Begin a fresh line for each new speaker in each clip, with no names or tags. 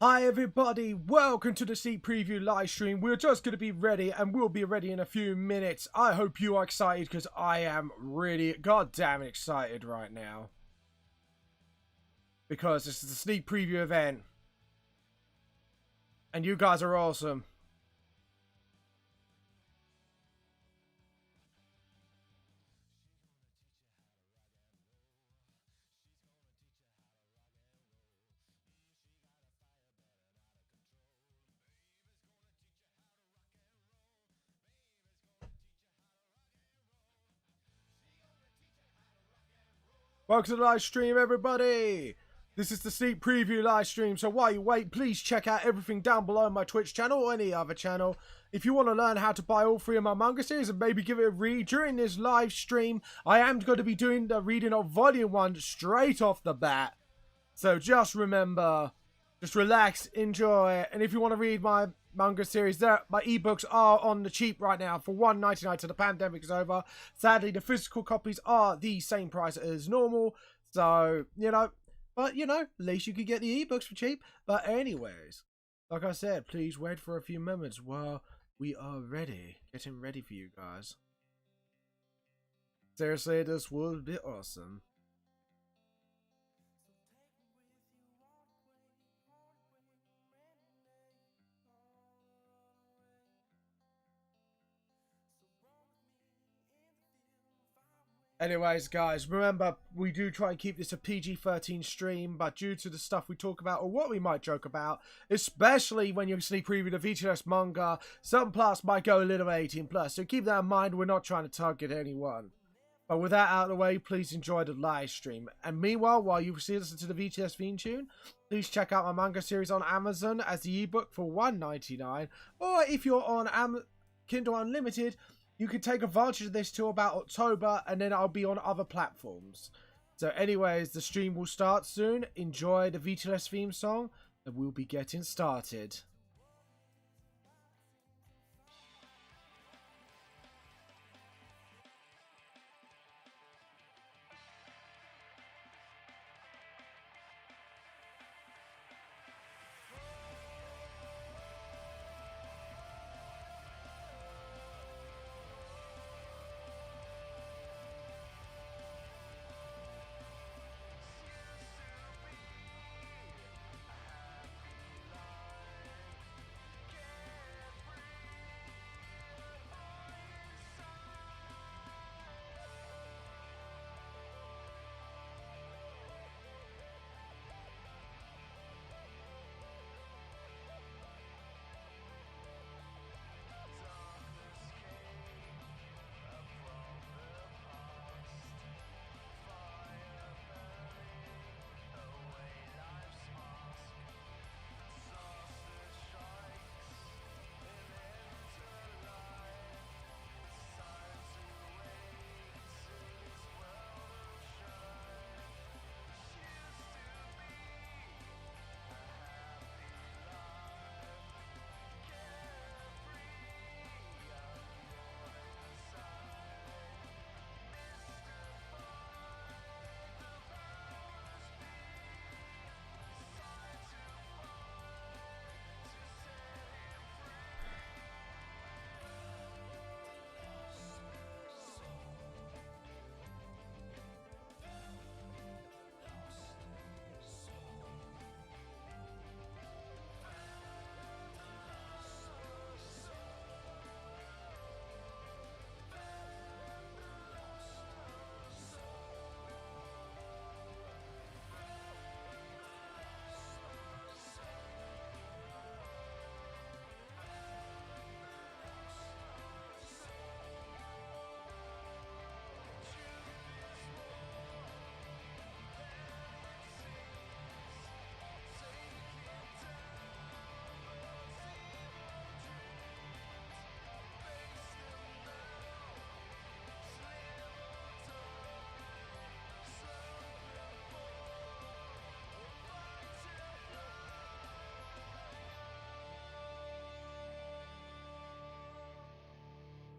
Hi everybody, welcome to the sneak preview live stream. We're just going to be ready and we'll be ready in a few minutes. I hope you are excited because I am really goddamn excited right now. Because this is the sneak preview event. And you guys are awesome. Welcome to the live stream, everybody. This is the sneak preview live stream, so while you wait, please check out everything down below on my Twitch channel or any other channel. If you want to learn how to buy all three of my manga series and maybe give it a read during this live stream, I am going to be doing the reading of Volume 1 straight off the bat. So just remember, just relax, enjoy, and if you want to read my manga series, my ebooks are on the cheap right now for $1.99 till the pandemic is over. Sadly, the physical copies are the same price as normal, so, but, at least you could get the ebooks for cheap. But anyways, like I said, please wait for a few moments while we are ready. Getting ready for you guys. Seriously, this would be awesome. Anyways, guys, remember, we do try and keep this a PG-13 stream, but due to the stuff we talk about, or what we might joke about, especially when you sneak preview the VTLS manga, some parts might go a little 18+, so keep that in mind. We're not trying to target anyone. But with that out of the way, please enjoy the live stream. And meanwhile, while you listen to the VTLS theme tune, please check out my manga series on Amazon as the ebook for $1.99, or if you're on Kindle Unlimited, you can take advantage of this till about October, and then I'll be on other platforms. So anyways, the stream will start soon. Enjoy the VTLS theme song, and we'll be getting started.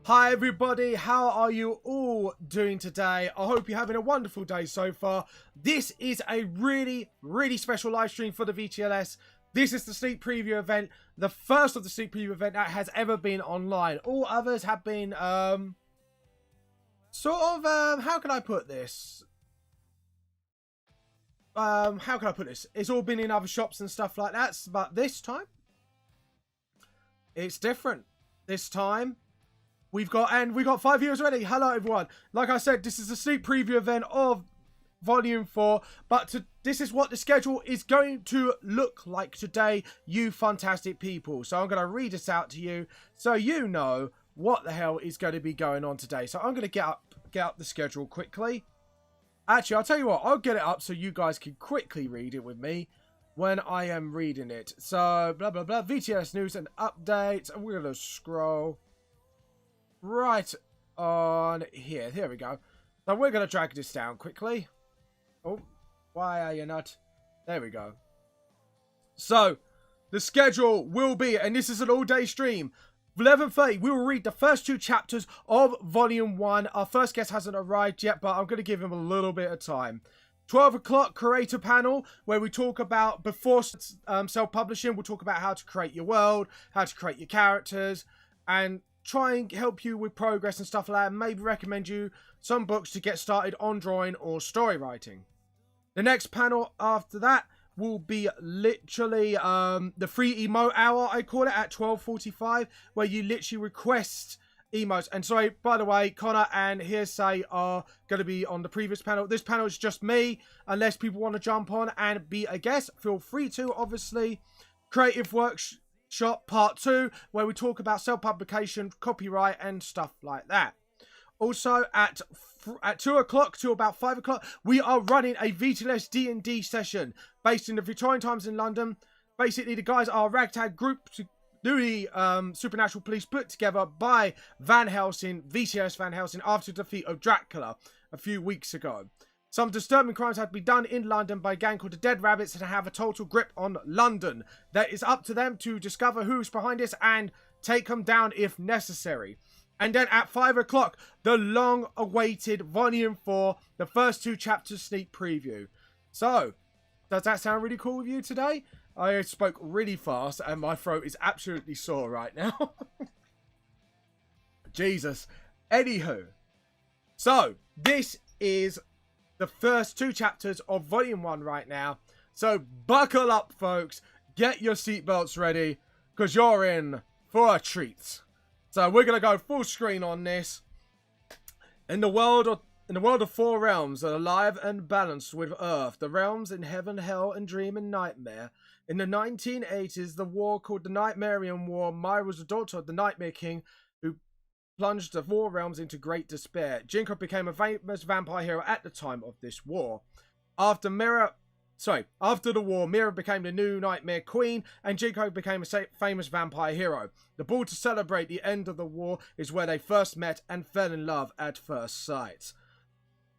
Hi everybody, how are you all doing today? I hope you're having a wonderful day so far. This is a really special live stream for the VTLS. This is the sneak preview event, the first of the sneak preview event that has ever been online. All others have been, how can I put this? It's all been in other shops and stuff like that, but this time, it's different. This time, we've got 5 viewers already. Hello, everyone. Like I said, this is a sneak preview event of Volume 4, but this is what the schedule is going to look like today, you fantastic people. So I'm going to read this out to you so you know what the hell is going to be going on today. So I'm going to get up the schedule quickly. Actually, I'll tell you what, I'll get it up so you guys can quickly read it with me when I am reading it. So, blah, blah, blah, VTLS news and updates. And we're going to scroll right on here. Here we go. So we're going to drag this down quickly. Oh, why are you not? There we go. So, the schedule will be, and this is an all-day stream, 11:30, we will read the first 2 chapters of Volume 1. Our first guest hasn't arrived yet, but I'm going to give him a little bit of time. 12 o'clock, Creator Panel, where we talk about, before self-publishing, we'll talk about how to create your world, how to create your characters, and try and help you with progress and stuff like that, and maybe recommend you some books to get started on drawing or story writing. The next panel after that will be literally the free emote hour, I call it, at 12:45, where you literally request emotes. And sorry, by the way, Connor and Hesyisyte are going to be on the previous panel. This panel is just me, unless people want to jump on and be a guest. Feel free to, obviously. Creative Workshop Part 2, where we talk about self-publication, copyright, and stuff like that. Also, at 2 o'clock to about 5 o'clock, we are running a VTLS D&D session based in the Victorian times in London. Basically, the guys are a ragtag group to do the supernatural police put together by Vanhelsing, VTLS Vanhelsing, after the defeat of Dracula a few weeks ago. Some disturbing crimes have been done in London by a gang called the Dead Rabbits and have a total grip on London. That is up to them to discover who's behind this and take them down if necessary. And then at 5 o'clock, the long-awaited Volume 4, the first 2 chapters sneak preview. So, does that sound really cool with you today? I spoke really fast and my throat is absolutely sore right now. Jesus. Anywho. So, this is the first 2 chapters of Volume 1 right now. So, buckle up, folks. Get your seatbelts ready, because you're in for a treat. So we're going to go full screen on this. In the world of 4 realms that are alive and balanced with Earth, the realms in heaven, hell, and dream and nightmare. In the 1980s, the war called the Nightmarian War, Myra was the daughter of the Nightmare King, who plunged the 4 realms into great despair. Jinko became a famous vampire hero at the time of this war. After the war, Mira became the new Nightmare Queen, and Jinko became a famous vampire hero. The ball to celebrate the end of the war is where they first met and fell in love at first sight.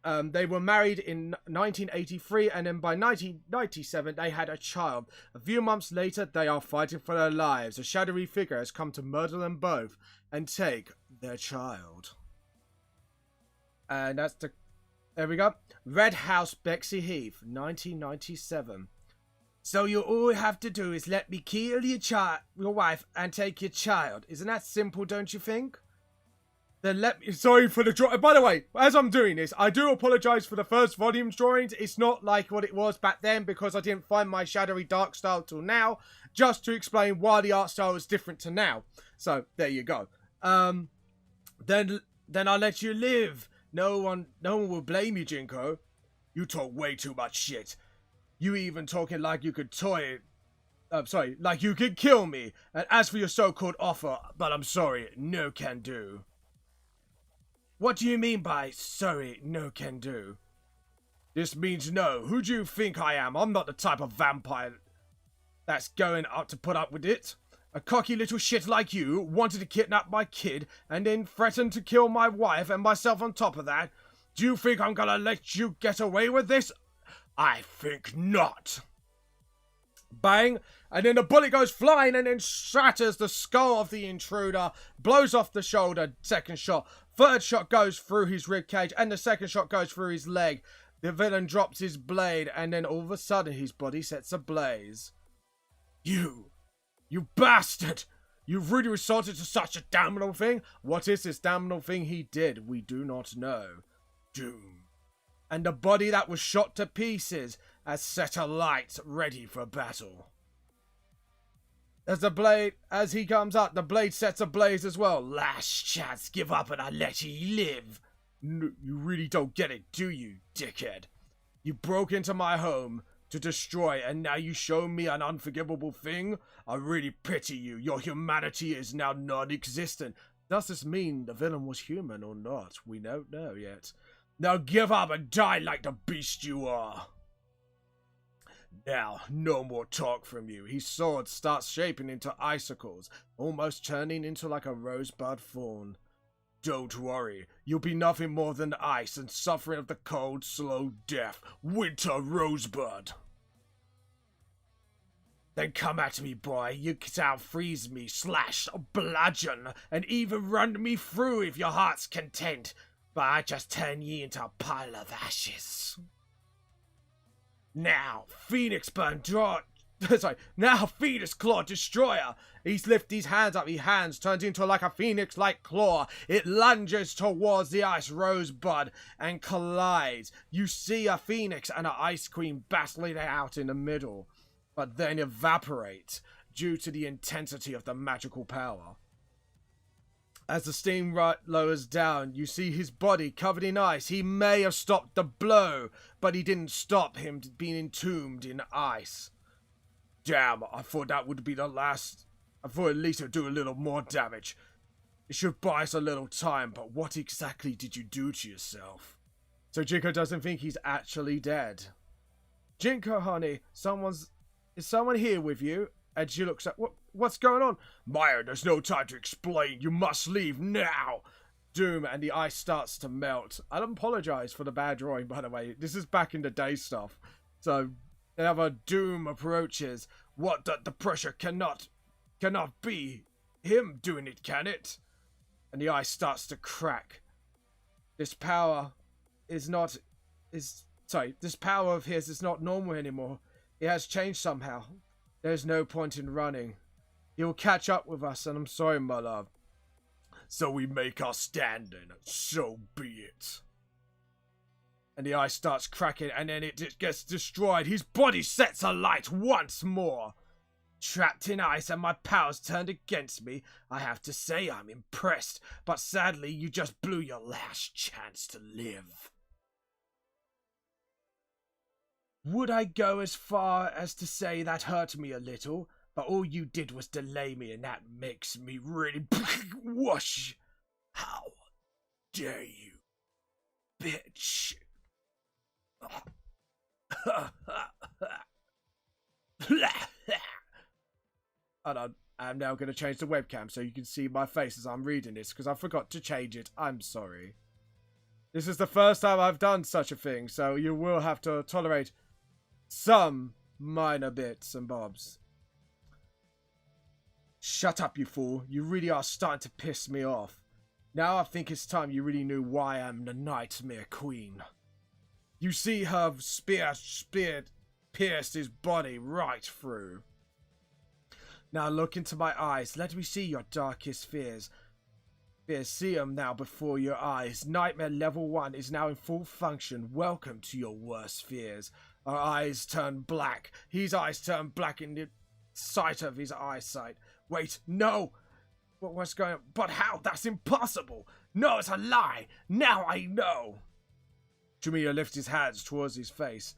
They were married in 1983, and then by 1997 they had a child. A few months later, they are fighting for their lives. A shadowy figure has come to murder them both and take their child. And that's the... There we go. Red House, Bexley Heath, 1997. So you all you have to do is let me kill your wife and take your child. Isn't that simple, don't you think? Then let me... Sorry for the draw... By the way, as I'm doing this, I do apologise for the first volume's drawings. It's not like what it was back then because I didn't find my shadowy dark style till now. Just to explain why the art style is different to now. So, there you go. Then I'll let you live. No one will blame you, Jinko. You talk way too much shit. You even talking like you could like you could kill me. And as for your so-called offer, but I'm sorry, no can do. What do you mean by, sorry, no can do? This means no. Who do you think I am? I'm not the type of vampire that's going out to put up with it. A cocky little shit like you wanted to kidnap my kid and then threatened to kill my wife and myself on top of that. Do you think I'm gonna let you get away with this? I think not. Bang! And then the bullet goes flying and then shatters the skull of the intruder, blows off the shoulder, second shot. Third shot goes through his ribcage and the second shot goes through his leg. The villain drops his blade and then all of a sudden his body sets ablaze. You bastard! You've really resorted to such a damnable thing? What is this damnable thing he did? We do not know. Doom. And the body that was shot to pieces has set alight, ready for battle. As he comes up, the blade sets ablaze as well. Last chance, give up and I let you live. No, you really don't get it, do you, dickhead? You broke into my home to destroy, and now you show me an unforgivable thing? I really pity you. Your humanity is now non-existent. Does this mean the villain was human or not? We don't know yet. Now give up and die like the beast you are. Now, no more talk from you. His sword starts shaping into icicles, almost turning into like a rosebud fawn. Don't worry, you'll be nothing more than ice and suffering of the cold, slow death. Winter Rosebud. Then come at me, boy. You shall freeze me, slash, bludgeon, and even run me through if your heart's content. But I just turn ye into a pile of ashes. Now, Phoenix Claw Destroyer. He's lifted his hands up, his hands turns into like a phoenix-like claw. It lunges towards the ice rosebud and collides. You see a phoenix and an ice queen battling it out in the middle, but then evaporate due to the intensity of the magical power. As the steam lowers down, you see his body covered in ice. He may have stopped the blow, but he didn't stop him being entombed in ice. Damn, I thought that would be the last. I thought at least it would do a little more damage. It should buy us a little time, but what exactly did you do to yourself? So Jinko doesn't think he's actually dead. Jinko, honey, is someone here with you? And she looks at, what's going on? Maya, there's no time to explain. You must leave now. Doom, and the ice starts to melt. I apologize for the bad drawing, by the way. This is back in the day stuff. So, whenever Doom approaches, what the pressure cannot be him doing it, can it? And the ice starts to crack. This power this power of his is not normal anymore. It has changed somehow. There's no point in running. He will catch up with us, and I'm sorry, my love. So we make our stand then, so be it. And the ice starts cracking, and then it gets destroyed. His body sets alight once more. Trapped in ice and my powers turned against me, I have to say I'm impressed, but sadly you just blew your last chance to live. Would I go as far as to say that hurt me a little, but all you did was delay me, and that makes me really whoosh. How dare you, bitch. I'm now going to change the webcam so you can see my face as I'm reading this, because I forgot to change it. I'm sorry. This is the first time I've done such a thing, so you will have to tolerate some minor bits and bobs. Shut up, you fool. You really are starting to piss me off. Now I think it's time you really knew why I'm the Nightmare Queen. You see her spear pierced his body right through. Now look into my eyes. Let me see your darkest fears. See them now before your eyes. Nightmare level 1 is now in full function. Welcome to your worst fears. Our eyes turn black. His eyes turn black in the sight of his eyesight. Wait, no! What's going on? But how? That's impossible! No, it's a lie! Now I know! Jumia lifts his hands towards his face.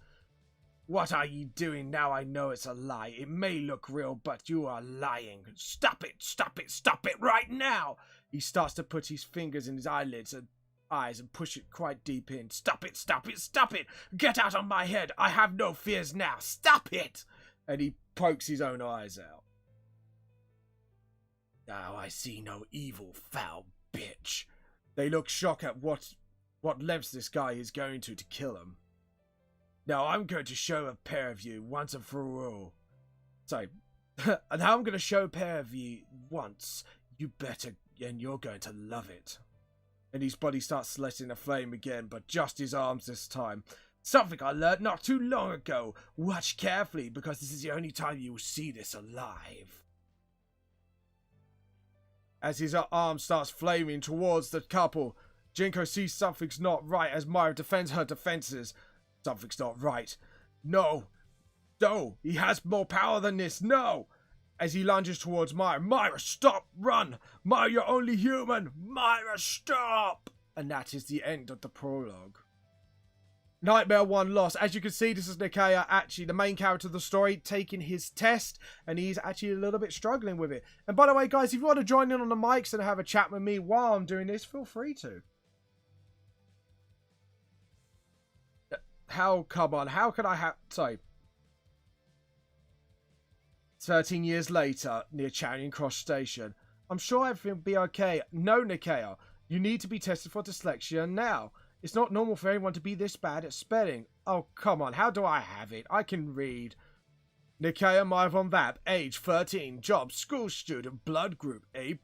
What are you doing? Now I know it's a lie. It may look real, but you are lying. Stop it! Stop it! Stop it right now! He starts to put his fingers in his eyelids and eyes and push it quite deep in. Stop it! Stop it! Stop it! Get out of my head! I have no fears now! Stop it! And he pokes his own eyes out. Now I see no evil, foul bitch. They look shocked at what lengths this guy is going to kill him. Now I'm going to show a pair of you once and for all. Sorry. And now I'm going to show a pair of you once. You better, and you're going to love it. And his body starts letting a flame again, but just his arms this time. Something I learned not too long ago. Watch carefully, because this is the only time you will see this alive. As his arm starts flaming towards the couple, Jinko sees something's not right as Myra defends her defenses. Something's not right. No. No, he has more power than this. No. As he lunges towards Myra. Myra, stop! Run! Myra, you're only human! Myra, stop! And that is the end of the prologue. Nightmare 1 lost. As you can see, this is Nikaya, actually the main character of the story, taking his test, and he's actually a little bit struggling with it. And by the way, guys, if you want to join in on the mics and have a chat with me while I'm doing this, feel free to. Come on, how can I have... Sorry. 13 years later, near Charing Cross Station. I'm sure everything will be okay. No, Nikaya, you need to be tested for dyslexia now. It's not normal for anyone to be this bad at spelling. Oh, come on. How do I have it? I can read. Nikaya Maya von Vamp, age 13, job, school student, blood group A+.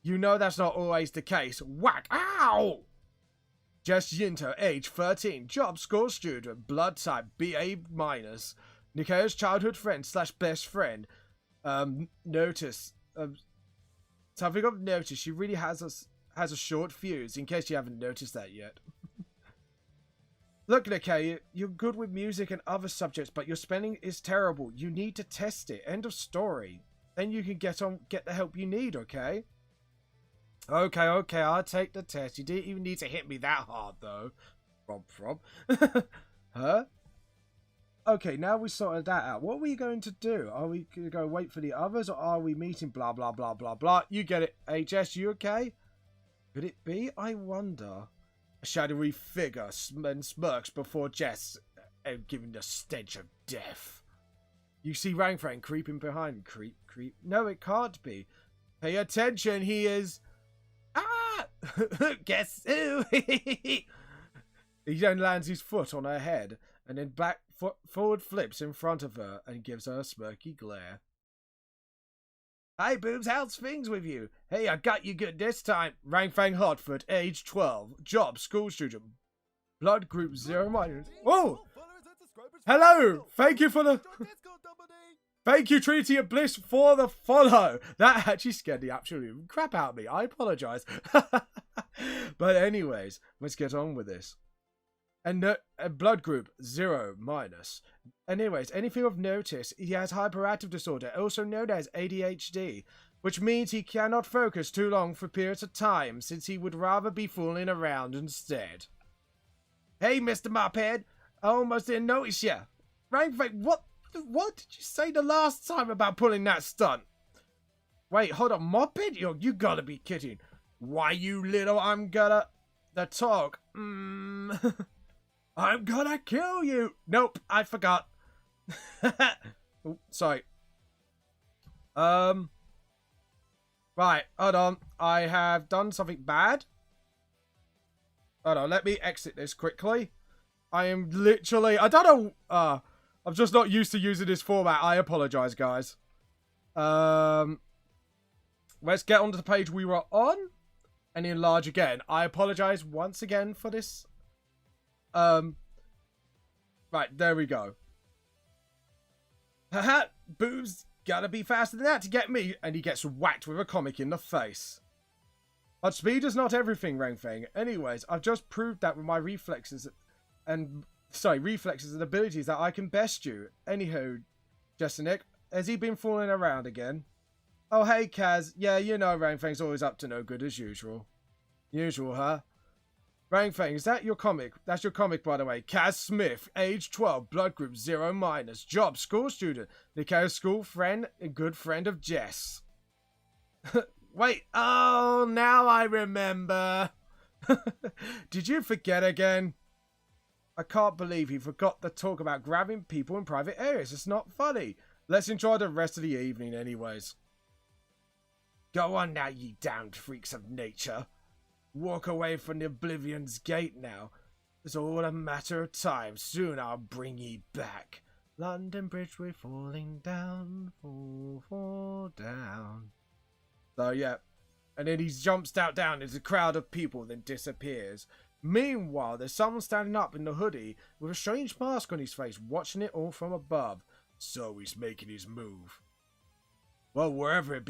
You know that's not always the case. Whack! Ow! Jess Yinto, age 13, job, school student, blood type BA-. Nikaya's childhood friend / best friend. Notice. Something I've noticed. She really has a short fuse, in case you haven't noticed that yet. Look, Nikaya, you're good with music and other subjects, but your spelling is terrible. You need to test it. End of story. Then you can get the help you need, okay? Okay, I'll take the test. You didn't even need to hit me that hard, though. Rob. Huh? Okay, now we sorted that out. What are we going to do? Are we going to go wait for the others, or are we meeting blah, blah, blah, blah, blah? You get it. Hey, Jess, you okay? Could it be? I wonder. A shadowy figure smirks before Jess, giving the stench of death. You see Rangfang creeping behind. Creep. No, it can't be. Pay attention, he is... Ah! Guess who? He then lands his foot on her head, and then forward flips in front of her and gives her a smirky glare. Hey, Boobs, how's things with you? Hey, I got you good this time. Rangfang Hotfoot, age 12, job, school student, blood group 0-. Oh! Hello! Thank you for the... Thank you, Trinity of Bliss, for the follow. That actually scared the absolute crap out of me. I apologise. But anyways, let's get on with this. And blood group 0-. Anyways, anything of notice, he has hyperactive disorder, also known as ADHD, which means he cannot focus too long for periods of time, since he would rather be fooling around instead. Hey, Mr. Mophead, I almost didn't notice you. Rangfang, what did you say the last time about pulling that stunt? Wait, hold on, Mophead? You gotta be kidding. Why, you little, the talk. I'm gonna kill you. Nope, I forgot. Oops, sorry. Right, hold on. I have done something bad. Hold on, let me exit this quickly. I am literally... I don't know... I'm just not used to using this format. I apologize, guys. Let's get onto the page we were on. And enlarge again. I apologize once again for this. Right, there we go. Haha, Boobs gotta be faster than that to get me, and he gets whacked with a comic in the face. But speed is not everything, Rangfang. Anyways, I've just proved that with my reflexes and abilities that I can best you. Anywho, Jessinek, has he been fooling around again? Oh, hey, Kaz. Yeah, you know Rangfang's always up to no good as usual. Usual, huh? Rangfang, is that your comic? That's your comic, by the way. Kaz Smith, age 12, blood group 0-, job, school student, Nikaya's school friend, and good friend of Jess. Wait, oh, now I remember. Did you forget again? I can't believe he forgot to talk about grabbing people in private areas. It's not funny. Let's enjoy the rest of the evening anyways. Go on now, ye damned freaks of nature. Walk away from the Oblivion's gate now. It's all a matter of time. Soon I'll bring ye back. London Bridge, we're falling down. Fall down. So, yeah. And then he jumps down into a crowd of people, then disappears. Meanwhile, there's someone standing up in the hoodie with a strange mask on his face, watching it all from above. So he's making his move. Well, wherever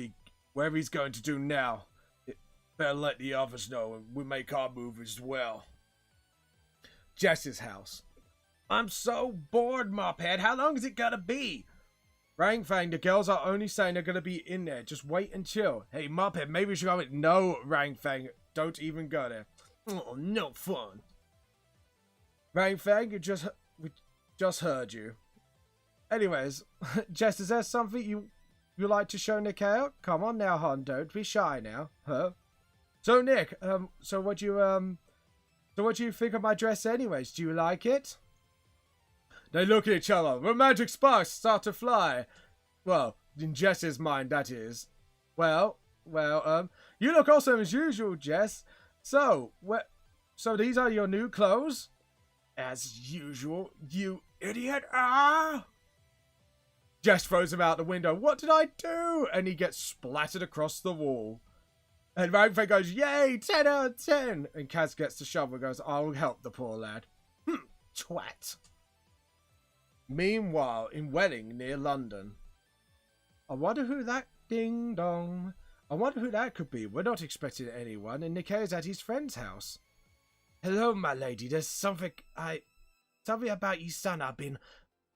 he's going to do now, it better let the others know and we make our move as well. Jess's house. I'm so bored, Mophead. How long is it gonna be? Rangfang, the girls are only saying they're gonna be in there. Just wait and chill. Hey, Mophead, maybe we should go with no, Rangfang. Don't even go there. Oh, no fun. Rangfang, we just heard you. Anyways, Jess, is there something you like to show Nick out? Come on now, hon, don't be shy now. Huh? So Nick, so what do you think of my dress anyways? Do you like it? They look at each other. The magic sparks start to fly. Well, in Jess's mind, that is. Well, you look awesome as usual, Jess. So these are your new clothes? As usual, you idiot. Ah! Jess throws him out the window. What did I do? And he gets splattered across the wall. And Ragtag goes, yay, 10 out of 10. And Kaz gets the shovel and goes, I'll help the poor lad. Twat. Meanwhile, in Welling, near London. I wonder who that ding dong. I wonder who that could be. We're not expecting anyone, and Nikkei's at his friend's house. Hello, my lady. There's something about your son I've been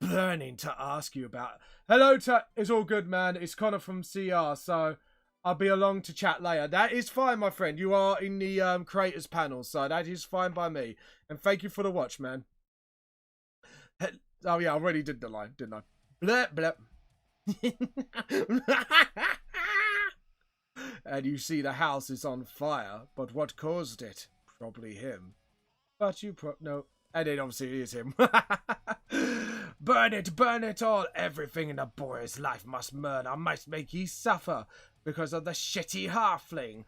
burning to ask you about. Hello, it's all good, man. It's Connor from CR, so I'll be along to chat later. That is fine, my friend. You are in the Creatours Panels, so that is fine by me. And thank you for the watch, man. Oh, yeah, I already did the line, didn't I? Blep, blep. And you see the house is on fire, but what caused it? Probably him. But no. And it obviously is him. Burn it all. Everything in a boy's life must burn. I must make ye suffer because of the shitty halfling.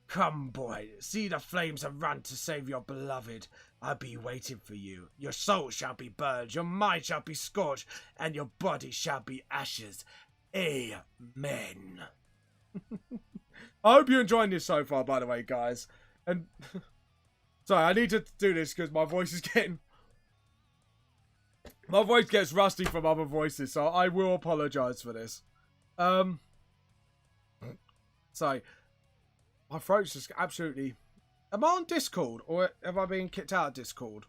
Come, boy, see the flames have run to save your beloved. I'll be waiting for you. Your soul shall be burned, your mind shall be scorched, and your body shall be ashes. Amen. I hope you're enjoying this so far, by the way, guys. And sorry, I need to do this because my voice is getting... My voice gets rusty from other voices, so I will apologise for this. Sorry. My throat's just absolutely... Am I on Discord? Or have I been kicked out of Discord?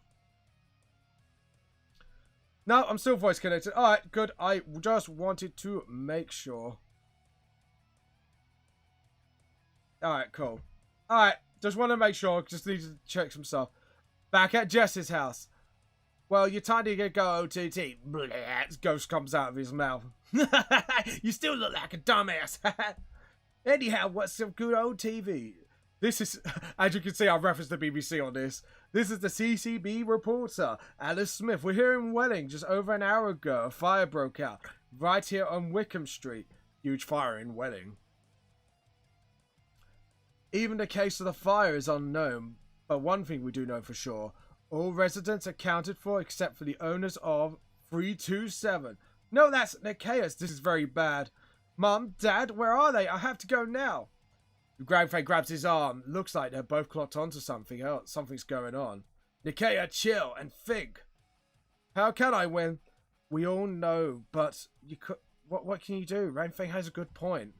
No, I'm still voice connected. Alright, good. I just wanted to make sure. Alright, cool. Alright, just want to make sure. Just need to check some stuff. Back at Jess's house. Well, you're trying to get go OTT. Ghost comes out of his mouth. You still look like a dumbass. Anyhow, what's some good old TV? This is, as you can see, I've referenced the BBC on this. This is the CCB reporter, Alice Smith. We're here in Welling just over an hour ago. A fire broke out right here on Wickham Street. Huge fire in Welling. Even the case of the fire is unknown, but one thing we do know for sure. All residents accounted for except for the owners of 327. No, that's chaos. This is very bad. Mum, Dad, where are they? I have to go now. Grandfay grabs his arm. Looks like they're both clocked onto something else. Something's going on. Nikea, chill and think. How can I when we all know, but you could... What can you do? Rainfang has a good point.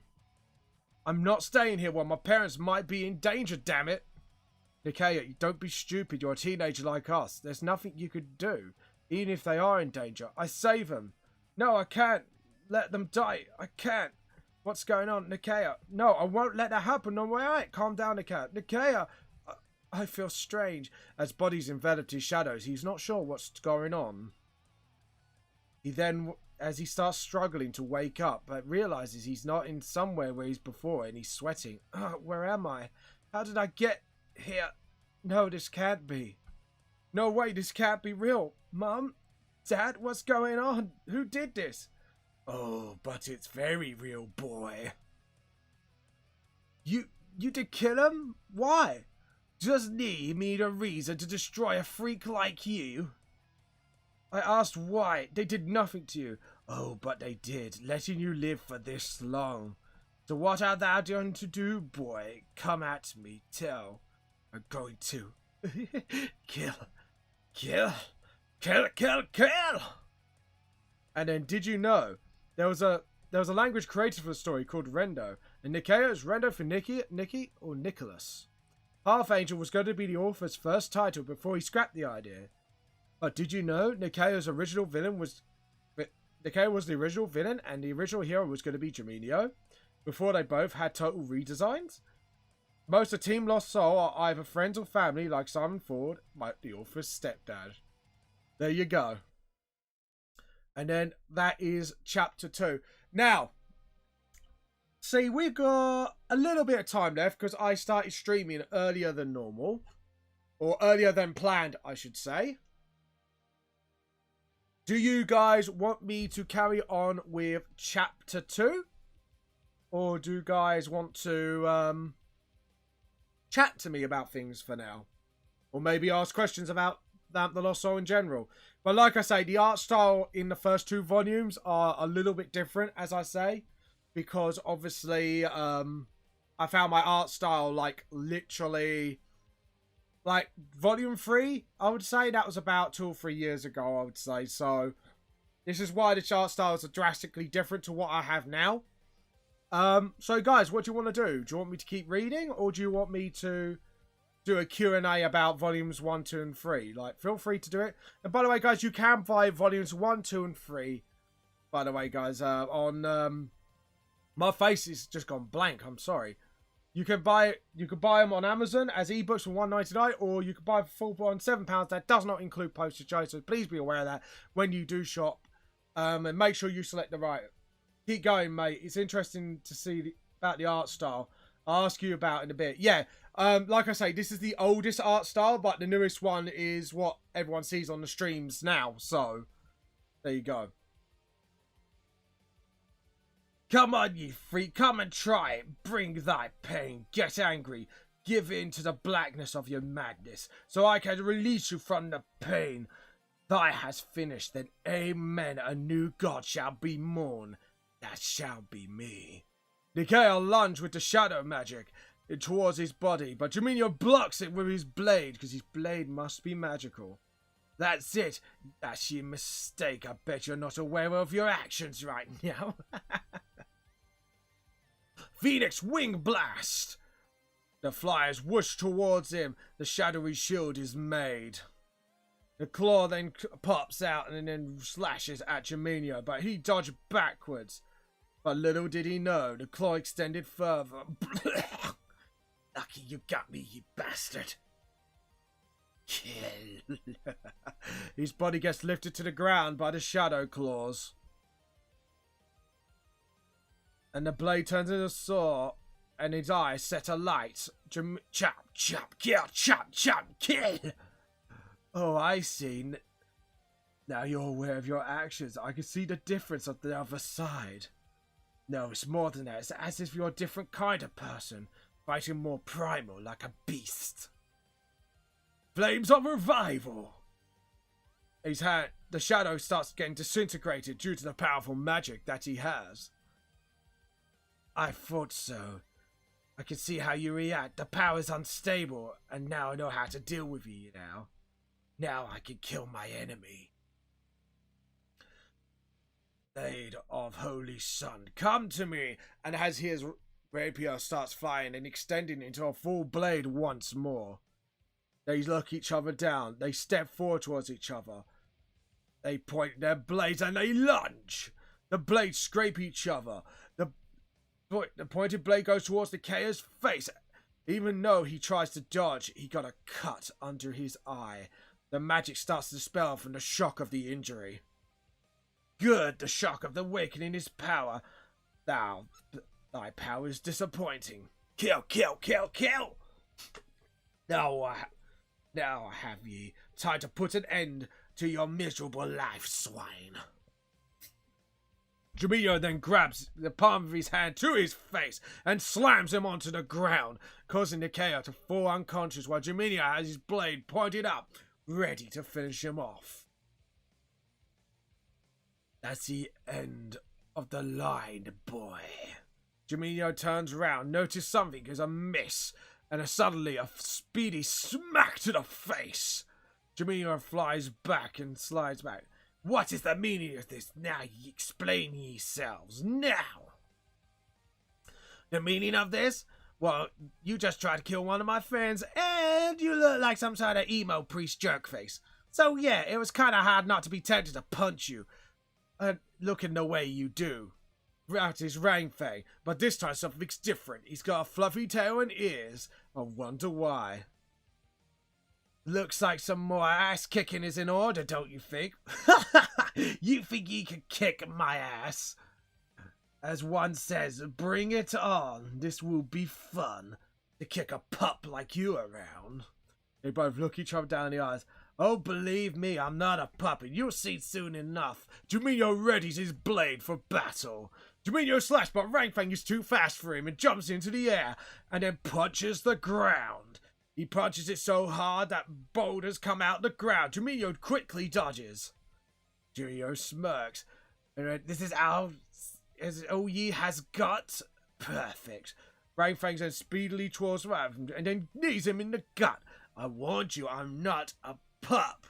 I'm not staying here while my parents might be in danger, damn it. Nikea, don't be stupid. You're a teenager like us. There's nothing you could do. Even if they are in danger. I save them. No, I can't let them die. I can't. What's going on, Nikea? No, I won't let that happen. No way. Calm down, Nikea. Nikea, I feel strange. As bodies enveloped his shadows, he's not sure what's going on. He then, as he starts struggling to wake up, but realizes he's not in somewhere where he's before, and he's sweating. Where am I? How did I get here? No, this can't be. No way, this can't be real. Mum? Dad, what's going on? Who did this? Oh, but it's very real, boy. You did kill him? Why? Just need a reason to destroy a freak like you? I asked why. They did nothing to you. Oh, but they did, letting you live for this long. So what art thou going to do, boy? Come at me, tell. I'm going to Kill. Kill. Kill, kill, kill! And then, did you know, there was a language created for the story called Rendo. And Nikeo is Rendo for Nikki, or Nicholas. Half Angel was going to be the author's first title before he scrapped the idea. But did you know Nikeo was the original villain and the original hero was going to be Geminio before they both had total redesigns? Most of Team Lost Soul are either friends or family like Simon Ford, like the author's stepdad. There you go. And then that is chapter 2. Now, see, we've got a little bit of time left because I started streaming earlier than normal. Or earlier than planned, I should say. Do you guys want me to carry on with chapter 2? Or do you guys want to chat to me about things for now? Or maybe ask questions about Vamp the Lost Soul in general? But like I say, the art style in the first 2 volumes are a little bit different, as I say. Because obviously, I found my art style, like, literally... Like, volume 3, I would say, that was about 2 or 3 years ago, I would say. So, this is why the art styles are drastically different to what I have now. So, guys, what do you want to do? Do you want me to keep reading? Or do you want me to do a Q&A about volumes 1, 2, and 3? Like, feel free to do it. And by the way, guys, you can buy volumes 1, 2, and 3. By the way, guys, on... my face is just gone blank, I'm sorry. You can buy them on Amazon as ebooks for $1.99, or you can buy for full on £7. That does not include postage, so please be aware of that when you do shop. And make sure you select the right. Keep going, mate. It's interesting to see about the art style. I'll ask you about it in a bit. Yeah, like I say, this is the oldest art style, but the newest one is what everyone sees on the streams now. So, there you go. Come on, you freak, come and try it. Bring thy pain, get angry, give in to the blackness of your madness, so I can release you from the pain. Thy has finished, then amen, a new god shall be born. That shall be me. Nikeo lunged with the shadow magic towards his body, but Geminio blocks it with his blade, because his blade must be magical. That's it. That's your mistake. I bet you're not aware of your actions right now. Phoenix Wing Blast! The flyers whoosh towards him. The shadowy shield is made. The claw then pops out and then slashes at Geminio, but he dodged backwards. But little did he know, the claw extended further. Lucky you got me, you bastard. Kill. His body gets lifted to the ground by the shadow claws. And the blade turns into a saw, and his eyes set alight. Chop, chop, kill, chop, chop, kill. Oh, I see. Now you're aware of your actions. I can see the difference on the other side. No, it's more than that. It's as if you're a different kind of person, fighting more primal like a beast. Flames of revival. His hand, the shadow starts getting disintegrated due to the powerful magic that he has. I thought so. I can see how you react. The power is unstable, and now I know how to deal with you now. Now I can kill my enemy. Blade of Holy Sun, come to me! And as his rapier starts flying and extending into a full blade once more. They look each other down. They step forward towards each other. They point their blades and they lunge. The blades scrape each other. The pointed blade goes towards the Nikeo's face. Even though he tries to dodge, he got a cut under his eye. The magic starts to dispel from the shock of the injury. Good, the shock of the awakening is power. Thy power is disappointing. Kill, kill, kill, kill! Now I have ye. Time to put an end to your miserable life, swine. Geminio then grabs the palm of his hand to his face and slams him onto the ground, causing Nikeo to fall unconscious while Geminio has his blade pointed up, ready to finish him off. That's the end of the line, boy. Geminio turns around, notices something is amiss, and suddenly a speedy smack to the face. Jamino flies back and slides back. What is the meaning of this? Now ye explain yourselves. Now! The meaning of this? Well, you just tried to kill one of my friends, and you look like some sort of emo priest jerkface. So yeah, it was kind of hard not to be tempted to punch you. Looking the way you do. That is Rangfei, but this time something's different. He's got a fluffy tail and ears. I wonder why. Looks like some more ass kicking is in order, don't you think? You think you can kick my ass? As one says, bring it on. This will be fun. To kick a pup like you around. They both look each other down the eyes. Oh, believe me, I'm not a puppet. You'll see soon enough. Juminho readies his blade for battle. Juminho slash, but Rangfang is too fast for him and jumps into the air and then punches the ground. He punches it so hard that boulders come out the ground. Juminho quickly dodges. Juminho smirks. This is all ye has got. Perfect. Rangfang then speedily towards around and then knees him in the gut. I warned you, I'm not a pup.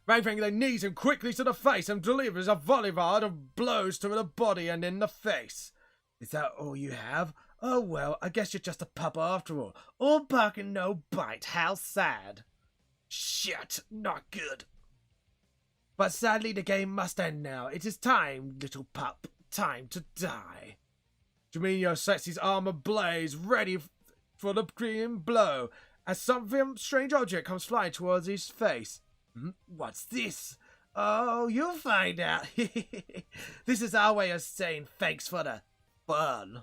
Rangfang then knees him quickly to the face and delivers a volleyard of blows to the body and in the face. Is that all you have? Oh well, I guess you're just a pup after all. All bark and no bite, how sad. Shit, not good. But sadly the game must end now. It is time, little pup, time to die. Juminho sets his arm ablaze, ready for the green blow, as some strange object comes flying towards his face. What's this? Oh, you'll find out. This is our way of saying thanks for the fun.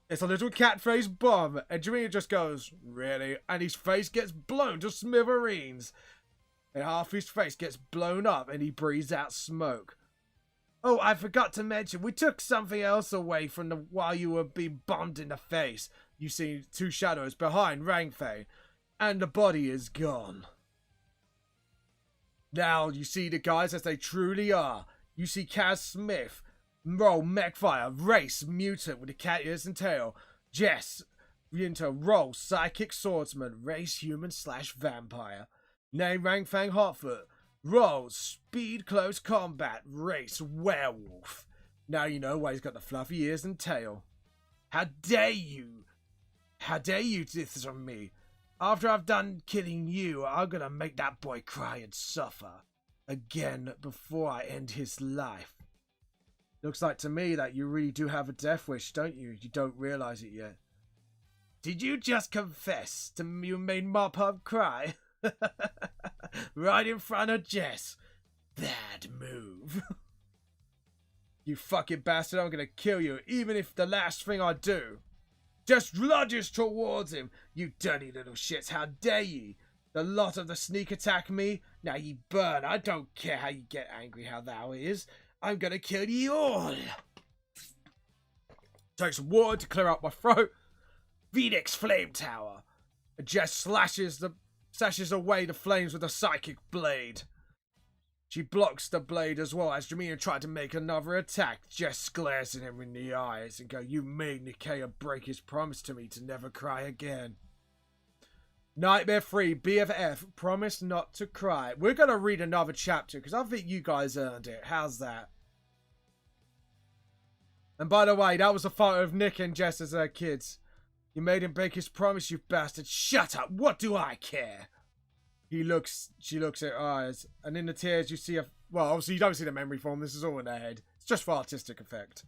It's a little cat-faced bomb, and Juminho just goes, really? And his face gets blown to smithereens. And half his face gets blown up, and he breathes out smoke. Oh, I forgot to mention, we took something else away from while you were being bombed in the face. You see two shadows behind Rangfei, and the body is gone. Now you see the guys as they truly are. You see Kaz Smith, roll Mechfire, race mutant with the cat ears and tail. Jess, into roll psychic swordsman, race human / vampire. Name Rangfang Hotfoot, roll speed close combat, race werewolf. Now you know why he's got the fluffy ears and tail. How dare you? How dare you do this on me? After I've done killing you, I'm gonna make that boy cry and suffer again before I end his life. Looks like to me that you really do have a death wish, don't you? You don't realize it yet. Did you just confess to me you made Mop-Up cry? Right in front of Jess. Bad move. You fucking bastard, I'm gonna kill you, even if the last thing I do. Just lunges towards him. You dirty little shits, how dare ye? The lot of the sneak attack me. Now ye burn. I don't care how you get angry, how thou is. I'm gonna kill ye all. Take some water to clear out my throat. Phoenix Flame Tower. Jess slashes away the flames with a psychic blade. She blocks the blade as well as Juminho tried to make another attack. Jess glares at him in the eyes and go, you made Nikea break his promise to me to never cry again. Nightmare 3, BFF, promise not to cry. We're going to read another chapter because I think you guys earned it. How's that? And by the way, that was a photo of Nick and Jess as their kids. You made him break his promise, you bastard. Shut up, what do I care? She looks at her eyes, and in the tears you see well, obviously you don't see the memory form, this is all in her head. It's just for artistic effect.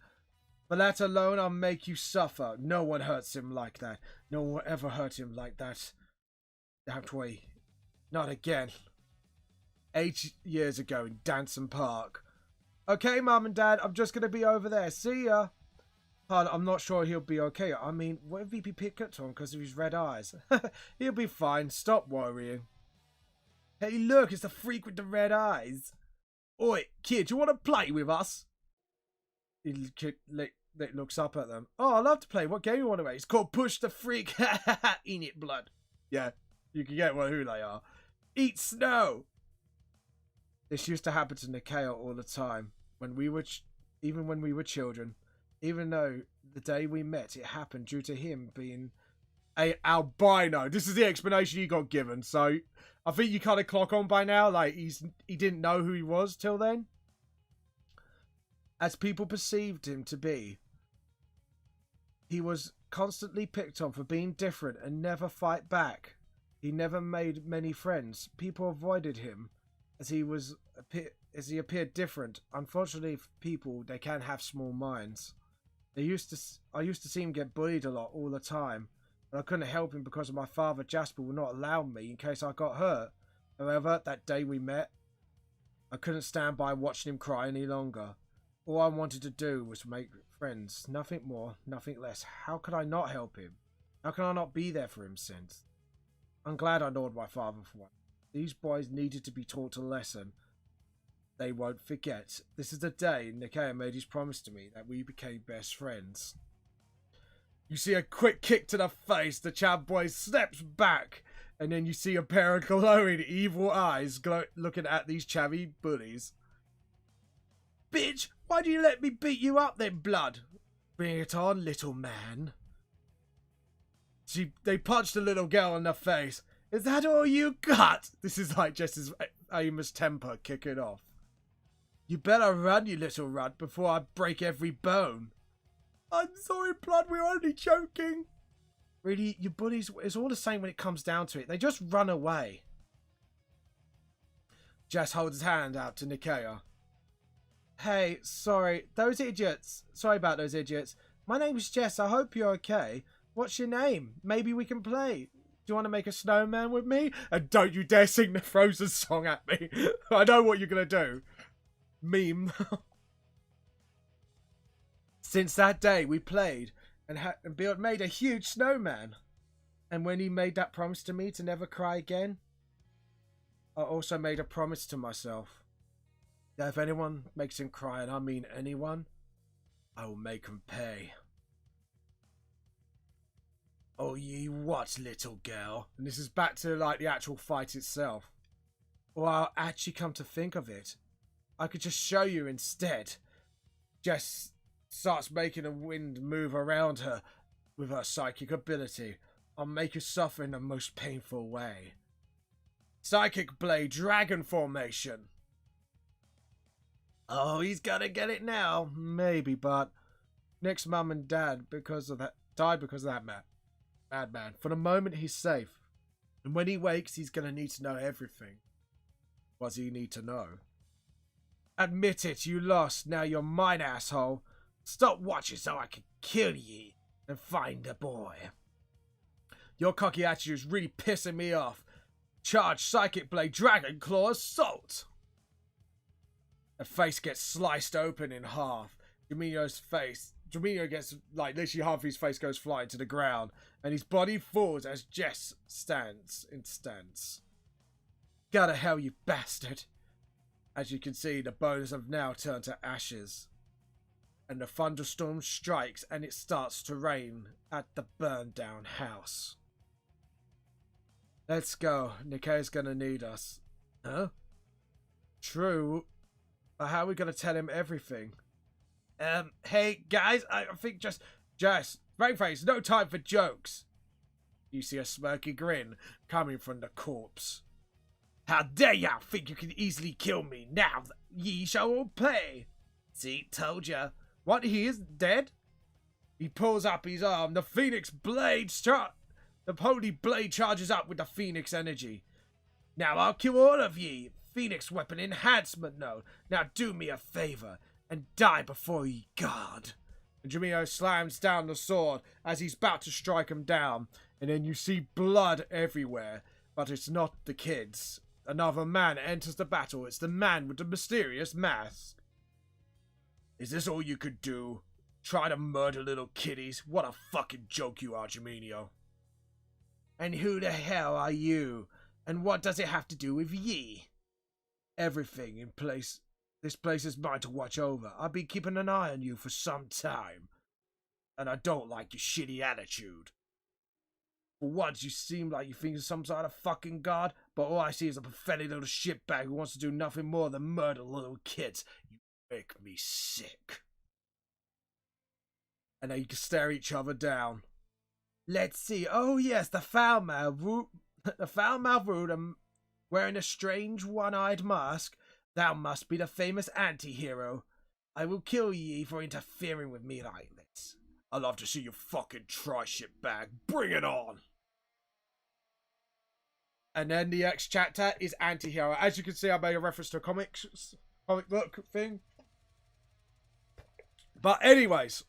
For that alone, I'll make you suffer. No one hurts him like that. No one will ever hurt him like that. That way. Not again. 8 years ago in Danson Park. Okay, Mum and Dad, I'm just going to be over there. See ya. I'm not sure he'll be okay. I mean, what if he be picked on because of his red eyes? He'll be fine. Stop worrying. Hey, look, it's the freak with the red eyes. Oi, kid, you want to play with us? He looks up at them. Oh, I love to play. What game you want to play? It's called Push the Freak. In it, blood. Yeah, you can get who they are. Eat snow. This used to happen to Nikea all the time. Even when we were children. even though the day we met, it happened due to him being a albino. This is the explanation he got given, so I think you kind of clock on by now. Like, he didn't know who he was till then. As people perceived him to be, he was constantly picked on for being different and never fight back. He never made many friends. People avoided him as he appeared different. Unfortunately for people, they can have small minds. I used to see him get bullied a lot all the time, but I couldn't help him because my father Jasper would not allow me in case I got hurt. However, that day we met, I couldn't stand by watching him cry any longer. All I wanted to do was make friends. Nothing more, nothing less. How could I not help him? How can I not be there for him since? I'm glad I ignored my father for one. These boys needed to be taught a lesson they won't forget. This is the day Nikea made his promise to me that we became best friends. You see a quick kick to the face. The Chad boy steps back, and then you see a pair of glowing evil eyes looking at these chavvy bullies. Bitch, why do you let me beat you up then, blood? Bring it on, little man. They punched the little girl in the face. Is that all you got? This is like just his Amos temper kicking off. You better run, you little runt, before I break every bone. I'm sorry, blood, we're only joking. Really, you bullies, it's all the same when it comes down to it. They just run away. Jess holds his hand out to Nikea. Hey, sorry about those idiots. My name's Jess, I hope you're okay. What's your name? Maybe we can play. Do you want to make a snowman with me? And don't you dare sing the Frozen song at me. I know what you're going to do. Meme. Since that day, we played and made a huge snowman. And when he made that promise to me to never cry again, I also made a promise to myself that if anyone makes him cry, and I mean anyone, I will make him pay. Oh, ye what, little girl? And this is back to, like, the actual fight itself. Well, I'll actually come to think of it, I could just show you instead. Jess starts making a wind move around her with her psychic ability. I'll make you suffer in the most painful way. Psychic Blade Dragon Formation. Oh, he's gonna get it now. Maybe, but Nick's mum and dad died because of that madman. For the moment, he's safe. And when he wakes, he's gonna need to know everything. What does he need to know? Admit it, you lost. Now you're mine, asshole. Stop watching so I can kill ye and find the boy. Your cocky attitude is really pissing me off. Charge Psychic Blade Dragon Claw Assault. The face gets sliced open in half. Domino gets, like, literally half of his face goes flying to the ground, and his body falls as Jess stands in stance. Go to hell, you bastard. As you can see, the bones have now turned to ashes. And the thunderstorm strikes and it starts to rain at the burned down house. Let's go. Nikea's gonna need us. Huh? True. But how are we gonna tell him everything? Hey guys, I think just brain face, no time for jokes. You see a smirky grin coming from the corpse. How dare ya think you can easily kill me? Now ye shall all pay. See, told ya. What, he is dead? He pulls up his arm. The Phoenix Blade the holy blade charges up with the Phoenix energy. Now I'll kill all of ye. Phoenix weapon enhancement, no. Now do me a favor and die before ye God. And Jamio slams down the sword as he's about to strike him down. And then you see blood everywhere. But it's not the kids. Another man enters the battle. It's the man with the mysterious mask. Is this all you could do? Try to murder little kiddies? What a fucking joke you are, Jaminio. And who the hell are you? And what does it have to do with ye? Everything in place. This place is mine to watch over. I've been keeping an eye on you for some time. And I don't like your shitty attitude. For once, you seem like you think you're some sort of fucking god, but all I see is a pathetic little shitbag who wants to do nothing more than murder little kids. You make me sick. And then you can stare each other down. Let's see. Oh yes, the foul-mouthed rude wearing a strange one-eyed mask. Thou must be the famous anti-hero. I will kill ye for interfering with me like this. I'd love to see you fucking try shit bag. Bring it on! And then the next chapter is anti-hero. As you can see, I made a reference to a comic book thing. But anyways,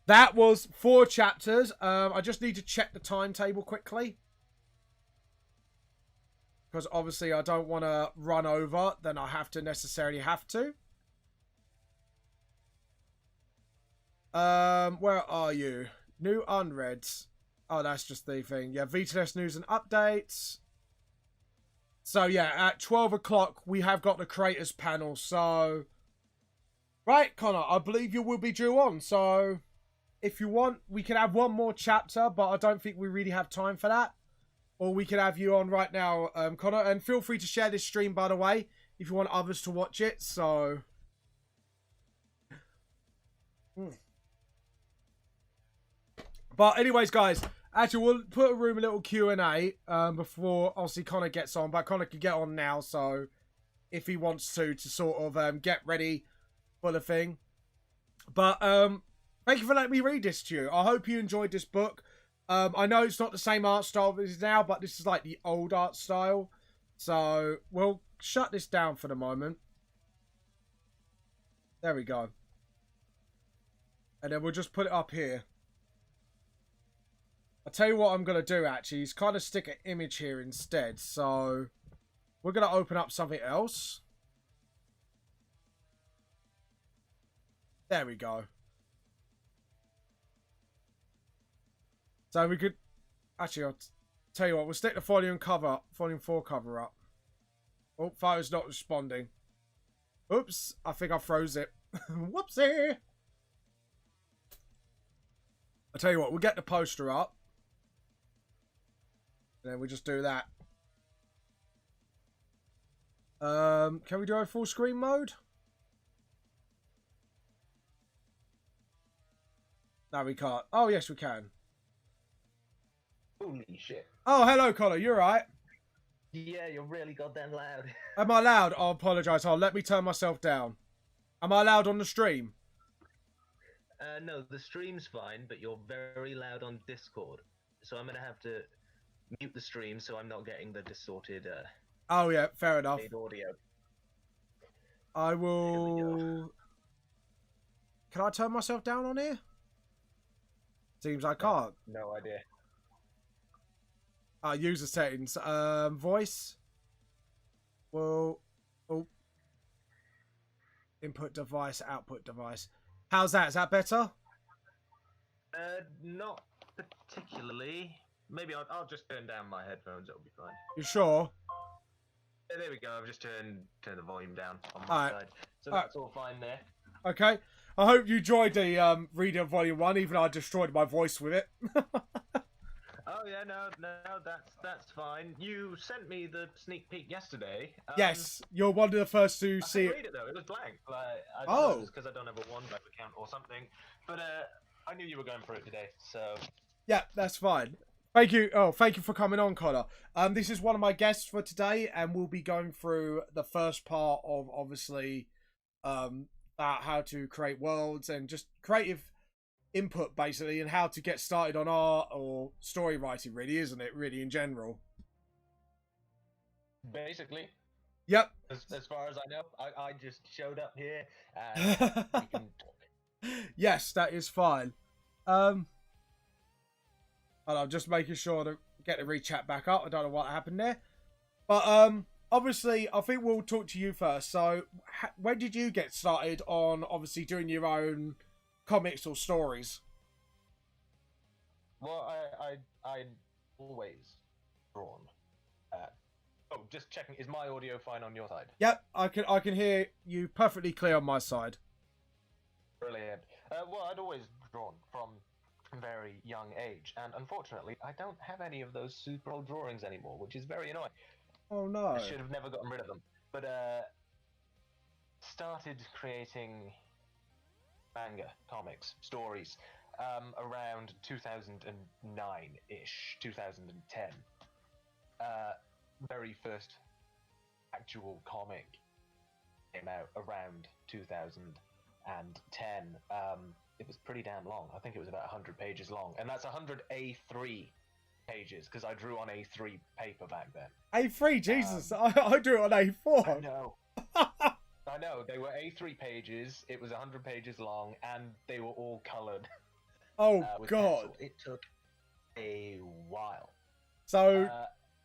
that was 4 chapters. I just need to check the timetable quickly. Because obviously I don't want to run over, then I necessarily have to. Where are you? New unreads. Oh, that's just the thing. Yeah, VTLS news and updates. So yeah, at 12 o'clock we have got the creators panel. So, right, Connor, I believe you will be due on. So, if you want, we can have one more chapter, but I don't think we really have time for that. Or we can have you on right now, Connor. And feel free to share this stream, by the way, if you want others to watch it. So, But anyways, guys, actually, we'll put a little Q&A before, obviously, Connor gets on. But Connor can get on now, so if he wants to sort of get ready for the thing. But thank you for letting me read this to you. I hope you enjoyed this book. I know it's not the same art style as it is now, but this is like the old art style. So we'll shut this down for the moment. There we go. And then we'll just put it up here. I'll tell you what I'm going to do, actually, is kind of stick an image here instead. So, we're going to open up something else. There we go. So, we could... Actually, I'll tell you what, we'll stick the volume 4 cover up. Oh, photo's not responding. Oops, I think I froze it. Whoopsie! I'll tell you what, we'll get the poster up. And then we just do that. Can we do a full screen mode? No, we can't. Oh, yes, we can.
Holy shit.
Oh, hello, Connor. You're right.
Yeah, you're really goddamn loud.
Am I loud? I apologise. Oh, let me turn myself down. Am I loud on the stream?
No, the stream's fine, but you're very loud on Discord. So I'm going to have to mute the stream so I'm not getting the distorted
oh, yeah, fair enough.
audio.
I will... Can I turn myself down on here? Seems I can't.
No idea.
User settings. Voice. Well... Oh. Input device, output device. How's that? Is that better?
Not particularly. Maybe I'll just turn down my headphones. It'll be fine.
You sure?
Yeah, there we go. I've just turned the volume down on my side, so that's all fine there.
Okay. I hope you enjoyed the reading of Volume 1, even though I destroyed my voice with it.
Oh yeah, no, that's fine. You sent me the sneak peek yesterday.
Yes, you're one of the first to see it.
Read it though. It was blank. Like, I don't know if it's because I don't have a OneDrive account or something. But I knew you were going for it today, so
yeah, that's fine. Thank you. Oh, thank you for coming on, Connor. This is one of my guests for today, and we'll be going through the first part of obviously how to create worlds and just creative input basically, and how to get started on art or story writing, really, isn't it? Really, in general.
basically.
Yep.
As far as I know, I just showed up here and we can talk.
Yes, that is fine. And I'm just making sure to get the rechat back up. I don't know what happened there. But obviously, I think we'll talk to you first. So, when did you get started on, obviously, doing your own comics or stories?
Well, I always drawn. Oh, just checking. Is my audio fine on your side?
Yep, I can hear you perfectly clear on my side.
Brilliant. Well, I'd always drawn from a very young age, and unfortunately, I don't have any of those super old drawings anymore, which is very annoying.
Oh no!
I should have never gotten rid of them. But started creating manga, comics, stories, around 2009-ish, 2010. Very first actual comic came out around 2010. It was pretty damn long. I think it was about 100 pages long, and that's 100 A3 pages because I drew on A3 paper back then.
A3, Jesus, I drew it on A4.
I know. I know, they were A3 pages, it was 100 pages long, and they were all coloured.
Oh, God.
Pencil. It took a while.
So,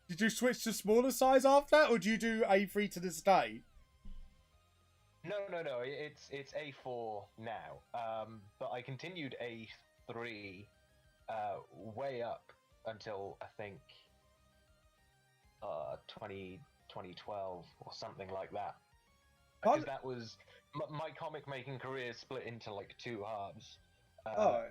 did you switch to smaller size after that, or do you do A3 to this day?
No, it's A4 now, but I continued A3 way up until, I think, 2012 or something like that. Because that was my comic making career split into like two halves.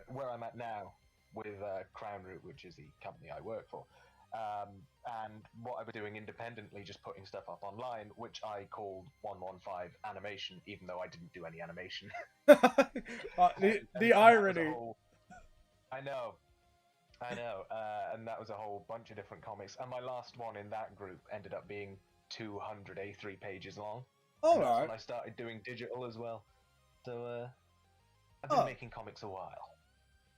Where I'm at now with Crown Root, which is the company I work for, and what I was doing independently, just putting stuff up online, which I called 115 animation, even though I didn't do any animation.
The irony.
I know, and that was a whole bunch of different comics, and my last one in that group ended up being 200 A3 pages long.
All right.
And I started doing digital as well. So I've been making comics a while.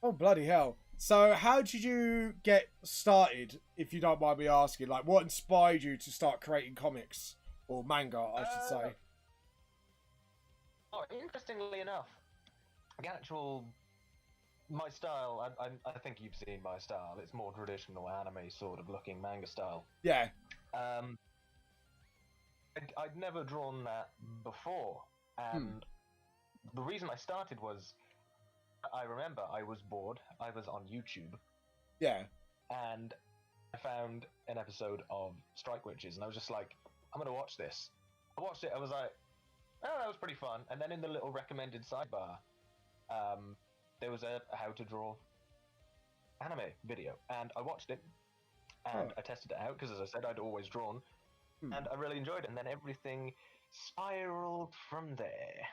Oh, bloody hell. So how did you get started, if you don't mind me asking? Like, what inspired you to start creating comics? Or manga, I should say.
Oh, interestingly enough, my style, I think you've seen my style. It's more traditional anime sort of looking manga style.
Yeah.
I'd never drawn that before, and the reason I started was, I remember I was bored, I was on YouTube.
Yeah.
And I found an episode of Strike Witches, and I was just like, I'm gonna watch this. I watched it, I was like, oh, that was pretty fun. And then in the little recommended sidebar, there was a how to draw anime video, and I watched it, and I tested it out, because as I said, I'd always drawn, and I really enjoyed it, and then everything spiraled from there.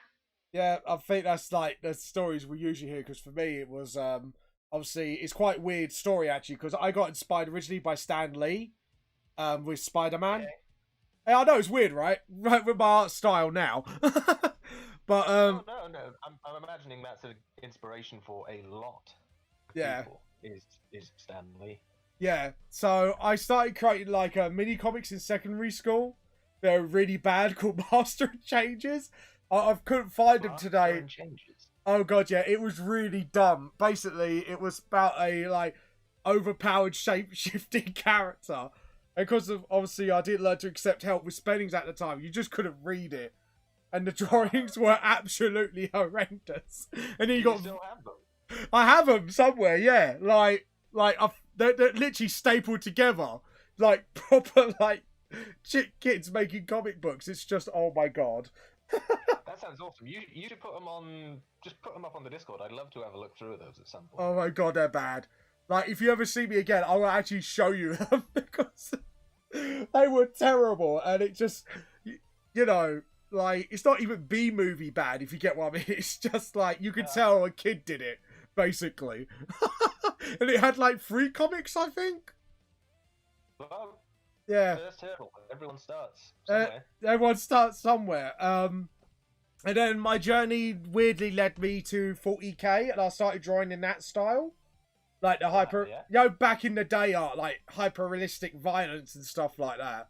Yeah, I think that's like the stories we usually hear, because for me it was, obviously, it's quite weird story actually, because I got inspired originally by Stan Lee, with Spider-Man. Okay. And I know it's weird, right? Right, with my art style now. But,
no. I'm imagining that's an inspiration for a lot of people, is Stan Lee.
Yeah, so I started creating like mini comics in secondary school. They're really bad, called Master and Changes. I couldn't find them today. Oh god, yeah, it was really dumb. Basically, it was about a like overpowered shape-shifting character. And because of obviously I didn't learn to accept help with spellings at the time, you just couldn't read it, and the drawings were absolutely horrendous. And then you
still have them?
I have them somewhere, yeah. They're literally stapled together, like proper like kids making comic books. It's just, oh my god.
That sounds awesome. You should put them on. Just put them up on the Discord. I'd love to have a look through those at some point.
Oh my god, they're bad. Like, if you ever see me again, I will actually show you them, because they were terrible, and it just, you know, like, it's not even B-movie bad, if you get what I mean. It's just like, you could tell a kid did it, basically. And it had like 3 comics, I think.
Well,
yeah.
First hurdle. Everyone starts somewhere.
Everyone starts somewhere. And then my journey weirdly led me to 40k, and I started drawing in that style. Like the hyper, you know, back in the day art, like hyper realistic violence and stuff like that.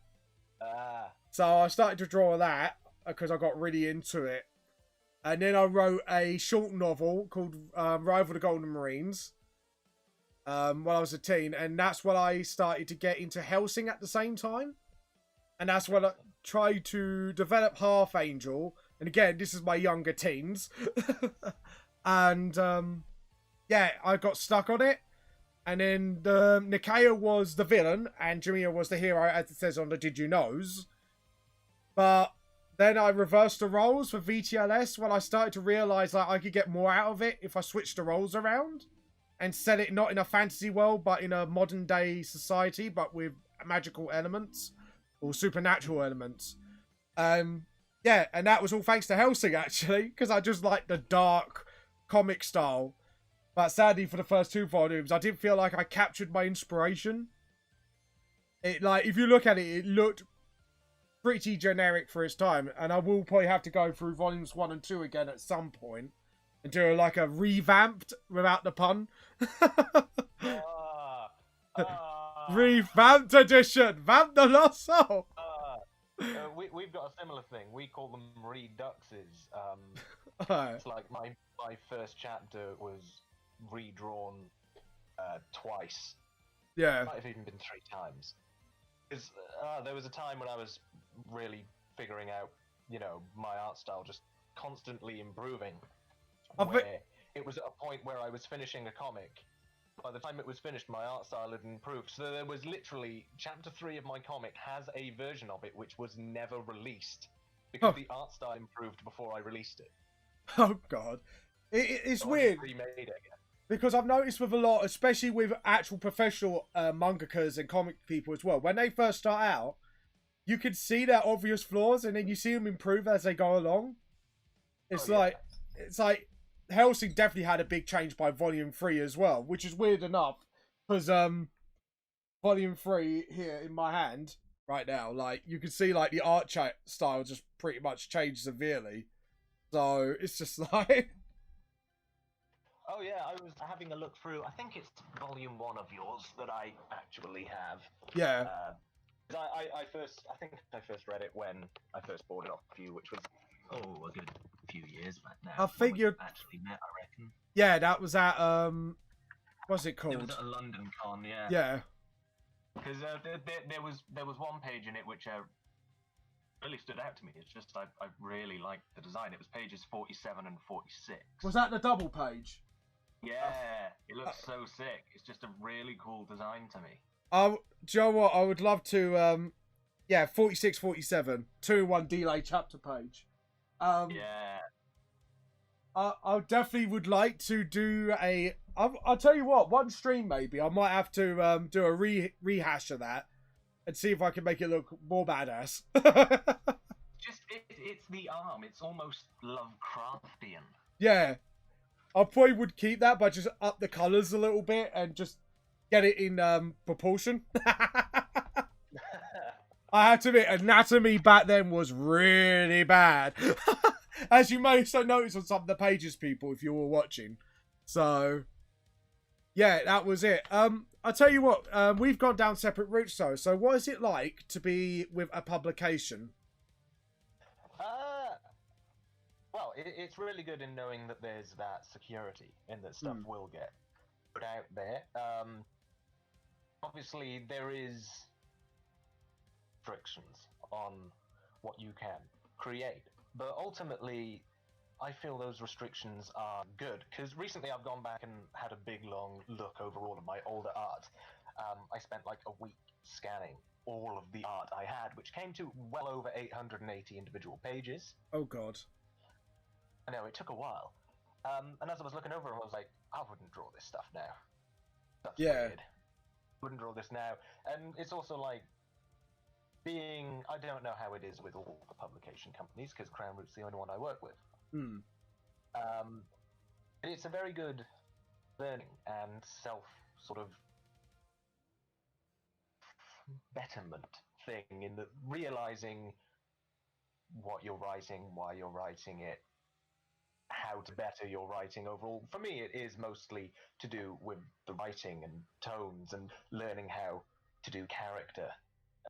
So I started to draw that because I got really into it. And then I wrote a short novel called Rival the Golden Marines when I was a teen. And that's when I started to get into Helsing at the same time. And that's when I tried to develop Half Angel. And again, this is my younger teens. And yeah, I got stuck on it. And then Nikaya was the villain and Jamiya was the hero, as it says on the Did You Knows. But then I reversed the roles for VTLS when I started to realise that I could get more out of it if I switched the roles around and set it not in a fantasy world, but in a modern day society, but with magical elements or supernatural elements. Yeah, and that was all thanks to Helsing, actually, because I just like the dark, comic style. But sadly, for the first 2 volumes, I didn't feel like I captured my inspiration. It, like, if you look at it, it looked pretty generic for its time. And I will probably have to go through volumes 1 and 2 again at some point and do like a revamped, without the pun. Revamped edition. Vamp the Lost Soul.
We've got a similar thing. We call them reduxes. It's like my first chapter was redrawn twice.
Yeah.
It might have even been 3 times. Because there was a time when I was really figuring out, you know, my art style, just constantly improving. It was at a point where I was finishing a comic. By the time it was finished, my art style had improved. So there was literally, chapter 3 of my comic has a version of it which was never released. Because the art style improved before I released it.
Oh, God. It's
so
weird.
I remade it again.
Because I've noticed with a lot, especially with actual professional mangakas and comic people as well, when they first start out, you can see their obvious flaws, and then you see them improve as they go along. It's like Helsing definitely had a big change by volume 3 as well, which is weird enough, because volume 3 here in my hand right now, like, you can see like the art style just pretty much changed severely. So it's just like...
Oh yeah, I was having a look through. I think it's volume 1 of yours that I actually have.
Yeah.
I think I first read it when I first bought it off you, which was a good few years back now.
I think you
actually met, I reckon.
Yeah, that was at what's it called?
It was at a London con, yeah.
Yeah.
Because there was one page in it which really stood out to me. It's just I really liked the design. It was pages 47 and 46.
Was that the double page?
Yeah, it looks so sick. It's just a really cool design to me.
Do you know what? I would love to, 46, 47, 2-in-1 delay chapter page.
Yeah.
I definitely would like to do I'll tell you what, one stream maybe, I might have to do a rehash of that and see if I can make it look more badass.
It's the arm. It's almost Lovecraftian. Yeah.
I probably would keep that, but just up the colours a little bit and just get it in proportion. I have to admit, anatomy back then was really bad. As you may so notice on some of the pages, people, if you were watching. So, yeah, that was it. I'll tell you what, we've gone down separate routes, though. So what is it like to be with a publication?
Well, it's really good in knowing that there's that security and that stuff will get put out there. Obviously, there is restrictions on what you can create, but ultimately, I feel those restrictions are good, because recently I've gone back and had a big, long look over all of my older art. I spent like a week scanning all of the art I had, which came to well over 880 individual pages.
Oh, God.
I know, it took a while. And as I was looking over them, I was like, I wouldn't draw this stuff now. That's weird. Wouldn't draw this now. And it's also like, I don't know how it is with all the publication companies, because Crown Root's the only one I work with. It's a very good learning and sort of betterment thing in the realizing what you're writing, why you're writing it, how to better your writing overall. For me, it is mostly to do with the writing and tones and learning how to do character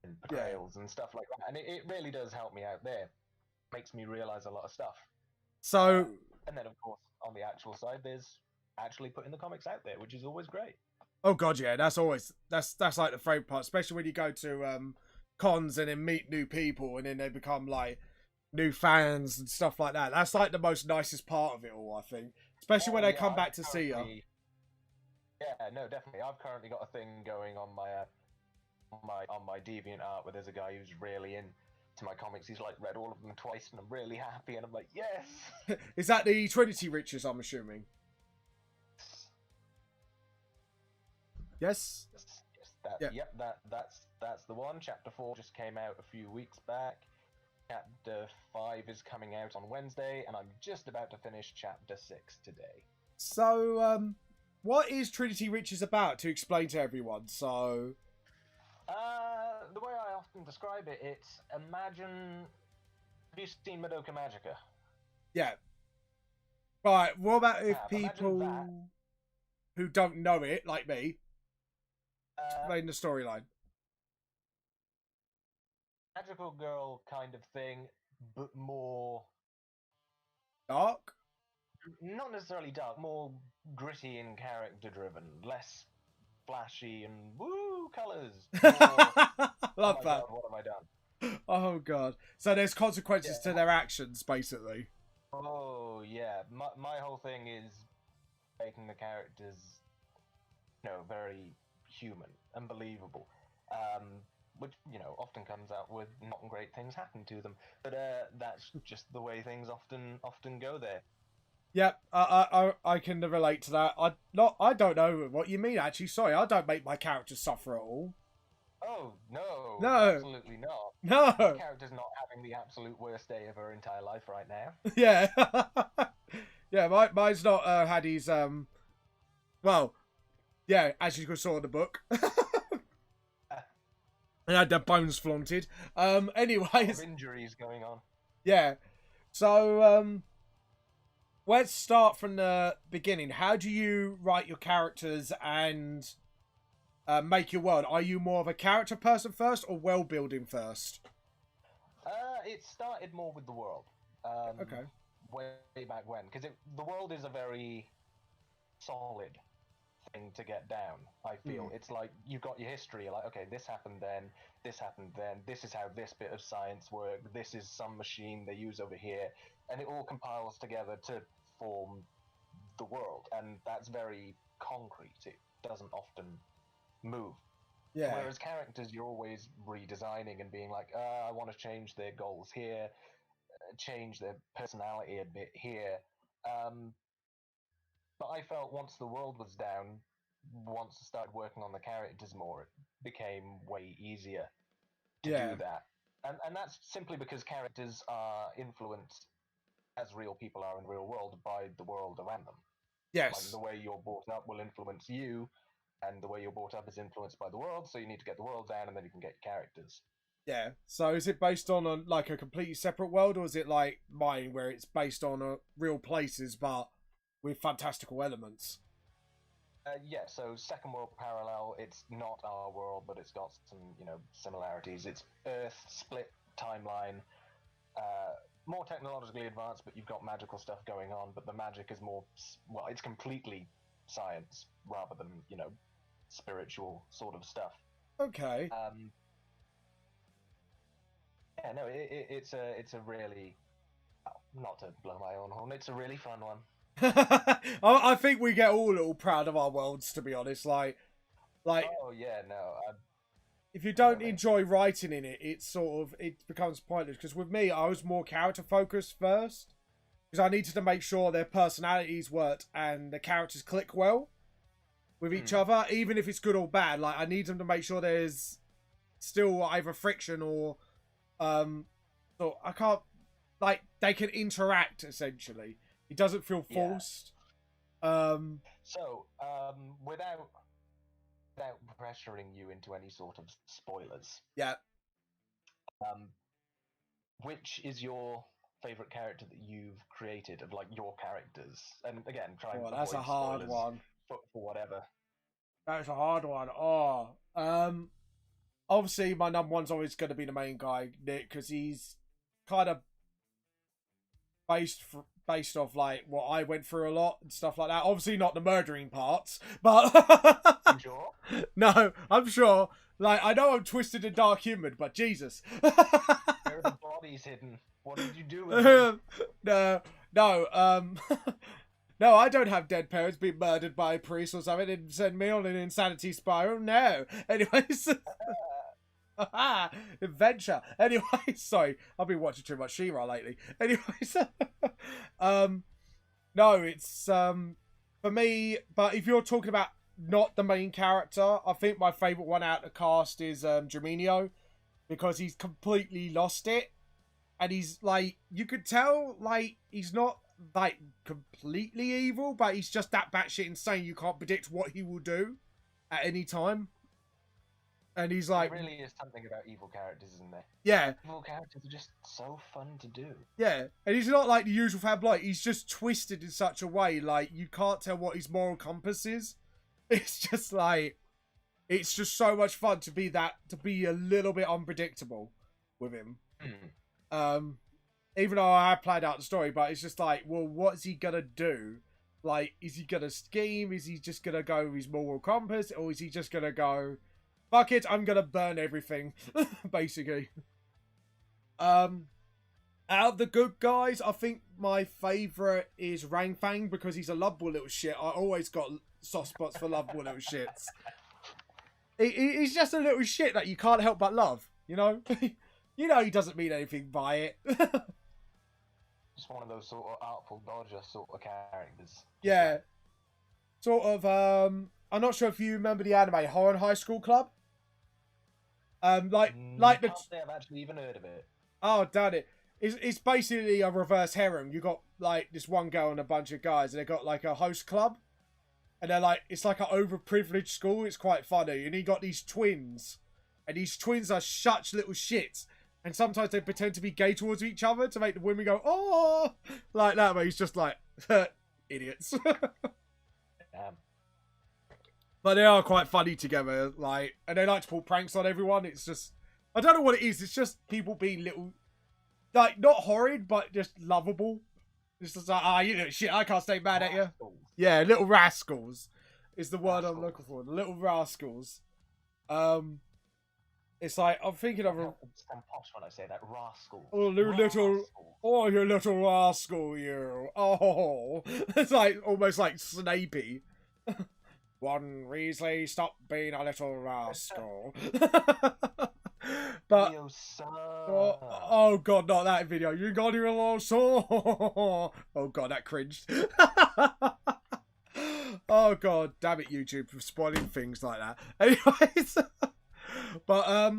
and portrayals and stuff like that. And it really does help me out there. Makes me realize a lot of stuff.
So,
and then of course on the actual side, there's actually putting the comics out there, which is always great.
Oh God, yeah, that's like the favorite part, especially when you go to cons and then meet new people and then they become like new fans and stuff like that. That's like the most nicest part of it all, I think, especially when they come back to see you.
Yeah, no, definitely. I've currently got a thing going on my DeviantArt where there's a guy who's really into my comics. He's like read all of them twice, and I'm really happy. And I'm like, yes.
Is that the Trinity Riches? I'm assuming. Yes.
Yep. That's the one. Chapter 4 just came out a few weeks back. Chapter 5 is coming out on Wednesday, and I'm just about to finish Chapter 6 today.
So, what is Trinity Riches about, to explain to everyone? So,
the way I often describe it, it's imagine... Have you seen Madoka Magica?
yeah. Right, what about if
imagine
people
that.
who don't know it, like me, explain the storyline?
Magical girl kind of thing, but more...
Dark?
Not necessarily dark, more gritty and character-driven, less flashy and woo colours.
Love
oh my
that.
God, what have I done?
Oh god. So there's consequences to their actions, basically.
Oh yeah, my whole thing is making the characters, you know, very human and believable, which, you know, often comes out with not great things happen to them. But that's just the way things often go there.
Yep, I can relate to that. I don't know what you mean, actually. Sorry, I don't make my characters suffer at all.
Oh no,
No,
absolutely not.
no.
My character's not having the absolute worst day of her entire life right now.
Yeah, yeah. Mine's not had his well, yeah, as you saw in the book. And had their bones flaunted. Anyways,
Injuries going on.
Yeah. So let's start from the beginning. How do you write your characters and make your world? Are you more of a character person first or world building first?
It started more with the world.
Okay.
Way back when, because the world is a very solid thing to get down. I feel it's like you've got your history. Like, okay, this happened then. This happened then. This is how this bit of science worked. This is some machine they use over here, and it all compiles together to form the world. And that's very concrete. It doesn't often move.
Yeah.
Whereas characters, you're always redesigning and being like, I want to change their goals here, change their personality a bit here. But I felt once the world was down, once I started working on the characters more, it became way easier to do that. And that's simply because characters are influenced, as real people are in the real world, by the world around them.
Yes.
Like the way you're brought up will influence you, and the way you're brought up is influenced by the world, so you need to get the world down and then you can get your characters.
Yeah. So is it based on like a completely separate world, or is it like mine where it's based on real places but with fantastical elements?
Yeah, so second world parallel, it's not our world, but it's got some, you know, similarities. It's Earth, split timeline, more technologically advanced, but you've got magical stuff going on, but the magic is more, well, it's completely science rather than, you know, spiritual sort of stuff.
Okay.
Yeah, no, it's a really, not to blow my own horn, it's a really fun one.
I think we get all a little proud of our worlds, to be honest. Like,
oh yeah, no.
If you don't enjoy writing in it, it becomes pointless. Because with me, I was more character focused first, because I needed to make sure their personalities worked and the characters click well with each other, even if it's good or bad. Like, I need them to make sure there's still either friction or so I can't, like, they can interact essentially. It doesn't feel forced.
So, without pressuring you into any sort of spoilers.
Yeah.
Which is your favorite character that you've created of, like, your characters? And again, try and
that's a hard one.
For whatever.
That's a hard one. Oh, obviously my number one's always going to be the main guy, Nick, because he's kind of based off like what I went through a lot and stuff like that. Obviously not the murdering parts, but
You sure?
No, I'm sure. Like, I know I'm twisted and dark humored, but Jesus.
Where are the bodies hidden? What did you do with them?
No, no, I don't have dead parents being murdered by a priest or something and send me on an insanity spiral. No. Anyways. Adventure. Anyway, sorry, I've been watching too much She-Ra lately. Anyways, no, it's for me. But if you're talking about not the main character, I think my favorite one out of the cast is Germinio, because he's completely lost it. and he's like, you could tell like he's not like completely evil, but he's just that batshit insane. You can't predict what he will do at any time. And he's like,
there really is something about evil characters, isn't there?
yeah,
Evil characters are just so fun to do.
yeah. And he's not like the usual Fab Light. He's just twisted in such a way like you can't tell what his moral compass is. It's just like, it's just so much fun to be a little bit unpredictable with him. Even though I have planned out the story, but it's just like, well, what's he gonna do? Like, is he gonna scheme? Is he just gonna go with his moral compass? Or is he just gonna go, fuck it, I'm gonna burn everything, basically. Out of the good guys, I think my favourite is Rangfang because he's a lovable little shit. I always got soft spots for lovable little shits. He's just a little shit that you can't help but love, you know? You know he doesn't mean anything by it.
Just one of those sort of artful dodger sort of characters.
Yeah. Sort of, I'm not sure if you remember the anime Horror High School Club. Like the...
Can't say I've actually even heard of it.
Oh, damn it. It's basically a reverse harem. You got, like, this one girl and a bunch of guys, and they got, like, a host club. And they're, like, it's like an overprivileged school. It's quite funny. And he got these twins. And these twins are such little shits. And sometimes they pretend to be gay towards each other to make the women go, oh! Like that, but he's just like, idiots. But they are quite funny together, like, and they like to pull pranks on everyone. It's just, I don't know what it is. It's just people being little, like, not horrid, but just lovable. It's just like, you know, shit, I can't stay mad at you. Yeah, little rascals is the word I'm looking for. The little rascals. It's like, I'm thinking of a...
I'm posh when I say that, rascal.
Oh, you little rascal, you. Oh. It's like, almost like Snapey. One Weasley, stop being a little rascal. But... Oh, God, not that video. You got your little soul. Oh, God, that cringed. Oh, God, damn it, YouTube, for spoiling things like that. Anyways... But,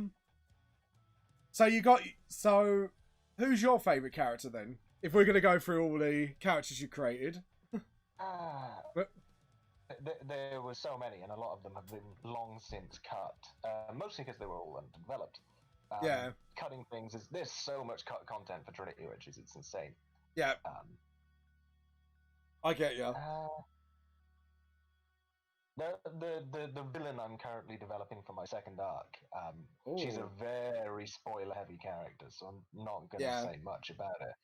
so who's your favourite character then? If we're going to go through all the characters you created.
There were so many, and a lot of them have been long since cut. Mostly because they were all undeveloped.
Yeah.
Cutting things there's so much cut content for Trinity Witches, it's insane.
Yeah. I get you.
The villain I'm currently developing for my second arc, she's a very spoiler-heavy character, so I'm not going to say much about it.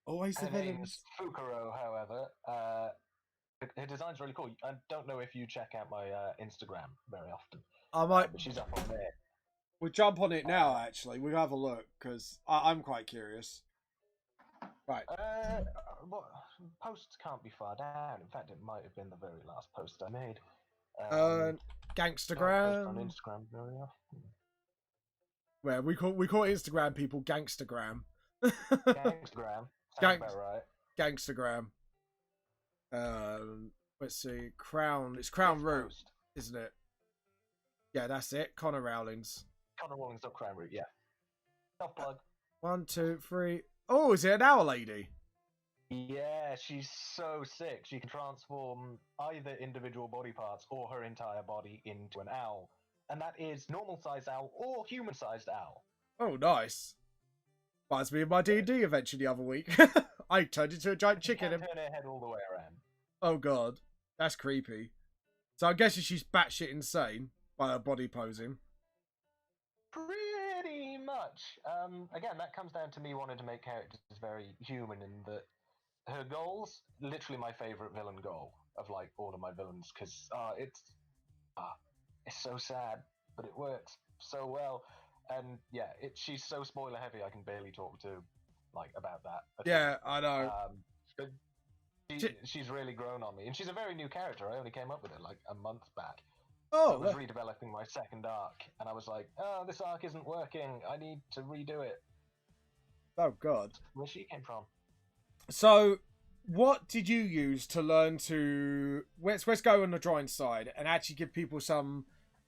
Always the villains.
Fukuro, however, her design's really cool. I don't know if you check out my Instagram very often.
I might.
But she's up on there.
We'll jump on it now, actually. We'll have a look, because I'm quite curious. Right.
Posts can't be far down. In fact, it might have been the very last post I made.
Gangstagram.
On Instagram very often.
Well, we call Instagram people Gangstagram.
Gangstagram. Sounds about right.
Gangstagram. Let's see. Crown. It's Crown Root, isn't it? Yeah, that's it. Connor Rowlings.
Connor Rowlings, not Crown Root. Yeah. Self plug.
1, 2, 3. Oh, is it an owl lady?
Yeah, she's so sick. She can transform either individual body parts or her entire body into an owl. And that is normal-sized owl or human-sized owl.
Oh, nice. Reminds me of my D&D adventure the other week. I turned into a giant chicken.
Turn her head all the way around.
Oh, God. That's creepy. So I'm guessing she's batshit insane by her body posing.
Pretty much. Again, that comes down to me wanting to make characters very human in that her goals, literally my favourite villain goal of like all of my villains, because it's so sad, but it works so well. And yeah, she's so spoiler heavy I can barely talk to like about that.
Yeah, I know.
But she's really grown on me, and she's a very new character. I only came up with it like a month back.
Oh,
I was redeveloping my second arc, and I was like, oh, this arc isn't working. I need to redo it.
Oh, God.
Where she came from.
So, what did you use to learn to... Let's go on the drawing side and actually give people some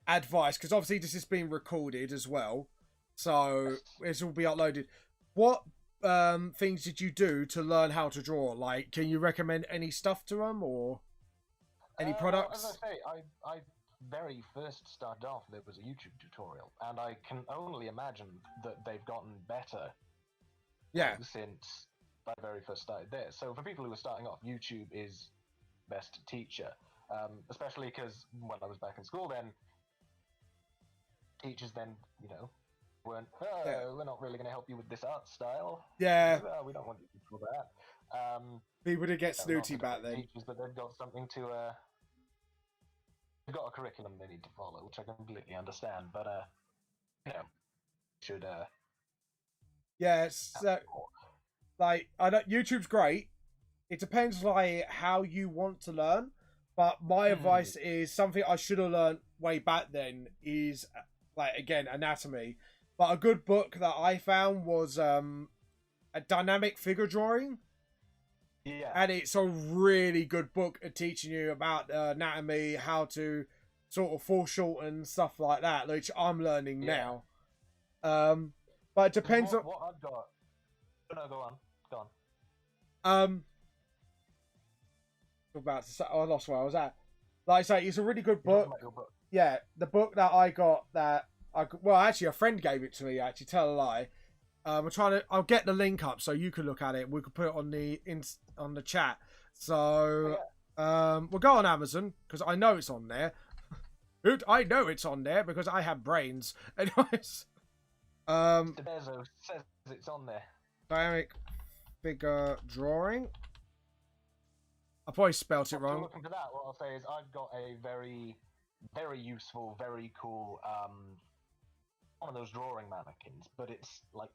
advice, because obviously this is being recorded as well, so this will be uploaded. what things did you do to learn how to draw? Like, can you recommend any stuff to them or any products?
Well, as I say, I very first started off, there was a YouTube tutorial, and I can only imagine that they've gotten better.
Yeah.
Since I very first started there. So for people who are starting off, YouTube is best teacher, especially because when I was back in school, then teachers then weren't. We're not really going to help you with this art style.
Yeah.
We don't want you for that.
People did get snooty back then.
Teachers, but they've got something to. They've got a curriculum they need to follow, which I completely understand. But should.
Yeah, it's like I don't. YouTube's great. It depends like how you want to learn. But my advice is something I should have learned way back then is like again anatomy. But a good book that I found was a dynamic figure drawing.
Yeah.
And it's a really good book at teaching you about anatomy, how to sort of foreshorten stuff like that, which I'm learning now. But it depends on
what I've got. No, go on.
About to say, I lost where I was at. Like I say, it's a really good book. Yeah, the book that I got actually a friend gave it to me. Actually, tell a lie. I'll get the link up so you can look at it. We could put it on the chat. So we'll go on Amazon because I know it's on there. I know it's on there because I have brains. Anyways,
Bezos says it's on there.
Dynamic figure drawing. I probably spelt it wrong.
Looking for that, what I'll say is I've got a very, very useful, very cool one of those drawing mannequins, but it's like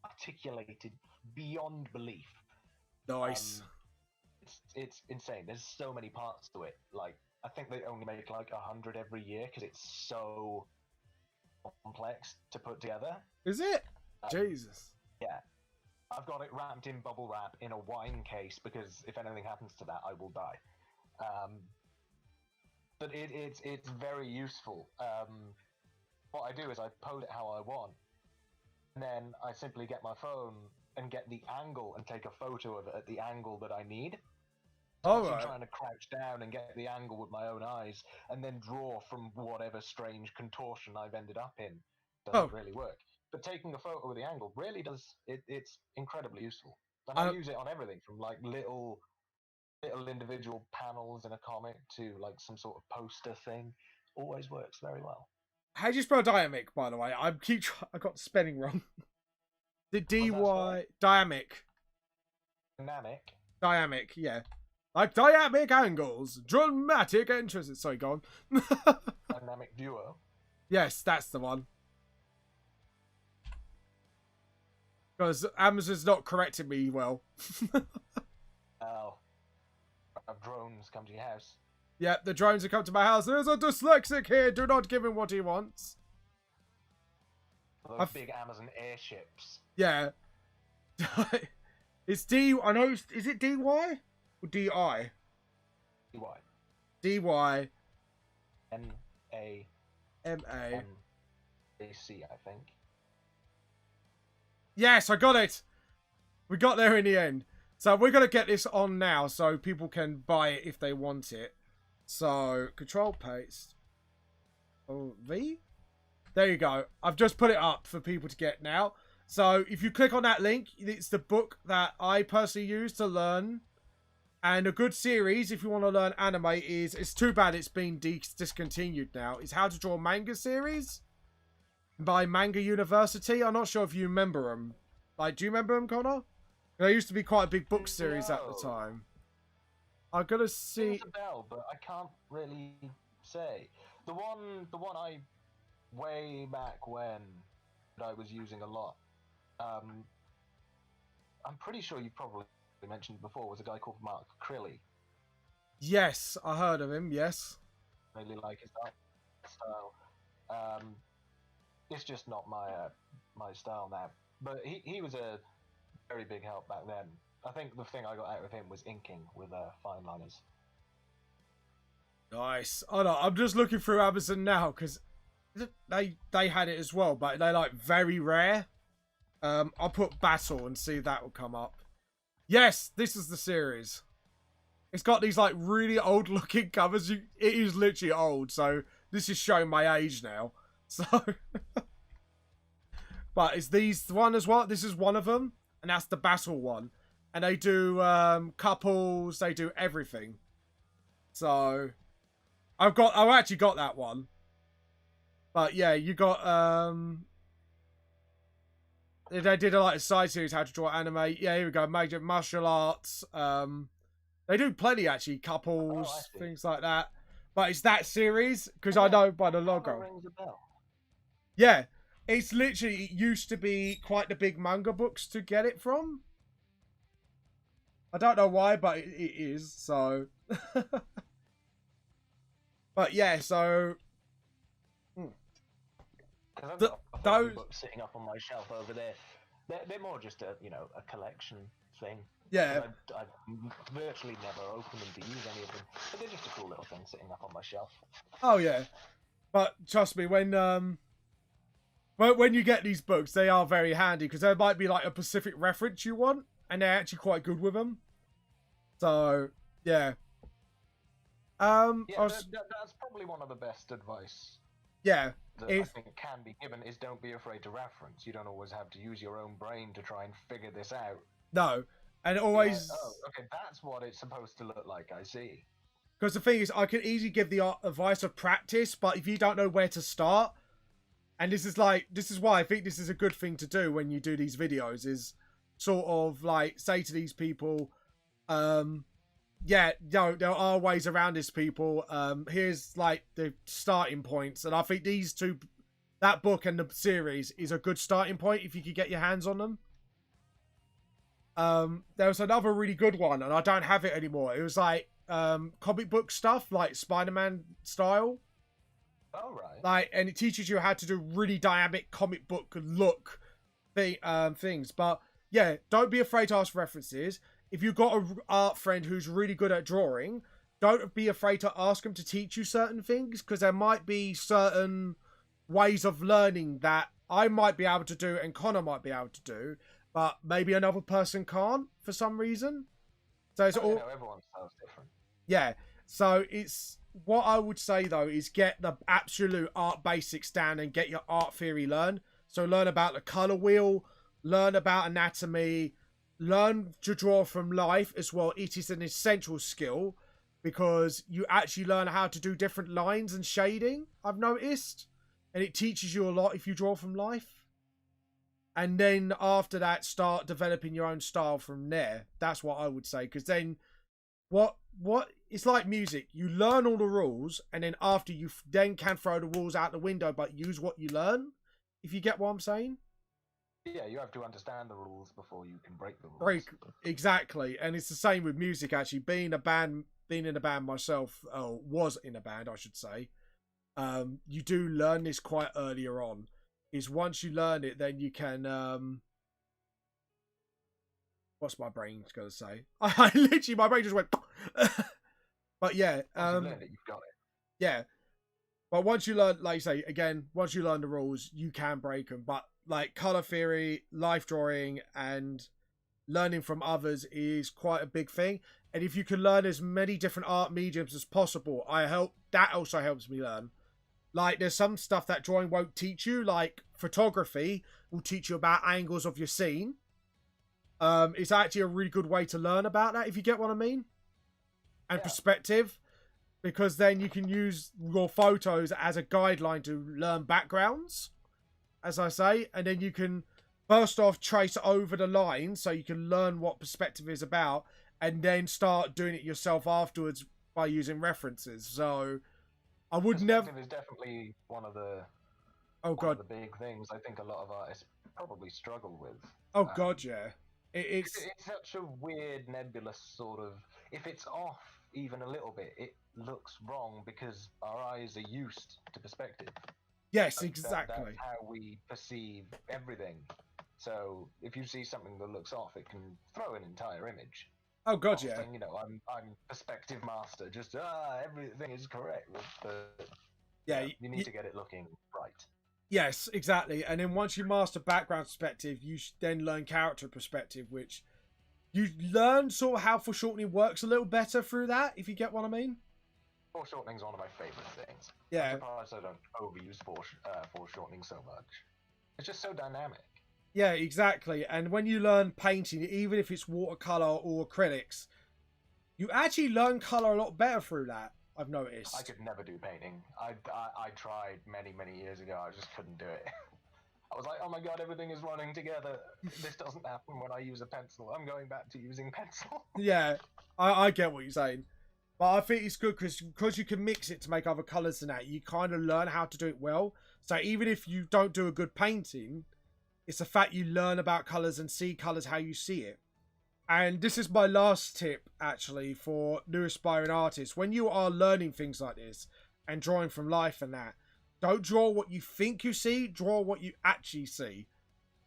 articulated beyond belief.
Nice.
It's insane. There's so many parts to it. Like I think they only make like 100 every year because it's so complex to put together.
Is it? Jesus.
Yeah. I've got it wrapped in bubble wrap in a wine case because if anything happens to that, I will die. But it's very useful. What I do is I pose it how I want, and then I simply get my phone and get the angle and take a photo of it at the angle that I need.
All
I'm
right.
trying to crouch down and get the angle with my own eyes, and then draw from whatever strange contortion I've ended up in. Doesn't really work. But taking a photo with the angle really does. It's incredibly useful, and I use it on everything from like little individual panels in a comic to like some sort of poster thing. Always works very well.
How do you spell dynamic, by the way? I got the spelling wrong. The D-Y... Dynamic. Dynamic, yeah. Like dynamic angles. Dramatic entrances. Sorry, go on.
Dynamic duo.
Yes, that's the one. Because Amazon's not correcting me well.
Oh. Drones come to your house.
Yep, the drones have come to my house. There's a dyslexic here. Do not give him what he wants.
Those big Amazon airships.
Yeah. It's D... I know... Is it D-Y? Or D-I?
D-Y.
D-Y.
N-A...
M-A...
A-C, I think.
Yes, I got it! We got there in the end. So we're going to get this on now so people can buy it if they want it. So, control paste. Oh, V? There you go. I've just put it up for people to get now. So, if you click on that link, it's the book that I personally use to learn. And a good series, if you want to learn anime, is... It's too bad it's been discontinued now. It's How to Draw Manga series by Manga University. I'm not sure if you remember them. Like, do you remember them, Connor? There used to be quite a big book series at the time. I'm gonna see.
Rings a bell, but I can't really say. The one I way back when that I was using a lot. I'm pretty sure you probably mentioned before was a guy called Mark Crilly.
Yes, I heard of him. Yes.
Really like his style. It's just not my style now. But he was a very big help back then. I think the thing I got out of him was inking with fine liners.
Nice. Oh no, I'm just looking through Amazon now because they had it as well, but they're like very rare. I'll put Battle and see if that will come up. Yes, this is the series. It's got these like really old looking covers. It is literally old, so this is showing my age now. So, but it's these one as well. This is one of them, and that's the Battle one. And they do couples. They do everything. So, I've actually got that one. But yeah, you got they did a side series how to draw anime. Yeah, here we go. Major martial arts. They do plenty actually, couples, things like that. But it's that series because I know by the logo.
Rings a bell.
Yeah, it's literally, it used to be quite the big manga books to get it from. I don't know why, but it is, so. But yeah, so.
Because I've got those books sitting up on my shelf over there. They're more just a collection thing.
Yeah.
I virtually never open them to use any of them, but they're just a cool little thing sitting up on my shelf.
Oh yeah, but trust me, when you get these books, they are very handy because there might be like a specific reference you want, and they're actually quite good with them. So yeah.
That's probably one of the best advice.
Yeah.
That I think can be given is don't be afraid to reference. You don't always have to use your own brain to try and figure this out.
No, and always.
Like, oh, okay, that's what it's supposed to look like. I see.
Because the thing is, I can easily give the advice of practice, but if you don't know where to start, and this is why I think this is a good thing to do when you do these videos, is sort of like say to these people, yeah, no, there are ways around this, people. Here's like the starting points, and I think these two, that book and the series, is a good starting point if you could get your hands on them. There was another really good one, and I don't have it anymore. It was like comic book stuff, like Spider-Man style.
Oh, right.
Like, and it teaches you how to do really dynamic comic book look things. But yeah, don't be afraid to ask references. If you've got an art friend who's really good at drawing, don't be afraid to ask them to teach you certain things, because there might be certain ways of learning that I might be able to do and Connor might be able to do, but maybe another person can't for some reason. So it's all.
Everyone's style's different.
Yeah. So it's what I would say though is get the absolute art basics down and get your art theory learned. So learn about the color wheel, learn about anatomy. Learn to draw from life as well. It is an essential skill because you actually learn how to do different lines and shading, I've noticed. And it teaches you a lot if you draw from life. And then after that, start developing your own style from there. That's what I would say. Because then what it's like music. You learn all the rules, and then after you then can throw the rules out the window, but use what you learn. If you get what I'm saying.
Yeah, you have to understand the rules before you can break the rules.
Exactly, and it's the same with music. Actually, being in a band myself, was in a band, I should say. You do learn this quite earlier on. Is once you learn it, then you can. What's my brain going to say? I literally, my brain just went. But yeah,
you've got it.
Yeah, but once you learn, like you say, again, once you learn the rules, you can break them. But like color theory, life drawing, and learning from others is quite a big thing. And if you can learn as many different art mediums as possible, that also helps me learn. Like there's some stuff that drawing won't teach you, like photography will teach you about angles of your scene. It's actually a really good way to learn about that, if you get what I mean. And perspective, because then you can use your photos as a guideline to learn backgrounds, as I say, and then you can first off trace over the line so you can learn what perspective is about, and then start doing it yourself afterwards by using references. So I would never.
Perspective is definitely one of the the big things I think a lot of artists probably struggle with.
Oh god, yeah. It's
such a weird, nebulous sort of. If it's off even a little bit, it looks wrong because our eyes are used to perspective.
Yes, exactly.
That's how we perceive everything. So if you see something that looks off, it can throw an entire image.
Oh god, yeah.
You know, I'm perspective master. Just everything is correct. But,
yeah,
you need to get it looking right.
Yes, exactly. And then once you master background perspective, you then learn character perspective, which you learn sort of how foreshortening works a little better through that, if you get what I mean.
Foreshortening is one of my favorite things.
Yeah.
I'm surprised I don't overuse foreshortening so much. It's just so dynamic.
Yeah, exactly. And when you learn painting, even if it's watercolor or acrylics, you actually learn color a lot better through that. I've noticed.
I could never do painting. I tried many years ago. I just couldn't do it. I was like, oh my god, everything is running together. This doesn't happen when I use a pencil. I'm going back to using pencil.
Yeah, I get what you're saying. But I think it's good because you can mix it to make other colours and that. You kind of learn how to do it well. So even if you don't do a good painting, it's the fact you learn about colours and see colours how you see it. And this is my last tip, actually, for new aspiring artists. When you are learning things like this and drawing from life and that, don't draw what you think you see, draw what you actually see.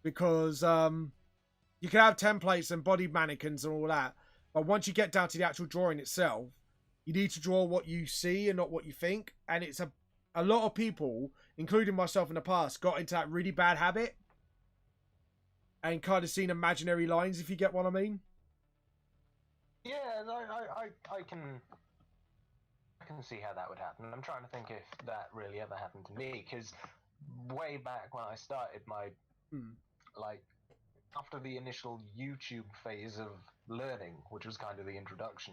Because you can have templates and body mannequins and all that, but once you get down to the actual drawing itself, you need to draw what you see and not what you think. And it's a lot of people, including myself in the past, got into that really bad habit and kind of seen imaginary lines, if you get what I mean.
Yeah, I can see how that would happen. I'm trying to think if that really ever happened to me, because way back when I started my like after the initial YouTube phase of learning, which was kind of the introduction,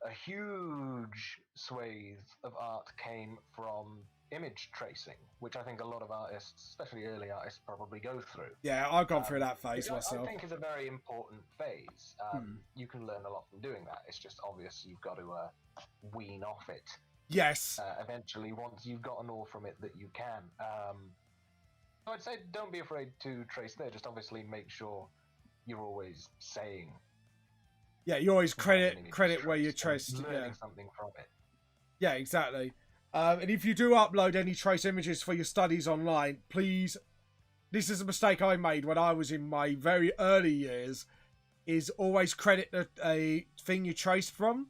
a huge swathe of art came from image tracing, which I think a lot of artists, especially early artists, probably go through.
Yeah, I've gone through that phase myself.
I think is a very important phase. You can learn a lot from doing that. It's just obvious you've got to wean off it.
Yes.
Eventually, once you've gotten all from it that you can. So I'd say don't be afraid to trace there. Just obviously make sure you're always saying.
Yeah, you always credit where you traced.
Learning something from it.
Yeah, exactly. And if you do upload any trace images for your studies online, please, this is a mistake I made when I was in my very early years, is always credit a thing you traced from.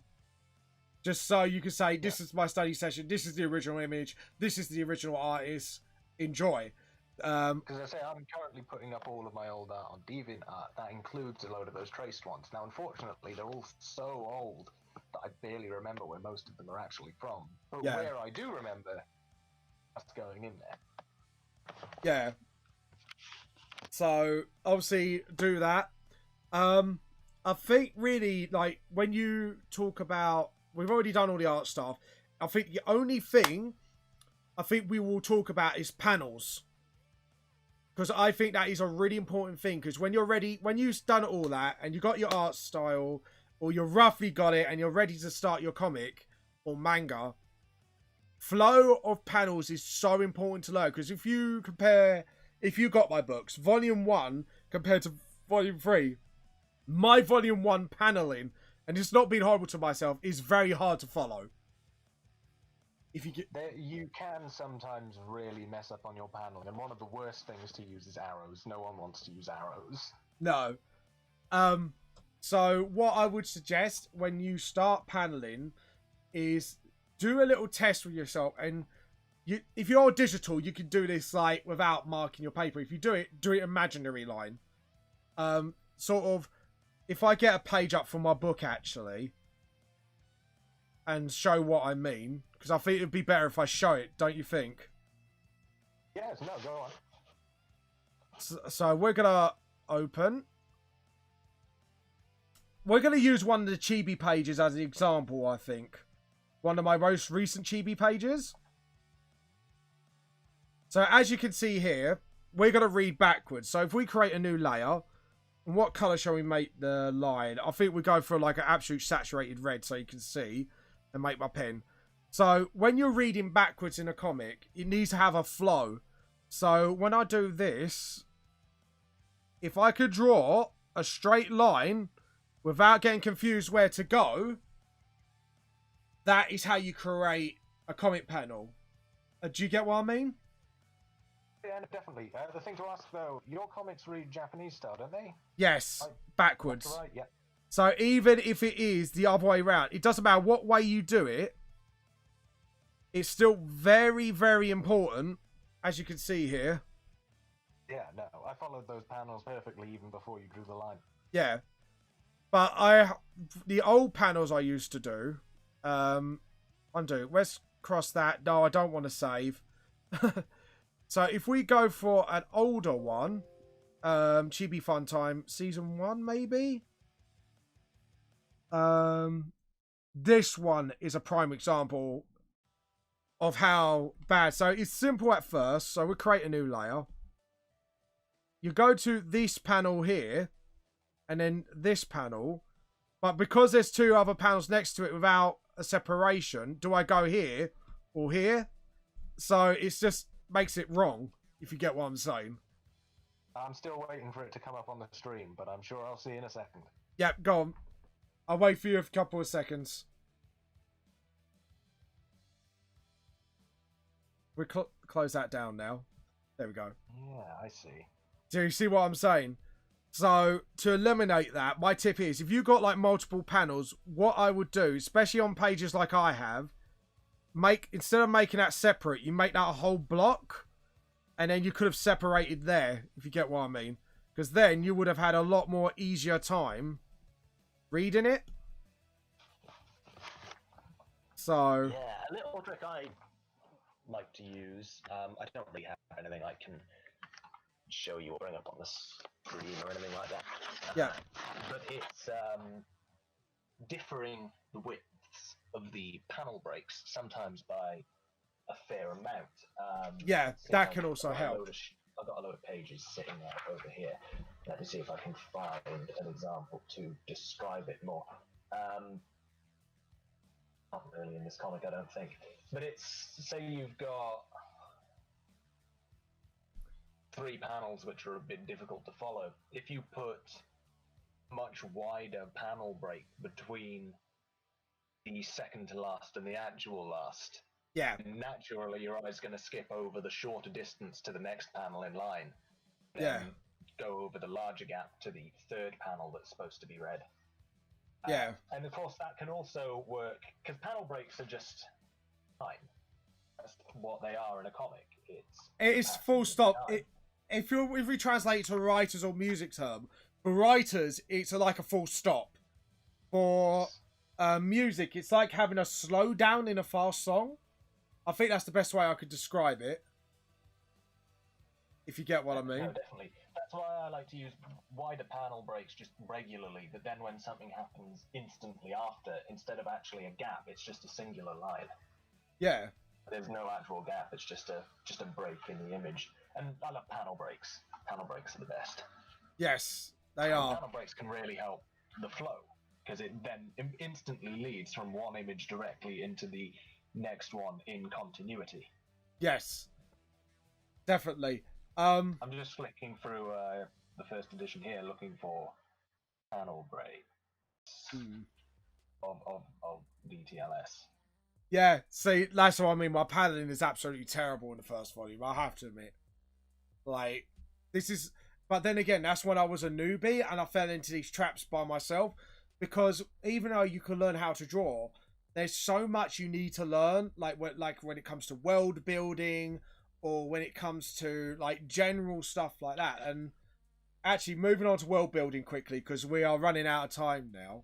Just so you can say, this is my study session, this is the original image, this is the original artist, enjoy.
Because I say, I'm currently putting up all of my old art on DeviantArt. That includes a load of those traced ones. Now, unfortunately, they're all so old that I barely remember where most of them are actually from. But where I do remember, that's going in there.
Yeah. So, obviously, do that. I think, really, like, when you talk about... We've already done all the art stuff. I think the only thing I think we will talk about is panels. Because I think that is a really important thing. Because when you're ready, when you've done all that and you got your art style, or you roughly got it and you're ready to start your comic or manga, flow of panels is so important to learn. Because if you got my books, volume 1 compared to volume 3, my volume 1 paneling, and it's not being horrible to myself, is very hard to follow. If
you can sometimes really mess up on your paneling, and one of the worst things to use is arrows. No one wants to use arrows.
No. So what I would suggest when you start paneling is do a little test with yourself, and if you're digital, you can do this like without marking your paper. If you do it imaginary line. Sort of, if I get a page up from my book actually and show what I mean, because I think it'd be better if I show it, don't you think?
Yes, no, go on.
So we're gonna open. We're gonna use one of the chibi pages as an example, I think. One of my most recent chibi pages. So as you can see here, we're gonna read backwards. So if we create a new layer, and what colour shall we make the line? I think we go for like an absolute saturated red so you can see, and make my pen. So when you're reading backwards in a comic, it needs to have a flow. So when I do this, if I could draw a straight line without getting confused where to go, that is how you create a comic panel. Do you get what I mean?
Yeah, definitely. The thing to ask though, your comics read Japanese style, don't they?
Yes, backwards.
That's right, yeah.
So even if it is the other way around, it doesn't matter what way you do it. It's still very, very important as you can see here.
Yeah, no, I followed those panels perfectly even before you drew the line.
Yeah. But the old panels I used to do, undo. Let's cross that. No, I don't want to save. So if we go for an older one, Chibi Fun Time Season 1, maybe? This one is a prime example of how bad. So it's simple at first. So we create a new layer. You go to this panel here, and then this panel. But because there's two other panels next to it without a separation, do I go here or here? So it's just makes it wrong, if you get what I'm saying.
I'm still waiting for it to come up on the stream, but I'm sure I'll see in a second.
Yep, go on. I'll wait for you a couple of seconds. We close that down now. There we go.
Yeah, I see.
Do you see what I'm saying? So to eliminate that, my tip is if you've got like multiple panels, what I would do, especially on pages like I have, instead of making that separate, you make that a whole block, and then you could have separated there, if you get what I mean. Because then you would have had a lot more easier time reading it. So
yeah, a little trick I like to use. I don't really have anything I can show you or bring up on the screen or anything like that.
Yeah.
But it's differing the widths of the panel breaks, sometimes by a fair amount.
yeah, that can also help.
I've got a load of pages sitting over here. Let me see if I can find an example to describe it more. Not really in this comic, I don't think. But it's, say you've got 3 panels which are a bit difficult to follow. If you put a much wider panel break between the second to last and the actual last,
Yeah.
naturally your eye's going to skip over the shorter distance to the next panel in line.
Yeah.
Go over the larger gap to the third panel that's supposed to be read.
Yeah.
And of course that can also work, because panel breaks are just fine. That's what they are in a comic.
It's full stop. If we translate it to a writers or music term, for writers, it's like a full stop. For music, it's like having a slow down in a fast song. I think that's the best way I could describe it. If you get what I mean.
No, definitely. That's why I like to use wider panel breaks just regularly, but then when something happens instantly after, instead of actually a gap, it's just a singular line.
Yeah.
There's no actual gap, it's just a break in the image. And I love panel breaks. Panel breaks are the best.
Yes, they are.
Panel breaks can really help the flow, because it then instantly leads from one image directly into the next one in continuity.
Yes. Definitely.
I'm just flicking through the first edition here, looking for panel breaks of VTLS.
Yeah, see, that's what I mean. My paddling is absolutely terrible in the first volume, I have to admit. Like, this is... But then again, that's when I was a newbie and I fell into these traps by myself. Because even though you can learn how to draw, there's so much you need to learn. Like when it comes to world building, or when it comes to like general stuff like that. And actually, moving on to world building quickly, because we are running out of time now,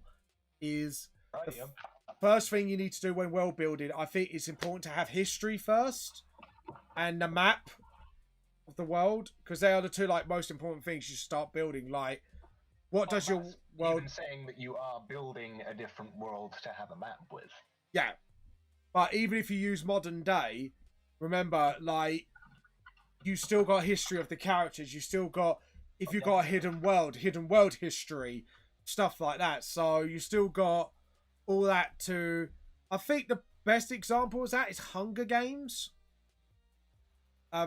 is the first thing you need to do when world building. I think it's important to have history first and the map of the world, because they are the two like most important things you start building. Like, what does your world?
Even saying that you are building a different world to have a map with.
Yeah, but even if you use modern day, remember, like, you still got history of the characters. You still got, if you got a hidden world history, stuff like that. So you still got all that to. I think the best example of that is Hunger Games.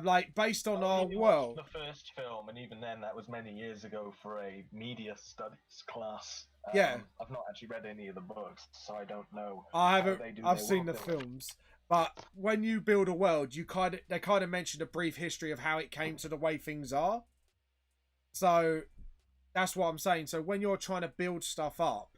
Like, based on our world.
The first film, and even then, that was many years ago for a media studies class.
Yeah.
I've not actually read any of the books, so I don't know.
I haven't. I've seen the films, but when you build a world, they kind of mentioned a brief history of how it came to the way things are. So that's what I'm saying. So when you're trying to build stuff up,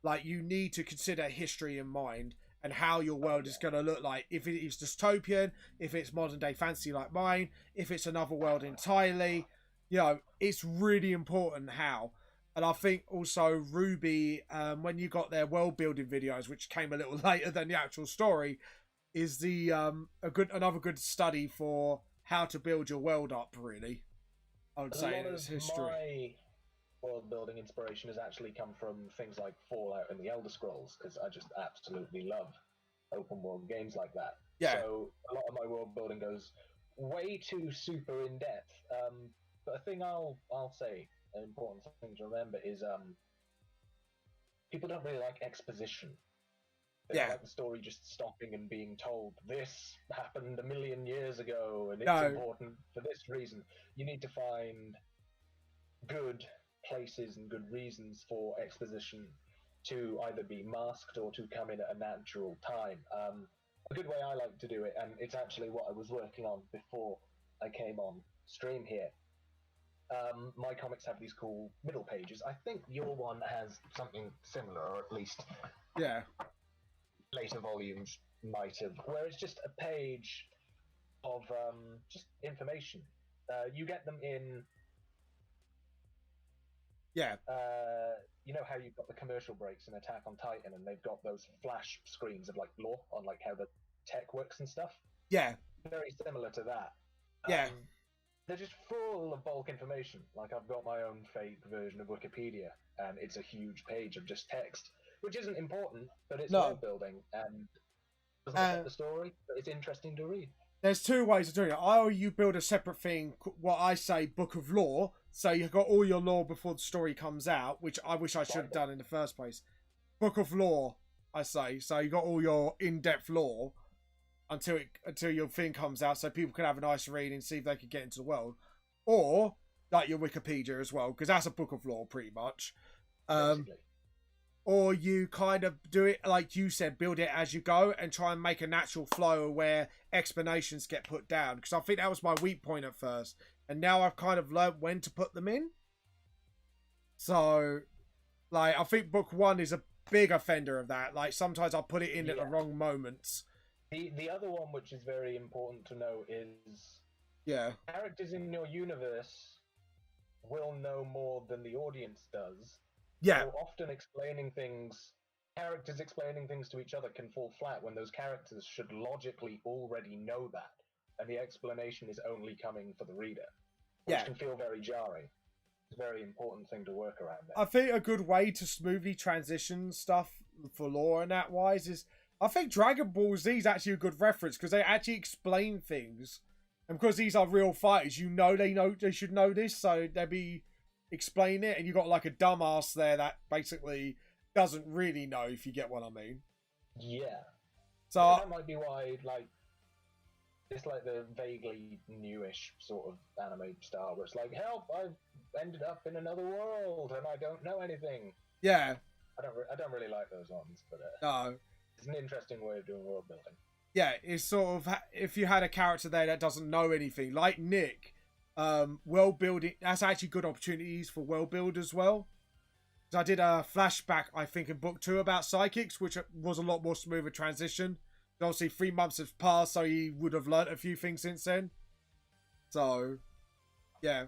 like, you need to consider history in mind and how your world is going to look like. If it is dystopian, if it's modern day fantasy like mine, if it's another world entirely, you know, it's really important how. And I think also Ruby, when you got their world building videos, which came a little later than the actual story, is the another good study for how to build your world up. Really, I would say in its history.
My world building inspiration has actually come from things like Fallout and the Elder Scrolls, because I just absolutely love open world games like that.
Yeah.
So a lot of my world building goes way too super in depth. But a thing I'll say, an important thing to remember is people don't really like exposition. They don't like the story just stopping and being told this happened 1 million years ago and it's important for this reason. You need to find good places and good reasons for exposition to either be masked or to come in at a natural time. A good way I like to do it, and it's actually what I was working on before I came on stream here. My comics have these cool middle pages. I think your one has something similar, or at least later volumes might have, where it's just a page of just information. You get them in you know how you've got the commercial breaks in Attack on Titan, and they've got those flash screens of like lore on like how the tech works and stuff?
Yeah.
Very similar to that.
Yeah.
They're just full of bulk information. Like, I've got my own fake version of Wikipedia, and it's a huge page of just text, which isn't important, but it's world building and doesn't affect the story, but it's interesting to read.
There's two ways of doing it. Either you build a separate thing, what I say, book of lore, so you've got all your lore before the story comes out, which I wish I should have done in the first place. Book of lore, I say, so you got all your in-depth lore until your thing comes out, so people can have a nice read and see if they can get into the world. Or like your Wikipedia as well, because that's a book of lore pretty much. Or you kind of do it like you said, build it as you go and try and make a natural flow where explanations get put down, because I think that was my weak point at first, and now I've kind of learned when to put them in. So like, I think book 1 is a big offender of that. Like, sometimes I'll put it in at the wrong moments.
The other one, which is very important to know, is characters in your universe will know more than the audience does.
Yeah.
So often characters explaining things to each other can fall flat when those characters should logically already know that, and the explanation is only coming for the reader, which can feel very jarring. It's a very important thing to work around there. I
think a good way to smoothly transition stuff for lore and that wise is, I think Dragon Ball Z is actually a good reference, because they actually explain things, and because these are real fighters, they should know this, so they'll be explain it, and you got like a dumbass there that basically doesn't really know, if you get what I mean.
Yeah.
So
that might be why, like, it's like the vaguely newish sort of anime style where it's like, help, I've ended up in another world and I don't know anything.
Yeah.
I don't really like those ones, but
no,
it's an interesting way of doing world building.
Yeah, it's sort of, if you had a character there that doesn't know anything, like Nick, world building, that's actually good opportunities for world build as well. So I did a flashback, I think, in book 2 about psychics, which was a lot more smoother transition. Obviously 3 months have passed, so he would have learnt a few things since then. So yeah,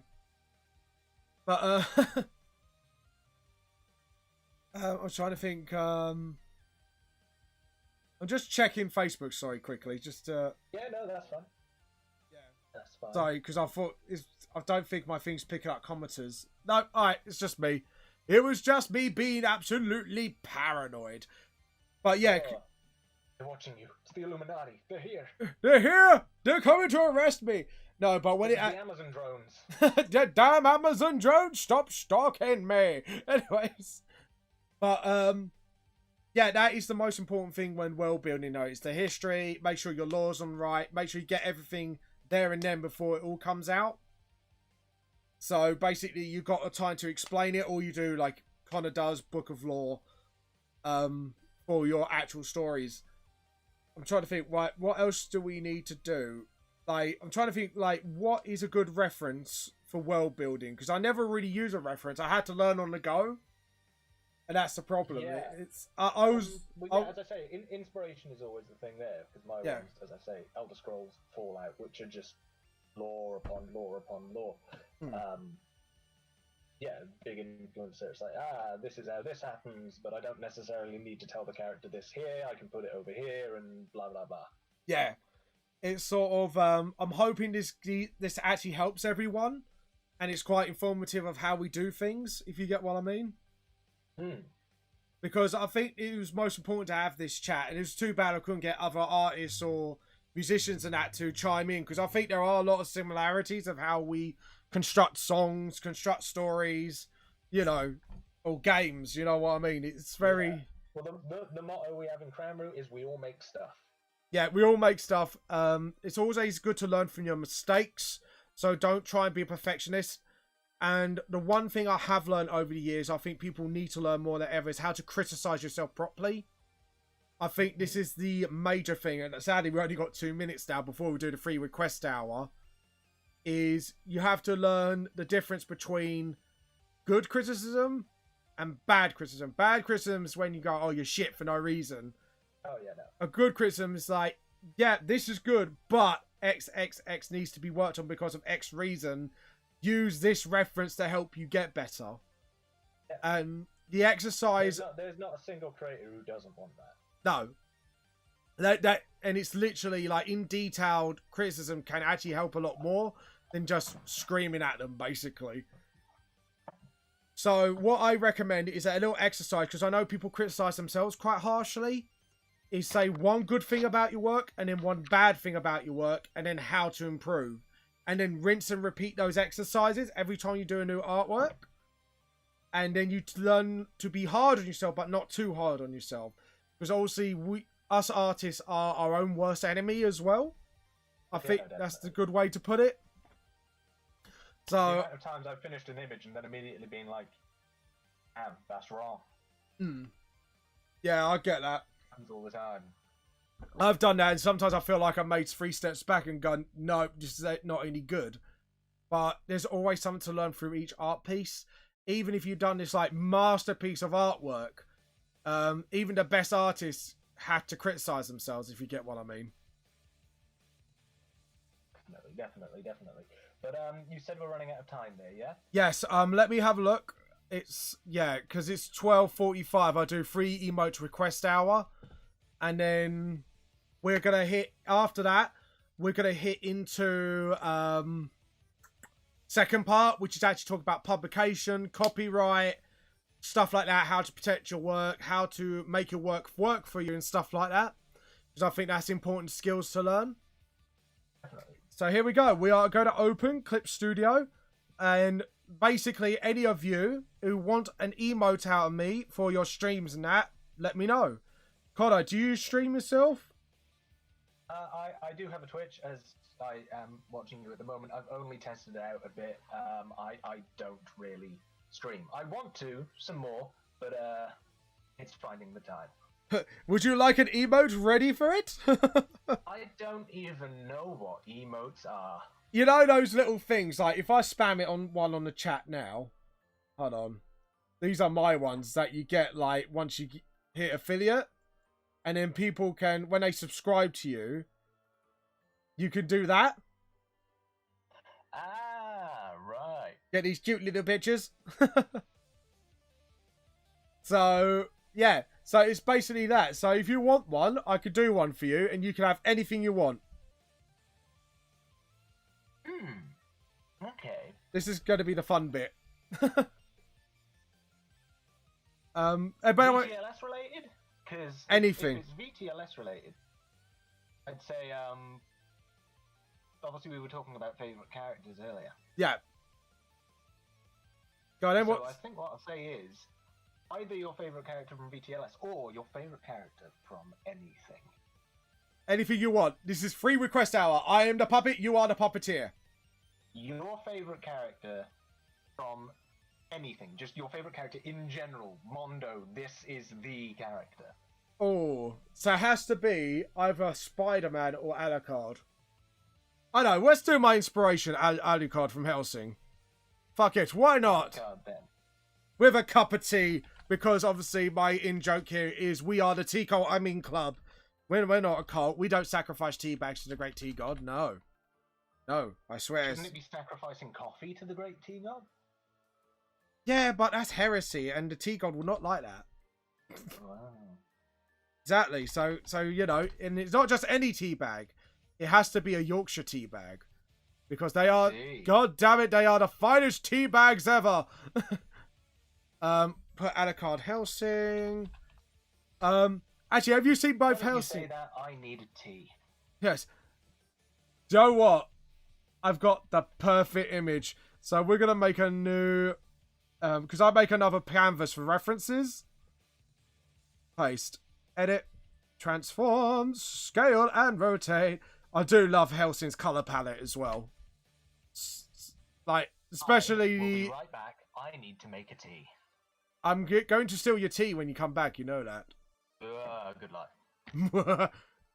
but I'm trying to think. I'm just checking Facebook, sorry, quickly, just
yeah, no, that's fine. That's fine.
Sorry, because I don't think my thing's picking up commenters. No, alright, it's just me. It was just me being absolutely paranoid. But yeah.
They're watching you. It's the Illuminati. They're here.
They're here! They're coming to arrest me! No, but when
the Amazon drones.
The damn Amazon drones, stop stalking me! Anyways. But, yeah, that is the most important thing when world building, though. It's the history, make sure your lore's on right, make sure you get everything there and then before it all comes out. So basically you got a time to explain it, or you do like Connor does, Book of Lore, for your actual stories. I'm trying to think, right, what else do we need to do? Like, I'm trying to think, like, what is a good reference for world building? Because I never really use a reference. I had to learn on the go. and that's the problem.
Yeah.
It's I was
But yeah, as I say, inspiration is always the thing there, because my
Yeah.
ones, as I say, Elder Scrolls, Fallout, which are just lore upon lore upon lore. Yeah, big influencer. It's like, this is how this happens, but I don't necessarily need to tell the character this here. I can put it over here, and blah blah blah.
yeah. It's sort of I'm hoping this actually helps everyone, and it's quite informative of how we do things. If you get what I mean. Because I think it was most important to have this chat, and it was too bad I couldn't get other artists or musicians and that to chime in, because I think there are a lot of similarities of how we construct songs, construct stories, you know, or games. You know what I mean? It's very.
Yeah. Well, the motto we have in Crown Root is we all make stuff.
Yeah, we all make stuff. It's always good to learn from your mistakes, so don't try and be a perfectionist. And the one thing I have learned over the years, I think people need to learn more than ever, is how to criticize yourself properly. I think this is the major thing, and sadly we only got 2 minutes now before we do the free request hour, is you have to learn the difference between good criticism and bad criticism. Bad criticism is when you go, oh, you're shit for no reason.
Oh, yeah, no.
A good criticism is like, yeah, this is good, but XXX needs to be worked on because of X reason. Use this reference to help you get better.
Yeah.
And the exercise...
There's not a single creator who doesn't want that.
No. And it's literally like in detailed criticism can actually help a lot more than just screaming at them, basically. So what I recommend is a little exercise, because I know people criticize themselves quite harshly, is say one good thing about your work and then one bad thing about your work and then how to improve. And then rinse and repeat those exercises every time you do a new artwork. And then you learn to be hard on yourself, but not too hard on yourself. Because obviously, us artists are our own worst enemy as well. I think that's the good way to put it. So,
the amount of times I've finished an image and then immediately being like, damn, that's wrong.
Yeah, I get that.
Happens all the time.
I've done that, and sometimes I feel like I've made 3 steps back and gone, no, this is not any good. But there's always something to learn through each art piece. Even if you've done this like masterpiece of artwork, even the best artists have to criticize themselves, if you get what I mean.
Definitely. But you said we're running out of time there, yeah?
Yes. Let me have a look. It's because it's 12:45. I do 3 emote request hour. And then we're going to hit, after that, we're going to hit into second part, which is actually talk about publication, copyright, stuff like that, how to protect your work, how to make your work for you and stuff like that. Because I think that's important skills to learn. So here we go. We are going to open Clip Studio. And basically, any of you who want an emote out of me for your streams and that, let me know. Connor, do you stream yourself?
I do have a Twitch, as I am watching you at the moment. I've only tested it out a bit. I don't really stream. I want to, some more, but it's finding the time.
Would you like an emote ready for it?
I don't even know what emotes are.
You know those little things, like if I spam it on one on the chat now. Hold on. These are my ones that you get like once you hit affiliate. And then people can, when they subscribe to you, you can do that.
Ah, right.
Get these cute little pictures. So, yeah. So it's basically that. So if you want one, I could do one for you. And you can have anything you want.
Okay.
This is going to be the fun bit.
VTLS related? Because
anything.
If it's VTLS related, I'd say, obviously we were talking about favourite characters earlier.
Yeah. Go on, then,
so I think what I'll say is, either your favourite character from VTLS, or your favourite character from anything.
Anything you want. This is free request hour. I am the puppet, you are the puppeteer.
Your favourite character from anything, just your favourite character in general. Mondo, this is the character.
Oh, so it has to be either Spider-Man or Alucard. I know, let's do my inspiration, Alucard from Helsing. Fuck it, why not?
Alucard, then.
With a cup of tea, because obviously my in-joke here is we are the tea cult, I mean club. We're not a cult. We don't sacrifice tea bags to the great tea god. No. No, I swear.
Shouldn't it be sacrificing coffee to the great tea god?
Yeah, but that's heresy, and the tea god will not like that.
Wow.
Exactly. So you know, and it's not just any tea bag. It has to be a Yorkshire tea bag. Because they are, god damn it, they are the finest tea bags ever. Put Alucard Helsing. Actually, have you seen both Helsing?
You say that, I needed tea.
Yes. Do you know what? I've got the perfect image. So we're gonna make a new, because I make another canvas for references. Paste, edit, transform, scale, and rotate. I do love Helsing's color palette as well. Like, especially...
I will be right back. I need to make a tea.
I'm going to steal your tea when you come back, you know that.
Good luck.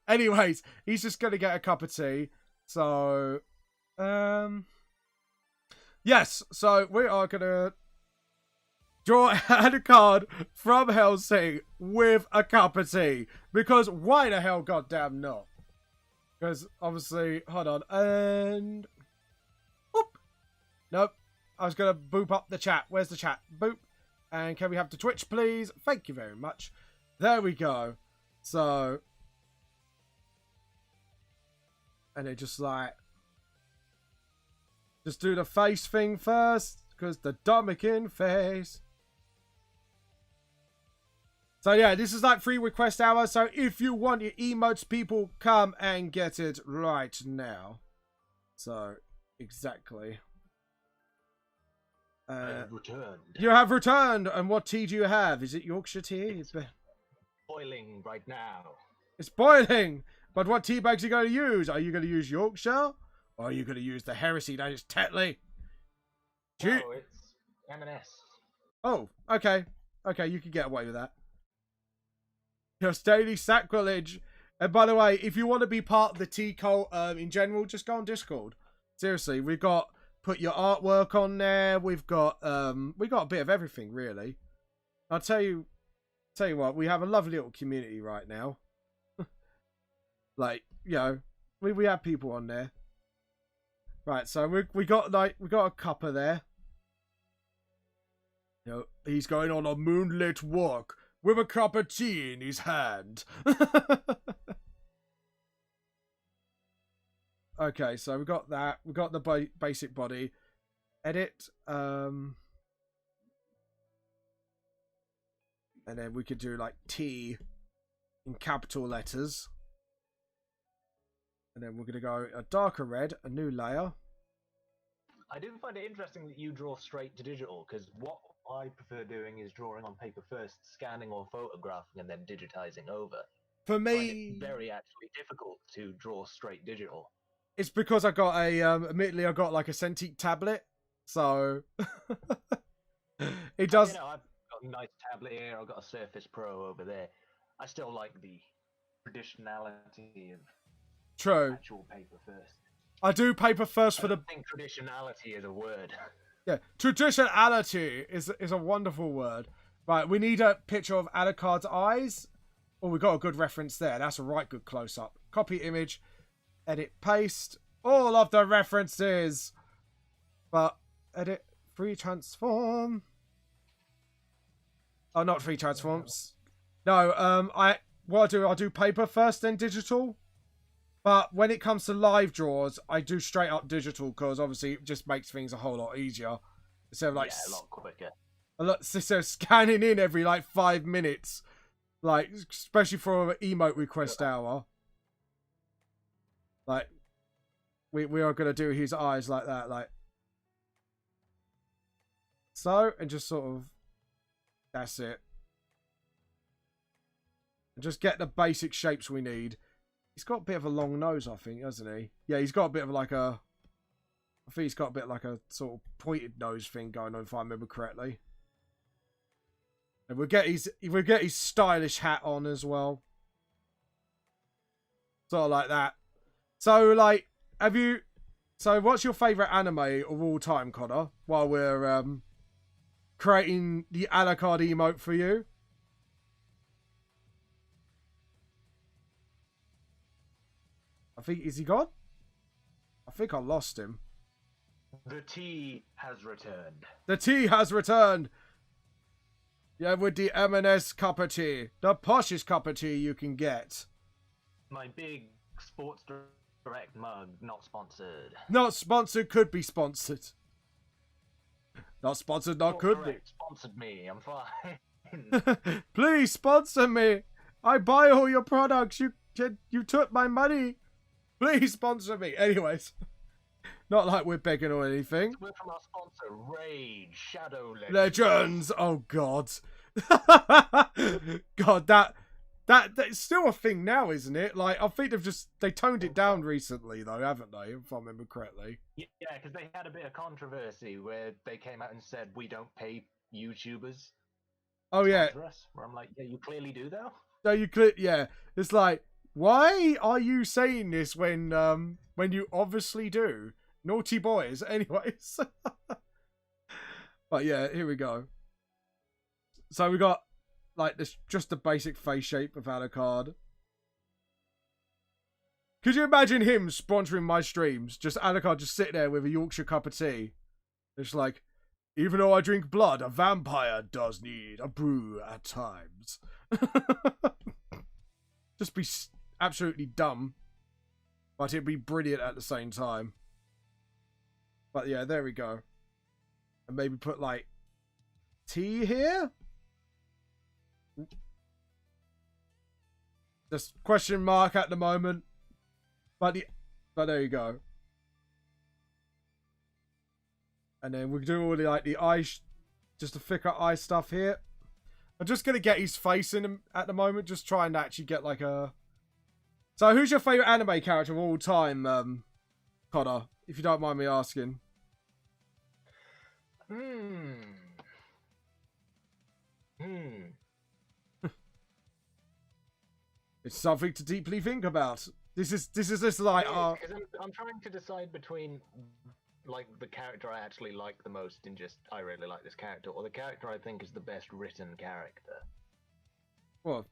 Anyways, he's just going to get a cup of tea. So, yes, so we are going to draw a card from Helsing with a cup of tea. Because why the hell goddamn not? Because obviously, hold on, and... Boop. Nope. I was going to boop up the chat. Where's the chat? Boop. And can we have the Twitch, please? Thank you very much. There we go. So. And it just like. Just do the face thing first. Because the Dominican face. So yeah, this is like free request hour. So if you want your emotes, people, come and get it right now. So, exactly.
I have returned.
You have returned, and what tea do you have? Is it Yorkshire tea?
It's boiling right now.
It's boiling! But what tea bags are you going to use? Are you going to use Yorkshire? Or are you going to use the heresy that is Tetley?
No, it's M&S.
Oh, okay. Okay, you can get away with that. Just daily sacrilege. And by the way, if you want to be part of the tea cult in general, just go on Discord. Seriously, we've got... Put your artwork on there. We've got a bit of everything, really. I'll tell you what, we have a lovely little community right now. Like, you know, we have people on there. Right, so we got a cuppa there. You know, he's going on a moonlit walk with a cup of tea in his hand. Okay, so we got that. We got the basic body. Edit. And then we could do like T in capital letters. And then we're going to go a darker red, a new layer.
I do find it interesting that you draw straight to digital, because what I prefer doing is drawing on paper first, scanning or photographing, and then digitizing over.
For me...
I find it very actually difficult to draw straight digital.
It's because I got a, admittedly, I got like a Cintiq tablet, so it does.
You know, I've got a nice tablet here. I've got a Surface Pro over there. I still like the traditionality of actual paper first.
I do paper first for
I think traditionality is a word.
Yeah, traditionality is a wonderful word. Right, we need a picture of Alucard's eyes. Oh, we got a good reference there. That's a right good close up. Copy image. Edit, paste, all of the references. But, edit, free transform. Oh, not free transforms. No, I'll do paper first, then digital. But when it comes to live draws, I do straight up digital, because obviously it just makes things a whole lot easier. Instead of like...
Yeah, a lot quicker.
So scanning in every like 5 minutes. Like, especially for an emote request hour. Like, we are going to do his eyes like that, like. So, and just sort of, that's it. And just get the basic shapes we need. He's got a bit of a long nose, I think, hasn't he? Yeah, he's got a bit of like a, I think he's got a bit like a sort of pointed nose thing going on, if I remember correctly. And we'll get his stylish hat on as well. Sort of like that. So, like, what's your favourite anime of all time, Connor? While we're creating the Alucard emote for you. I think, is he gone? I think I lost him.
The tea has returned.
The tea has returned. Yeah, with the M&S cup of tea. The poshest cup of tea you can get.
My big Sports Direct mug, not sponsored.
Not sponsored, could be sponsored. Not sponsored, not
Sports
could
Direct sponsored me, I'm fine.
be. Please sponsor me. I buy all your products. You took my money. Please sponsor me. Anyways. Not like we're begging or anything.
We're from our sponsor, Rage Shadow
Legends. Oh God. God, that's still a thing now, isn't it? Like, I think they toned it down recently, though, haven't they? If I remember correctly.
Yeah, because they had a bit of controversy where they came out and said we don't pay YouTubers.
Oh yeah.
Us. Where I'm like, yeah, you clearly do though.
No, yeah. It's like, why are you saying this when you obviously do? Naughty boys. Anyways. But yeah, here we go. So we got like this, just the basic face shape of Alucard. Could you imagine him sponsoring my streams? Just Alucard just sitting there with a Yorkshire cup of tea. It's like, even though I drink blood, a vampire does need a brew at times. Just be absolutely dumb. But it'd be brilliant at the same time. But yeah, there we go. And maybe put like tea here? Just question mark at the moment. But there you go. And then we do all the eye, just the thicker eye stuff here. I'm just gonna get his face in him at the moment, just trying to actually get like a. So, who's your favorite anime character of all time, Connor? If you don't mind me asking. It's something to deeply think about. This is like.
Because I'm trying to decide between like the character I actually like the most and just I really like this character, or the character I think is the best written character.
Well,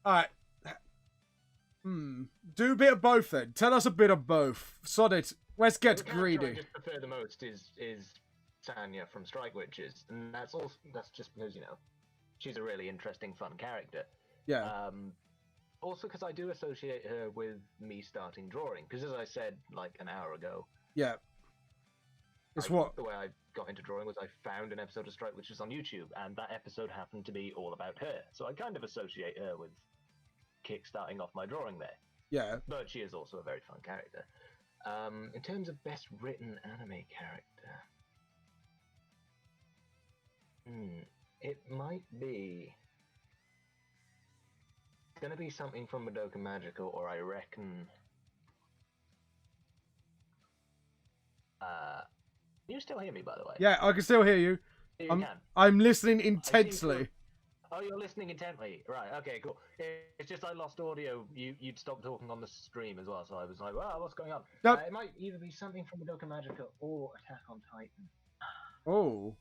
alright. Do a bit of both then. Tell us a bit of both. Sod it. Let's get greedy.
The character I just prefer the most is Sanya from Strike Witches, and that's just because, you know, she's a really interesting, fun character.
Yeah.
Also because I do associate her with me starting drawing, because as I said like an hour ago.
Yeah. It's
the way I got into drawing was I found an episode of Strike Witches on YouTube, and that episode happened to be all about her. So I kind of associate her with kick-starting off my drawing there.
Yeah.
But she is also a very fun character. In terms of best written anime character, it might be gonna be something from Madoka Magical, or I reckon. Can you still hear me, by the way?
Yeah, I can still hear you. I'm listening intensely.
Oh, you're listening intently. Right, okay, cool. It's just I lost audio. You'd stopped talking on the stream as well, so I was like, wow, what's going on?
Nope.
It might either be something from Madoka Magica or Attack on Titan.
Oh.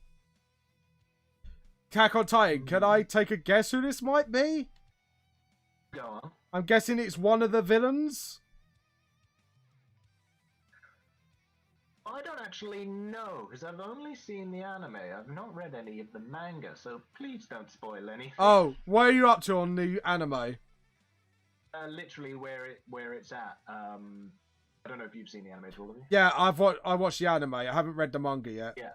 Attack on Titan. Can I take a guess who this might be?
Go on.
I'm guessing it's one of the villains.
I don't actually know, because I've only seen the anime. I've not read any of the manga, so please don't spoil anything.
Oh, what are you up to on the anime?
Literally where it's at. I don't know if you've seen the anime, all of you.
Yeah, I watched the anime. I haven't read the manga yet.
Yeah.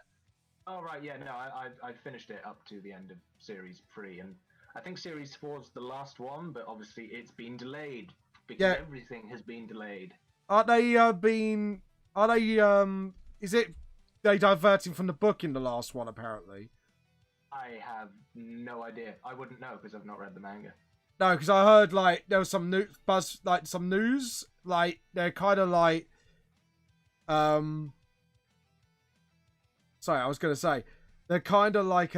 Oh right, yeah. No, I finished it up to the end of series 3, and I think series 4's the last one, but obviously it's been delayed because everything has been delayed.
Are they is it they diverting from the book in the last one apparently?
I have no idea. I wouldn't know because I've not read the manga.
No, because I heard like there was some some news, like they're kind of like sorry, I was gonna say they're kind of like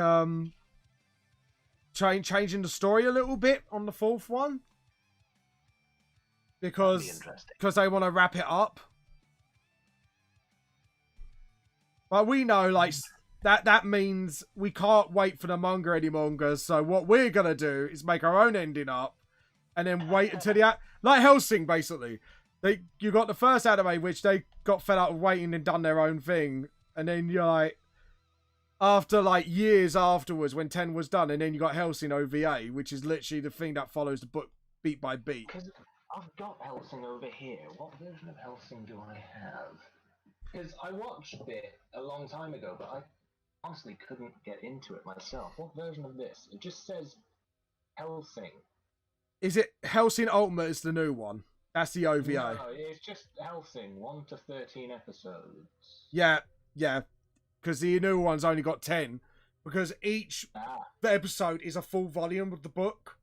changing the story a little bit on the 4th one because they want to wrap it up. But we know, like, that means we can't wait for the manga anymore. So what we're gonna do is make our own ending up, and then wait until like Helsing basically. You got the first anime which they got fed up of waiting and done their own thing, and then you're like, after like years afterwards when 10 was done, and then you got Helsing OVA, which is literally the thing that follows the book beat by beat.
Because I've got Helsing over here. What version of Helsing do I have? Because I watched it a long time ago, but I honestly couldn't get into it myself. What version of this? It just says Helsing.
Is it Helsing Ultimate is the new one? That's the OVA.
No, it's just Helsing, 1 to 13 episodes.
Yeah. Because the new one's only got 10. Because each episode is a full volume of the book.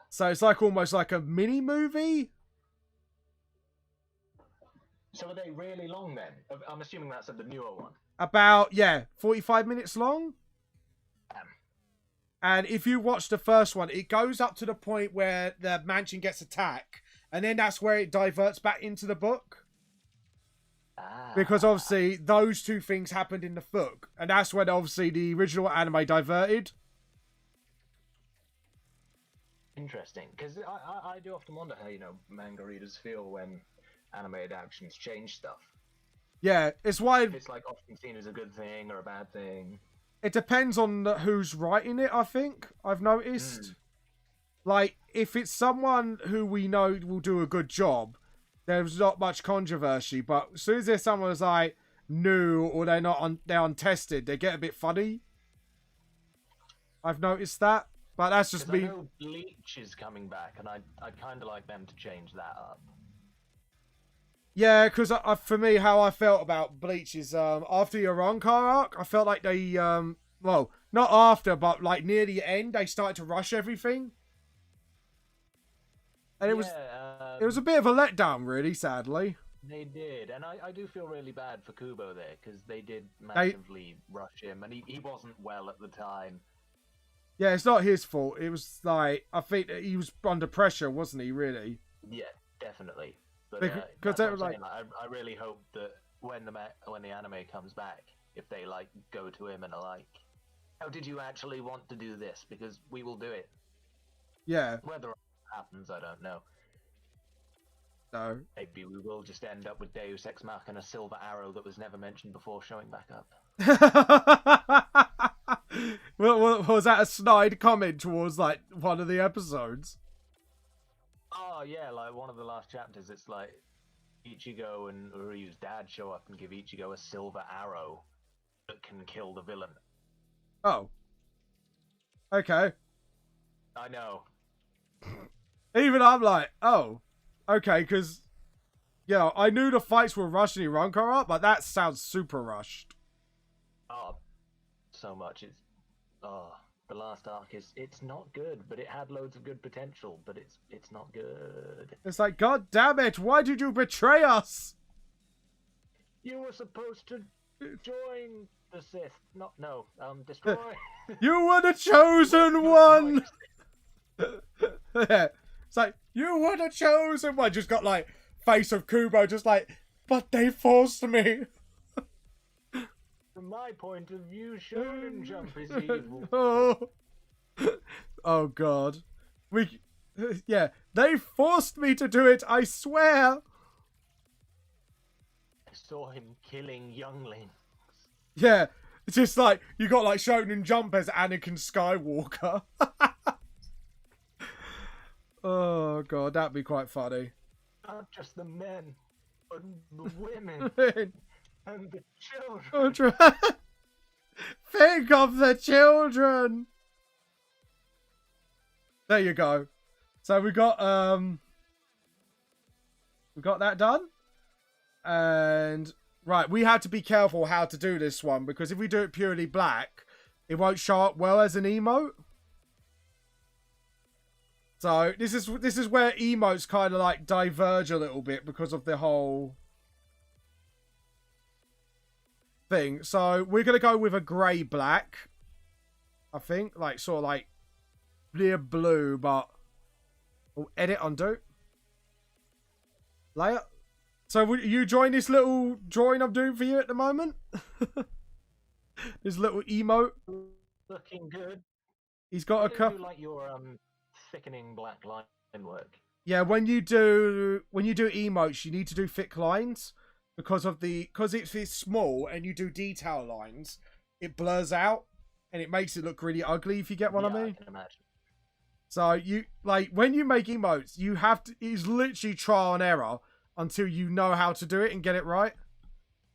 So it's like almost like a mini movie.
So are they really long then? I'm assuming that's the newer one.
About, 45 minutes long. And if you watch the first one, it goes up to the point where the mansion gets attacked. And then that's where it diverts back into the book. Because obviously those two things happened in the book. And that's when obviously the original anime diverted.
Interesting. Because I do often wonder how, manga readers feel when anime adaptations change stuff.
Yeah, it's why...
If it's like often seen as a good thing or a bad thing.
It depends on who's writing it, I think. I've noticed. Like, if it's someone who we know will do a good job, there's not much controversy. But as soon as there's someone who's like new or they're untested, they get a bit funny. I've noticed that. But that's just me.
I know Bleach is coming back, and I'd kind of like them to change that up.
Yeah, because for me, how I felt about Bleach is after the Aroncar arc, I felt like they, well, not after, but like near the end, they started to rush everything. And it was a bit of a letdown, really, sadly.
They did, and I do feel really bad for Kubo there, because they did massively rush him, and he wasn't well at the time.
Yeah, it's not his fault. It was like, I think he was under pressure, wasn't he, really?
Yeah, definitely. But
because they were like,
I really hope that when the anime comes back, if they like go to him and are like, "How did you actually want to do this? Because we will do it."
Yeah.
Whether it happens, I don't know.
No.
Maybe we will just end up with Deus Ex Machina Silver Arrow that was never mentioned before showing back up.
Well, was that a snide comment towards like one of the episodes?
Oh yeah, like one of the last chapters, it's like Ichigo and Uryu's dad show up and give Ichigo a silver arrow that can kill the villain.
Oh. Okay.
I know.
Even I'm like, oh, okay, because, I knew the fights were rushing Aroncar up, but that sounds super rushed.
Oh, so much. The last arc it's not good, but it had loads of good potential, but it's not good.
It's like, God damn it, why did you betray us?
You were supposed to join the Sith. Destroy.
You were the chosen one! Yeah. It's like, you were the chosen one. Just got like, face of Kubo, just like, but they forced me.
From my point of view, Shonen Jump is evil.
Oh God. They forced me to do it, I swear.
I saw him killing younglings.
Yeah, it's just like, you got like Shonen Jump as Anakin Skywalker. Oh God, that'd be quite funny.
Not just the men, but the women. And the children.
Think of the children. There you go. So we got that done. And right, we had to be careful how to do this one, because if we do it purely black, it won't show up well as an emote. So this is where emotes kind of like diverge a little bit because of the whole thing. So we're gonna go with a grey black, I think, like sort of like near blue, but edit, undo, layer. So would you join this little drawing I'm doing for you at the moment? This little emote.
Looking good.
He's got a
How do
couple.
you like your thickening black line work?
Yeah, when you do emotes, you need to do thick lines because it's small and you do detail lines, it blurs out and it makes it look really ugly. If you get what I mean.
I can imagine.
So you like when you make emotes, you have to. It's literally trial and error until you know how to do it and get it right.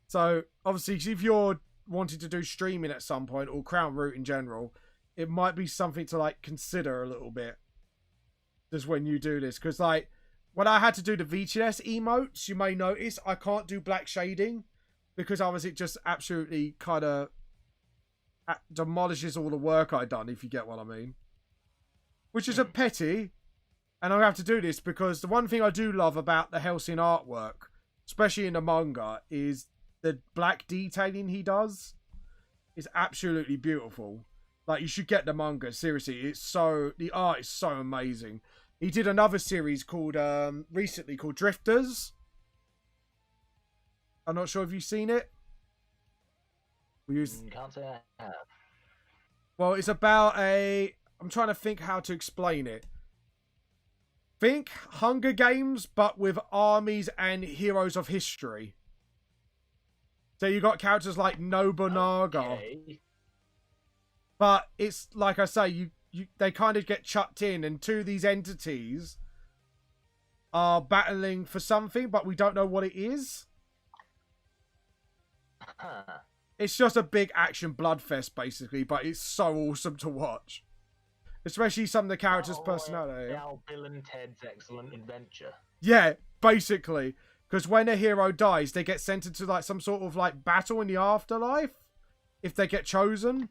So obviously, if you're wanting to do streaming at some point or Crown Root in general, it might be something to like consider a little bit. Just when you do this, because like when I had to do the VTLS emotes, you may notice I can't do black shading because otherwise it just absolutely kind of demolishes all the work I'd done, if you get what I mean. Which is a petty, and I have to do this because the one thing I do love about the Helsing artwork, especially in the manga, is the black detailing he does. Is absolutely beautiful. Like, you should get the manga, seriously. The art is so amazing. He did another series called recently called Drifters. I'm not sure if you've seen it.
Can't say I have.
Well, it's about I'm trying to think how to explain it. Think Hunger Games, but with armies and heroes of history. So you got characters like Nobunaga.
Okay.
But it's like I say, they kind of get chucked in, and two of these entities are battling for something, but we don't know what it is.
Huh.
It's just a big action bloodfest, basically, but it's so awesome to watch. Especially some of the characters' personality.
Yeah, Bill and Ted's Excellent Adventure.
Yeah, basically. Because when a hero dies, they get sent into like some sort of like battle in the afterlife. If they get chosen.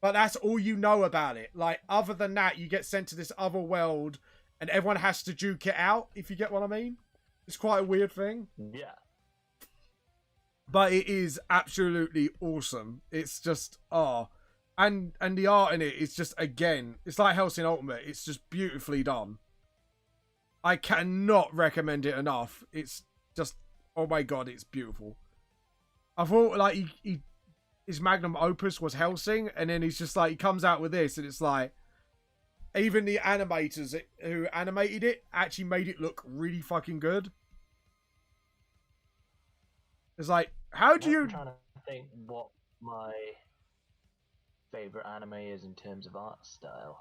But that's all you know about it. Like, other than that, you get sent to this other world and everyone has to duke it out, if you get what I mean. It's quite a weird thing.
Yeah.
But it is absolutely awesome. It's just, and the art in it is just, again, it's like Helsing Ultimate. It's just beautifully done. I cannot recommend it enough. It's just, oh my god, it's beautiful. I thought, like, his magnum opus was Helsing, and then he's just like, he comes out with this, and it's like, even the animators who animated it actually made it look really fucking good. It's like, how do you...
I'm trying to think what my favorite anime is in terms of art style.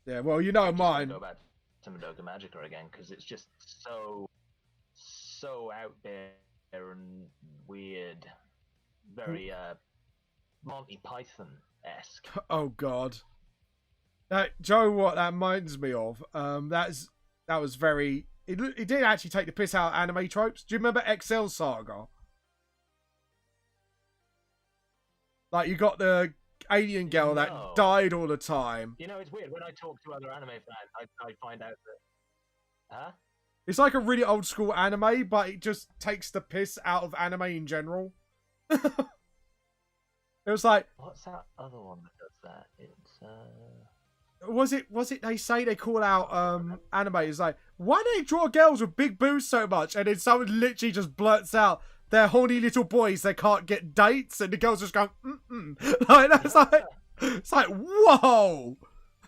Yeah, well, you know mine.
Go back to Madoka Magica again, because it's just so out there and weird, very Monty Python-esque.
Oh god, Joe, what that reminds me of? That was very. It did actually take the piss out of anime tropes. Do you remember XL Saga? Like, you got the alien girl that died all the time.
You know, it's weird when I talk to other anime fans. I find out that, huh?
It's like a really old school anime, but it just takes the piss out of anime in general. It was like,
what's that other one that does that? It's
was it they say they call out anime, it's like, why do they draw girls with big boobs so much? And then someone literally just blurts out, they're horny little boys, they can't get dates, and the girls just go, like, that's like, it's like, whoa,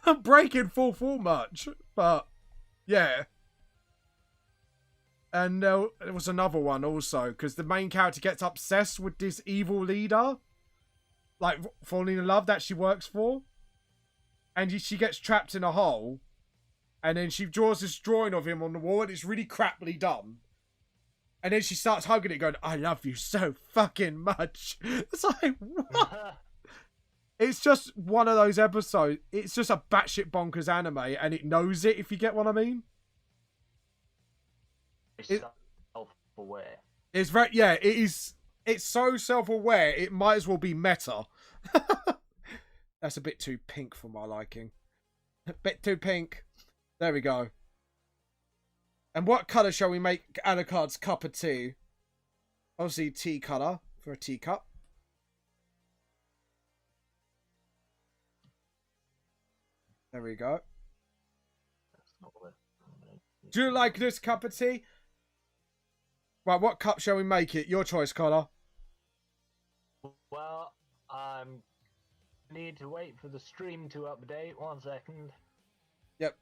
I'm breaking full much. But yeah. And there was another one also, because the main character gets obsessed with this evil leader, like, falling in love, that she works for. And she gets trapped in a hole, and then she draws this drawing of him on the wall, and it's really crappily done. And then she starts hugging it, going, I love you so fucking much. It's like, what? It's just one of those episodes. It's just a batshit bonkers anime, and it knows it, if you get what I mean.
Self-aware.
It's very, yeah, it is. It's so self-aware, it might as well be meta. That's a bit too pink for my liking. A bit too pink. There we go. And what colour shall we make Alucard's cup of tea? Obviously tea colour for a teacup. There we go. Do you like this cup of tea? Right, what cup shall we make it? Your choice, Connor.
Well, I need to wait for the stream to update. 1 second.
Yep.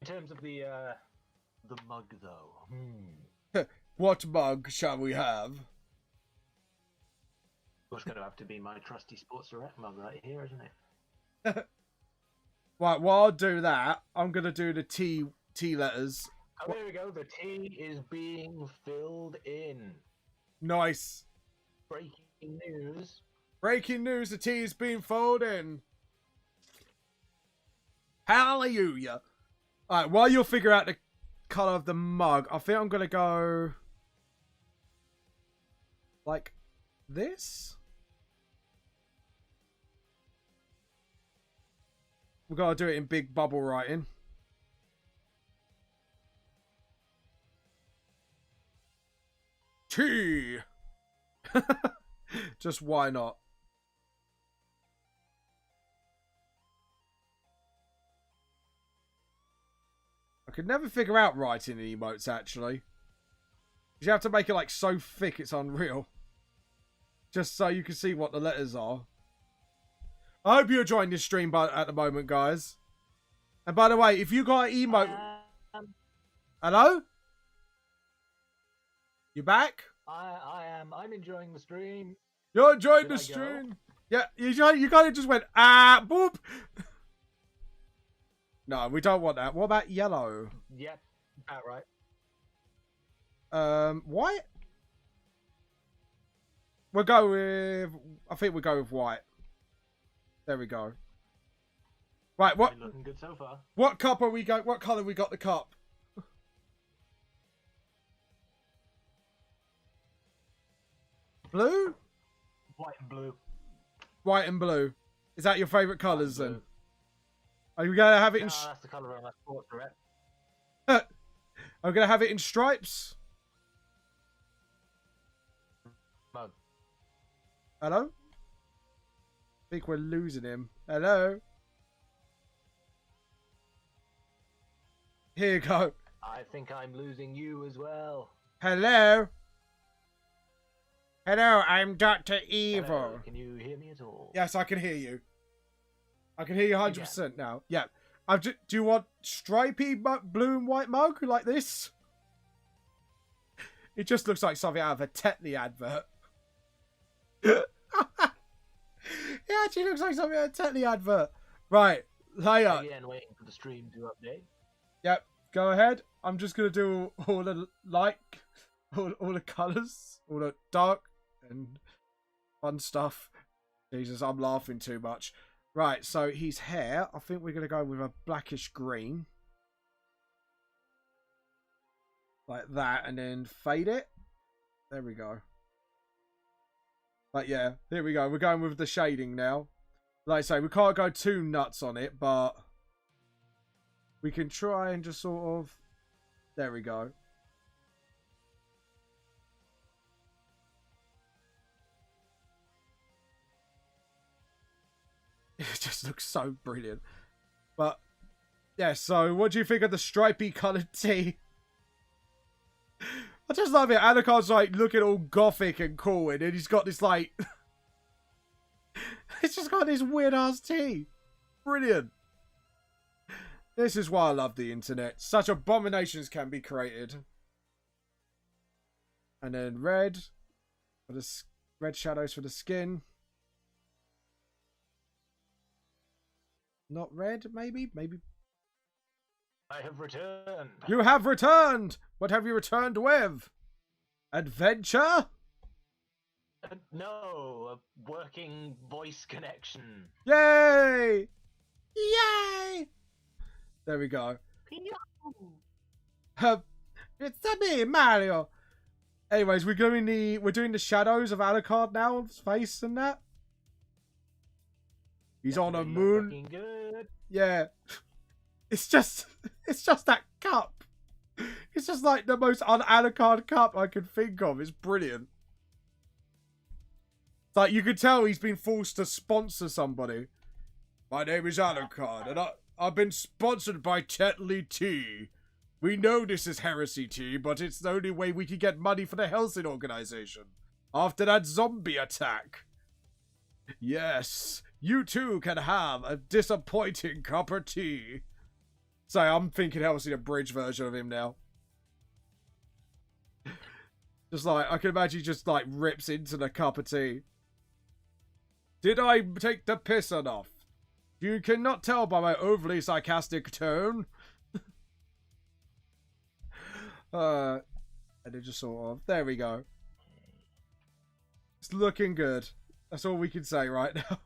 In terms of the mug, though.
What mug shall we have?
It's going to have to be my trusty Sports Direct mug right here, isn't it?
Right, while I'll do that, I'm going to do the T letters.
Oh, there we go. The tea is being filled in.
Nice.
Breaking news.
Breaking news, the tea is being filled in. Hallelujah. Alright, while you'll figure out the colour of the mug, I think I'm going to go... like this? We've got to do it in big bubble writing. Tea! Just why not? I could never figure out writing the emotes, actually. You have to make it like so thick it's unreal. Just so you can see what the letters are. I hope you're enjoying this stream at the moment, guys. And by the way, if you got an emote... Hello? You back?
I am. I'm enjoying the stream.
You're enjoying
Did
the
I
stream?
go?
Yeah, you kind of just went, ah, boop. No, we don't want that. What about yellow?
Yep, about right.
White? We'll go with... I think we'll go with white. There we go. Right, what...
Looking good so far.
What cup are we going... What colour we got the cup? Blue?
White and blue.
White and blue. Is that your favourite colours
Blue.
then? Are you going to have it in...
No, that's the colour of my Sports Direct.
Are we going to have it in stripes?
Mug.
Hello? I think we're losing him. Hello? Here you go.
I think I'm losing you as well.
Hello? Hello, I'm Dr. Evil.
Hello, can you hear me at all?
Yes, I can hear you. I can hear you 100% now. Yeah. Do you want stripy blue and white mug like this? It just looks like something out of a Tetley advert. It actually looks like something out of a Tetley advert. Right, layer.
Again, waiting for the stream to update.
Yep, go ahead. I'm just going to do all the all the colours, all the dark and fun stuff. Jesus, I'm laughing too much. Right, so his hair, I think we're going to go with a blackish green. Like that, and then fade it. There we go. But yeah, here we go. We're going with the shading now. Like I say, we can't go too nuts on it, but we can try and just sort of... There we go. It just looks so brilliant. But, yeah, so what do you think of the stripy coloured tee? I just love it. Alucard's like looking all gothic and cool, and then he's got this like... it's just got this weird ass tee. Brilliant. This is why I love the internet. Such abominations can be created. And then red. For the red shadows for the skin. Not red, maybe? Maybe.
I have returned.
You have returned! What have you returned with? Adventure?
No, a working voice connection.
Yay! Yay! There we go. It's me, Mario. Anyways, we're doing the shadows of Alucard now on his face and that. He's on a moon.
Looking good.
Yeah. It's just that cup. It's just like the most un-Alucard cup I could think of. It's brilliant. It's like you could tell he's been forced to sponsor somebody. My name is Alucard, and I've been sponsored by Tetley Tea. We know this is heresy to you, but it's the only way we can get money for the Helsing organization. After that zombie attack. Yes, you too can have a disappointing cup of tea. Sorry, I'm thinking Helsing a bridge version of him now. Just like, I can imagine he just like rips into the cup of tea. Did I take the piss enough? You cannot tell by my overly sarcastic tone. And it just sort of, there we go. It's looking good. That's all we can say right now.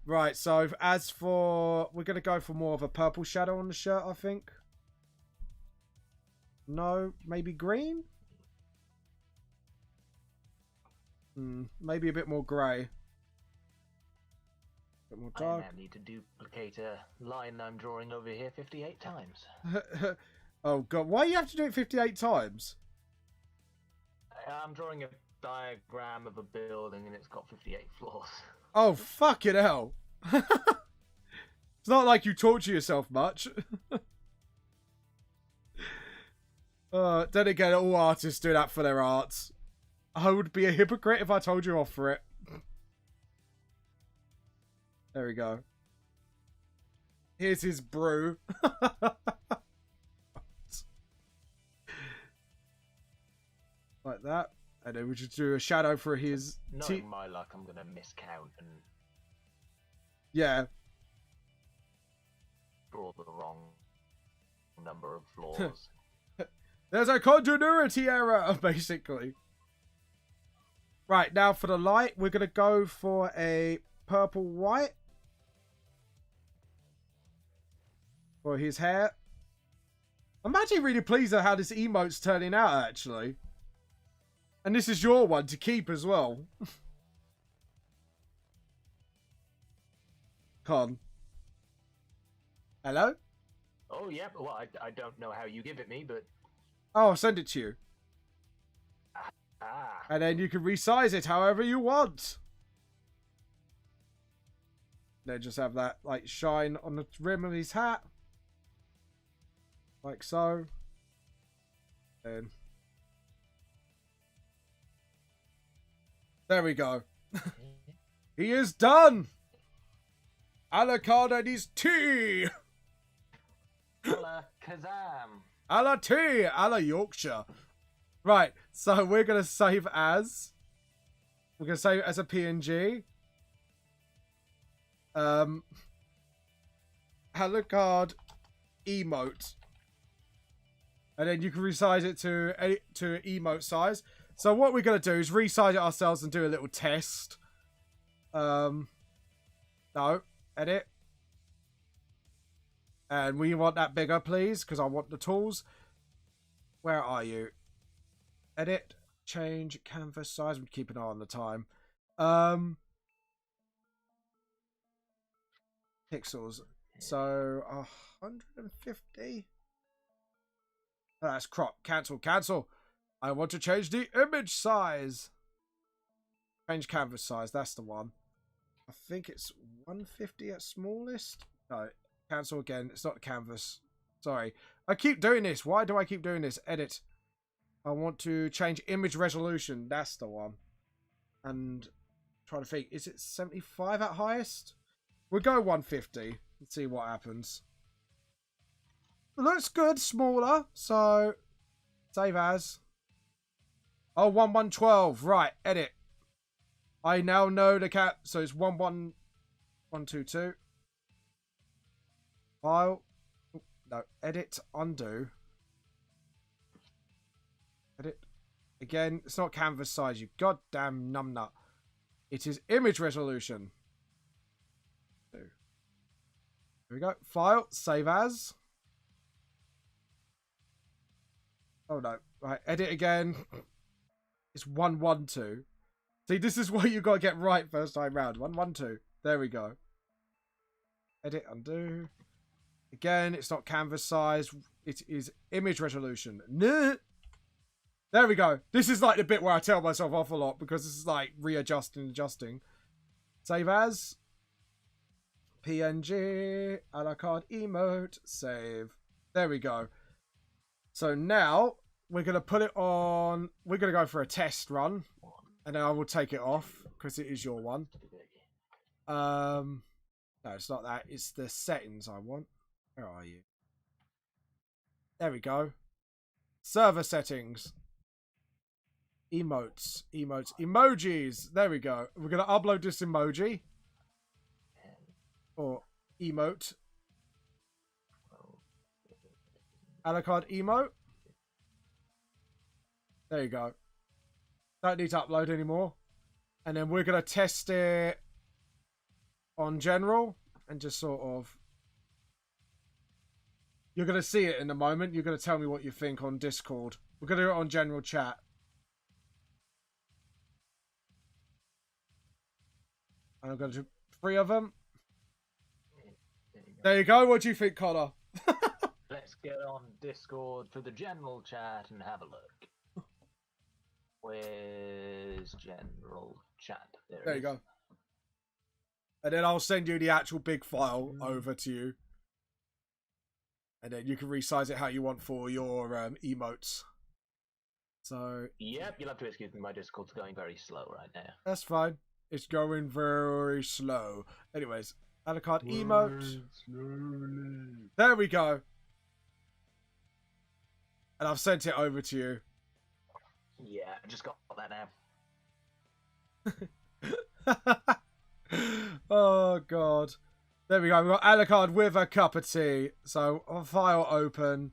Right, so as for, we're going to go for more of a purple shadow on the shirt, I think. No, maybe green? Maybe a bit more grey. Bit more dark.
I now need to duplicate a line I'm drawing over here 58 times.
Oh god, why do you have to do it 58 times?
I'm drawing a diagram of a building and it's got 58 floors.
Oh, fucking hell. It's not like you torture yourself much. Then again, all artists do that for their arts. I would be a hypocrite if I told you off for it. There we go. Here's his brew. Like that. And then we just do a shadow for his...
Knowing my luck, I'm going to miscount and...
Yeah.
Draw the wrong number of floors.
There's a continuity error, basically. Right, now for the light, we're going to go for a purple-white. For his hair. I'm actually really pleased at how this emote's turning out, actually. And this is your one to keep as well. Con. Hello?
Oh, yeah, well, I don't know how you give it me, but...
Oh, I'll send it to you.
Ah.
And then you can resize it however you want. Then just have that, like, shine on the rim of his hat. Like so. And... there we go. He is done! Alucard and his tea!
A la Kazam.
A la tea! A la Yorkshire. Right, so we're going to save as... we're going to save it as a PNG. Alucard emote. And then you can resize it to emote size. So what we're going to do is resize it ourselves and do a little test. No. Edit. And we want that bigger, please, because I want the tools. Where are you? Edit. Change canvas size. I'm keeping an eye on the time. Pixels. So, 150. Oh, that's crop. Cancel. Cancel. I want to change the image size. Change canvas size. That's the one. I think it's 150 at smallest. No. Cancel again. It's not canvas. Sorry. I keep doing this. Why do I keep doing this? Edit. I want to change image resolution. That's the one. And trying to think. Is it 75 at highest? We'll go 150. Let's see what happens. Looks good. Smaller. So, save as. Oh, 1112. Right. Edit. I now know the cat. So it's 11122. File. No. Edit. Undo. Edit. Again. It's not canvas size. You goddamn numbnut. It is image resolution. Here we go. File. Save as. Oh no. Right. Edit again. It's 112. See, this is what you got to get right first time round. 112. There we go. Edit, undo. Again, it's not canvas size. It is image resolution. No. There we go. This is like the bit where I tell myself off a lot because this is like readjusting, adjusting. Save as. PNG. Alucard emote. Save. There we go. So now we're going to put it on. We're going to go for a test run. And then I will take it off because it is your one. No, it's not that. It's the settings I want. Where are you? There we go. Server settings. Emotes. Emotes. Emojis. There we go. We're going to upload this emoji. Or emote. A la carte emote. There you go. Don't need to upload anymore. And then we're going to test it on general and just sort of... You're going to see it in a moment. You're going to tell me what you think on Discord. We're going to do it on general chat. And I'm going to do 3 of them. There you go. What do you think, Connor?
Let's get on Discord for the general chat and have a look. Where's general chat?
There you go. And then I'll send you the actual big file over to you. And then you can resize it how you want for your emotes. So...
Yep, you'll have to excuse me. My Discord's going very slow right now.
That's fine. It's going very slow. Anyways, a la carte emote.
Slowly.
There we go. And I've sent it over to you.
Yeah, I just got that now.
Oh, God. There we go. We've got a la carte with a cup of tea. So, a file open.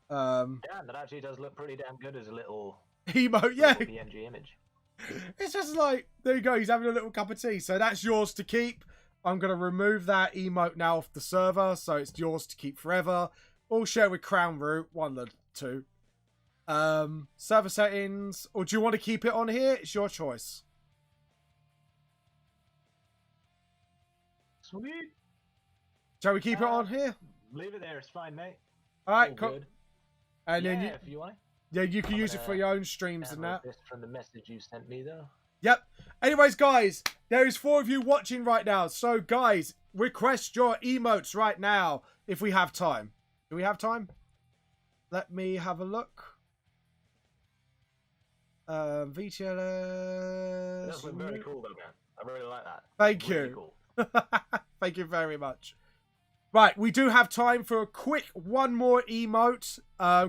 Yeah, that actually does look pretty damn good as a little
Emote, yeah.
PNG image.
It's just like, there you go. He's having a little cup of tea. So, that's yours to keep. I'm going to remove that emote now off the server. So, it's yours to keep forever. All share with Crown Root. 1 of the 2. Server settings. Or do you want to keep it on here? It's your choice.
Sweet.
Shall we keep it on here?
Leave it there. It's fine, mate.
All right,
All
cool.
good.
And
Yeah,
then you,
if you want.
yeah, you can
I'm
use it
gonna
for your own streams and that.
This from the message you sent me, though.
Yep. Anyways, guys, there is 4 of you watching right now. So, guys, request your emotes right now if we have time. Do we have time? Let me have a look. VTLS.
That's very cool, though, man. I really like that.
Thank
Really
you.
Cool.
Thank you very much. Right, we do have time for a quick 1 more emote.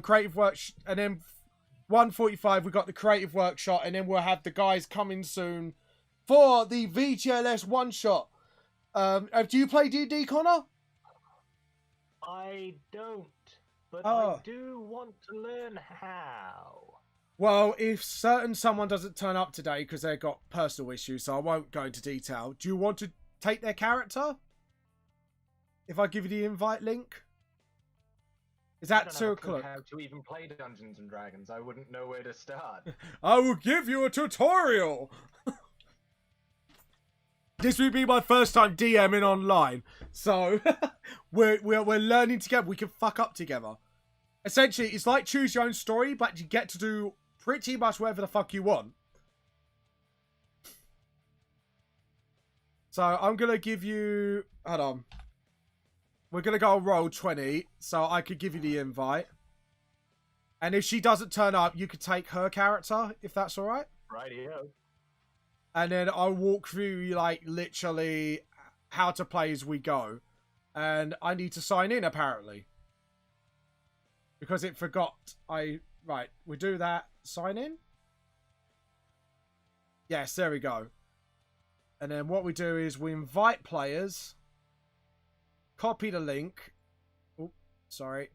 Creative work, and then 1:45 we got the creative workshop, and then we'll have the guys coming soon for the VTLS one shot. Do you play D&D, Connor?
I don't, but
Oh.
I do want to learn how.
Well, if someone doesn't turn up today because they've got personal issues, so I won't go into detail. Do you want to take their character? If I give you the invite link? Is that 2 o'clock?
How to even play Dungeons and Dragons? I wouldn't know where to start.
I will give you a tutorial. This will be my first time DMing online, so we're learning together. We can fuck up together. Essentially, it's like choose your own story, but you get to do pretty much whatever the fuck you want. So I'm gonna give you. Hold on. We're gonna go roll 20, so I could give you the invite. And if she doesn't turn up, you could take her character, if that's all right.
Rightio.
And then I'll walk through, like, literally how to play as we go. And I need to sign in, apparently. Because it forgot Right, we do that. Sign in? Yes, there we go. And then what we do is we invite players. Copy the link. Oh, sorry.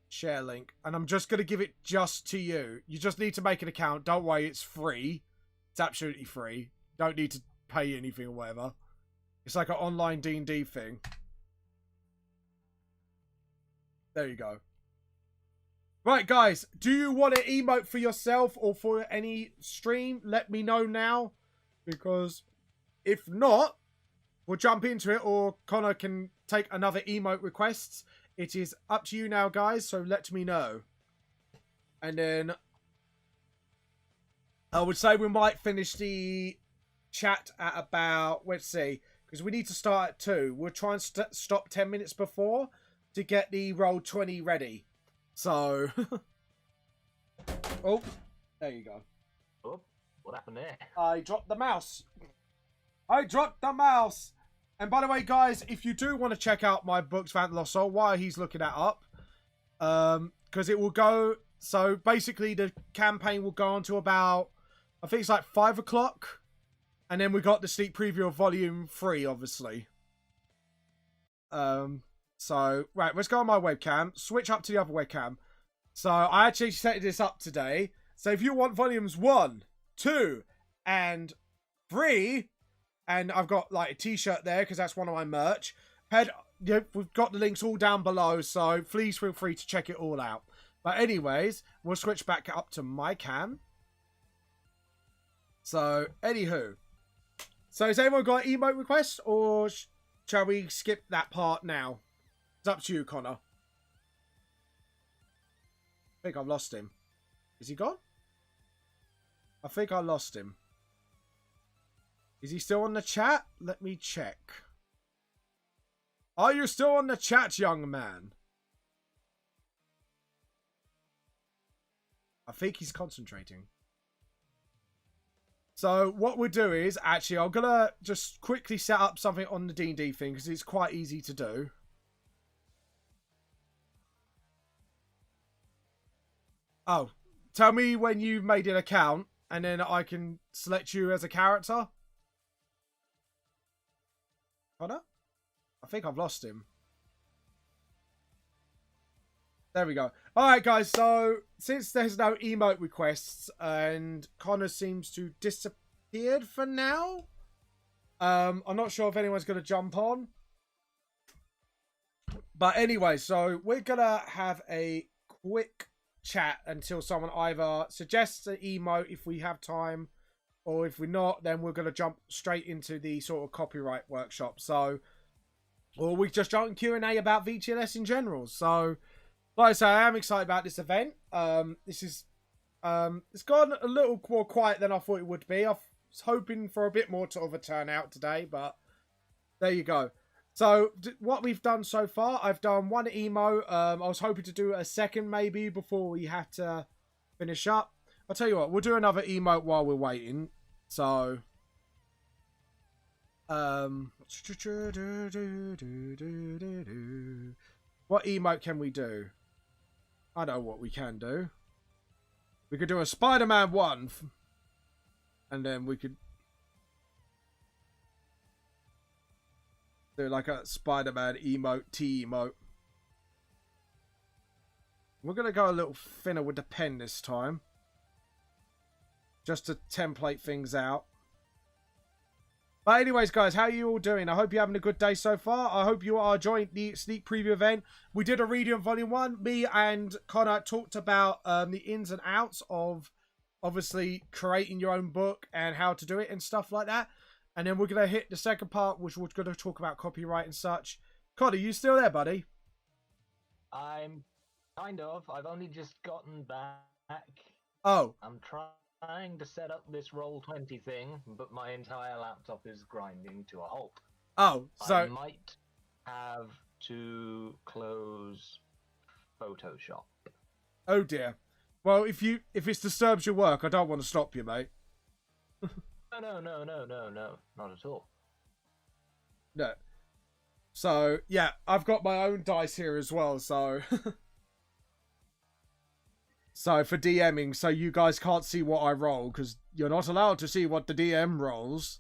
Share link. And I'm just going to give it just to you. You just need to make an account. Don't worry, it's free. It's absolutely free. Don't need to pay anything or whatever. It's like an online D&D thing. There you go. Right, guys. Do you want to emote for yourself or for any stream? Let me know now. Because if not, we'll jump into it, or Connor can take another emote requests. It is up to you now, guys, so let me know. And then I would say we might finish the chat at about, let's see, because we need to start at 2. We'll try and stop 10 minutes before to get the roll 20 ready. So, oh, there you go.
Oh, what happened there?
I dropped the mouse. I dropped the mouse. And by the way, guys, if you do want to check out my books, Vamp Lost Soul, while he's looking that up, because it will go. So basically, the campaign will go on to about, I think it's like 5 o'clock, and then we got the sneak preview of Volume 3, obviously. So right, let's go on my webcam. Switch up to the other webcam. So I actually set this up today. So if you want volumes 1, 2, and 3. And I've got like a t-shirt there because that's one of my merch. We've got the links all down below, so please feel free to check it all out. But anyways, we'll switch back up to my cam. So, anywho. So has anyone got emote requests, or shall we skip that part now? It's up to you, Connor. I think I've lost him. Is he gone? I think I lost him. Is he still on the chat? Let me check. Are you still on the chat, young man? I think he's concentrating. So what we'll do is, actually, I'm going to just quickly set up something on the D&D thing, because it's quite easy to do. Oh, tell me when you've made an account, and then I can select you as a character. Connor? I think I've lost him. There we go. Alright, guys, so since there's no emote requests and Connor seems to disappeared for now, I'm not sure if anyone's going to jump on. But anyway, so we're going to have a quick chat until someone either suggests an emote if we have time, or if we're not, then we're going to jump straight into the sort of copyright workshop. So, or we just jump in Q&A about VTLS in general. So, like I say, I am excited about this event. It's gone a little more quiet than I thought it would be. I was hoping for a bit more of a turnout today, but there you go. So, what we've done so far, I've done one emo. I was hoping to do a second maybe before we had to finish up. I'll tell you what, we'll do another emote while we're waiting. So, what emote can we do? I know what we can do. We could do a Spider-Man one, and then we could do like a Spider-Man emote, T-emote. We're going to go a little thinner with the pen this time, just to template things out. But anyways, guys, how are you all doing? I hope you're having a good day so far. I hope you are enjoying the sneak preview event. We did a reading of Volume 1. Me and Connor talked about the ins and outs of, obviously, creating your own book and how to do it and stuff like that. And then we're going to hit the second part, which we're going to talk about copyright and such. Connor, you still there, buddy?
I'm kind of. I've only just gotten back.
Oh.
I'm trying to set up this Roll20 thing, but my entire laptop is grinding to a halt.
Oh, so
I might have to close Photoshop.
Oh dear. Well, if it disturbs your work, I don't want to stop you, mate.
No, not at all.
No. So yeah, I've got my own dice here as well. So so for DMing, so you guys can't see what I roll, because you're not allowed to see what the DM rolls.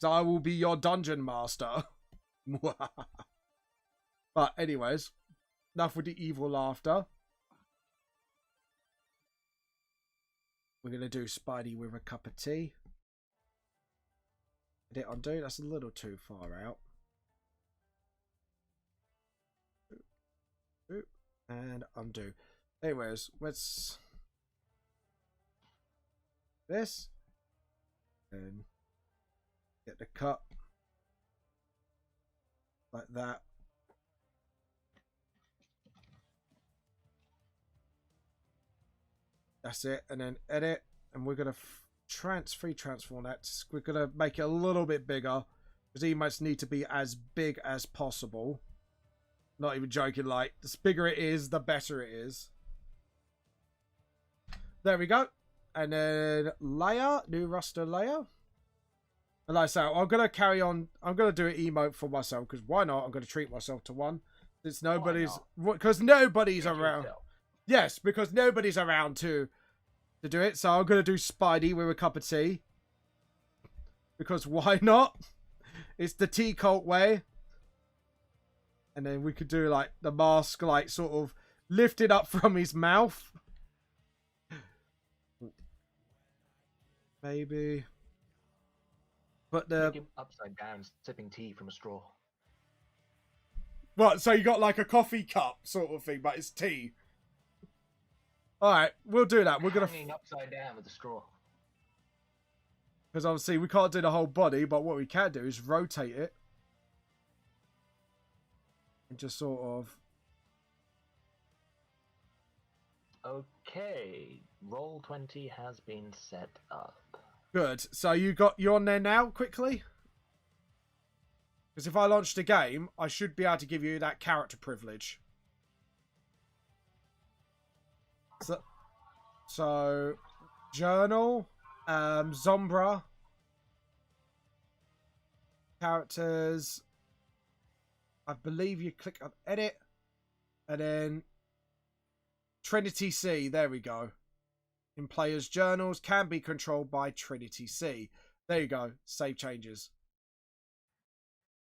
So I will be your dungeon master. But anyways, enough with the evil laughter. We're going to do Spidey with a cup of tea. Did it undo? That's a little too far out. And undo. Anyways, let's this and get the cup like that. That's it, and then edit, and we're gonna transform that. We're gonna make it a little bit bigger because emotes need to be as big as possible. Not even joking, like the bigger it is, the better it is. There we go. And then layer, new raster layer. And like I say, I'm going to carry on. I'm going to do an emote for myself because why not? I'm going to treat myself to one. It's nobody's, because nobody's around. Yes, because nobody's around to do it. So I'm going to do Spidey with a cup of tea. Because why not? It's the tea cult way. And then we could do like the mask, like sort of lifted up from his mouth. Maybe. But
Make him upside down, sipping tea from a straw.
What? So you got like a coffee cup sort of thing, but it's tea. All right, we'll do that. We're gonna
hanging upside down with a straw.
Because obviously we can't do the whole body, but what we can do is rotate it and just sort of.
Okay, Roll20 has been set up.
Good. So you're on there now, quickly? Because if I launch the game, I should be able to give you that character privilege. So journal, Zombra, characters. I believe you click on edit, and then Trinity C. There we go. In players' journals can be controlled by Trinity C. There you go. Save changes.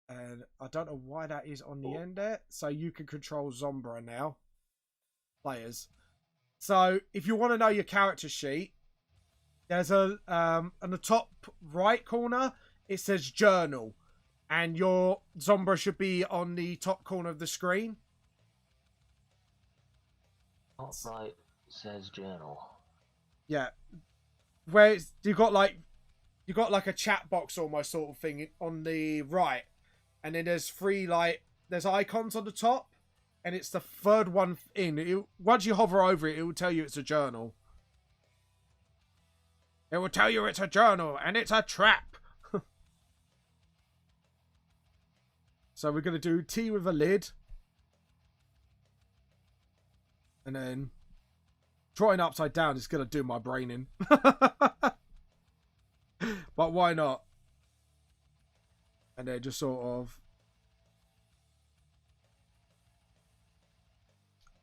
And I don't know why that is on the end there. So you can control Zombra now. Players. So if you want to know your character sheet, there's a on the top right corner it says journal, and your Zombra should be on the top corner of the screen.
Top right says journal.
Yeah, where you got like a chat box almost sort of thing on the right, and then there's there's icons on the top, and it's the third one in. Once you hover over it, it will tell you it's a journal. It will tell you it's a journal, and it's a trap. So we're going to do tea with a lid. And then drawing upside down is going to do my brain in. But why not? And then just sort of.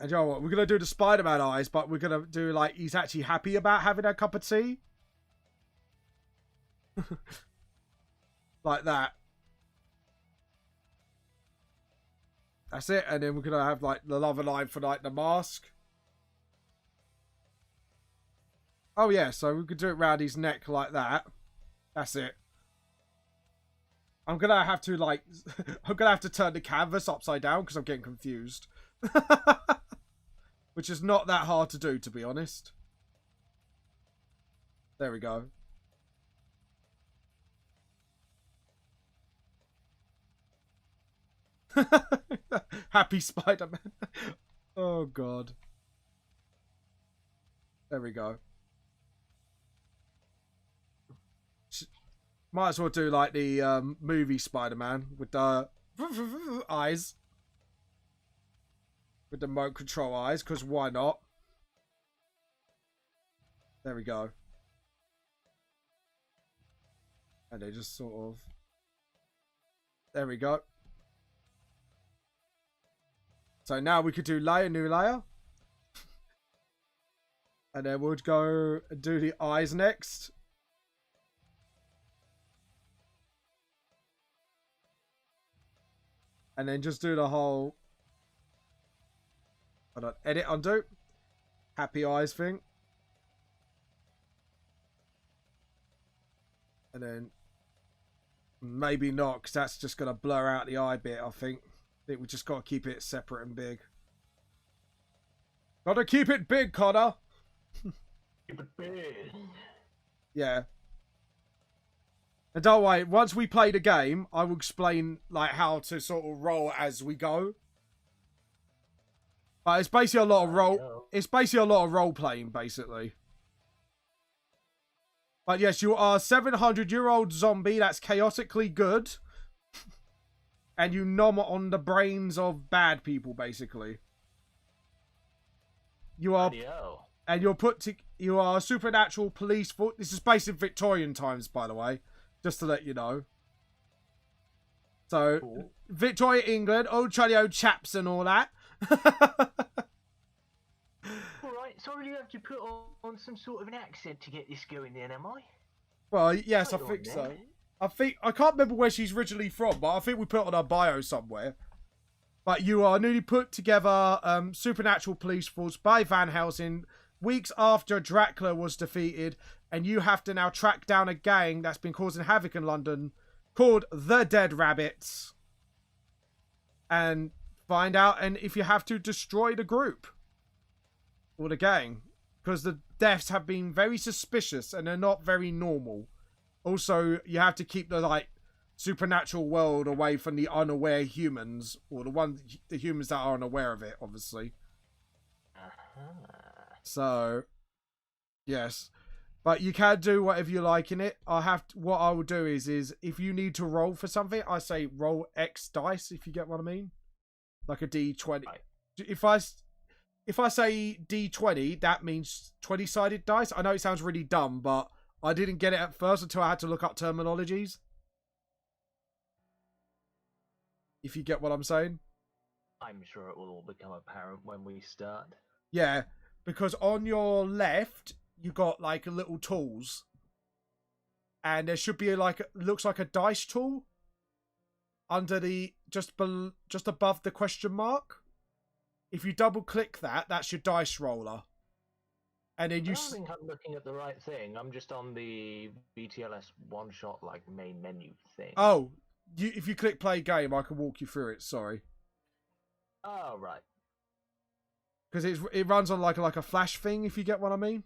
And you know what? We're going to do the Spider-Man eyes, but we're going to do like he's actually happy about having a cup of tea. Like that. That's it. And then we're going to have like the love line for like the mask. Oh yeah, so we could do it around his neck like that. That's it. I'm going to have to like, I'm going to have to turn the canvas upside down because I'm getting confused. Which is not that hard to do, to be honest. There we go. Happy Spider-Man. Oh, God. There we go. Might as well do like the movie Spider-Man with the eyes. With the remote control eyes, because why not? There we go. And they just sort of... There we go. So now we could do layer, new layer. And then we'll go and do the eyes next. And then just do the whole... Hold on. Edit, undo. Happy eyes thing. And then... Maybe not, because that's just going to blur out the eye bit, I think. I think we just got to keep it separate and big. Got to keep it big, Connor.
Keep it big.
Yeah. And don't worry, once we play the game, I will explain like how to sort of roll as we go. But it's basically a lot of role. It's basically a lot of role playing, basically. But yes, you are a 700-year-old zombie that's chaotically good, and you nom on the brains of bad people, basically. You are, and you're put to. You are a supernatural police force. This is based in Victorian times, by the way, just to let you know. So,
Cool.
Victoria, England, old chuddy old chaps and all that.
Alright, so you have to put on some sort of an accent to get this going then, am I?
Well, yes, I
Right on
think so.
then.
I can't remember where she's originally from, but I think we put it on her bio somewhere. But you are newly put together supernatural police force by Vanhelsing weeks after Dracula was defeated, and you have to now track down a gang that's been causing havoc in London called the Dead Rabbits and find out, and if you have to, destroy the group or the gang, because the deaths have been very suspicious and they're not very normal. Also, you have to keep the like supernatural world away from the unaware humans, or the humans that are unaware of it, obviously. So, yes, but you can do whatever you like in it. What I will do is if you need to roll for something, I say roll X dice, if you get what I mean, like a D20.
Right.
If I say D20, that means 20-sided dice. I know it sounds really dumb, but I didn't get it at first until I had to look up terminologies. If you get what I'm saying.
I'm sure it will all become apparent when we start.
Yeah, because on your left, you got like little tools. And there should be looks like a dice tool under the, just above the question mark. If you double click that, that's your dice roller. And then you...
I don't think I'm looking at the right thing. I'm just on the VTLS one-shot, like, main menu thing.
Oh, if you click play game, I can walk you through it, sorry.
Oh, right.
Because it runs on like a flash thing, if you get what I mean.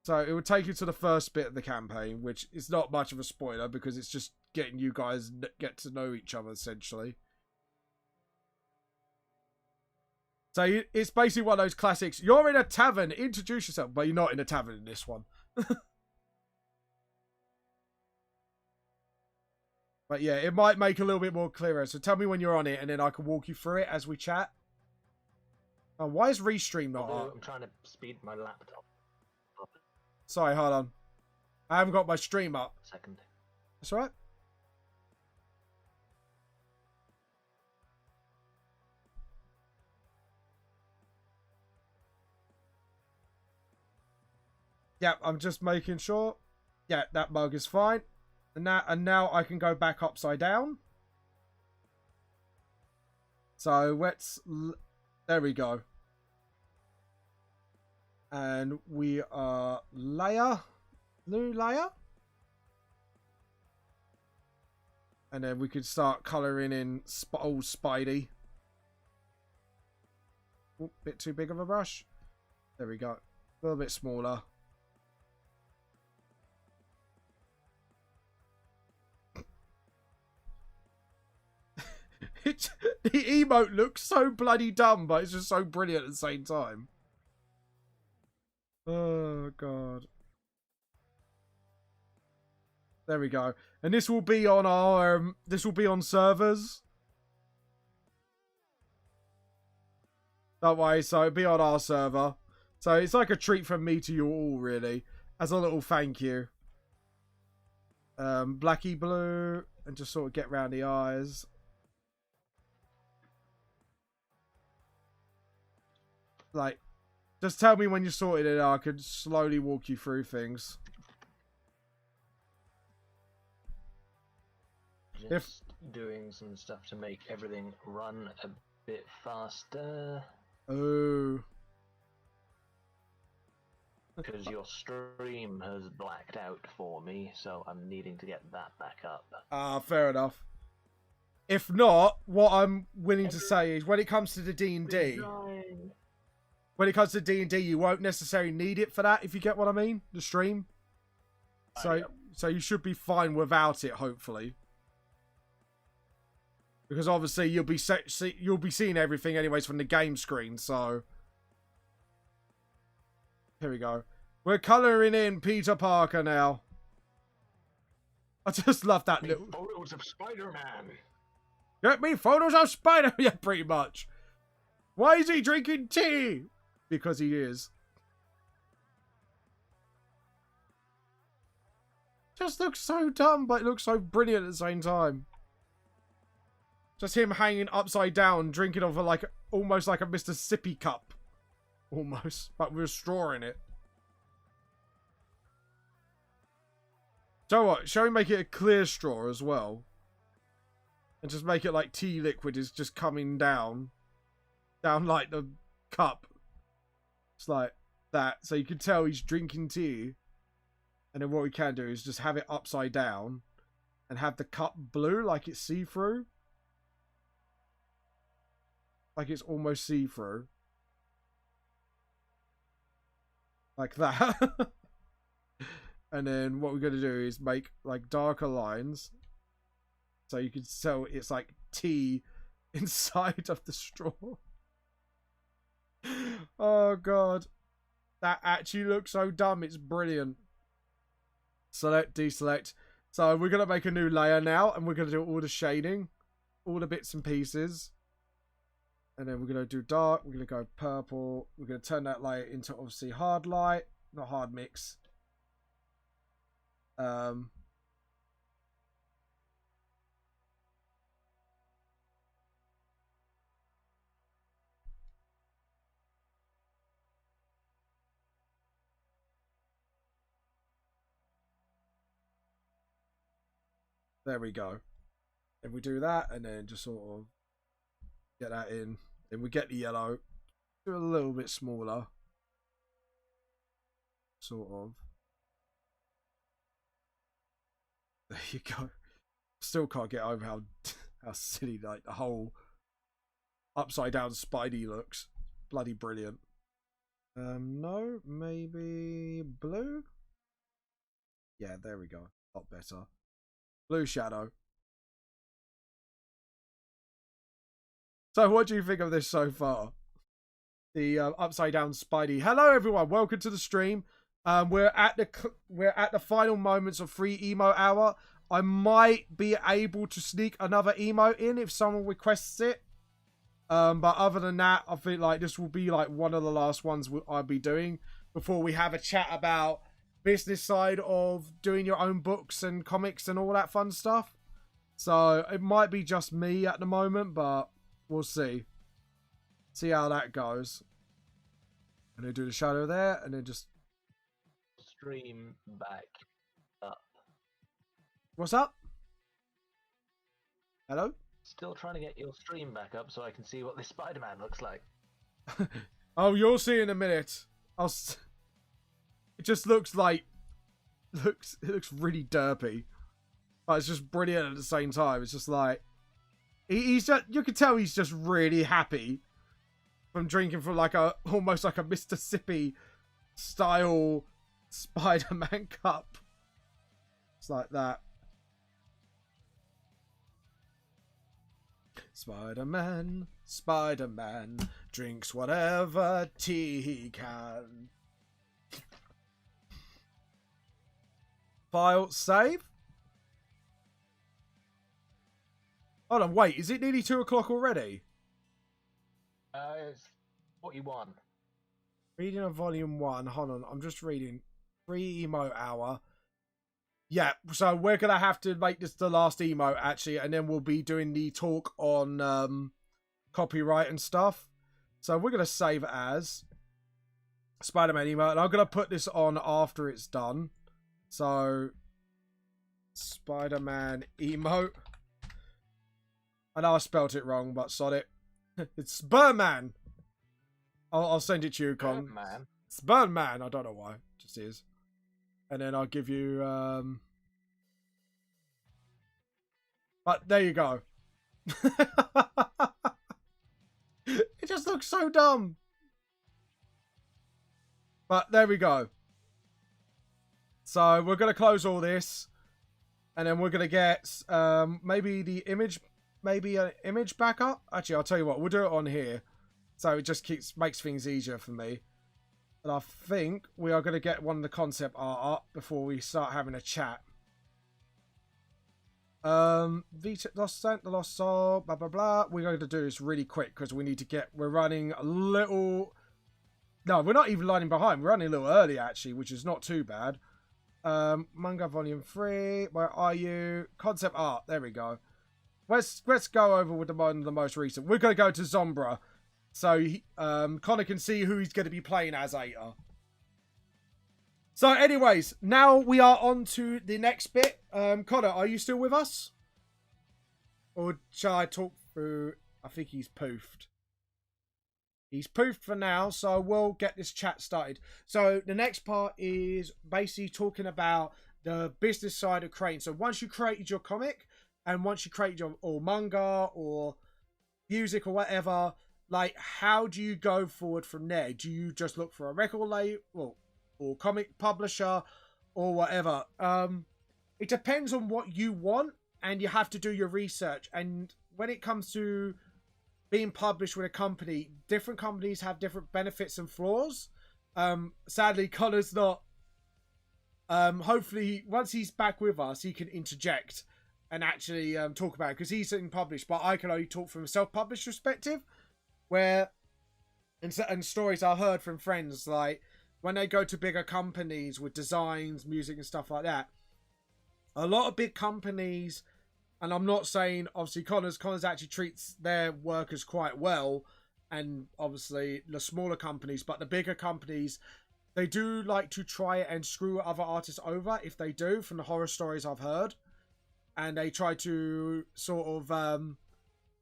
So it would take you to the first bit of the campaign, which is not much of a spoiler because it's just getting you guys get to know each other, essentially. So it's basically one of those classics. You're in a tavern, introduce yourself. But you're not in a tavern in this one. But yeah, it might make a little bit more clearer. So tell me when you're on it, and then I can walk you through it as we chat. Oh, why is Restream not up?
I'm trying to speed my laptop up.
Sorry, hold on. I haven't got my stream up.
Second.
That's all right. Yeah, I'm just making sure. Yeah, that mug is fine. And now I can go back upside down. So there we go. And we are new layer. And then we could start colouring in old Spidey. Ooh, bit too big of a brush. There we go. A little bit smaller. The emote looks so bloody dumb, but it's just so brilliant at the same time. Oh god. There we go. And this will be on our servers. Don't worry, so it'll be on our server. So it's like a treat from me to you all, really, as a little thank you. Blacky blue, and just sort of get round the eyes. Like, just tell me when you're sorted and I could slowly walk you through things.
Just doing some stuff to make everything run a bit faster.
Oh.
Because your stream has blacked out for me, so I'm needing to get that back up.
Fair enough. If not, what I'm willing to say is when it comes to the D&D... When it comes to D&D, you won't necessarily need it for that, if you get what I mean, the stream. So you should be fine without it, hopefully. Because obviously you'll be seeing everything anyways from the game screen, so... Here we go. We're colouring in Peter Parker now. I just love that little...
Photos of Spider-Man!
Get me photos of Spider-Man! Yeah, pretty much. Why is he drinking tea? Because he is. Just looks so dumb, but it looks so brilliant at the same time. Just him hanging upside down, drinking off like almost like a Mr. Sippy cup. Almost, but with a straw in it. So what? Shall we make it a clear straw as well? And just make it like tea liquid is just coming down. Down like the cup. It's like that. So you can tell he's drinking tea. And then what we can do is just have it upside down. And have the cup blue like it's see-through. Like it's almost see-through. Like that. And then what we're going to do is make like darker lines. So you can tell it's like tea inside of the straw. Oh god. That actually looks so dumb. It's brilliant. Select, deselect. So we're going to make a new layer now. And we're going to do all the shading. All the bits and pieces. And then we're going to do dark. We're going to go purple. We're going to turn that light into obviously hard light. Not hard mix. There we go. And we do that and then just sort of get that in. Then we get the yellow. Do it a little bit smaller. Sort of. There you go. Still can't get over how silly like the whole upside down Spidey looks. Bloody brilliant. No, maybe blue? Yeah, there we go. A lot better. Blue shadow. So what do you think of this so far? The upside down Spidey. Hello everyone, welcome to the stream. We're at the final moments of free emote hour. I might be able to sneak another emote in if someone requests it. But other than that, I feel like this will be like one of the last ones I'll be doing before we have a chat about business side of doing your own books and comics and all that fun stuff. So it might be just me at the moment, but we'll see. See how that goes. And then do the shadow there, and then just
Stream back up.
What's up? Hello?
Still trying to get your stream back up so I can see what this Spider-Man looks like.
Oh, you'll see in a minute. It just looks like it looks really derpy, but it's just brilliant at the same time. It's just like he's just, you can tell he's just really happy from drinking from like almost like a Mr. Sippy style Spider-Man cup. It's like that. Spider-Man, Spider-Man drinks whatever tea he can. File, save. Hold on, wait, is it nearly 2 o'clock already?
It's 41.
Reading of volume 1. Hold on, I'm just reading. Free emote hour. Yeah, so we're going to have to make this the last emote, actually, and then we'll be doing the talk on copyright and stuff. So we're going to save it as Spider-Man emote, and I'm going to put this on after it's done. So, Spider-Man emote. I know I spelt it wrong, but sod it. It's Birdman. I'll send it to you, Con.
Birdman?
It's Birdman. I don't know why. It just is. And then I'll give you... But there you go. It just looks so dumb. But there we go. So we're going to close all this. And then we're going to get maybe the image... Maybe an image backup. Actually, I'll tell you what. We'll do it on here. So it just makes things easier for me. And I think we are going to get one of the concept art up before we start having a chat. Lost Scent, The Lost Soul, blah, blah, blah. We're going to do this really quick because we need to we're running a little... No, we're not even running behind. We're running a little early, actually, which is not too bad. Manga Volume 3. Where are you? Concept art. There we go. Let's go over with the most recent. We're going to go to Zombra. So Connor can see who he's going to be playing as later. So anyways, now we are on to the next bit. Connor, are you still with us? Or shall I talk through... I think he's poofed. He's poofed for now, so we'll get this chat started. So the next part is basically talking about the business side of creating. So once you created your comic, and once you created your or manga or music or whatever, like how do you go forward from there? Do you just look for a record label or comic publisher or whatever? It depends on what you want, and you have to do your research. And when it comes to being published with a company, different companies have different benefits and flaws. Sadly, Connor's not. Hopefully, once he's back with us, he can interject and actually talk about it, because he's in published, but I can only talk from a self-published perspective, where and stories I heard from friends, like when they go to bigger companies with designs, music and stuff like that, a lot of big companies, and I'm not saying obviously Connors actually treats their workers quite well, and obviously the smaller companies, but the bigger companies, they do like to try and screw other artists over if they do, from the horror stories I've heard. And they try to sort of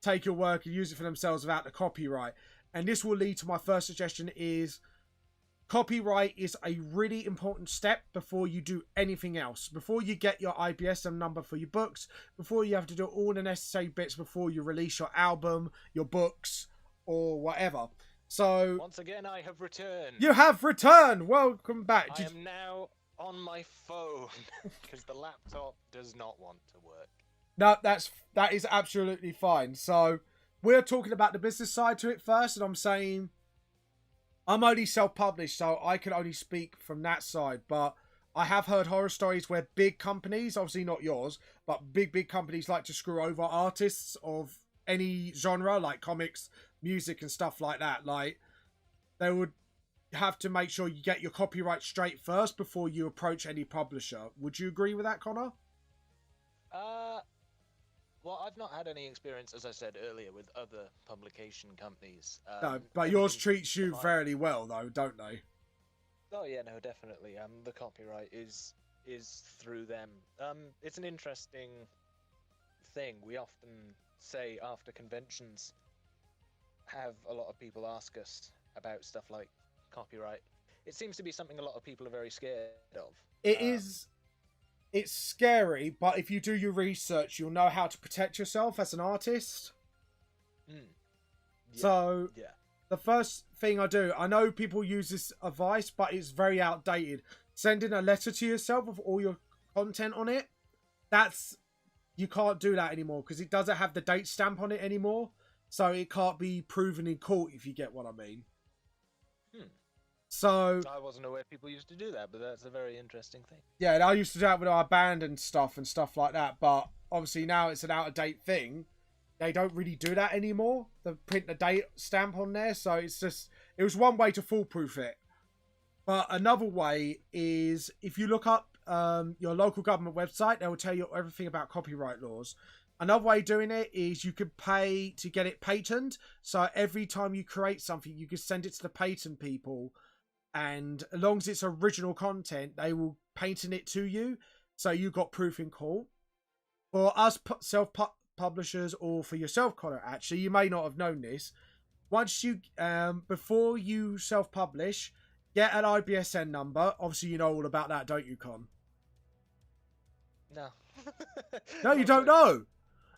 take your work and use it for themselves without the copyright. And this will lead to my first suggestion is copyright is a really important step before you do anything else. Before you get your IBSM number for your books, before you have to do all the necessary bits before you release your album, your books, or whatever. So
once again, I have returned.
You have returned! Welcome back.
I am now on my phone because the laptop does not want to work.
No, that is absolutely fine. So we're talking about the business side to it first, and I'm saying I'm only self-published, so I can only speak from that side. But I have heard horror stories where big companies, obviously not yours, but big companies like to screw over artists of any genre, like comics, music, and stuff like that. Like they would have to make sure you get your copyright straight first before you approach any publisher. Would you agree with that, Connor?
Well, I've not had any experience, as I said earlier, with other publication companies.
No, but yours treats you fairly well, though, don't they?
Oh yeah, no, definitely. The copyright is through them. It's an interesting thing. We often say after conventions, have a lot of people ask us about stuff like copyright. It seems to be something a lot of people are very scared of.
It's scary, but if you do your research, you'll know how to protect yourself as an artist.
Yeah,
so
yeah.
The first thing I do, I know people use this advice, but it's very outdated. Sending a letter to yourself with all your content on it, you can't do that anymore because it doesn't have the date stamp on it anymore. So it can't be proven in court, if you get what I mean. So
I wasn't aware people used to do that, but that's a very interesting thing.
Yeah, and I used to do that with our band and stuff like that. But obviously now it's an out-of-date thing. They don't really do that anymore. They print the date stamp on there. So it was one way to foolproof it. But another way is if you look up your local government website, they will tell you everything about copyright laws. Another way of doing it is you could pay to get it patented. So every time you create something, you can send it to the patent people. And as long as it's original content, they will patent it to you. So you got proof in court. For us self-publishers, or for yourself, Connor, actually, you may not have known this. Once you, before you self-publish, get an IBSN number. Obviously, you know all about that, don't you, Con?
No.
No, you don't know.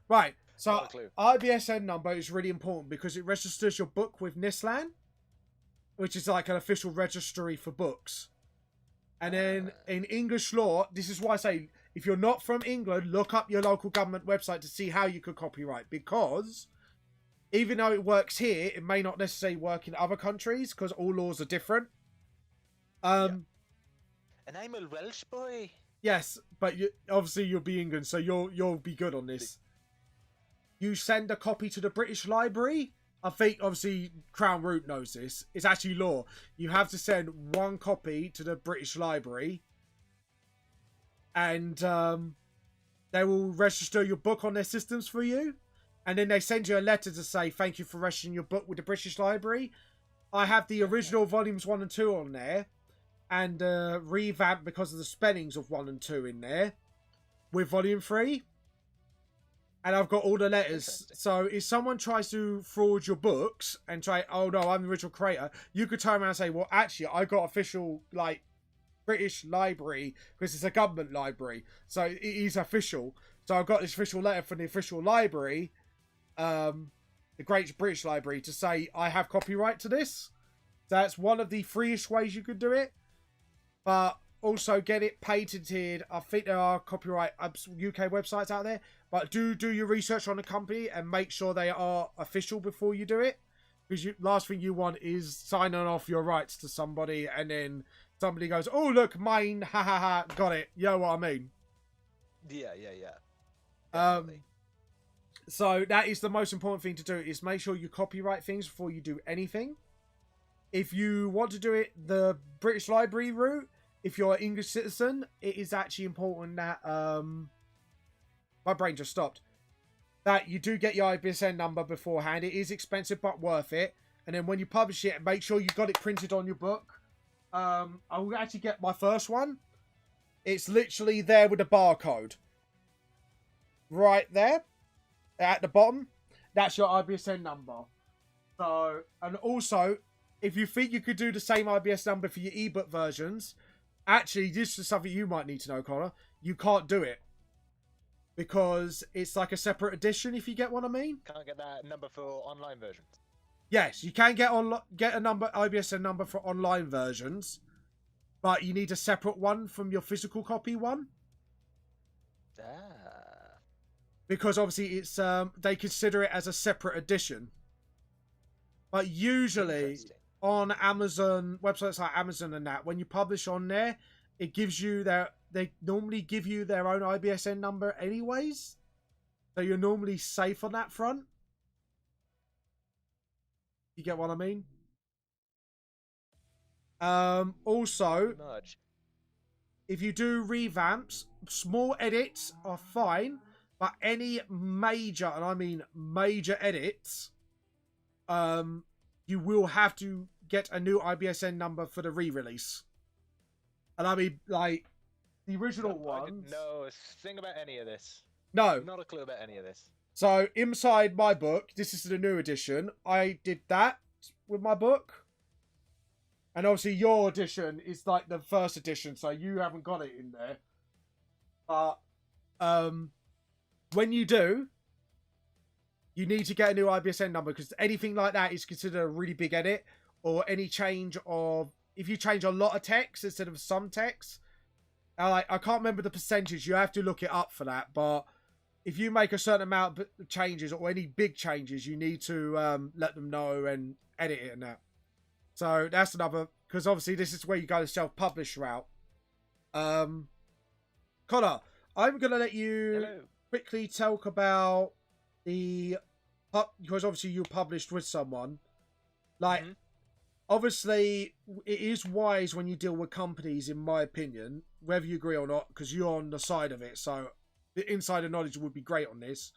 Right. So
Not a clue.
IBSN number is really important because it registers your book with NISLAN, which is like an official registry for books. And then in English law, this is why I say, if you're not from England, look up your local government website to see how you could copyright. Because even though it works here, it may not necessarily work in other countries because all laws are different.
And I'm a Welsh boy.
Yes, but obviously you'll be England, so you'll be good on this. You send a copy to the British Library. I think obviously Crown Root knows this. It's actually law. You have to send one copy to the British Library, and they will register your book on their systems for you, and then they send you a letter to say thank you for registering your book with the British Library. I have the original volumes 1 and 2 on there, and revamp because of the spellings of 1 and 2 in there with volume 3. And I've got all the letters. So if someone tries to fraud your books and try, oh no, I'm the original creator, you could turn around and say, well, actually, I got official, like, British Library, because it's a government library. So it is official. So I've got this official letter from the official library, the Great British Library, to say I have copyright to this. So that's one of the freest ways you could do it. But also get it patented. I think there are copyright UK websites out there, but do your research on the company and make sure they are official before you do it, because last thing you want is signing off your rights to somebody and then somebody goes, oh look, mine, ha ha ha, got it. You know what I mean?
Yeah. Definitely.
So that is the most important thing to do, is make sure you copyright things before you do anything. If you want to do it the British Library route, if you're an English citizen, it is actually important that my brain just stopped. That you do get your IBSN number beforehand. It is expensive but worth it. And then when you publish it, make sure you got it printed on your book. I will actually get my first one. It's literally there with a barcode. Right there. At the bottom. That's your IBSN number. So, and also, if you think you could do the same IBS number for your ebook versions, actually, this is something you might need to know, Connor. You can't do it. Because it's like a separate edition, if you get what I mean.
Can't get that number for online versions.
Yes, you can get a number, IBSN number for online versions, but you need a separate one from your physical copy one. Because obviously it's they consider it as a separate edition. But usually on Amazon, websites like Amazon and that, when you publish on there, it gives you they normally give you their own IBSN number anyways. So you're normally safe on that front. You get what I mean? Also, if you do revamps, small edits are fine, but any major, and I mean major edits, you will have to get a new IBSN number for the re-release. And I mean, like, the original ones...
I didn't know a thing about any of this.
No.
Not a clue about any of this.
So, inside my book, this is the new edition, I did that with my book. And obviously your edition is like the first edition, so you haven't got it in there. But, when you do, you need to get a new IBSN number, because anything like that is considered a really big edit, or any change of... If you change a lot of text instead of some text, I can't remember the percentage. You have to look it up for that. But if you make a certain amount of changes or any big changes, you need to let them know and edit it and that. So that's another, because obviously this is where you go the self-publish route. Connor, I'm going to let you quickly talk about the... Because obviously you published with someone. Like... Obviously, it is wise when you deal with companies, in my opinion, whether you agree or not, because you're on the side of it, so the insider knowledge would be great on this,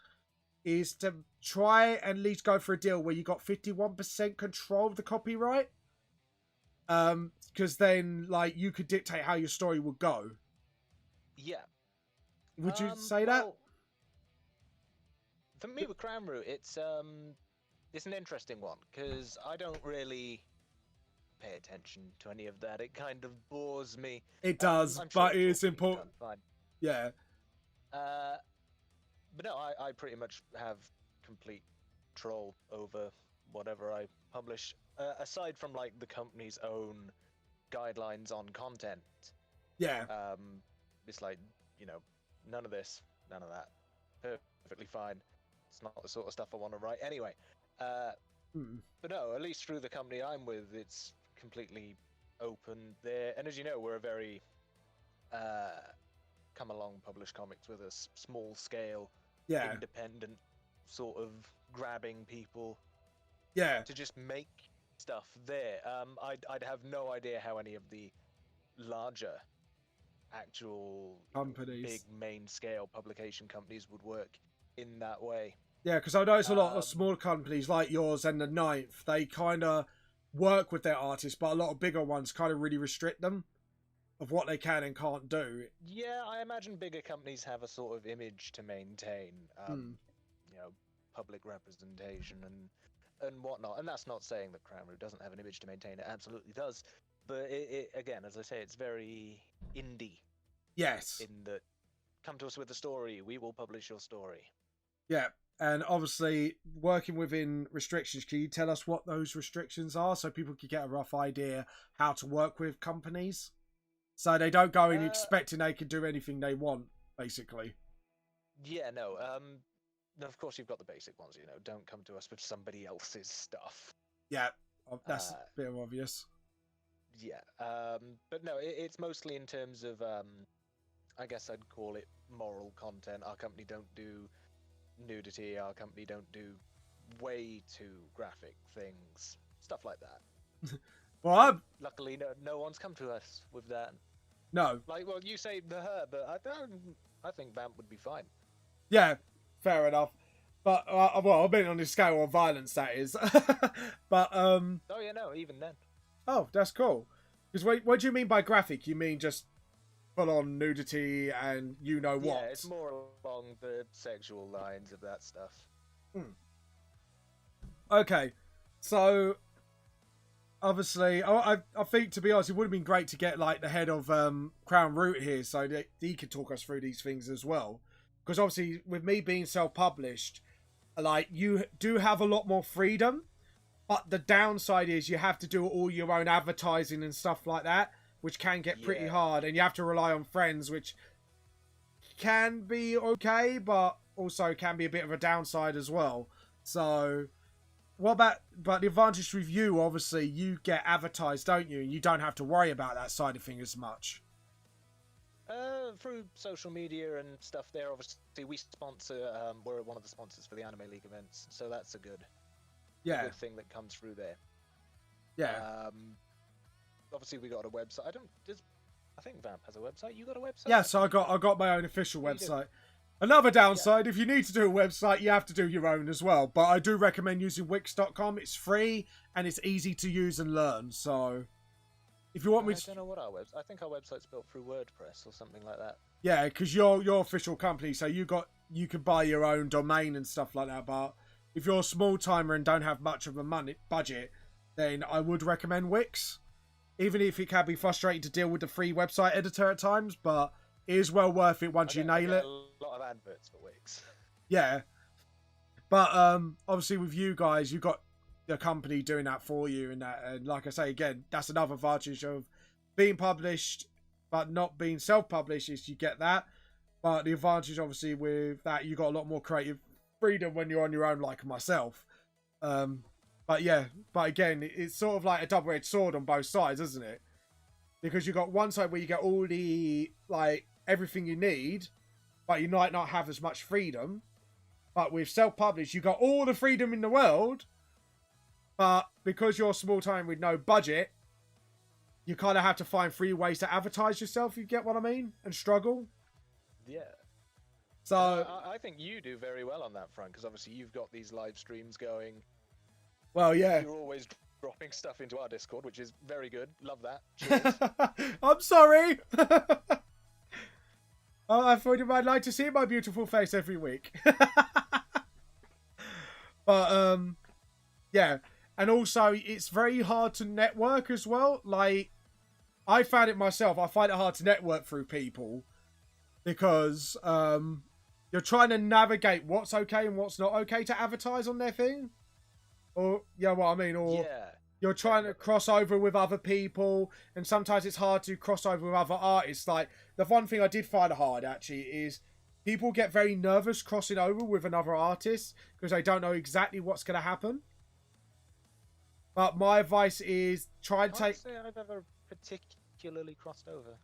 is to try and at least go for a deal where you got 51% control of the copyright. Because then, like, you could dictate how your story would go.
Yeah.
Would you say that?
Well, for me with Crown Root, it's an interesting one, because I don't really... pay attention to any of that. It kind of bores me.
It does, but it's important.
Fine.
Yeah.
But no, I pretty much have complete control over whatever I publish, aside from like the company's own guidelines on content.
Yeah.
It's like, you know, none of this, none of that. Perfectly fine. It's not the sort of stuff I want to write anyway. But no, at least through the company I'm with, it's completely open there. And as you know, we're a very come along, publish comics with us, small scale,
Yeah.
independent, sort of grabbing people
Yeah.
to just make stuff there. I'd have no idea how any of the larger actual
Companies.
big main scale publication companies would work in that way.
Yeah, because I notice a lot of small companies like yours and the Ninth, they kind of work with their artists, but a lot of bigger ones kind of really restrict them of what they can and can't do.
Yeah, I imagine bigger companies have a sort of image to maintain, you know, public representation and whatnot. And that's not saying that Crown Root doesn't have an image to maintain. It absolutely does. But it again, as I say, it's very indie.
Yes.
In that, come to us with a story, we will publish your story.
Yeah, and obviously working within restrictions, can you tell us what those restrictions are so people can get a rough idea how to work with companies? So they don't go in expecting they can do anything they want, basically.
Yeah, no. Of course, you've got the basic ones, you know. Don't come to us with somebody else's stuff.
Yeah, that's a bit obvious.
Yeah, but no, it's mostly in terms of, I guess I'd call it moral content. Our company don't do nudity. Our company don't do way too graphic things, stuff like that.
Well,
luckily, no one's come to us with that.
No.
Like, well, you say the her, but I think Vamp would be fine.
Yeah, fair enough. But well, I've been on this scale of violence, that is. But
oh yeah, no, even then.
Oh, that's cool. Because what do you mean by graphic? You mean just full on nudity and you know what?
Yeah, it's more along the sexual lines of that stuff.
Okay, so obviously, I think, to be honest, it would have been great to get like the head of Crown Root here so that he could talk us through these things as well. Because obviously, with me being self-published, like, you do have a lot more freedom, but the downside is you have to do all your own advertising and stuff like that, which can get pretty hard, and you have to rely on friends, which can be okay, but also can be a bit of a downside as well. So, but the advantage with you, obviously, you get advertised, don't you? You don't have to worry about that side of things as much.
Through social media and stuff there, obviously, we sponsor, we're one of the sponsors for the Anime League events, so that's a good good thing that comes through there.
Yeah.
Obviously, we got a website. I think Vamp has a website. You got a website?
Yeah, so I got my own official website. Another downside, if you need to do a website, you have to do your own as well. But I do recommend using Wix.com. It's free and it's easy to use and learn. So if you want me to...
I don't know what our website... I think our website's built through WordPress or something like that.
Yeah, because you're official company, so you can buy your own domain and stuff like that. But if you're a small timer and don't have much of a budget, then I would recommend Wix. Even if it can be frustrating to deal with the free website editor at times, but it is well worth it once you nail it.
A lot of adverts for Wix.
Yeah. But obviously with you guys, you've got the company doing that for you, and that, and like I say again, that's another advantage of being published but not being self-published, is you get that. But the advantage obviously with that, you got a lot more creative freedom when you're on your own, like myself. But yeah, but again, it's sort of like a double-edged sword on both sides, isn't it? Because you got one side where you get all the, like, everything you need, but you might not have as much freedom. But with self-published, you got all the freedom in the world, but because you're small time with no budget, you kind of have to find free ways to advertise yourself, you get what I mean? And struggle.
Yeah.
So
I think you do very well on that front, because obviously you've got these live streams going.
Well, yeah.
You're always dropping stuff into our Discord, which is very good. Love that. Cheers.
I'm sorry. Oh, I thought you might like to see my beautiful face every week. But, yeah. And also, it's very hard to network as well. Like, I found it myself. I find it hard to network through people because you're trying to navigate what's okay and what's not okay to advertise on their thing. Or, yeah, what I mean, or you're trying to cross over with other people, and sometimes it's hard to cross over with other artists. Like, the one thing I did find hard, actually, is people get very nervous crossing over with another artist because they don't know exactly what's going to happen. But my advice is try and take...
I can't say I've ever particularly crossed over.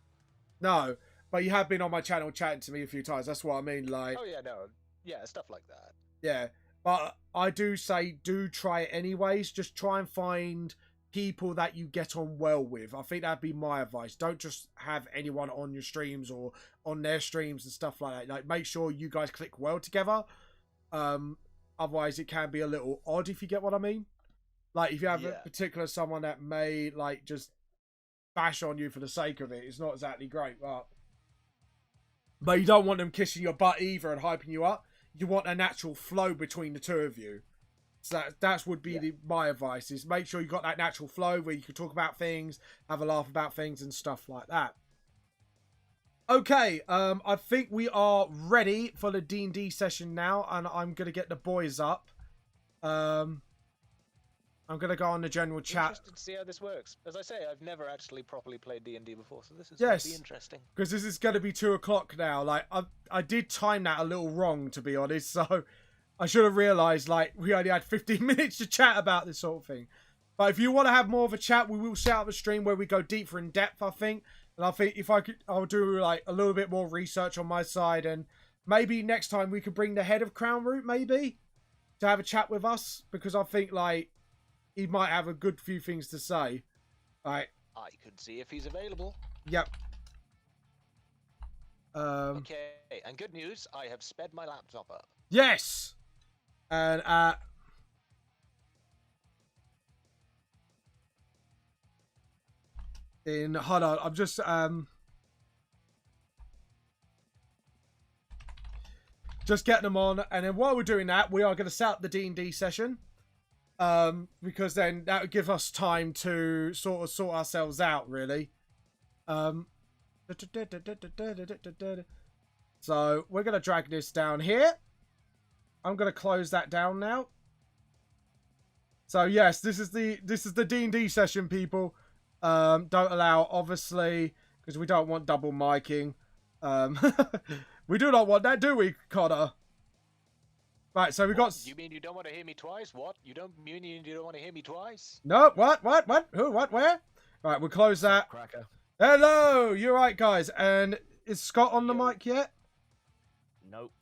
No. but you have been on my channel chatting to me a few times. That's what I mean. Like,
Oh yeah, no, yeah, stuff like that.
yeah, but I do say do try it anyways. Just try and find people that you get on well with. I think that'd be my advice. Don't just have anyone on your streams or on their streams and stuff like that. Like, make sure you guys click well together. Otherwise it can be a little odd, if you get what I mean. Like, if you have a particular someone that may like just bash on you for the sake of it, it's not exactly great. But you don't want them kissing your butt either and hyping you up. You want a natural flow between the two of you. So that would be my advice, is make sure you got that natural flow where you can talk about things, have a laugh about things and stuff like that. Okay, I think we are ready for the D&D session now, and I'm going to get the boys up. I'm going to go on the general chat.
Interested to see how this works. As I say, I've never actually properly played D&D before, so this is going to be interesting.
Because this is going to be 2 o'clock now. Like, I did time that a little wrong, to be honest, so I should have realised, like, we only had 15 minutes to chat about this sort of thing. But if you want to have more of a chat, we will set up a stream where we go deeper in depth, I think. And I think if I could, I'll do, like, a little bit more research on my side. And maybe next time we could bring the head of Crown Root, maybe, to have a chat with us. Because I think, like, he might have a good few things to say. Like,
I could see if he's available.
Yep.
Okay, and good news, I have sped my laptop up.
Yes! And, hold on, I'm just, getting them on, and then while we're doing that, we are going to set up the D&D session, because then that would give us time to sort of sort ourselves out, really. So we're going to drag this down here. I'm going to close that down now. So yes, this is the D&D session, people. Don't allow, obviously, because we don't want double miking. We do not want that, do we, Connor? Right, so we got...
You mean you don't want to hear me twice? What? You don't mean you don't want to hear me twice?
No, what? Who, what, where? Right, we'll close that.
Cracker.
Hello, you're right, guys. And is Scott on the mic yet?
Nope.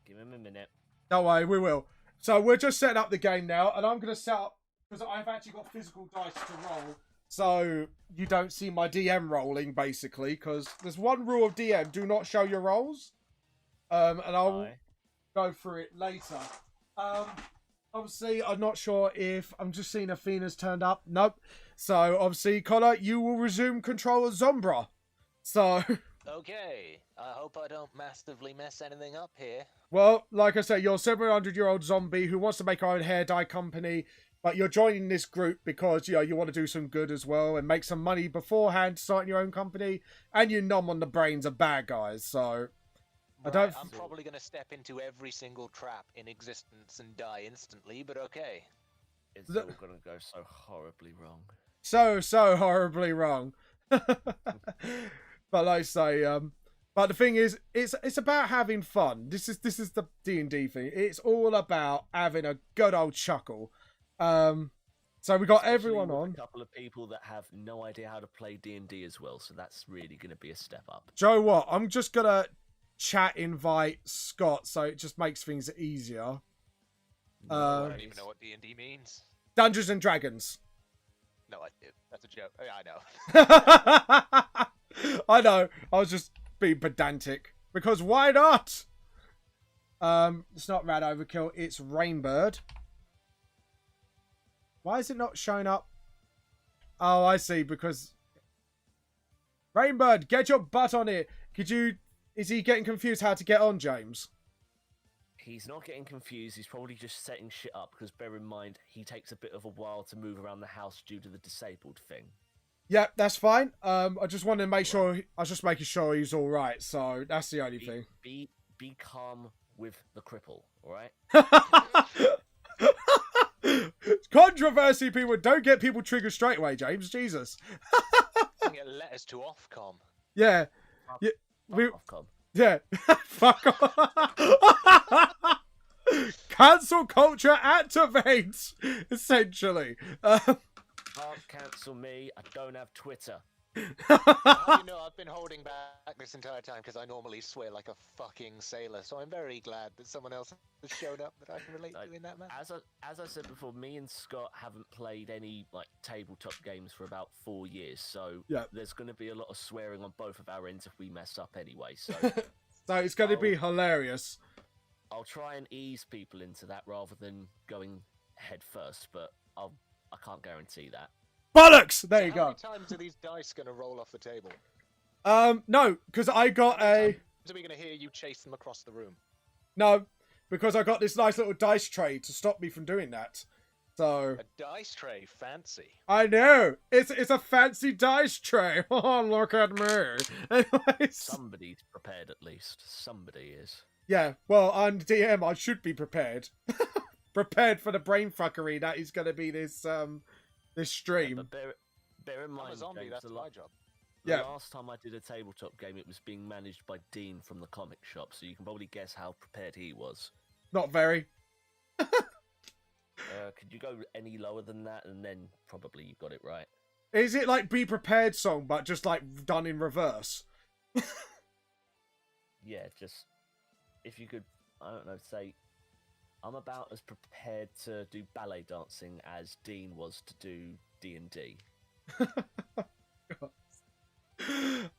Give him a minute.
Don't worry, we will. So we're just setting up the game now, and I'm going to set up, because I've actually got physical dice to roll, so you don't see my DM rolling, basically, because there's one rule of DM, do not show your rolls, and I'll go through it later. Obviously, I'm not sure if, I'm just seeing Athena's turned up. Nope. So, obviously, Connor, you will resume control of Zombra. So...
Okay, I hope I don't massively mess anything up here.
Well, like I said, you're a 700-year-old zombie who wants to make her own hair dye company, but you're joining this group because, you know, you want to do some good as well and make some money beforehand starting your own company, and you nom on the brains of bad guys, so...
I'm probably going to step into every single trap in existence and die instantly, but okay.
It's all going to go so horribly wrong.
So horribly wrong. But like I say, but the thing is, it's about having fun. This is the D&D thing. It's all about having a good old chuckle. So we got everyone on.
A couple of people that have no idea how to play D&D as well, so that's really going to be a step up.
Joe, what? I'm just gonna chat invite Scott, so it just makes things easier.
I don't even know what D&D means.
Dungeons and Dragons.
No, I do. That's a joke. I know.
I know. I was just being pedantic. Because why not? It's not Rad Overkill. It's Rainbird. Why is it not showing up? Oh, I see. Because... Rainbird, get your butt on it. Could you... Is he getting confused how to get on, James?
He's not getting confused. He's probably just setting shit up. Because bear in mind, he takes a bit of a while to move around the house due to the disabled thing.
Yeah, that's fine. I just wanted to make sure... I was just making sure he's all right. So that's the only thing.
Be calm with the cripple, all right?
Controversy, people. Don't get people triggered straight away, James. Jesus.
You get letters to Ofcom.
Yeah.
Ofcom.
Yeah. Fuck off. Cancel culture activates, essentially.
Can't cancel me. I don't have Twitter.
How do you know I've been holding back this entire time because I normally swear like a fucking sailor, so I'm very glad that someone else has showed up that I can relate to in that manner.
As I said before, me and Scott haven't played any like tabletop games for about 4 years, so
Yeah.
there's going to be a lot of swearing on both of our ends if we mess up anyway. So,
So it's going to be hilarious.
I'll try and ease people into that rather than going head first, but I can't guarantee that.
Bollocks! There you
How
go.
many times are these dice going to roll off the table?
No, because I got
How many
a...
times are we going to hear you chase them across the room?
No, because I got this nice little dice tray to stop me from doing that. So...
A dice tray, fancy.
I know! It's a fancy dice tray. Oh, look at me. Anyways...
Somebody's prepared at least. Somebody is.
Yeah, well, I'm DM. I should be prepared. Prepared for the brain fuckery that is going to be this this stream.
But bear in
I'm
mind,
a zombie,
James,
that's
the
my job.
Yeah.
last time I did a tabletop game, it was being managed by Dean from the comic shop, so you can probably guess how prepared he was.
Not very.
Could you go any lower than that, and then probably you got it right?
Is it like Be Prepared song, but just like done in reverse?
Yeah, just if you could, I don't know, say I'm about as prepared to do ballet dancing as Dean was to do D&D.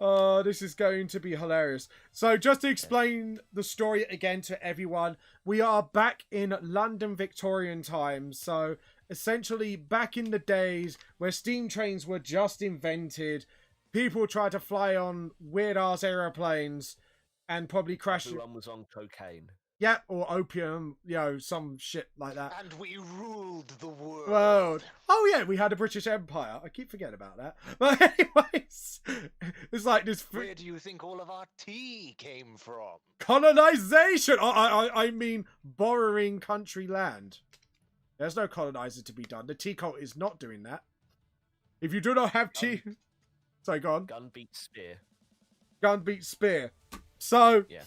Oh, this is going to be hilarious. So just to explain the story again to everyone, we are back in London Victorian times. So essentially back in the days where steam trains were just invented, people tried to fly on weird-ass aeroplanes and probably crash...
Everyone was on cocaine.
Yeah, or opium, you know, some shit like that.
And we ruled the world.
World. Oh yeah, we had a British Empire. I keep forgetting about that. But anyways, it's like this
Where do you think all of our tea came from?
colonization. I mean borrowing country land. There's no colonizing to be done. The tea cult is not doing that. If you do not have tea, sorry, go on.
Gun beats spear.
Gun beats spear. So
Yeah.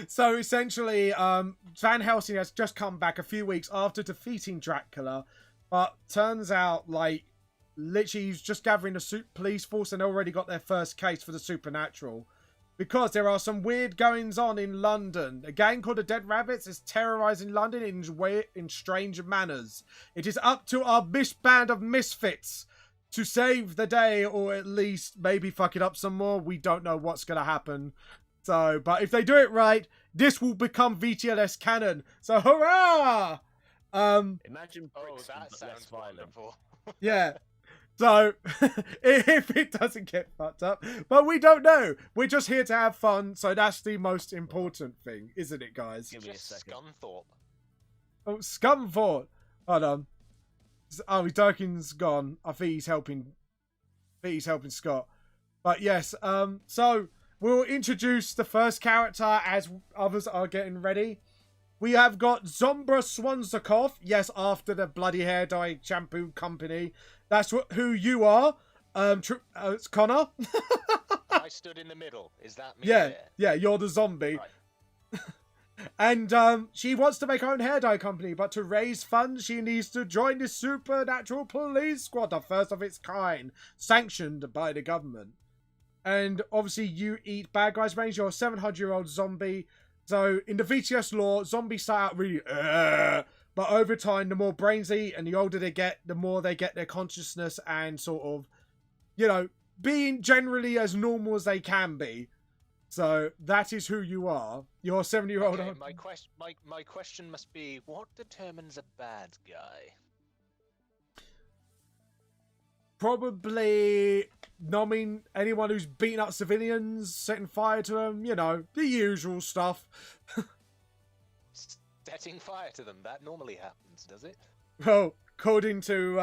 So essentially, Van Helsing has just come back a few weeks after defeating Dracula, but turns out, like, literally he's just gathering the police force and already got their first case for the supernatural. Because there are some weird goings on in London. A gang called the Dead Rabbits is terrorizing London in strange manners. It is up to our band of misfits to save the day, or at least maybe fuck it up some more. We don't know what's going to happen. So, but if they do it right, this will become VTLS canon. So, hurrah!
Imagine
Oh,
Brixton,
that
but less
sounds
violent.
wonderful.
Yeah. So, if it doesn't get fucked up, but we don't know. We're just here to have fun, so that's the most important thing, isn't it, guys?
Give me a
Just
second.
Scunthorpe.
Oh, Scumford. Hold on. Oh, Durkin's gone. I think he's helping. Scott. But yes, so we'll introduce the first character as others are getting ready. We have got Zombra Swansakov. Yes, after the bloody hair dye shampoo company. That's who you are. It's Connor.
I stood in the middle. Is that me?
Yeah,
there?
yeah, you're the zombie.
Right.
And she wants to make her own hair dye company, but to raise funds, she needs to join the supernatural police squad, the first of its kind, sanctioned by the government. And obviously, you eat bad guys' brains. You're a 700-year-old zombie. So in the VTS lore, zombies start out really, but over time, the more brains they eat and the older they get, the more they get their consciousness and sort of, you know, being generally as normal as they can be. So that is who you are. You're a 70-year-old.
Okay, my question must be, what determines a bad guy?
Probably numbing anyone who's beating up civilians, setting fire to them, you know, the usual stuff.
Setting fire to them, that normally happens, does it?
Well, according to,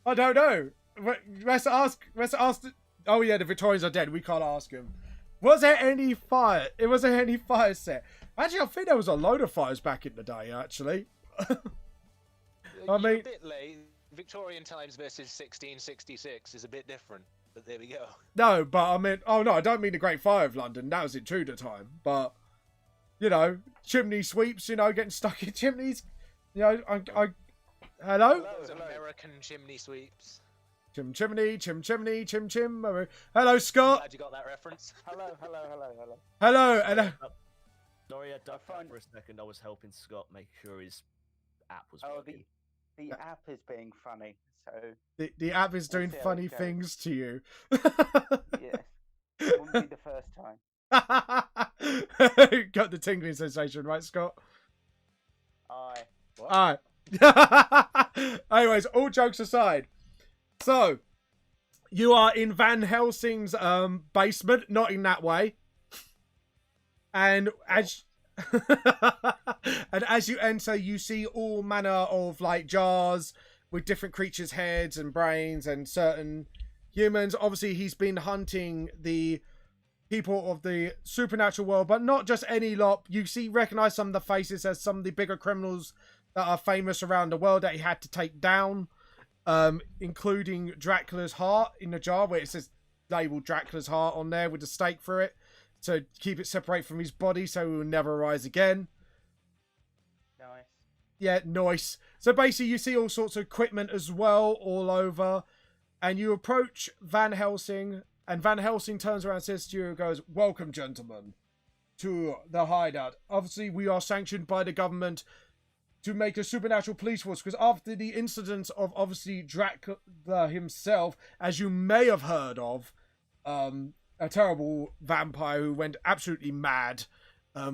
I don't know. Let's ask, oh yeah, the Victorians are dead, we can't ask them. Was there any fire? Was there any fire set? Actually, I think there was a load of fires back in the day, actually.
You're
mean-
a bit late. Victorian times versus 1666 is a bit different, but there we go.
No, but I mean, oh no, I don't mean the Great Fire of London. That was in Tudor time. But, you know, chimney sweeps, you know, getting stuck in chimneys. You know, hello?
Those American chimney sweeps.
Chim chimney, chim chimney, chim chim. Hello, Scott.
Glad you got that reference.
Hello.
Hello, and
Sorry, I ducked out for a second. I was helping Scott make sure his app was
Oh,
working.
the app is being funny, so
the app is doing
see how it
funny
goes.
things to you.
yeah, it won't be the first time.
Got the tingling sensation, right, Scott?
Aye.
Alright. Anyways, all jokes aside. So, you are in Vanhelsing's basement, not in that way. And as you enter, you see all manner of like jars with different creatures' heads and brains and certain humans. Obviously, he's been hunting the people of the supernatural world, but not just any lot. You recognize some of the faces as some of the bigger criminals that are famous around the world that he had to take down, including Dracula's heart in the jar, where it says labeled Dracula's heart on there with a stake through it to keep it separate from his body so he will never rise again.
Nice.
Yeah, nice. So basically you see all sorts of equipment as well all over, and you approach Vanhelsing, and Vanhelsing turns around and says to you and goes, "Welcome, gentlemen, to the hideout. Obviously, we are sanctioned by the government to make a supernatural police force, because after the incident of, obviously, Dracula himself, as you may have heard of, a terrible vampire who went absolutely mad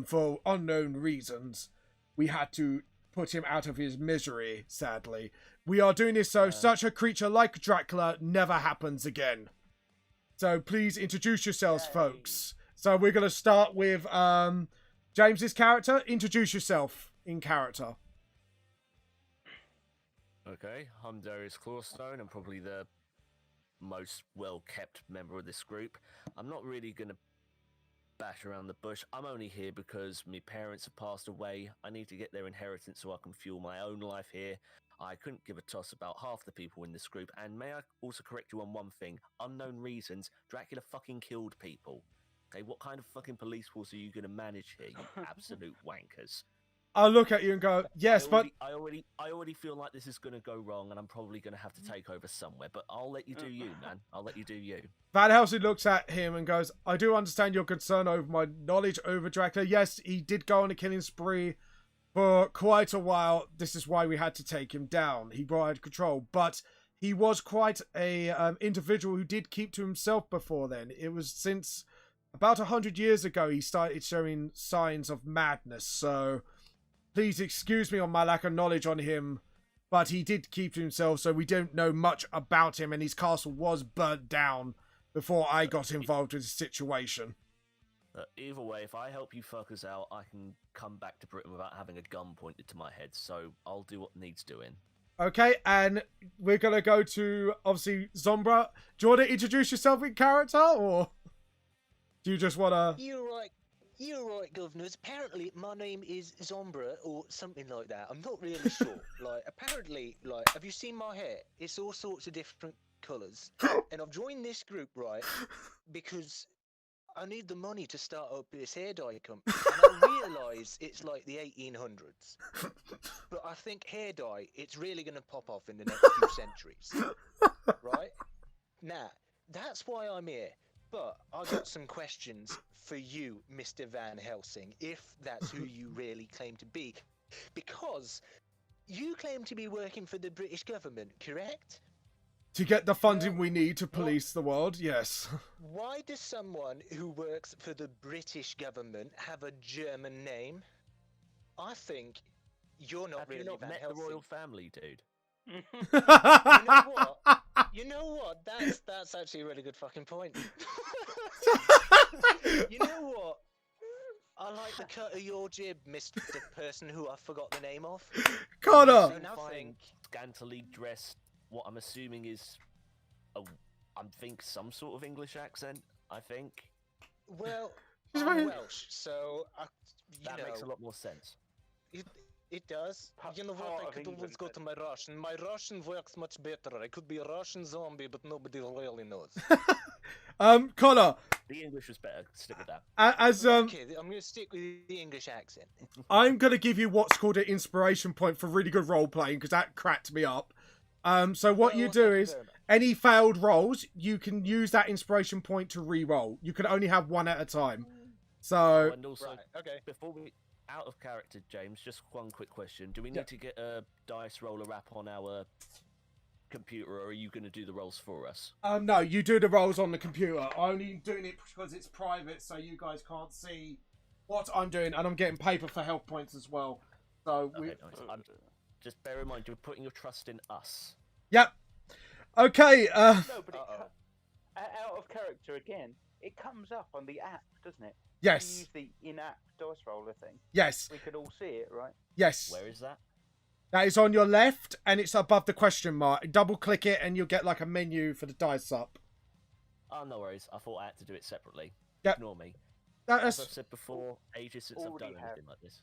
for unknown reasons, we had to put him out of his misery, sadly. We are doing this so such a creature like Dracula never happens again. So please introduce yourselves, folks." So we're going to start with James's character. Introduce yourself in character.
Okay, I'm Darius Clawstone. I'm probably the most well-kept member of this group. I'm not really going to bash around the bush. I'm only here because my parents have passed away. I need to get their inheritance so I can fuel my own life here. I couldn't give a toss about half the people in this group. And may I also correct you on one thing? Unknown reasons, Dracula fucking killed people. Okay, what kind of fucking police force are you going to manage here, you absolute wankers?
I'll look at you and go, yes,
I already feel like this is going to go wrong, and I'm probably going to have to take over somewhere. But I'll let you do you, man. I'll let you do you.
Van Helsing looks at him and goes, "I do understand your concern over my knowledge over Dracula. Yes, he did go on a killing spree for quite a while. This is why we had to take him down. He brought control, but he was quite a individual who did keep to himself before then. It was since about 100 years ago he started showing signs of madness. So please excuse me on my lack of knowledge on him, but he did keep to himself, so we don't know much about him, and his castle was burnt down before I got involved with the situation."
Either way, if I help you fuckers out, I can come back to Britain without having a gun pointed to my head, so I'll do what needs doing.
Okay, and we're going to go to, obviously, Zombra. Do you want to introduce yourself in character, or do you just want to...
You're right, governors. Apparently, my name is Zombra or something like that. I'm not really sure. Apparently, have you seen my hair? It's all sorts of different colours. And I've joined this group, right, because I need the money to start up this hair dye company. And I realise it's like the 1800s. But I think hair dye, it's really going to pop off in the next few centuries. Right? Now, that's why I'm here. But I got some questions for you, Mr. Vanhelsing, if that's who you really claim to be. Because you claim to be working for the British government, correct?
To get the funding we need to police the world, yes.
Why does someone who works for the British government have a German name? I think you're not really
Van
Helsing.
Met the royal family, dude.
You know what? That's actually a really good fucking point. You know what? I like the cut of your jib, Mr. Person who I forgot the name of.
Connor!
Scantily dressed, what I'm assuming is, some sort of English accent, I think.
Well, I'm Welsh, so,
that makes a lot more sense.
It does. You know what? I could always go to my Russian. My Russian works much better. I could be a Russian zombie, but nobody really knows.
Connor.
The English was better. Stick with that.
Okay, I'm going to stick with the English accent.
I'm going to give you what's called an inspiration point for really good role playing, because that cracked me up. So what you do is, any failed rolls, you can use that inspiration point to re-roll. You can only have one at a time. So,
and also,
Right, okay.
before we out of character, James, just one quick question: do we need
Yeah.
to get a dice roller app on our computer, or are you going to do the rolls for us?
no, you do the rolls on the computer. I'm only doing it because it's private, so you guys can't see what I'm doing, and I'm getting paper for health points as well. So we.
Okay, nice. Just bear in mind, you're putting your trust in us.
Yep. Okay.
No, but out of character again. It comes up on the app, doesn't it? You
Yes.
use the in-app dice roller thing.
Yes.
We could all see it, right?
Yes.
Where is that?
That is on your left, and it's above the question mark. Double click it, and you'll get like a menu for the dice up.
Oh, no worries. I thought I had to do it separately.
Yep.
Ignore me.
That's
As I've said before, ages since I've
Already
done
have.
anything like this.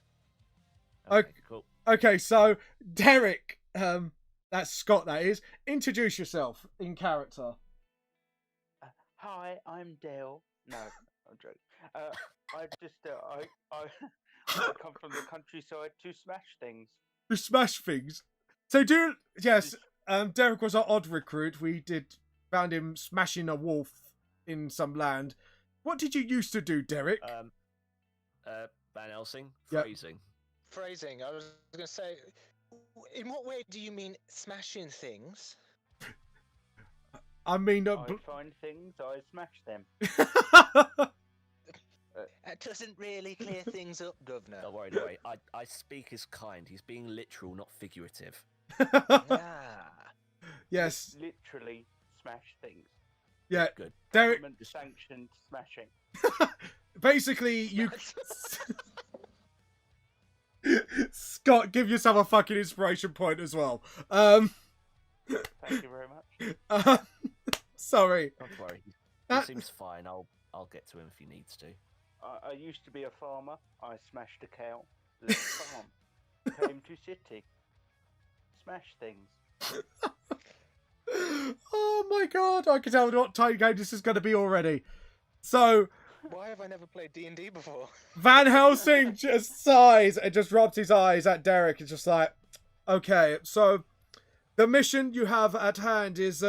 Okay.
Cool.
okay. So Derek, that's Scott. That is. Introduce yourself in character.
Hi, I'm Dale. No, I'm joking. I just I come from the countryside to smash things.
To smash things. So yes. Derek was our odd recruit. We found him smashing a wolf in some land. What did you used to do, Derek?
Vanhelsing,
Yep.
phrasing.
Phrasing. I was going to say, in what way do you mean smashing things?
I mean,
I find things, I smash them.
That doesn't really clear things up, Governor.
Don't worry, don't worry. I speak as kind. He's being literal, not figurative.
Ah.
yes.
Literally smash things.
Yeah.
Good.
Derek.
Government sanctioned smashing.
Basically, you. Scott, give yourself a fucking inspiration point as well.
Thank you very much.
Sorry.
Don't worry. He
That-
seems fine. I'll get to him if he needs to.
I used to be a farmer. I smashed a cow. Left farm. Came to city. Smash things.
Oh my god, I can tell what time game this is going to be already. So,
Why have I never played D&D before?
Van Helsing just sighs and just rubs his eyes at Derek. It's just like, okay, so the mission you have at hand is,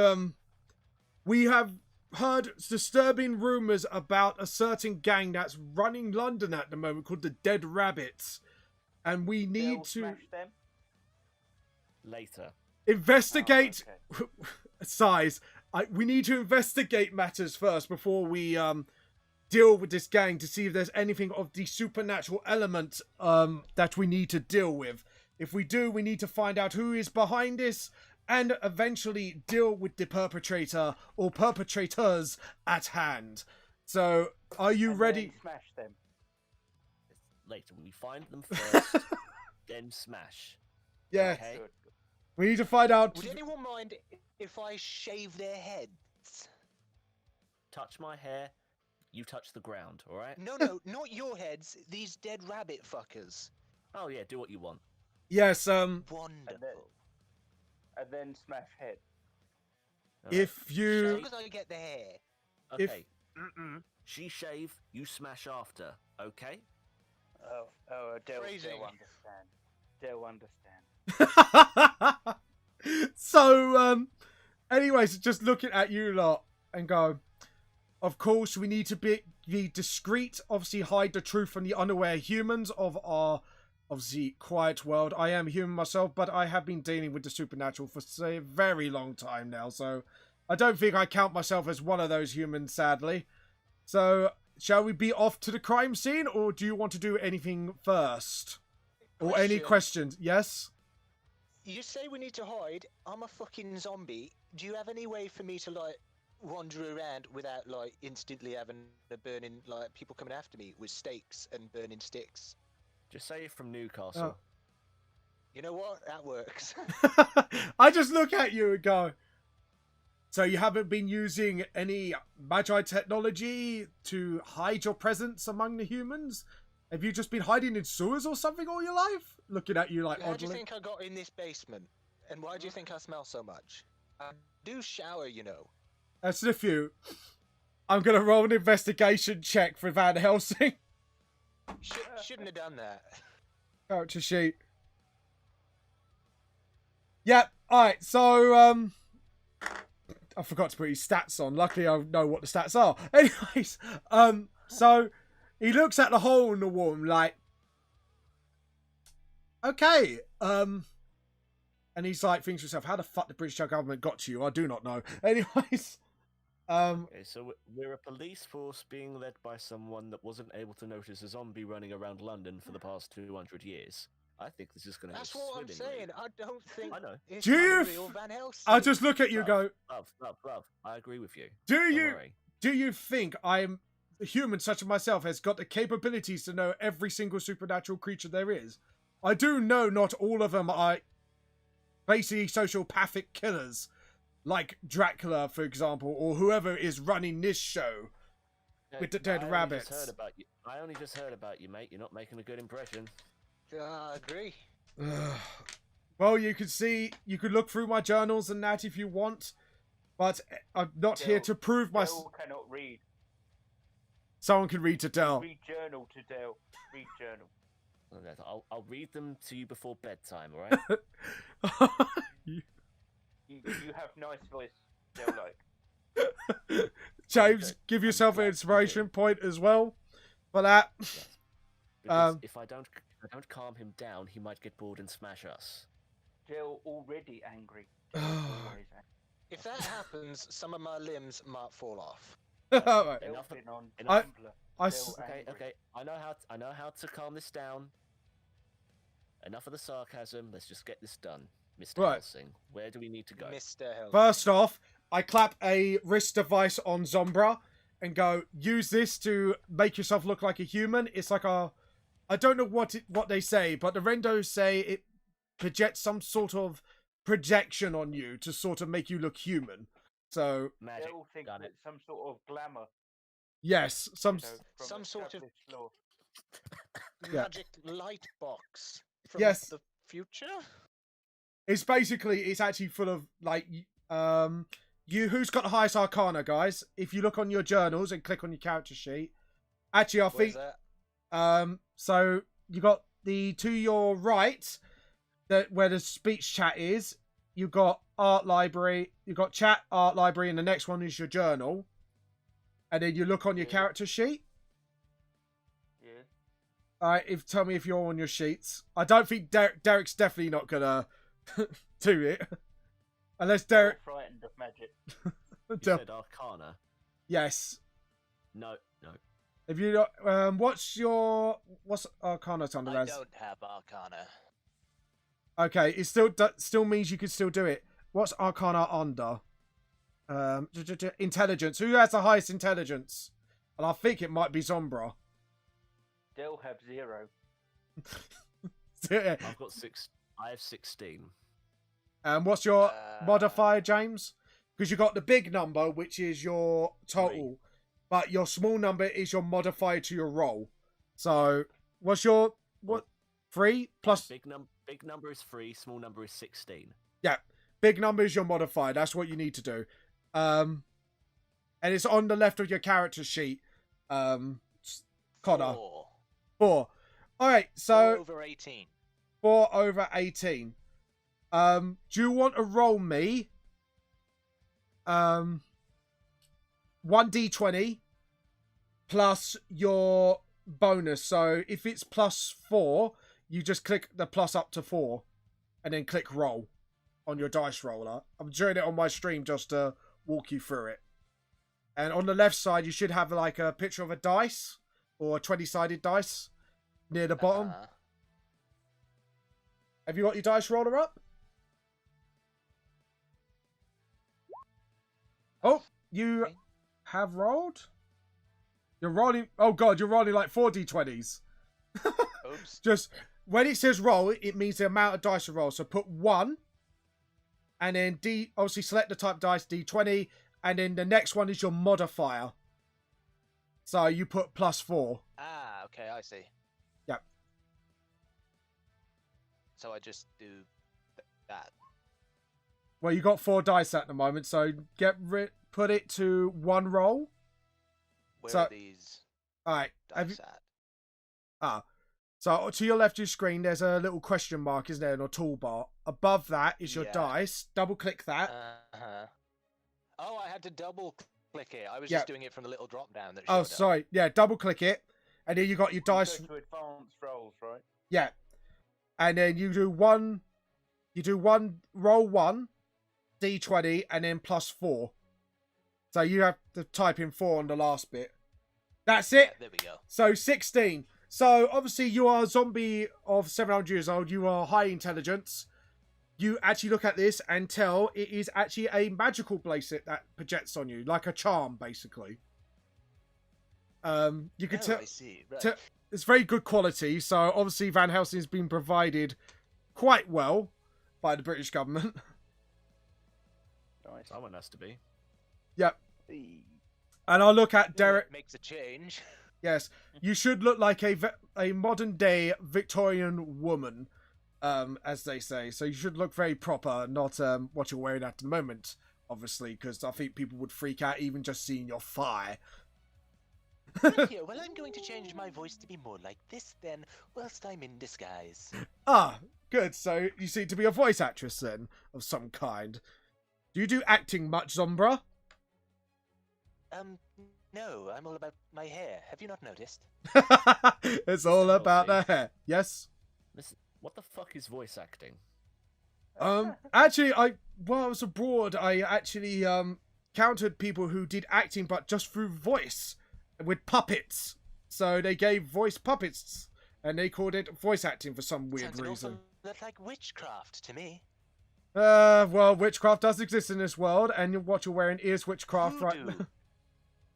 we have heard disturbing rumours about a certain gang that's running London at the moment called the Dead Rabbits. And we need
They'll
to
smash them.
Later.
investigate
Oh,
size. We need to investigate matters first before we deal with this gang to see if there's anything of the supernatural element that we need to deal with. If we do, we need to find out who is behind this and eventually deal with the perpetrator or perpetrators at hand. So, are you
And
ready?
then smash them.
Later. When you find them first, then smash.
Yeah,
Okay.
Good.
we need to find out.
Would anyone mind if I shave their heads?
Touch my hair, you touch the ground, alright?
No, not your heads. These dead rabbit fuckers.
Oh yeah, do what you want.
Yes,
Wonderful.
And then smash head.
Alright.
if
As
you
long as I get the hair.
Okay. She shave, you smash after, okay?
They'll
Phrasing.
understand. They'll understand.
So, anyways, just looking at you lot and go, of course, we need to be discreet, obviously hide the truth from the unaware humans of our, obviously, quiet world. I am human myself, but I have been dealing with the supernatural for a very long time now, so I don't think I count myself as one of those humans, sadly. So, shall we be off to the crime scene, or do you want to do anything first? Or any questions? Yes?
You say we need to hide. I'm a fucking zombie. Do you have any way for me to, like, wander around without, like, instantly having a burning, like, people coming after me with stakes and burning sticks?
Just say you're from Newcastle.
You know what? That works.
I just look at you and go, so you haven't been using any magi technology to hide your presence among the humans? Have you just been hiding in sewers or something all your life? Looking at you like
How do you
oddly.
think I got in this basement? And why do you think I smell so much? I do shower, you know.
As if you. I'm going to roll an investigation check for Van Helsing.
Shouldn't have done that.
Character sheet. Yep. Alright, so, I forgot to put his stats on. Luckily, I know what the stats are. Anyways, so he looks at the hole in the wall and like, okay, and he's like, thinks to himself, how the fuck the British government got to you? I do not know. Anyways,
Okay, so we're a police force being led by someone that wasn't able to notice a zombie running around London for the past 200 years. I think this is going to
That's
go
what I'm
swimmingly.
saying. I don't think
I know.
it's
Do you
unreal Vanhelsing.
I just look at you and go,
Love. I agree with you.
do
Don't worry.
you think I'm a human such as myself has got the capabilities to know every single supernatural creature there is? I do know not all of them are basically sociopathic killers, like Dracula, for example, or whoever is running this show with the dead rabbits.
I only just heard about you, mate. You're not making a good impression.
I agree.
Well, you could look through my journals and that if you want, but I'm not here to prove my...
Dell cannot read.
Someone can read to Dell.
Read journal to Dell. Read journal.
I'll read them to you before bedtime, all right?
You have nice voice, Dell like.
James,
Okay,
give
I'm
yourself an
glad you
inspiration
did.
point as well for that.
Yes. Because
Um,
if I don't calm him down, he might get bored and smash us.
Dell already angry. Dell's always angry.
If that happens, some of my limbs might fall off.
Alright.
Dell's
Enough-
been on
enough-
Tumblr.
I
Dell
s-
angry.
Okay. I know how to calm this down. Enough of the sarcasm. Let's just get this done, Mr.
Right.
Helsing. Where do we need to go?
Mr. Helsing.
First off, I clap a wrist device on Zombra and go, use this to make yourself look like a human. It's like a... I don't know what they say, but the Rendos say it projects some sort of projection on you to sort of make you look human. So,
Magic.
Dell thinks
Got it.
it's some sort of glamour.
yes, some...
You know, from
Some sort of-
established law.
Yeah.
Magic light box from
Yes.
the future?
It's actually full of, like, who's got the highest arcana, guys? If you look on your journals and click on your character sheet. Actually, I
Where's
think...
that?
So you got the to your right, that where the speech chat is. You got art library. You got chat, art library, and the next one is your journal. And then you look on your
Yeah.
character sheet.
Yeah.
All right, tell me if you're on your sheets. I don't think Derek's definitely not gonna do it, unless Derek.
Dell frightened of magic.
You
Del-
said Arcana.
yes.
No.
If you not, what's Arcana under
I
as?
don't have Arcana.
Okay, it still means you can still do it. What's Arcana under? Intelligence. Who has the highest intelligence? And I think it might be Zombra.
Dell have 0.
I've got 6. I have 16.
What's your
Uh,
modifier, James? Because you got the big number, which is your total, but your small number is your modifier to your roll. So, what's your 3 plus?
Big number is 3. Small number is 16.
Yeah, big number is your modifier. That's what you need to do. And it's on the left of your character sheet. Connor.
4.
4. All right,
4
so
over 18.
4 over 18. Do you want to roll me 1d20 plus your bonus? So if it's plus 4, you just click the plus up to 4 and then click roll on your dice roller. I'm doing it on my stream just to walk you through it. And on the left side, you should have like a picture of a dice or a 20-sided dice near the bottom.
Uh-huh.
Have you got your dice roller up? Oh, you have rolled? You're rolling... Oh, God, you're rolling like 4d20s.
Oops.
Just, when it says roll, it means the amount of dice you roll. So put 1, and then obviously select the type dice, d20, and then the next one is your modifier. So you put plus 4.
Ah, okay, I see.
Yep.
So I just do that.
Well, you got 4 dice at the moment, so put it to 1 roll.
Where
So-
are these
Alright, have you...
dice at?
So to your left of your screen, there's a little question mark, isn't there, in a toolbar. Above that is your
Yeah.
dice. Double click that.
Uh-huh. Oh, I had to double click it. I was
Yeah.
just doing it from the little drop down that showed
Oh,
up.
sorry. Yeah, double click it, and then you got your dice.
Go to advanced rolls, right?
Yeah, and then you do one. You do one. Roll one, d20, and then +4. So you have to type in 4 on the last bit. That's it.
Yeah, there we go.
So 16. So obviously you are a zombie of 700 years old. You are high intelligence. You actually look at this and tell it is actually a magical bracelet that projects on you, like a charm, basically. You could tell.
I see. Right.
It's very good quality. So obviously Vanhelsing has been provided quite well by the British government.
Nice.
Someone has to be.
Yep.
Hey.
And I'll look at
Well,
Derek.
it makes a change.
Yes, you should look like a modern day Victorian woman, as they say. So you should look very proper, not what you're wearing at the moment, obviously, because I think people would freak out even just seeing your thigh.
Here, well, I'm going to change my voice to be more like this then, whilst I'm in disguise.
Ah, good. So you seem to be a voice actress then, of some kind. Do you do acting much, Zombra?
No, I'm all about my hair. Have you not noticed?
It's all about the hair. Yes?
What the fuck is voice acting?
Actually, while I was abroad, I actually counted people who did acting, but just through voice, with puppets. So they gave voice puppets, and they called it voice acting for some weird
Sounds an
reason.
awful lot like witchcraft to me.
Well, witchcraft does exist in this world, and what you're wearing is witchcraft right
Voodoo.
now.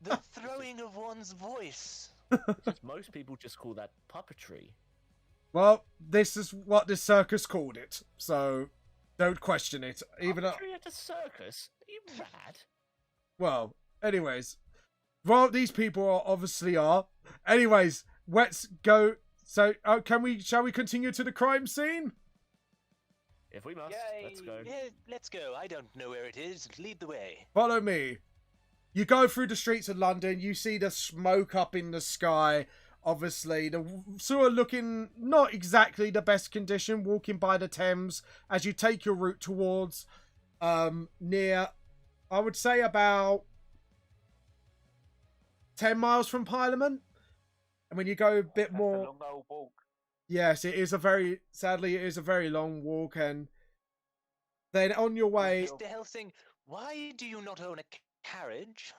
The throwing of one's voice.
Because most people just call that puppetry.
Well, this is what this circus called it, so don't question it. Even
Puppetry at a circus? Are you mad?
well, anyways, well, these people obviously are. Anyways, let's go. So, shall we continue to the crime scene?
If we must, let's go.
Yeah, let's go. I don't know where it is. Lead the way.
Follow me. You go through the streets of London. You see the smoke up in the sky. Obviously, the sewer looking not exactly the best condition. Walking by the Thames as you take your route towards near, I would say about 10 miles from Parliament. And when you go a bit
That's
more,
a long old walk.
yes, it is sadly, it is a very long walk. And then on your way,
Mr. Helsing, why do you not own a carriage?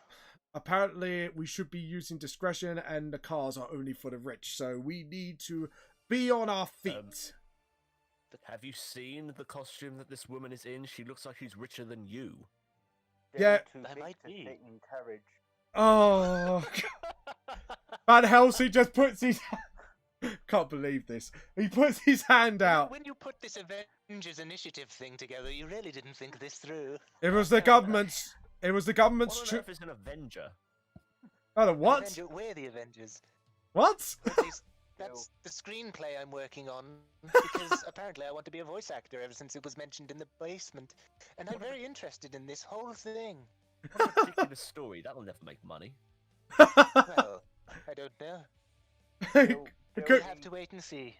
apparently we should be using discretion and the cars are only for the rich. So we need to be on our feet.
Have you seen the costume that this woman is in? She looks like she's richer than you.
Yeah.
Too
That
big
might
to
be.
fit in carriage.
Oh, Van Helsing just puts his... Can't believe this. He puts his hand out.
When you put this Avengers Initiative thing together, you really didn't think this through.
It was the government's... It was the government's...
What on earth is an Avenger?
Oh, the what?
We're the Avengers.
What?
Or at least that's the screenplay I'm working on, because apparently I want to be a voice actor ever since it was mentioned in the basement. And I'm very interested in this whole thing.
What a ridiculous story. That'll never make money.
Well, I don't know.
They'll
We'll have to wait and see.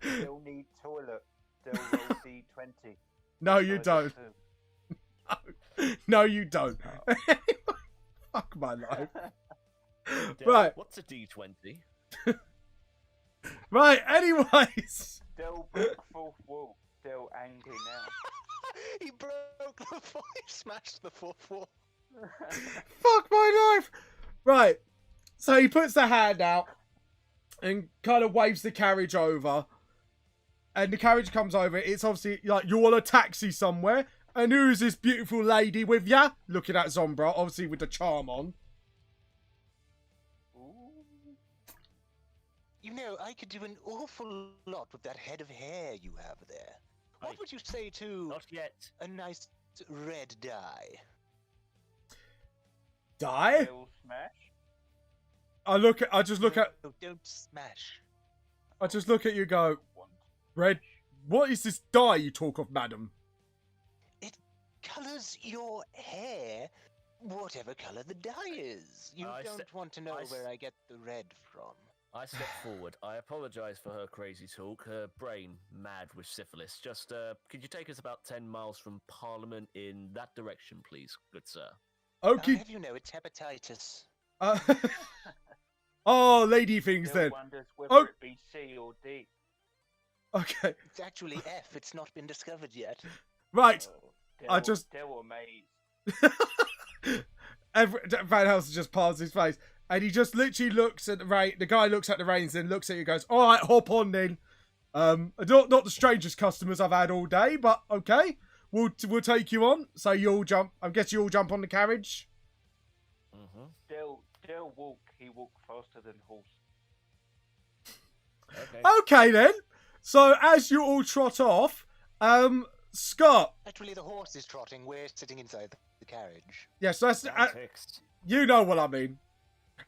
They'll need toilet. They'll roll D20.
No, you don't. No, you don't. Fuck my life. Right.
What's a D20?
Right, anyways.
They'll break fourth wall. They'll angry now.
He broke the fourth. He smashed the fourth wall.
Fuck my life. Right. So he puts the hand out and kind of waves the carriage over. And the carriage comes over. It's obviously like you're on a taxi somewhere. And who's this beautiful lady with ya? Looking at Zombra, obviously with the charm on.
You know, I could do an awful lot with that head of hair you have there. What
Right.
would you say to
Not yet.
a nice red dye?
Die?
They'll smash.
I just look at
No, don't smash.
you go,
One.
Red, what is this dye you talk of, madam?
It colors your hair whatever color the dye is. You
I
don't
se-
want to know
I s-
where I get the red from.
I step forward. I apologise for her crazy talk. Her brain mad with syphilis. Just, could you take us about 10 miles from Parliament in that direction, please, good sir?
Okay.
have you know it's hepatitis.
Uh, oh, lady things
Still
then.
wonders whether
Oh.
it be C or D.
Okay.
It's actually F. It's not been discovered yet.
Right.
Oh,
I just-
Del amazed.
Vanhelsing just palms his face, and he just literally looks at the rein. The guy looks at the reins, and looks at you, and goes, "All right, hop on then." Not the strangest customers I've had all day, but okay, we'll take you on. So you'll jump. I guess you'll jump on the carriage.
Mm-hmm.
Del walk. He walk faster than horse.
Okay.
Okay then. So as you all trot off, Scott.
Actually, the horse is trotting. We're sitting inside the carriage.
Yes, that's
Fixed.
you know what I mean.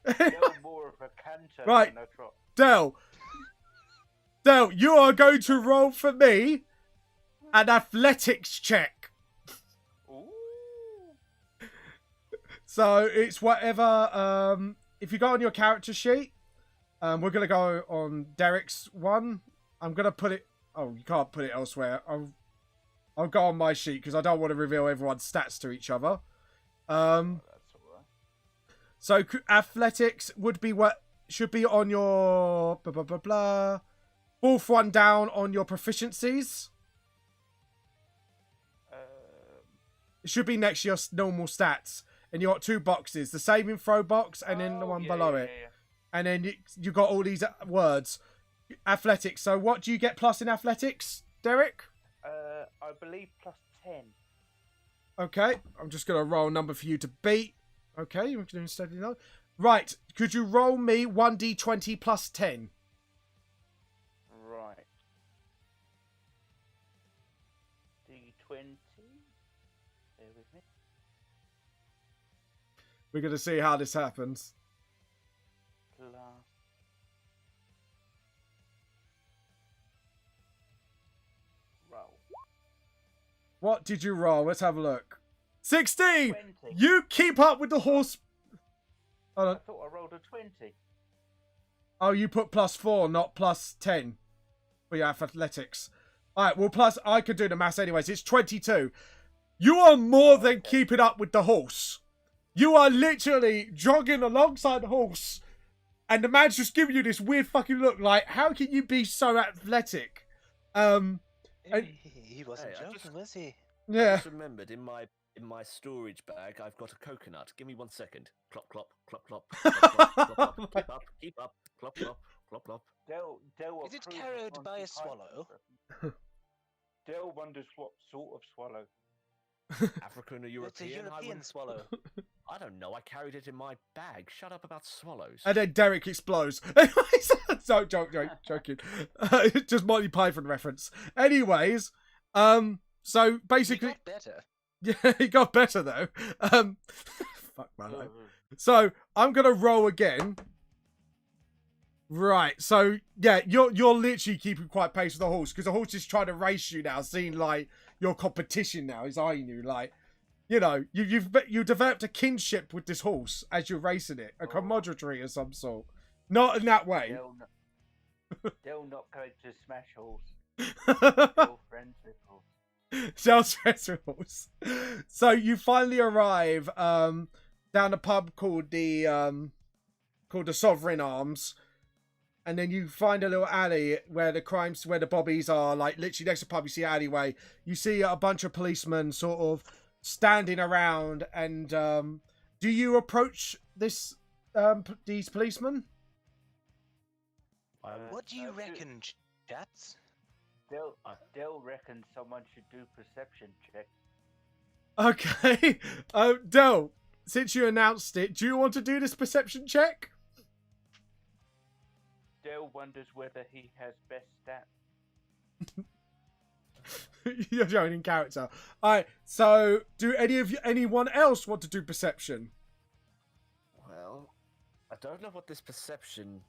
Del more of a canter
Right.
than a trot.
Del, you are going to roll for me an athletics check.
Ooh.
So it's whatever. If you go on your character sheet, we're gonna go on Derek's one. I'm gonna put it. Oh, you can't put it elsewhere. I'll go on my sheet because I don't want to reveal everyone's stats to each other.
That's alright.
So athletics would be what should be on your blah blah blah blah. Fourth one down on your proficiencies. It should be next to your normal stats. And you got 2 boxes, the saving throw box and then the one below it.
Yeah.
And then you got all these words. Athletics. So what do you get plus in athletics, Derek?
I believe plus 10.
Okay, I'm just going to roll a number for you to beat. Okay, you're doing steadily low. Right, could you roll me 1d20 plus 10?
Right. D20. Bear with me.
We're going to see how this happens.
Plus. Roll.
What did you roll? Let's have a look. 16!
20.
You keep up with the horse.
I thought I rolled a 20.
Oh, you put plus 4, not plus 10 for your athletics. Alright, well, plus, I could do the maths anyways. It's 22. You are more than keeping up with the horse. You are literally jogging alongside the horse. And the man's just giving you this weird fucking look like, how can you be so athletic? And-
He wasn't
Hey, I
joking,
just-
was he?
I
Yeah.
just remembered in my storage bag, I've got a coconut. Give me 1 second. Clop, clop, clop, clop. Clop, clop, clop, clop. Keep up. Clop, clop, clop, clop.
Del
Is it
approves
carried
of
by a
Monty
swallow?
Python. Del wonders what sort of swallow.
African or
It's a
European? I
European
wouldn't-
swallow.
I don't know. I carried it in my bag. Shut up about swallows.
And then Derek explodes. So joking. Just Monty Python reference. Anyways, so
He
basically,
got better.
yeah, he got better though. Fuck my life. So I'm gonna roll again. Right. So yeah, you're literally keeping quite pace with the horse because the horse is trying to race you now, seeing like your competition now. He's eyeing you like, you know, you've developed a kinship with this horse as you're racing it, a camaraderie of some sort. Not in that way.
Del not going to smash horse. Del friends with horse.
Sounds stressful. So you finally arrive down a pub called the Sovereign Arms, and then you find a little alley where the bobbies are, like literally next to the pub. You see an alleyway. You see a bunch of policemen sort of standing around, and do you approach these policemen?
What do you reckon, chaps?
Del reckons someone should do perception check.
Okay. Del, since you announced it, do you want to do this perception check?
Del wonders whether he has best stats.
You're showing in character. Alright, so do anyone else want to do perception?
Well, I don't know what this perception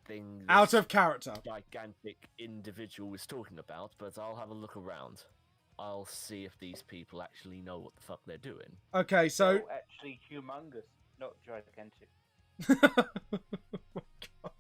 thing
Out
this
of character.
gigantic individual was talking about, but I'll have a look around. I'll see if these people actually know what the fuck they're doing.
Okay, so
Del actually humongous, not gigantic.
oh my God.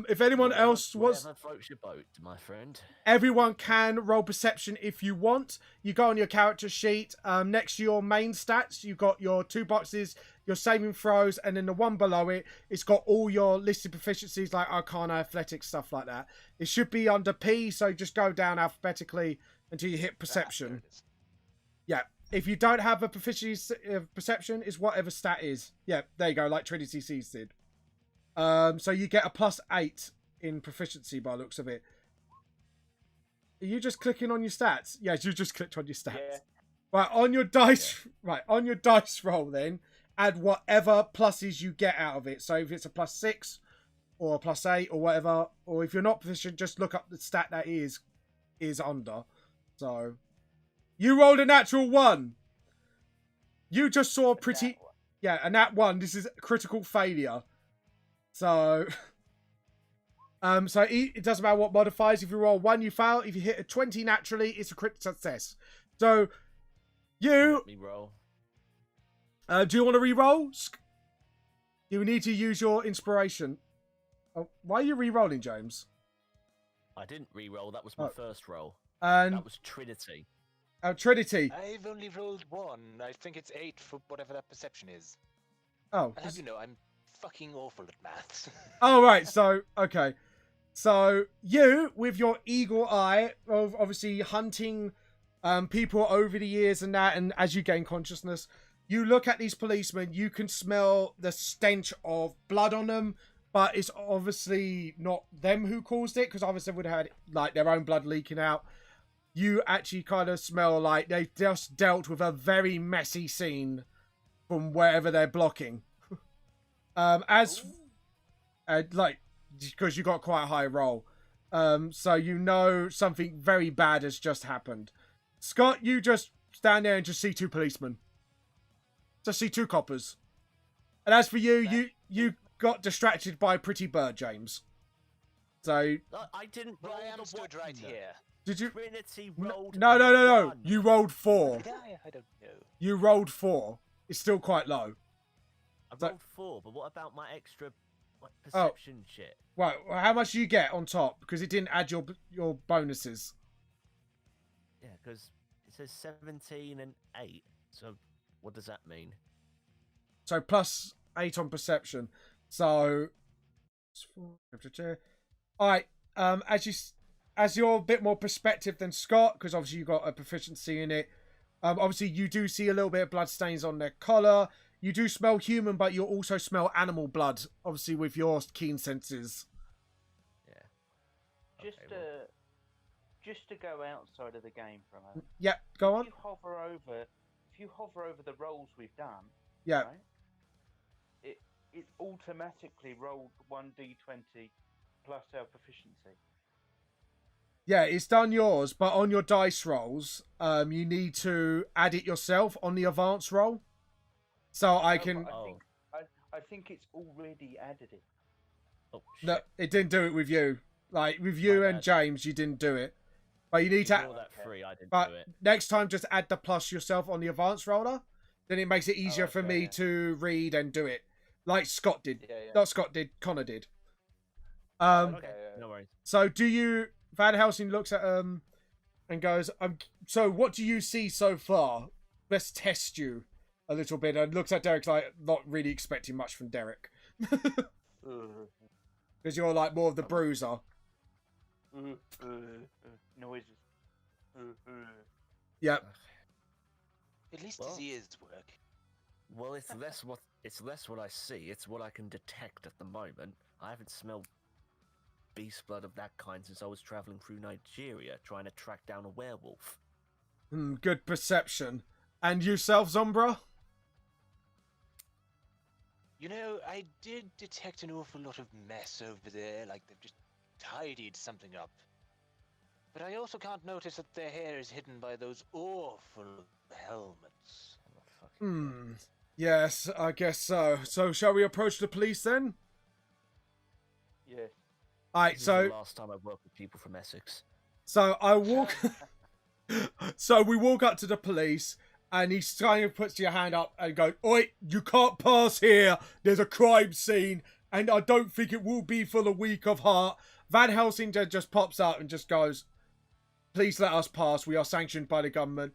If anyone else wants,
whatever floats your boat, my friend.
everyone can roll perception if you want. You go on your character sheet. Next to your main stats, you've got your 2 boxes, your saving throws, and then the one below it, it's got all your listed proficiencies like Arcana, Athletics, stuff like that. It should be under P, so just go down alphabetically until you hit perception. Yeah. If you don't have a proficiency perception, it's whatever stat is. Yeah, there you go, like Trinity Seas did. So you get a +8 in proficiency by the looks of it. Are you just clicking on your stats? Yes, you just clicked on your stats.
Yeah.
Right, on your dice, right, on your dice roll then, add whatever pluses you get out of it. So if it's a +6 or a +8 or whatever, or if you're not proficient, just look up the stat that is under. So you rolled a natural 1. You just saw pretty, yeah, a nat 1. This is critical failure. So, it doesn't matter what modifiers. If you roll 1, you fail. If you hit a 20 naturally, it's a crit success. So,
Let me roll.
do you want to re-roll? You need to use your inspiration. Oh, why are you re-rolling, James?
I didn't re-roll. That was my first roll.
And
That was Trinity.
Trinity.
I've only rolled 1. I think it's 8 for whatever that perception is.
Oh,
I'll have you know, I'm fucking awful at maths.
oh, right. So, okay. So, you, with your eagle eye of obviously hunting people over the years and that, and as you gain consciousness, you look at these policemen, you can smell the stench of blood on them, but it's obviously not them who caused it, because obviously they would have had like their own blood leaking out. You actually kind of smell like they've just dealt with a very messy scene from wherever they're blocking. Because you got quite a high roll. So you know something very bad has just happened. Scott, you just stand there and just see 2 policemen. Just see 2 coppers. And as for you, you got distracted by a pretty bird, James. So
I didn't
But
roll
I am
the
stood right
one.
here.
did you?
Trinity rolled.
No.
1.
You rolled 4.
Did I don't know.
You rolled 4. It's still quite low.
I
So-
rolled 4, but what about my extra perception shit?
Right, well, how much do you get on top? Because it didn't add your bonuses.
Yeah, because it says 17 and 8. So what does that mean?
So +8 on perception. So, all right. As you're a bit more perspective than Scott, because obviously you got a proficiency in it. Obviously you do see a little bit of blood stains on their collar. You do smell human, but you also smell animal blood. Obviously with your keen senses.
Yeah.
Just to go outside of the game for a moment.
Yeah, go on.
If you hover over the rolls we've done,
Yeah.
right, it automatically rolled 1d20 plus our proficiency.
Yeah, it's done yours, but on your dice rolls, you need to add it yourself on the advanced roll. So I can.
I think it's already added it.
Oh, shit.
No, it didn't do it with you. Like with you
My
and
bad.
James, you didn't do it. But you need to.
Ignore that 3. I didn't
But
do it.
next time, just add the plus yourself on the advanced roller. Then it makes it easier for
okay,
me
yeah.
to read and do it, like Scott did.
Yeah.
Not Scott did. Connor did.
Okay,
yeah.
no worries.
So do you? Vanhelsing looks at and goes, so what do you see so far? Let's test you a little bit. And looks at Derek like not really expecting much from Derek. Because you're like more of the bruiser.
Noises.
Yep.
At least
Well.
his ears work.
Well, it's less what I see. It's what I can detect at the moment. I haven't smelled beast blood of that kind since I was traveling through Nigeria trying to track down a werewolf.
Good perception. And yourself, Zombra?
You know, I did detect an awful lot of mess over there, like they've just tidied something up. But I also can't notice that their hair is hidden by those awful helmets.
I'm not fucking dead.
Yes, I guess so. So shall we approach the police then?
Yes.
Alright,
This is
so
the last time I've worked with people from Essex.
I walk so we walk up to the police and he kind of puts your hand up and goes, "Oi, you can't pass here. There's a crime scene." and I don't think it will be for the weak of heart. Vanhelsing just pops up and just goes, "Please let us pass. We are sanctioned by the government."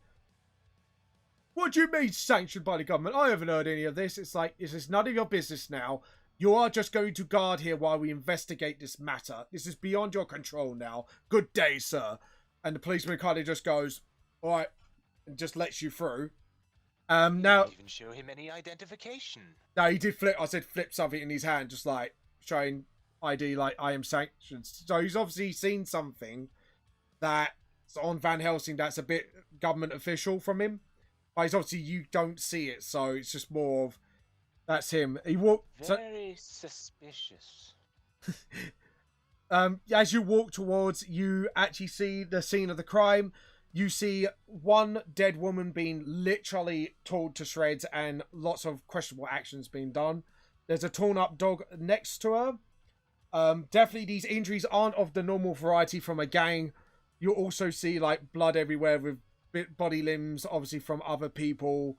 What do you mean sanctioned by the government? I haven't heard any of this. It's like, this is none of your business now. You are just going to guard here while we investigate this matter. This is beyond your control now. Good day, sir. And the policeman kind of just goes, all right, and just lets you through. Now,
Didn't even show him any identification.
no, he did flip. I said flip something in his hand, just like showing ID, like I am sanctioned. So he's obviously seen something that's on Vanhelsing that's a bit government official from him. But it's obviously you don't see it, so it's just more of that's him. He walked.
Very suspicious.
As you walk towards, you actually see the scene of the crime. You see one dead woman being literally torn to shreds and lots of questionable actions being done. There's a torn up dog next to her. Definitely these injuries aren't of the normal variety from a gang. You also see like blood everywhere with body limbs, obviously from other people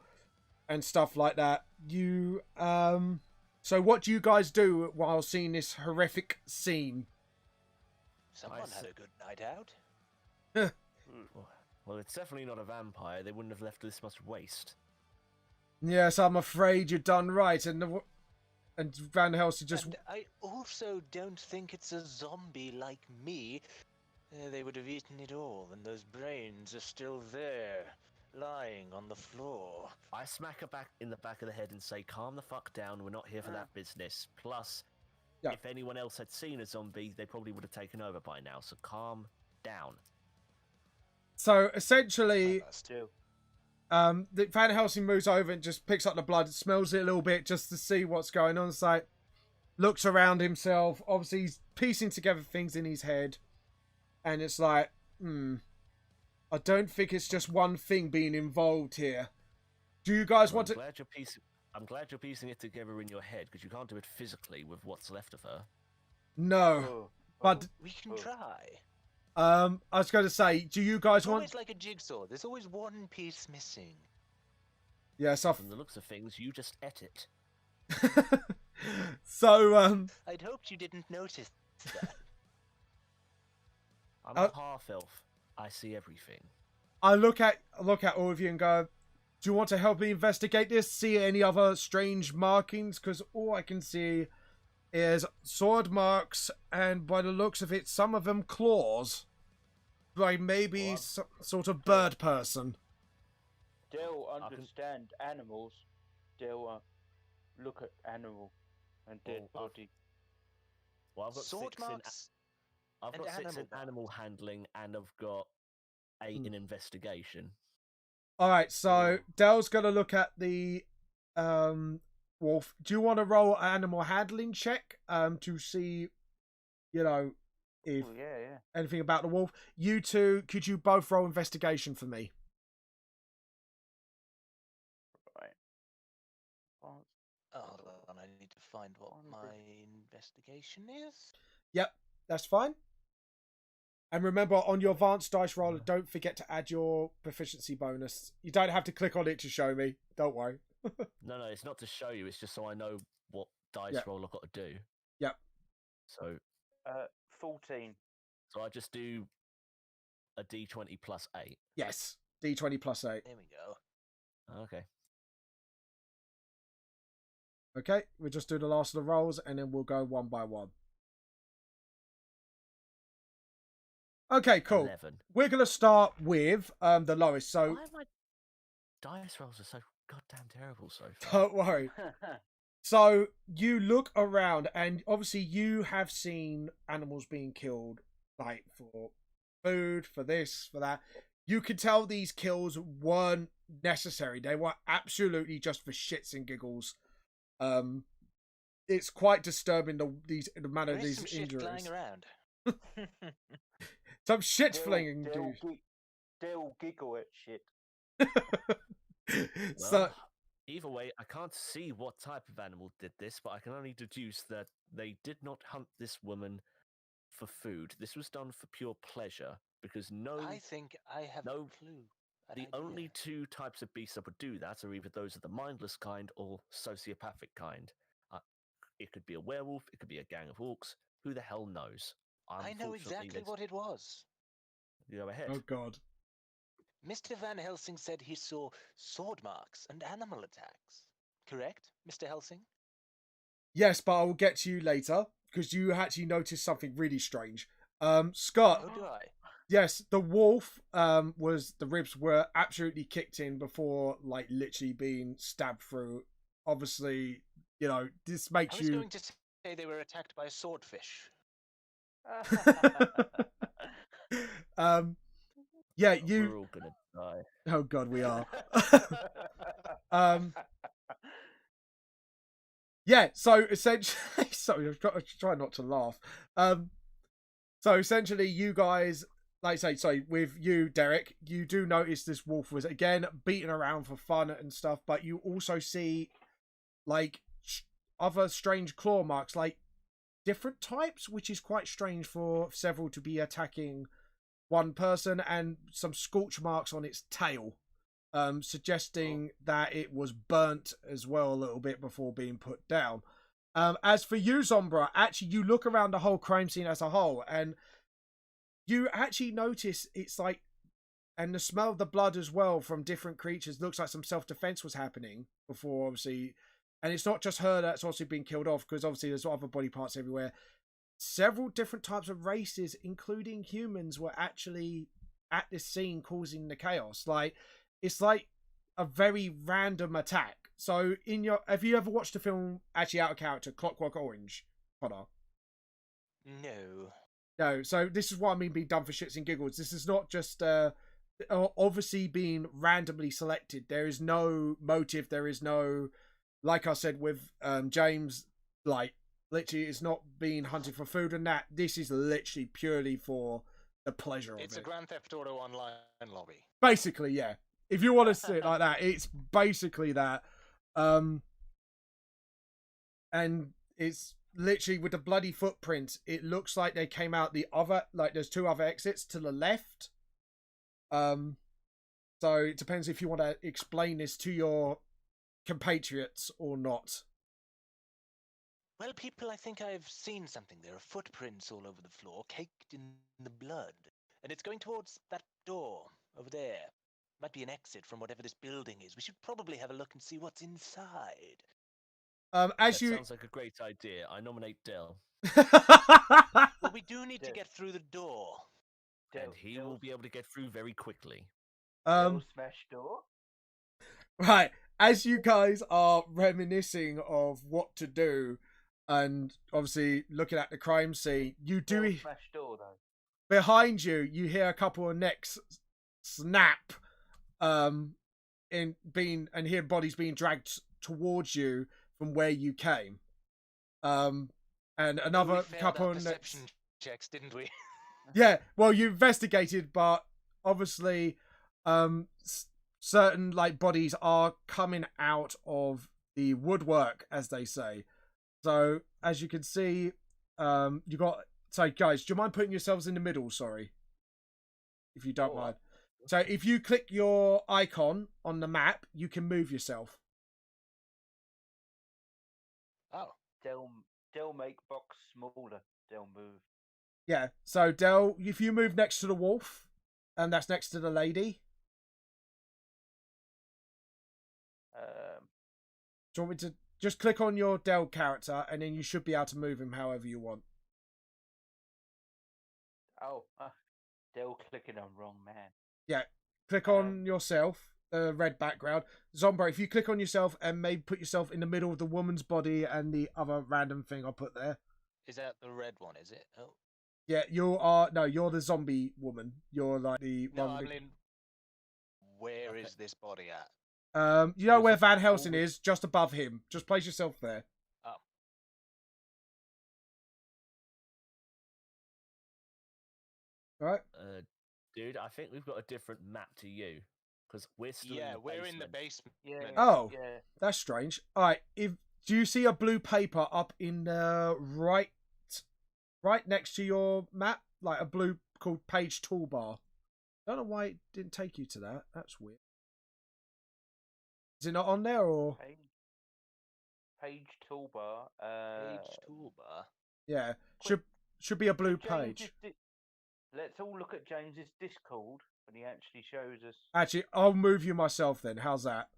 and stuff like that. You, so what do you guys do while seeing this horrific scene?
Someone had a good night out.
Well, it's definitely not a vampire. They wouldn't have left this much waste.
Yes, I'm afraid you've done right. And Vanhelsing just...
And I also don't think it's a zombie like me. They would have eaten it all, and those brains are still there, lying on the floor.
I smack her back in the back of the head and say, calm the fuck down, we're not here for that business. Plus,
Yeah.
if anyone else had seen a zombie, they probably would have taken over by now, so calm down.
So essentially,
Still.
the Vanhelsing moves over and just picks up the blood, smells it a little bit just to see what's going on. It's like, looks around himself. Obviously, he's piecing together things in his head. And it's like, I don't think it's just one thing being involved here. Do you guys want to...
I'm glad you're piecing it together in your head, because you can't do it physically with what's left of her.
No. But
We can try.
I was going to say, do you guys
It's
want...
always like a jigsaw. There's always one piece missing.
Yes,
From the looks of things, you just ate it.
So,
I'd hoped you didn't notice that.
I'm a half-elf. I see everything.
I look at all of you and go, do you want to help me investigate this? See any other strange markings? Because all I can see is sword marks, and by the looks of it, some of them claws. Like maybe some sort of bird person.
They'll understand animals. They'll look at animal and dead body.
Well, I've got
Sword
six in...
marks.
I've
and
got six in
animal
animal handling, and I've got 8 in investigation.
All right, so Dell's gonna look at the wolf. Do you want to roll an animal handling check to see, you know, if anything about the wolf? You two, could you both roll investigation for me?
Right.
Hold on, I need to find what my investigation is.
Yep, that's fine. And remember, on your advanced dice roller, don't forget to add your proficiency bonus. You don't have to click on it to show me. Don't worry.
No, it's not to show you. It's just so I know what dice roll I've got to do.
Yep.
So,
14.
So I just do a d20 plus 8.
Yes, d20 plus 8.
There we go.
Okay.
Okay, we'll just do the last of the rolls, and then we'll go one by one. Okay, cool.
11.
We're going to start with the lowest. So
Why are my dice rolls are so goddamn terrible so far?
don't worry. So you look around, and obviously you have seen animals being killed, like for food, for this, for that. You can tell these kills weren't necessary. They were absolutely just for shits and giggles. It's quite disturbing the manner of these
some shit
injuries.
flying around.
Some shit flinging, dude.
They'll giggle at shit.
So
either way, I can't see what type of animal did this, but I can only deduce that they did not hunt this woman for food. This was done for pure pleasure, because
I think I have a clue.
The only 2 types of beasts that would do that are either those of the mindless kind or sociopathic kind. It could be a werewolf. It could be a gang of orcs. Who the hell knows?
I know
Unfortunately,
exactly what it was.
You go ahead.
Oh God.
Mr. Vanhelsing said he saw sword marks and animal attacks. Correct, Mr. Helsing?
Yes, but I will get to you later because you actually noticed something really strange. Scott.
Oh, do I?
Yes, the wolf was the ribs were absolutely kicked in before like literally being stabbed through. Obviously, you know, this
I
makes
was
you
going to say they were attacked by a swordfish.
yeah, you
We're all gonna die.
oh God, we are. Yeah, so essentially sorry, I'm trying not to laugh. So essentially you guys like I say, sorry, with you, Derek, you do notice this wolf was again beaten around for fun and stuff, but you also see like other strange claw marks, like different types, which is quite strange for several to be attacking one person, and some scorch marks on its tail, suggesting that it was burnt as well a little bit before being put down. As for you, Zombra, actually you look around the whole crime scene as a whole, and you actually notice it's like, and the smell of the blood as well from different creatures looks like some self-defense was happening before, obviously. And it's not just her that's obviously been killed off, because obviously there's other body parts everywhere. Several different types of races, including humans, were actually at this scene causing the chaos. Like, it's like a very random attack. So, have you ever watched the film, actually out of character, Clockwork Orange, Connor?
No.
No, so this is what I mean being done for shits and giggles. This is not just obviously being randomly selected. There is no motive. There is no, like I said with James, like literally it's not being hunted for food and that. This is literally purely for the pleasure of it.
It's a Grand Theft Auto Online lobby.
Basically, yeah. If you want to see it like that, it's basically that. And it's literally with the bloody footprints, it looks like they came out the other, like there's two other exits to the left. So it depends if you want to explain this to your compatriots or not.
Well, people, I think I've seen something. There are footprints all over the floor, caked in the blood. And it's going towards that door over there. Might be an exit from whatever this building is. We should probably have a look and see what's inside.
As
That
you
sounds like a great idea. I nominate Dell.
Well, we do need to get through the door.
And he will be able to get through very quickly.
Smash door.
Right, as you guys are reminiscing of what to do, and obviously looking at the crime scene, you do
Smash door though.
behind you. You hear a couple of necks snap, and hear bodies being dragged towards you from where you came. And another
we failed
couple
our
of
perception
necks.
checks, didn't we?
Yeah, well, you investigated, but obviously, certain like bodies are coming out of the woodwork, as they say. So, as you can see, you got. So, guys, do you mind putting yourselves in the middle? Sorry, if you don't mind. So, if you click your icon on the map, you can move yourself.
Oh.
Del make box smaller. Del move.
Yeah. So, Del, if you move next to the wolf, and that's next to the lady. Do you want me to just click on your Del character, and then you should be able to move him however you want?
Del clicking on wrong man.
Yeah. Click on yourself, red background. Zombra, if you click on yourself and maybe put yourself in the middle of the woman's body and the other random thing I'll put there.
Is that the red one, is it? Oh.
Yeah, you're the zombie woman. You're like the
No,
one.
I mean, where is this body at?
You know where Vanhelsing is? Just above him. Just place yourself there.
Oh.
Right.
Dude, I think we've got a different map to you. Because we're still in the
we're
basement.
in the basement.
Yeah.
Oh,
Yeah.
that's strange. All right. Do you see a blue paper up in the right next to your map? Like a blue called page toolbar. I don't know why it didn't take you to that. That's weird. Is it not on there or?
Page toolbar.
Page toolbar.
Yeah, should be a blue
James's
page.
Let's all look at James's Discord when he actually shows us.
Actually, I'll move you myself then. How's that?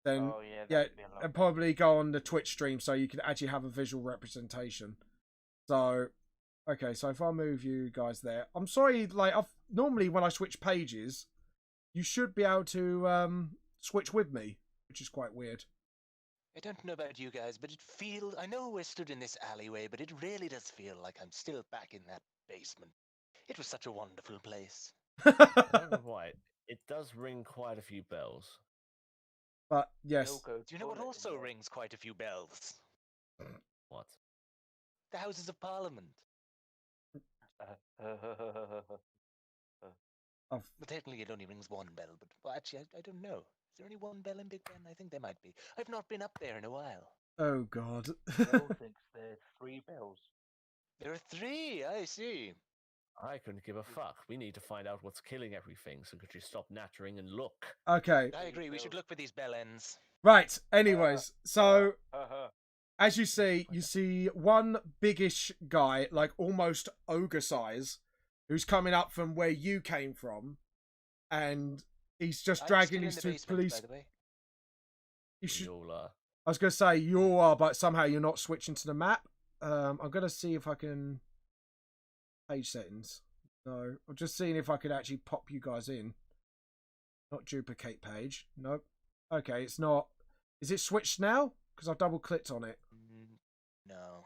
Then
Oh yeah,
yeah,
that'd be a lot
and probably go on the Twitch stream so you can actually have a visual representation. So, okay, so if I move you guys there, I'm sorry. Like, normally when I switch pages, you should be able to switch with me, which is quite weird.
I don't know about you guys, but it feels. I know we're stood in this alleyway, but it really does feel like I'm still back in that basement. It was such a wonderful place.
I don't know why. It does ring quite a few bells.
But yes,
Go
Do you know what
toilet
also
again.
rings quite a few bells?
What?
The Houses of Parliament.
I've,
Well, technically, it only rings one bell, but well, actually, I don't know. Is there only one bell in Big Ben? I think there might be. I've not been up there in a while.
oh god.
Bill thinks there's 3 bells.
There are 3. I see.
I couldn't give a fuck. We need to find out what's killing everything, so could you stop nattering and look?
Okay,
I agree. We should look for these bell ends.
right. Anyways, so as you see one biggish guy, like almost ogre size, who's coming up from where you came from, and he's just
I'm
dragging
still in
these
the
2
basement,
police.
by the way.
You should.
We all are.
I was gonna say you are, but somehow you're not switching to the map. I'm gonna see if I can page settings. No, I'm just seeing if I could actually pop you guys in. Not duplicate page. Nope. Okay, it's not. Is it switched now? Because I've double clicked on it.
No.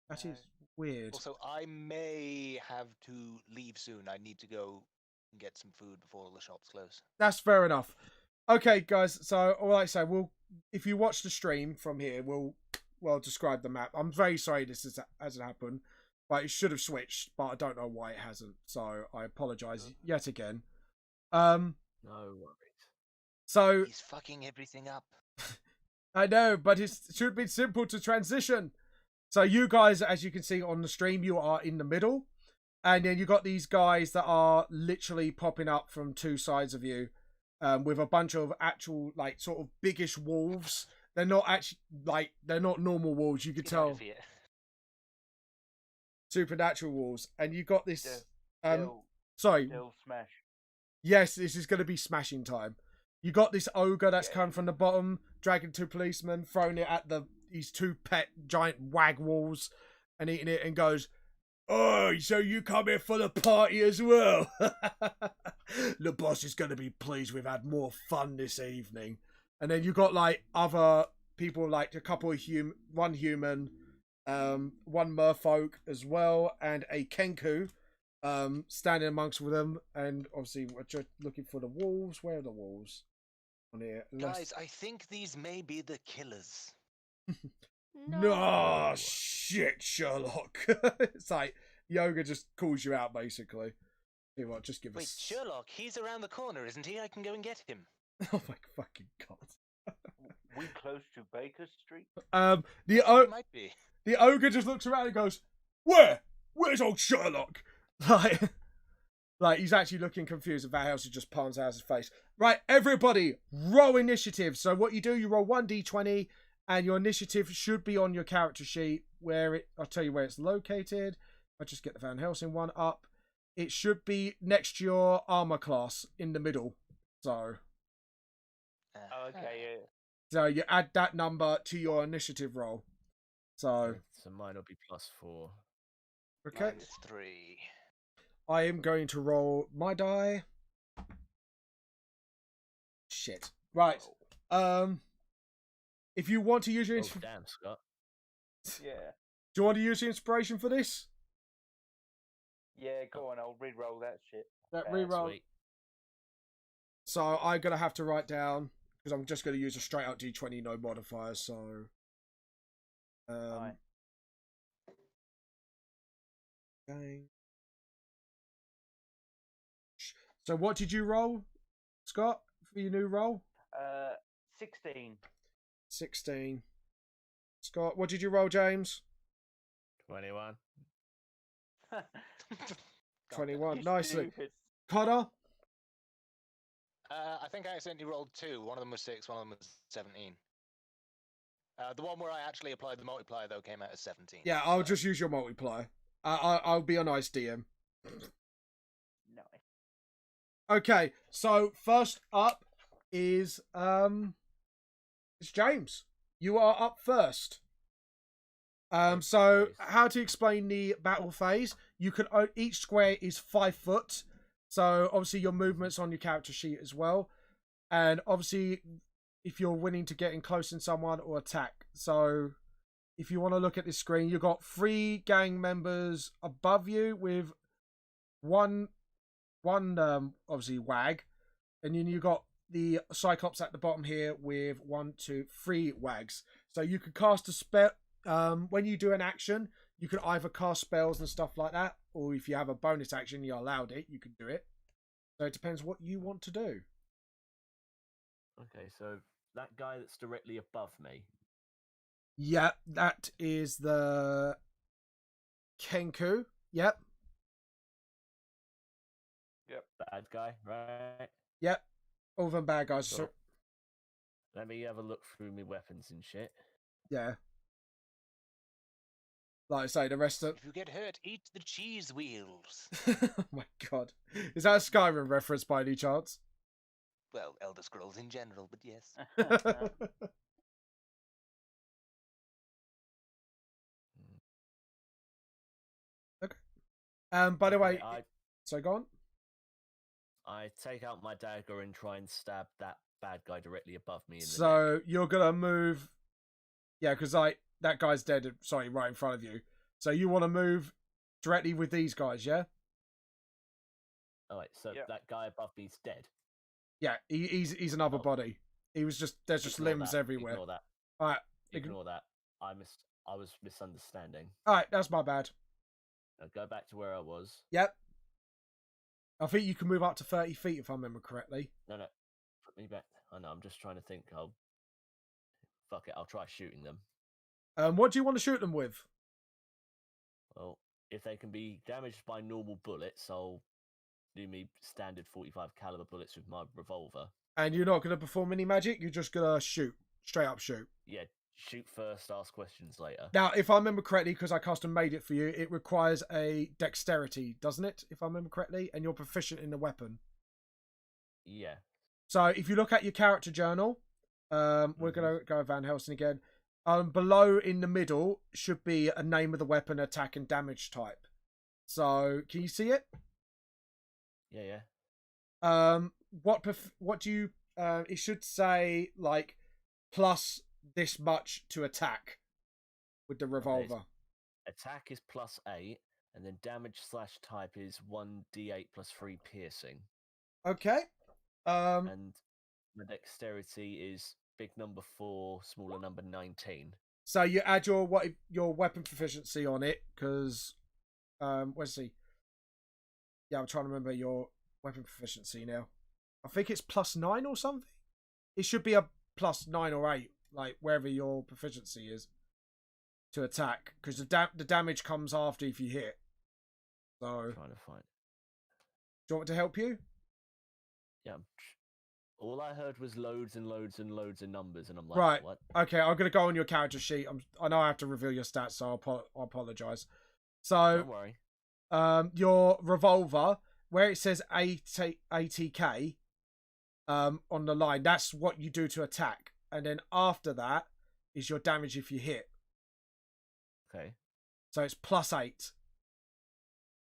That is weird.
Also, I may have to leave soon. I need to go and get some food before the shops close.
That's fair enough. Okay, guys. So, all I say, if you watch the stream from here, we'll describe the map. I'm very sorry this hasn't happened, but it should have switched, but I don't know why it hasn't. So I apologise yet again.
No worries.
So
He's fucking everything up.
I know, but it should be simple to transition. So you guys, as you can see on the stream, you are in the middle, and then you got these guys that are literally popping up from 2 sides of you. With a bunch of actual, like, sort of biggish wolves. They're not actually, like, they're not normal wolves. You could
Get out
tell.
of here.
Supernatural wolves. And you got this,
Bill
sorry.
smash.
Yes, this is going to be smashing time. You got this ogre that's come from the bottom, dragging 2 policemen, throwing it at these 2 pet giant wag wolves, and eating it, and goes, "Oh, so you come here for the party as well?" The boss is going to be pleased we've had more fun this evening. And then you got like other people, like a couple of one human, one merfolk as well, and a kenku standing amongst them. And obviously we're just looking for the wolves. Where are the wolves? On here.
Guys, I think these may be the killers.
No, shit, Sherlock. It's like Yoga just calls you out, basically. You know what, just give
Wait,
us.
Sherlock, he's around the corner, isn't he? I can go and get him.
Oh my fucking god.
We close to Baker Street.
The
Might be.
the ogre just looks around and goes, "Where? Where's old Sherlock?" Like he's actually looking confused. And Vanhelsing just palms out his face. Right, everybody, roll initiative. So what you do, you roll 1d20, and your initiative should be on your character sheet. I'll tell you where it's located. I'll just get the Vanhelsing one up. It should be next to your armor class in the middle. So
Okay, yeah.
So you add that number to your initiative roll. So
mine will be +4.
okay,
-3.
I am going to roll my die. Shit. Right. If you want to use your
Oh, damn, Scott.
Yeah.
do you want to use the inspiration for this?
Yeah, go on, I'll re-roll that shit.
That
Yeah,
reroll.
Sweet.
So I'm gonna have to write down because I'm just gonna use a straight out D20, no modifiers. So,
Fine.
okay. So what did you roll, Scott, for your new roll?
16.
16. Scott, what did you roll, James?
21.
21.
You
Nicely.
stupid.
Connor?
I think I accidentally rolled 2. One of them was 6, one of them was 17.
The one where I actually applied the multiplier, though, came out as 17.
Yeah, I'll just use your multiplier. I'll be a nice DM.
Nice.
Okay, so first up is it's James. You are up first. So how to explain the battle phase? You can each square is 5 foot. So obviously your movement's on your character sheet as well, and obviously if you're willing to get in close in someone or attack. So if you want to look at this screen, you've got 3 gang members above you with one obviously wag, and then you got the Cyclops at the bottom here with 1, 2, 3 wags. So you could cast a spell when you do an action. You can either cast spells and stuff like that, or if you have a bonus action, you're allowed it. You can do it. So it depends what you want to do.
Okay, so that guy that's directly above me.
Yeah, that is the Kenku. Yep.
Bad guy, right?
Yep. All of them bad guys.
Sure. Let me have a look through my weapons and shit.
Yeah. Like I say, the rest of...
If you get hurt, eat the cheese wheels.
Oh my god. Is that a Skyrim reference by any chance?
Well, Elder Scrolls in general, but yes.
Okay. By the way... So go on.
I take out my dagger and try and stab that bad guy directly above me in the
So
neck.
you're going to move... Yeah, because that guy's dead, sorry, right in front of you. So you want to move directly with these guys, yeah?
Alright, so that guy above me's dead.
Yeah, he's another body. He was just... There's just
Ignore
limbs
that.
everywhere.
Ignore that.
Alright.
Ignore that. I was misunderstanding.
Alright, that's my bad.
Now go back to where I was.
Yep. I think you can move up to 30 feet if I remember correctly.
No. Put me back. I know, I'm just trying to think. Fuck it, I'll try shooting them.
What do you want to shoot them with?
Well, if they can be damaged by normal bullets, I'll do me standard 45 caliber bullets with my revolver.
And you're not going to perform any magic? You're just going to shoot. Straight up shoot.
Yeah, shoot first, ask questions later.
Now, if I remember correctly, because I custom made it for you, it requires a dexterity, doesn't it? If I remember correctly, and you're proficient in the weapon.
Yeah.
So if you look at your character journal, we're going to go Vanhelsing again. Below in the middle should be a name of the weapon, attack, and damage type. So can you see it?
Yeah.
What do you? It should say like plus this much to attack with the revolver.
Okay, attack is +8, and then damage / type is 1d8 + 3 piercing.
Okay.
And the dexterity is big number 4, smaller number 19.
So you add your weapon proficiency on it, because let's see. Yeah, I'm trying to remember your weapon proficiency now. I think it's +9 or something. It should be a +9 or 8, like wherever your proficiency is to attack, because the damage comes after if you hit. So
I'm trying to find.
Do you want me to help you?
Yeah. All I heard was loads and loads and loads of numbers, and I'm like,
Right.
what?
Okay, I'm going to go on your character sheet. I know I have to reveal your stats, so I apologize. So,
Don't worry.
your revolver, where it says ATK on the line, that's what you do to attack. And then after that is your damage if you hit.
Okay.
So it's +8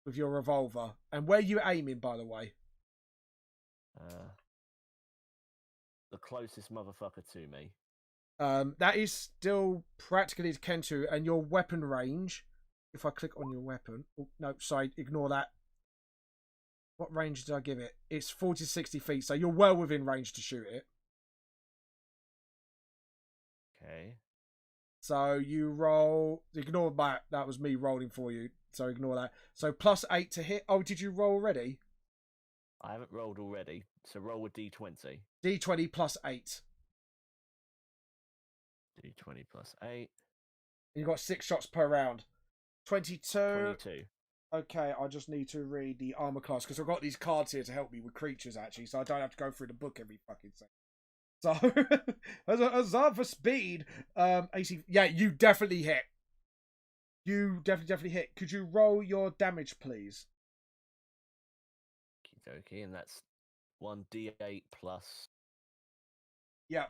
with your revolver. And where are you aiming, by the way?
The closest motherfucker to me.
That is still practically to Kentu, and your weapon range. If I click on your weapon, oh, no, sorry, ignore that. What range did I give it? It's 40 to 60 feet, so you're well within range to shoot it.
Okay.
So you roll. Ignore that. That was me rolling for you. So ignore that. So +8 to hit. Oh, did you roll already?
I haven't rolled already, so roll a d20.
D20 +8.
D20 +8.
You got 6 shots per round. 22.
22.
Okay, I just need to read the armor class because I've got these cards here to help me with creatures actually, so I don't have to go through the book every fucking second. So, as for speed, AC, yeah, you definitely hit. You definitely hit. Could you roll your damage, please?
Okie and that's 1d8 plus
Yeah.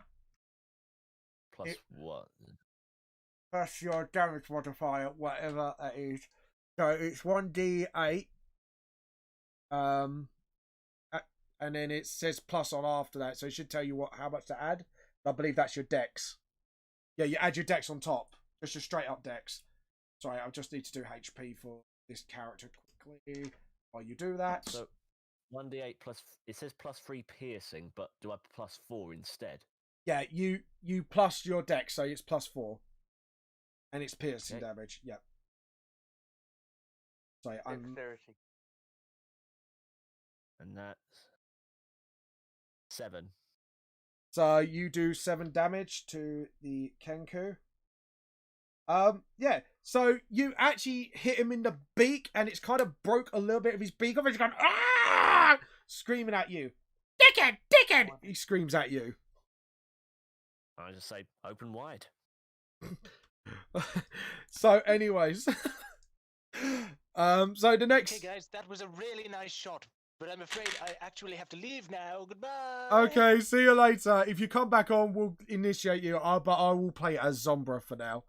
plus what?
Plus your damage modifier, whatever that is. So it's 1d8. And then it says plus on after that, so it should tell you how much to add. I believe that's your dex. Yeah, you add your dex on top. Just your straight up dex. Sorry, I just need to do HP for this character quickly while you do that.
So 1d8 plus, it says plus 3 piercing, but do I plus 4 instead?
Yeah, you plus your dex, so it's plus 4. And it's piercing damage. Yep. Sorry,
Dexterity.
And that's 7.
So you do 7 damage to the Kenku. Yeah. So you actually hit him in the beak, and it's kind of broke a little bit of his beak off. He's going ah, screaming at you. Dickhead, dickhead! He screams at you.
I just say open wide.
So, anyways, so the next.
Okay, guys, that was a really nice shot, but I'm afraid I actually have to leave now. Goodbye.
Okay, see you later. If you come back on, we'll initiate you. But I will play as Zombra for now.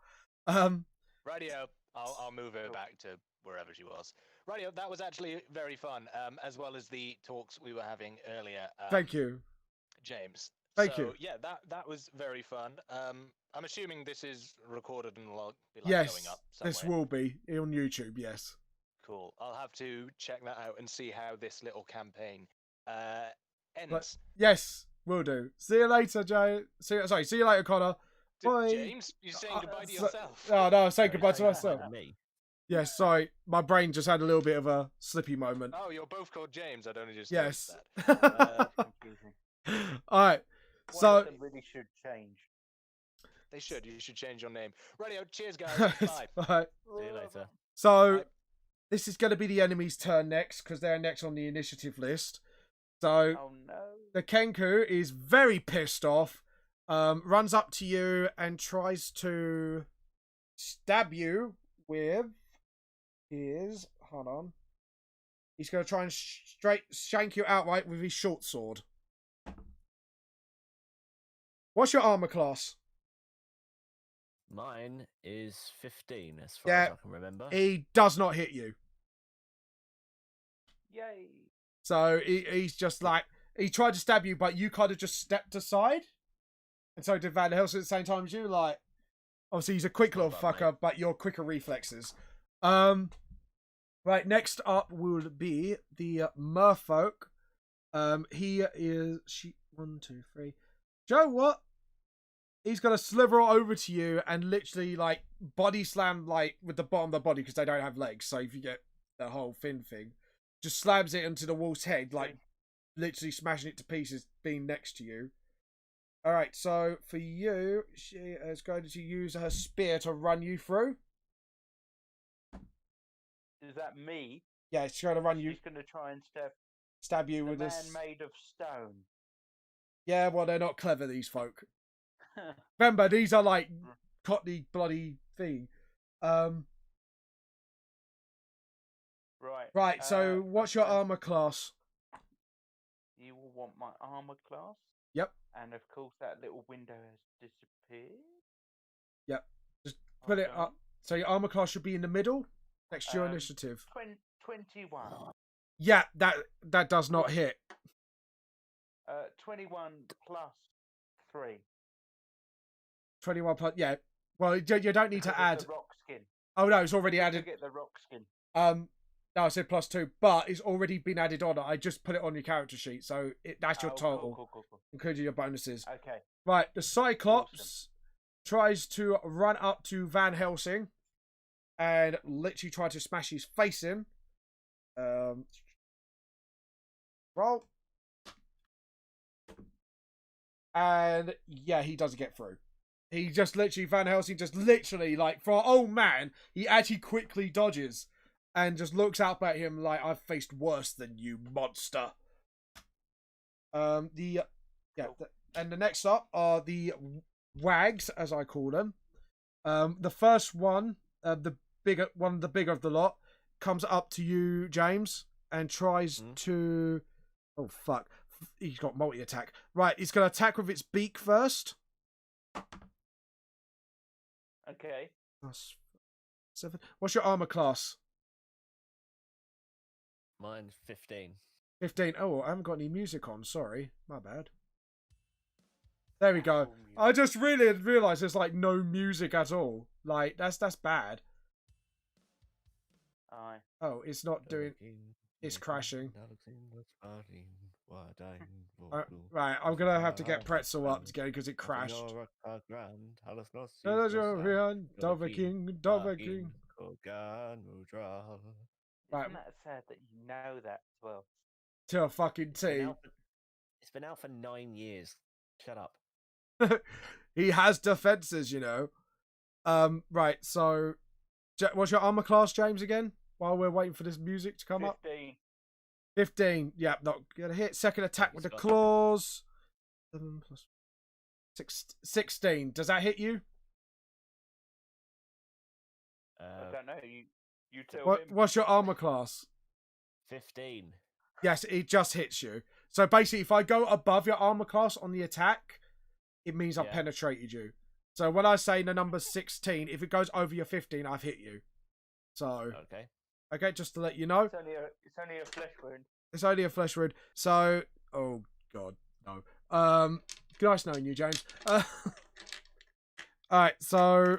Radio. I'll move her back to wherever she was. Radio. That was actually very fun, as well as the talks we were having earlier.
Thank you,
James.
Thank you.
Yeah, that was very fun. I'm assuming this is recorded and will be
yes,
going up somewhere.
This will be on YouTube. Yes.
Cool. I'll have to check that out and see how this little campaign ends.
But, yes, will do. See you later, Jay. See you later, Connor. Bye.
James, you're saying goodbye to yourself.
Oh no, I'm saying goodbye to myself.
Me.
Yes, sorry. My brain just had a little bit of a slippy moment.
Oh, you're both called James. I'd only just
Yes.
noticed that.
All right.
One
So
of them really should change.
They should. You should change your name. Radio. Cheers, guys. Bye.
Bye.
See you later.
So
Bye.
this is going to be the enemy's turn next because they're next on the initiative list. So
Oh no.
the Kenku is very pissed off. Runs up to you and tries to stab you with his. Hold on. He's going to try and shank you outright with his short sword. What's your armor class?
Mine is 15, as far as I can remember.
He does not hit you.
Yay.
So he's just like, he tried to stab you, but you kind of just stepped aside. And so did Vanhelsing at the same time as you. Like, obviously he's a quick little fucker, but you're quicker reflexes. Right, next up will be the merfolk. He is 1, 2, 3. Joe, what? He's gonna slither over to you and literally like body slam like with the bottom of the body because they don't have legs. So if you get the whole fin thing, just slams it into the wolf's head, like literally smashing it to pieces, being next to you. All right, so for you, she is going to use her spear to run you through.
Is that me?
Yeah, she's going to run you.
She's going to try and
stab you with
man
this.
made of stone.
Yeah, well, they're not clever, these folk. Remember, these are like cottony bloody thing. Right, so what's your armor class?
You will want my armor class.
Yep.
And of course, that little window has disappeared.
Yep. Just put it up. So your armor class should be in the middle, next to your initiative.
21.
Yeah, that does not hit.
21 plus 3.
21 plus, yeah. Well, you don't need to add.
The rock skin.
Oh no, it's already
To
added.
get the rock skin.
No, I said plus 2, but it's already been added on. I just put it on your character sheet, so that's your total,
Cool.
including your bonuses.
Okay.
Right, the Cyclops tries to run up to Vanhelsing and literally try to smash his face in. Roll. And yeah, he doesn't get through. He just literally, Vanhelsing just literally, like, for an old man, he actually quickly dodges and just looks up at him like, I've faced worse than you, monster. The and the next up are the wags, as I call them. The first one, the bigger of the lot, comes up to you, James, and tries to. Oh fuck! He's got multi-attack. Right, he's gonna attack with its beak first.
Okay.
Plus 7. What's your armor class?
Mine's 15.
15. Oh, I haven't got any music on. Sorry, my bad. There we go. I just really realised there's like no music at all. Like that's bad.
Aye.
Oh, it's not doing. It's crashing. Right, I'm gonna have to get Pretzel up again because it crashed. Right.
Isn't that sad that you know that as well?
To a fucking T.
It's been out for 9 years. Shut up.
He has defenses, you know. Right, so what's your armor class, James, again? While we're waiting for this music to come
15.
up. 15. Yeah, not gonna hit. Second attack with the claws. 7 plus 16. Does that hit you?
I don't know. You tell him.
What's your armor class?
15.
Yes, it just hits you. So basically, if I go above your armor class on the attack, it means I've penetrated you. So when I say the number 16, if it goes over your 15, I've hit you. So okay, just to let you know.
It's only a flesh wound.
It's only a flesh wound. So, oh god, no. Nice knowing you, James. All right, so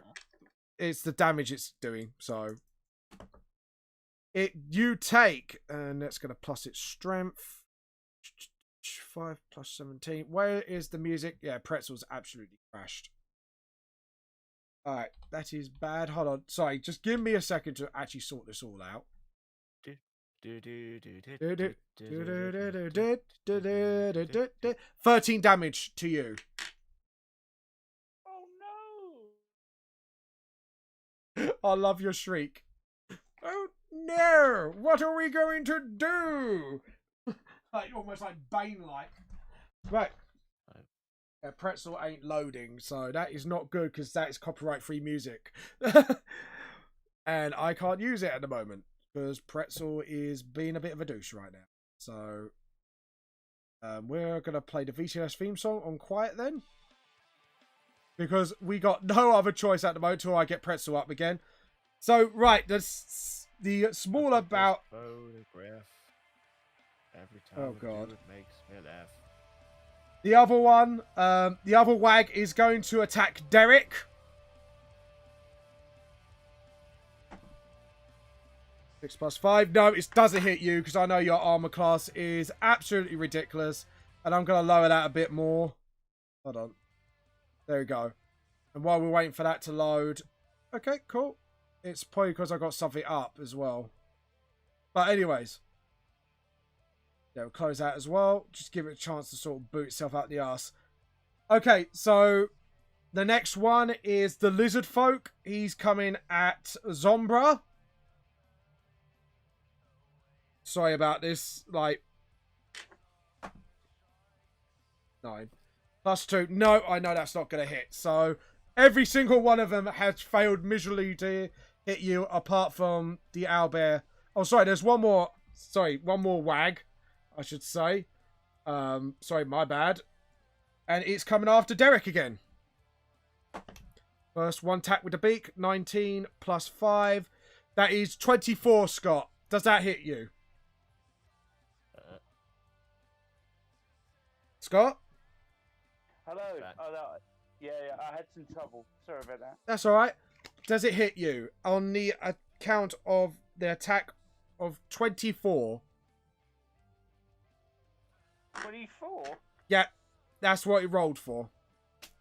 it's the damage it's doing. So you take, and that's going to plus its strength. 5 plus 17. Where is the music? Yeah, Pretzel's absolutely crashed. All right, that is bad. Hold on. Sorry, just give me a second to actually sort this all out. 13 damage to you.
Oh no!
I love your shriek. Oh no! What are we going to do? Like almost like Bane-like. Right. Yeah, Pretzel ain't loading, so that is not good because that is copyright-free music, and I can't use it at the moment because Pretzel is being a bit of a douche right now. So we're gonna play the VTLS theme song on quiet then, because we got no other choice at the moment till I get Pretzel up again. So right, the smaller bout.
Every time
oh god,
it makes me laugh.
The other one, the other wag is going to attack Derek. Six plus 5. No, it doesn't hit you because I know your armor class is absolutely ridiculous, and I'm gonna lower that a bit more. Hold on. There we go. And while we're waiting for that to load, okay, cool. It's probably because I got something up as well. But anyways. Yeah, we'll close that as well. Just give it a chance to sort of boot itself out the arse. Okay, so the next one is the lizard folk. He's coming at Zombra. Sorry about this. Like 9 plus 2. No, I know that's not going to hit. So every single one of them has failed miserably to hit you, apart from the owlbear. Oh, sorry. There's one more. Sorry, one more wag, I should say. Sorry, my bad. And it's coming after Derek again. First one attack with the beak. 19 plus 5. That is 24, Scott. Does that hit you? Scott?
Hello. Oh, no. Yeah, I had some trouble. Sorry about that.
That's alright. Does it hit you on the account of the attack of 24?
24?
Yeah, that's what it rolled for.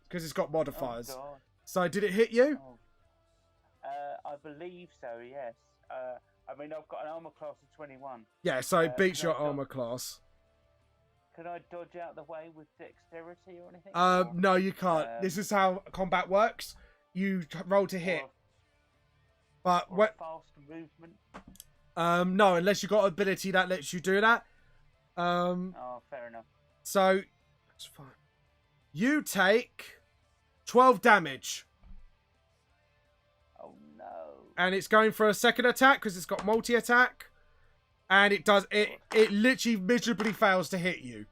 Because it's got modifiers.
Oh, God.
So, did it hit you?
Oh. I believe so, yes. I mean, I've got an armor class of 21.
Yeah, so it beats your armor class.
Can I dodge out the way with dexterity or anything?
No, you can't. This is how combat works. You roll to hit. But what?
Fast movement.
No, unless you got ability that lets you do that.
Oh, fair enough.
So that's fine. You take 12 damage.
Oh no.
And it's going for a second attack because it's got multi-attack. And it does it literally miserably fails to hit you.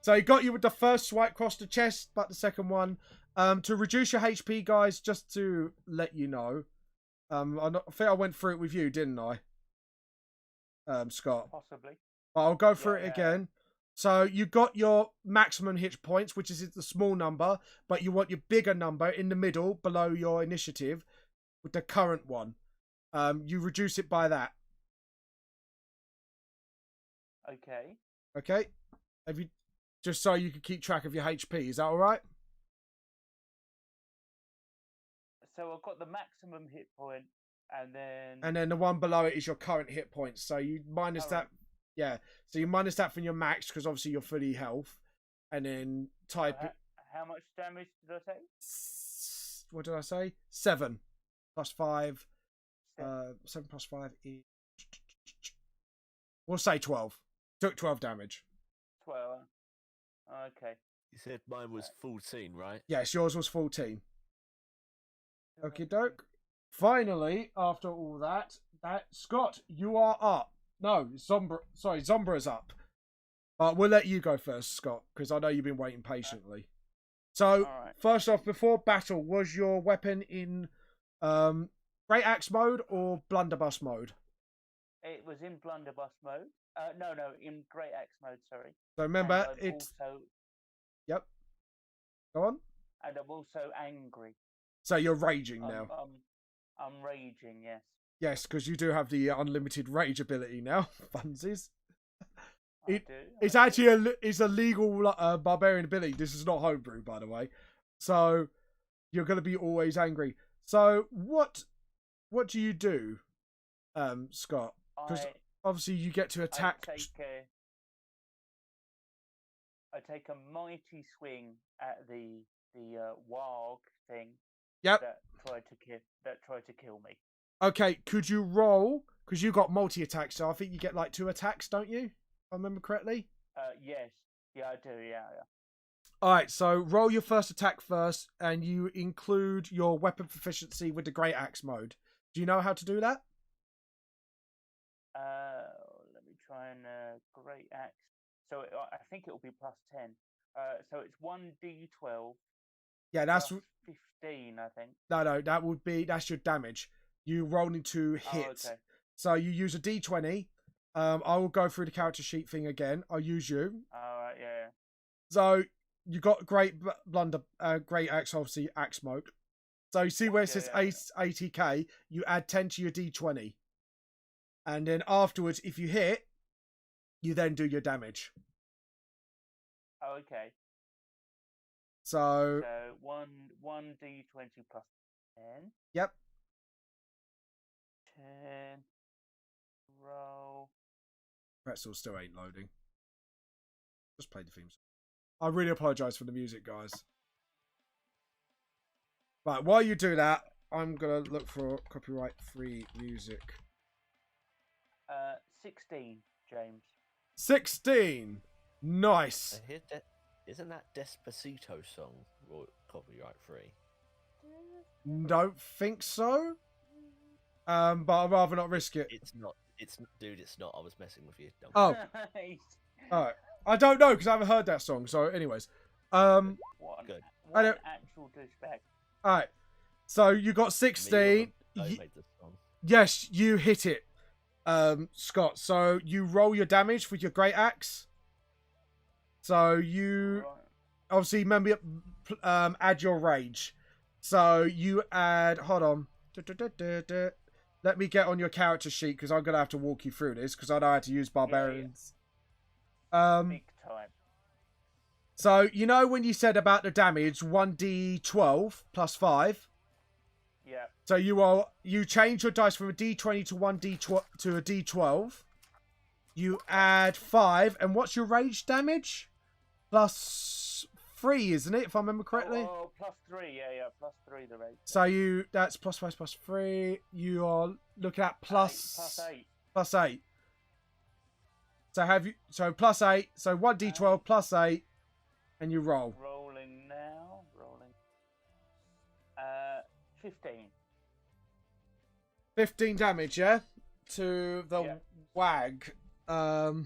So he got you with the first swipe across the chest, but the second one, to reduce your HP, guys, just to let you know. I think I went through it with you, didn't I? Scott.
Possibly.
But I'll go through it again. So you got your maximum hit points, which is the small number, but you want your bigger number in the middle below your initiative with the current one. You reduce it by that.
Okay.
Okay? Have you just so you can keep track of your HP, is that alright?
So I've got the maximum hit point, and then...
And then the one below it is your current hit points. So you minus that. Yeah. So you minus that from your max, because obviously you're fully health. And then type it.
How much damage did I take?
What did I say? 7 plus 5. 7 plus 5 is... We'll say 12. Took 12 damage.
12. Okay.
You said mine was 14, right?
Yes, yours was 14. Okie doke. Finally, after all that, Scott, you are up. No, Zombra's up. But we'll let you go first, Scott, because I know you've been waiting patiently. So, first off, before battle, was your weapon in Great Axe mode or Blunderbuss mode?
It was in Blunderbuss mode. No, in Great Axe mode, sorry.
So remember, it's...
Also...
Yep. Go on.
And I'm also angry.
So you're raging now.
I'm raging, yes.
Yes, because you do have the unlimited rage ability now, funsies. It's actually it's a legal barbarian ability. This is not homebrew, by the way. So you're going to be always angry. So what do you do, Scott? Because obviously you get to attack.
I take a mighty swing at the warg thing.
Yep.
That tried to kill me.
Okay, could you roll? Because you got multi-attack, so I think you get like 2 attacks, don't you? If I remember correctly.
Yes. Yeah, I do. Yeah.
All right, so roll your first attack first, and you include your weapon proficiency with the Great Axe mode. Do you know how to do that?
Let me try and Great Axe. So I think it will be plus 10. So it's 1d12.
Yeah, that's
15, I think.
No, that's your damage. You roll into hit.
Oh, okay.
So you use a d20. I will go through the character sheet thing again. I'll use you.
All right, yeah.
So you got Great Axe, obviously Axe mode. So you see where it says 80k, you add 10 to your d20. And then afterwards, if you hit, you then do your damage.
Oh, okay.
So
1d20 plus 10.
Yep.
10. Roll.
Pretzel still ain't loading. Just play the theme song. I really apologise for the music, guys. Right, while you do that, I'm gonna look for copyright-free music.
16, James.
16. Nice.
I hear that. Isn't that Despacito song copyright free?
Don't think so. But I'd rather not risk it.
It's not. Dude, it's not. I was messing with you. Don't
Oh. Alright. I don't know because I haven't heard that song. So, anyways.
What
an
actual douchebag.
Alright. So you got 16.
I made this song.
Yes, you hit it, Scott. So you roll your damage with your Great Axe. So you obviously remember add your rage. So you add. Hold on. Let me get on your character sheet because I'm gonna have to walk you through this because I know how to use barbarians.
Big time.
So you know when you said about the damage 1d12 plus 5.
Yeah.
So you change your dice from a d20 to a d12. You add 5, and what's your rage damage? Plus 3, isn't it? If I remember correctly.
Oh, plus 3, yeah, plus 3 the rage.
So that's plus 5 plus 3. You are looking at plus
8.
Plus 8. So plus 8. So 1d12 plus 8 And you roll.
Rolling now. Rolling. 15.
15 damage, yeah? To the
Yeah.
wag. Oh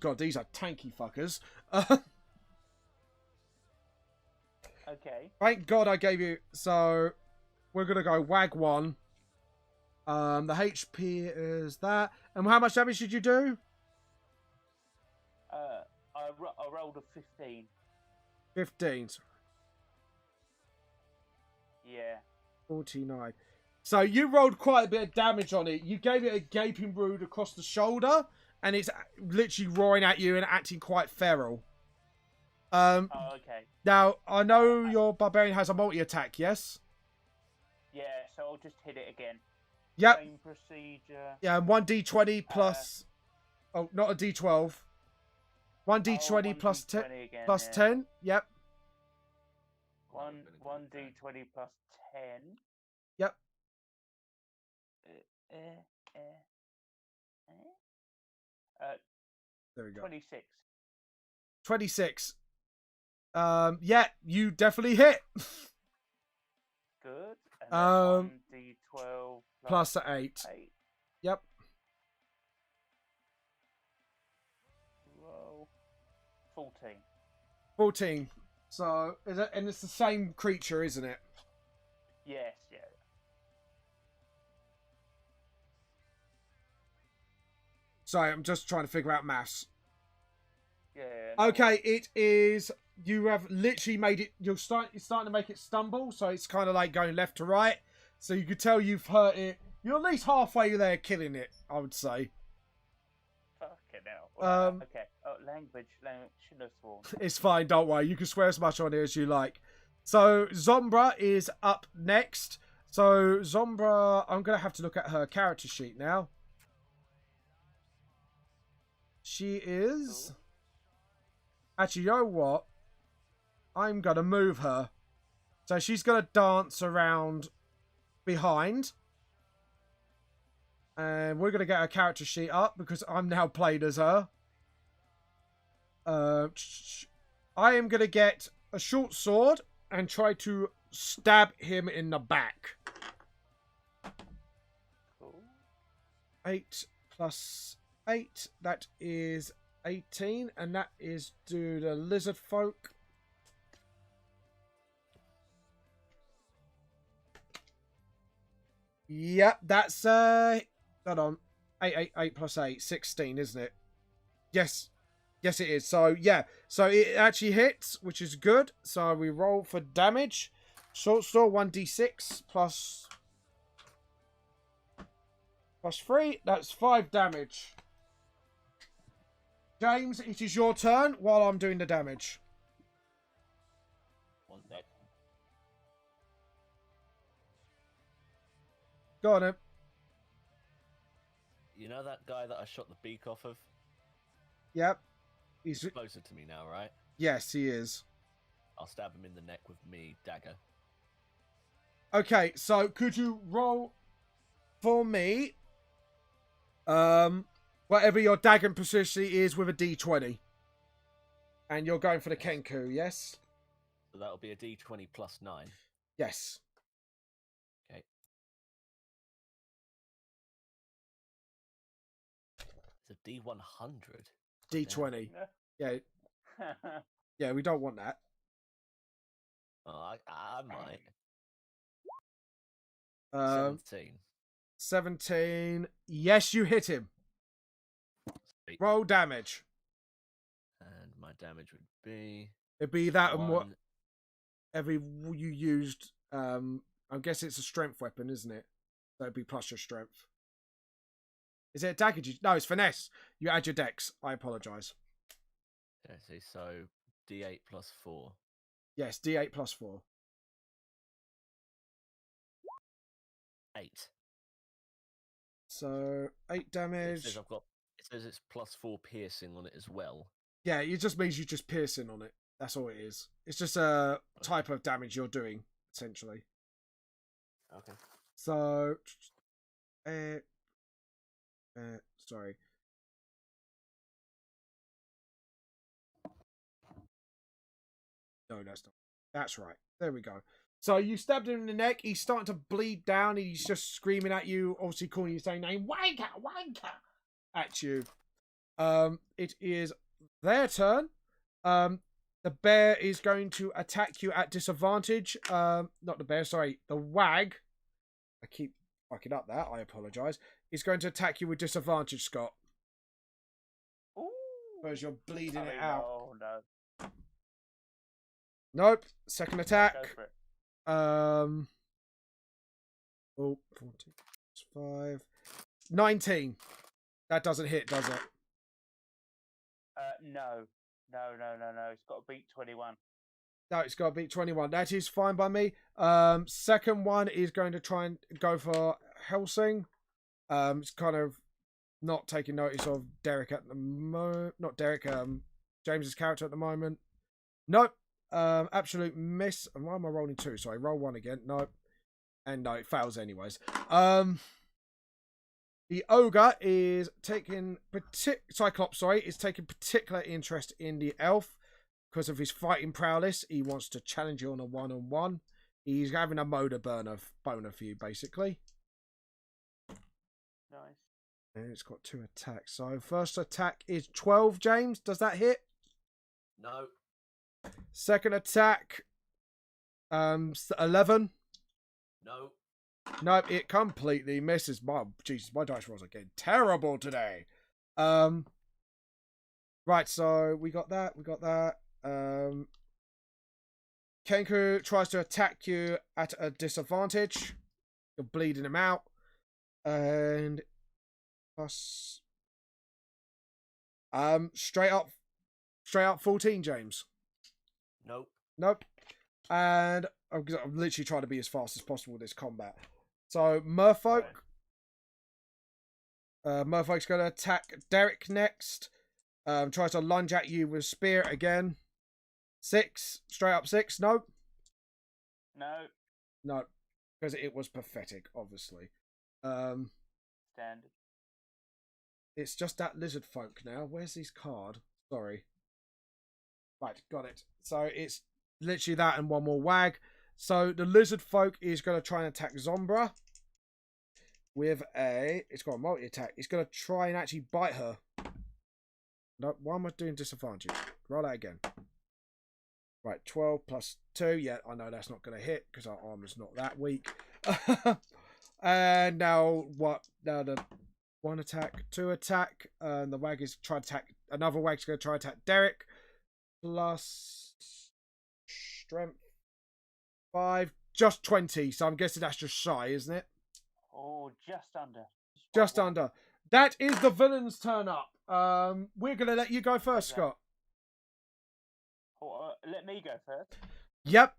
god, these are tanky fuckers.
Okay.
Thank god I gave you... So, we're going to go wag 1. The HP is that. And how much damage did you do?
I rolled a 15.
15.
Yeah.
49. So you rolled quite a bit of damage on it. You gave it a gaping wound across the shoulder, and it's literally roaring at you and acting quite feral.
Oh, okay.
Now, I know your barbarian has a multi-attack, yes?
Yeah, so I'll just hit it again.
Yep.
Same procedure.
Yeah, and 1d20 plus... oh, not a d12. 1d20 plus 10.
Again,
Plus
yeah.
10, yep.
1d20 plus 10.
Yep. There we go.
26.
26. Yeah, you definitely hit.
Good. And then 1d12
plus 8.
8.
Yep.
Roll. 14.
14. So, and it's the same creature, isn't it?
Yes, yeah.
Sorry, I'm just trying to figure out maths.
Yeah. No
Okay,
worries.
it is... You have literally made it... You're starting to make it stumble, so it's kind of like going left to right. So you could tell you've hurt it. You're at least halfway there killing it, I would say.
Fucking hell.
Okay.
Oh, language. Shouldn't have sworn.
It's fine, don't worry. You can swear as much on it as you like. So, Zombra is up next. So, Zombra... I'm going to have to look at her character sheet now. She is... Actually, you know what? I'm going to move her. So, she's going to dance around behind. And we're going to get her character sheet up because I'm now played as her. I am going to get a short sword and try to stab him in the back.
Cool.
8 plus 8, that is 18, and that is to the lizard folk. Yep, that's hold on. 8 plus 8, 16, isn't it? Yes. Yes, it is. So, yeah. So, it actually hits, which is good. So, we roll for damage. Short sword, 1d6 plus 3. That's 5 damage. James, it is your turn while I'm doing the damage.
One sec.
Go on, then.
You know that guy that I shot the beak off of?
Yep. He's
Closer to me now, right?
Yes, he is.
I'll stab him in the neck with me dagger.
Okay, so could you roll for me whatever your dagger proficiency is with a d20? And you're going for the Kenku, yes?
So that'll be a d20 plus 9.
Yes.
Okay. It's a d100.
D20. Yeah. Yeah, we don't want that.
Oh, I might. 17.
17. Yes, you hit him.
Sweet.
Roll damage.
And my damage would be...
It'd be that and
one.
whatever you used. I guess it's a strength weapon, isn't it? So it'd be plus your strength. Is it a dagger? No, it's finesse. You add your dex. I apologise.
Okay, so d8 plus 4.
Yes, d8 plus 4.
8.
So 8 damage.
It says it's plus 4 piercing on it as well.
Yeah, it just means you just piercing on it. That's all it is. It's just a type of damage you're doing, essentially.
Okay.
So, sorry. No, that's not. That's right. There we go. So you stabbed him in the neck. He's starting to bleed down. He's just screaming at you, obviously calling you saying name, wanker, wanker, at you. It is their turn. The bear is going to attack you at disadvantage. Not the bear, sorry, the wag. I keep fucking up that. I apologise. Is going to attack you with disadvantage, Scott.
Ooh.
Because you're bleeding it out.
Oh no.
Nope. Second attack.
Go for it.
Oh, 14, 5, 19. That doesn't hit, does it?
No. It's got to beat 21.
No, it's got to beat 21. That is fine by me. Second one is going to try and go for Helsing. It's kind of not taking notice of Derek at the moment. Not Derek, James's character at the moment. Nope. Absolute miss. And why am I rolling 2? Sorry, roll 1 again. Nope. And no, it fails anyways. The ogre is taking Cyclops, is taking particular interest in the elf because of his fighting prowess. He wants to challenge you on a one-on-one. He's having a motor boner for you, basically.
Nice.
And it's got 2 attacks. So first attack is 12, James. Does that hit?
No.
Second attack, 11.
No.
Nope, it completely misses. Jesus, my dice rolls are getting terrible today. Right, so we got that. Kenku tries to attack you at a disadvantage. You're bleeding him out. And plus straight up 14, James. Nope. And I'm literally trying to be as fast as possible with this combat. So Merfolk. Merfolk's going to attack Derek next. Tries to lunge at you with spear again. 6. Straight up 6. No. No. Because it was pathetic, obviously.
Standard.
It's just that lizard folk now. Where's his card? Sorry. Right, got it. So it's literally that and one more wag. So the lizard folk is going to try and attack Zombra with it's got a multi-attack. It's going to try and actually bite her. No, why am I doing disadvantage? Roll that again. Right, 12 plus 2. Yeah, I know that's not going to hit because our armor's not that weak. And now what? Now the 1 attack, 2 attack. And the wag is trying to attack. Another wag's going to try to attack Derek. Plus strength 5, just 20. So I'm guessing that's just shy, isn't it?
Oh, just under.
Just under. That is the villain's turn up. We're gonna let you go first, Scott.
Oh, let me go first.
Yep.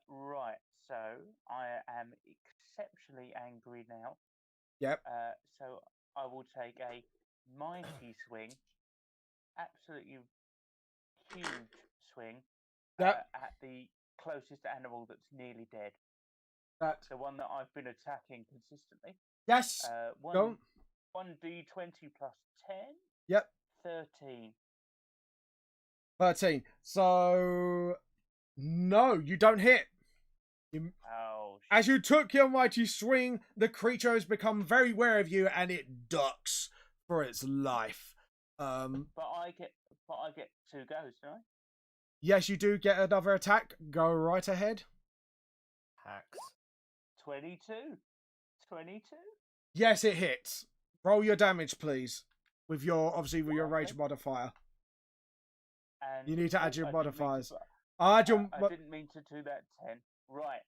Right. So I am exceptionally angry now.
Yep.
So I will take a mighty swing. Absolutely huge swing
Yep.
at the closest animal that's nearly dead.
That.
The one that I've been attacking consistently.
Yes. Go.
1d20 plus 10.
Yep.
13.
13. So no, you don't hit. As you took your mighty swing, the creature has become very wary of you and it ducks for its life.
But I get 2 goes, don't I?
Yes, you do get another attack. Go right ahead.
Hacks.
22. 22.
Yes, it hits. Roll your damage, please. With your your rage modifier.
And
You need to add your
I didn't mean
modifiers.
to-
Add your.
I didn't mean to do that. 10. Right.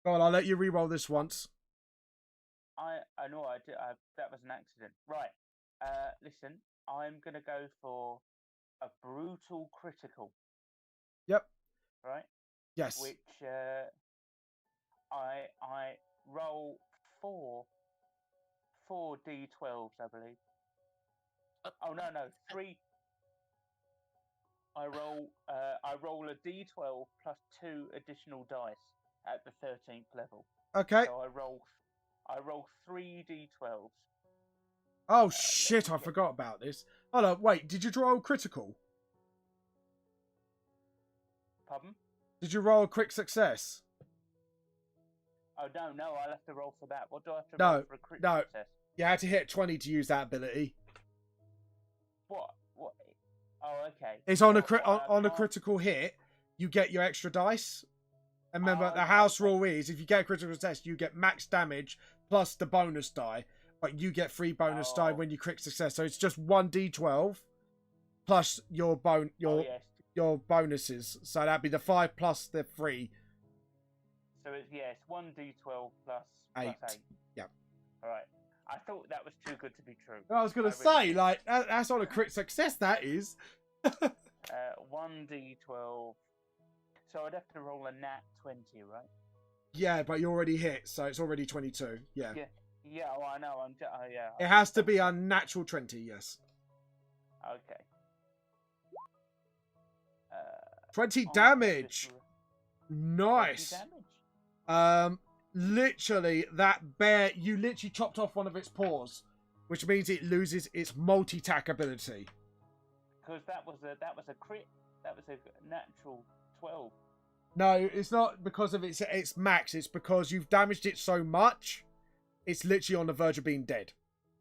Go on, I'll let you re-roll this once.
I know I did. That was an accident. Right. Listen, I'm gonna go for a brutal critical.
Yep.
Right.
Yes.
Which I roll 4 d12s, I believe. Oh no, 3. I roll a d12 plus 2 additional dice at the 13th level.
Okay.
So I roll 3 d12s.
Oh shit! I forgot about this. Hold on. Wait. Did you draw a critical?
Pardon?
Did you roll a quick success?
Oh no, I'll have to roll for that. What do I have to
No,
roll for a crit
no.
success?
You had to hit 20 to use that ability.
What? Oh, okay.
It's on a
What,
on a
can't-
critical hit, you get your extra dice. And remember,
Oh,
the
okay,
house
okay.
rule is if you get a critical success, you get max damage plus the bonus die. But you get 3 bonus die
Oh.
when you crit success. So it's just 1d12 plus your
Oh, yes.
your bonuses. So that'd be the 5 plus the 3.
So it's 1d12 plus
8.
8.
Yeah.
All right. I thought that was too good to be true.
I was gonna
I
say,
really did.
like that's on a crit success. That is.
1d12. So I'd have to roll a nat 20, right?
Yeah, but you already hit, so it's already 22. Yeah.
Yeah. Oh, I know. Yeah.
It has to be a natural 20. Yes.
Okay.
20
oh,
damage.
this- 20
Nice.
damage.
Literally, that bear, you literally chopped off one of its paws, which means it loses its multi-tack ability.
Because that was a crit. That was a natural 12.
No, it's not because of its max. It's because you've damaged it so much. It's literally on the verge of being dead.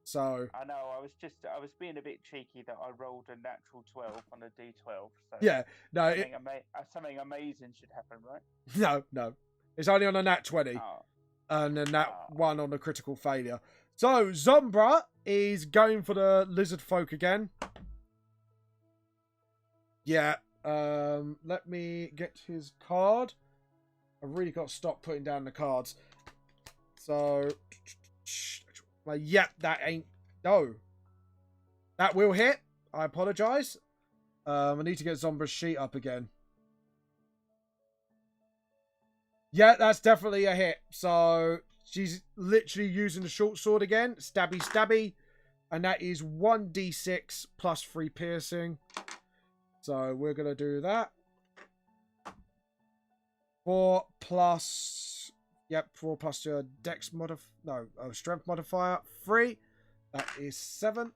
So
I know. I was being a bit cheeky that I rolled a natural 12 on a d12. So
yeah, no,
something amazing should happen, right?
no. It's only on a nat 20.
Oh.
And then that 1 on a critical failure. So Zombra is going for the lizard folk again. Yeah. Let me get his card. I've really got to stop putting down the cards. So, well, yep, that ain't. No. That will hit. I apologize. I need to get Zombra's sheet up again. Yeah, that's definitely a hit. So she's literally using the short sword again. Stabby, stabby. And that is 1d6 plus 3 piercing. So we're going to do that. 4 plus... Yep, 4 plus your dex strength modifier. 3. That is 7.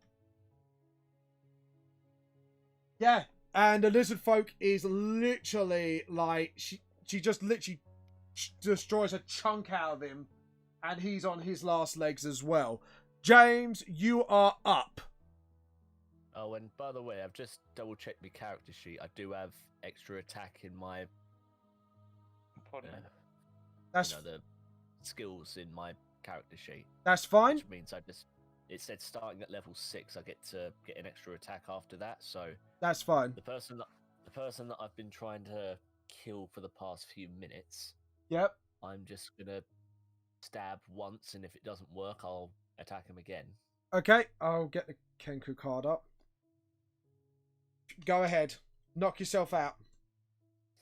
Yeah. And the lizard folk is literally like... She just literally destroys a chunk out of him, and he's on his last legs as well. James, you are up.
Oh, and by the way, I've just double checked my character sheet. I do have extra attack in my
That's
the skills in my character sheet.
That's fine.
Which means it said starting at level 6, I get to get an extra attack after that. So
that's fine.
the person that I've been trying to kill for the past few minutes.
Yep.
I'm just gonna stab once, and if it doesn't work, I'll attack him again.
Okay, I'll get the Kenku card up. Go ahead. Knock yourself out.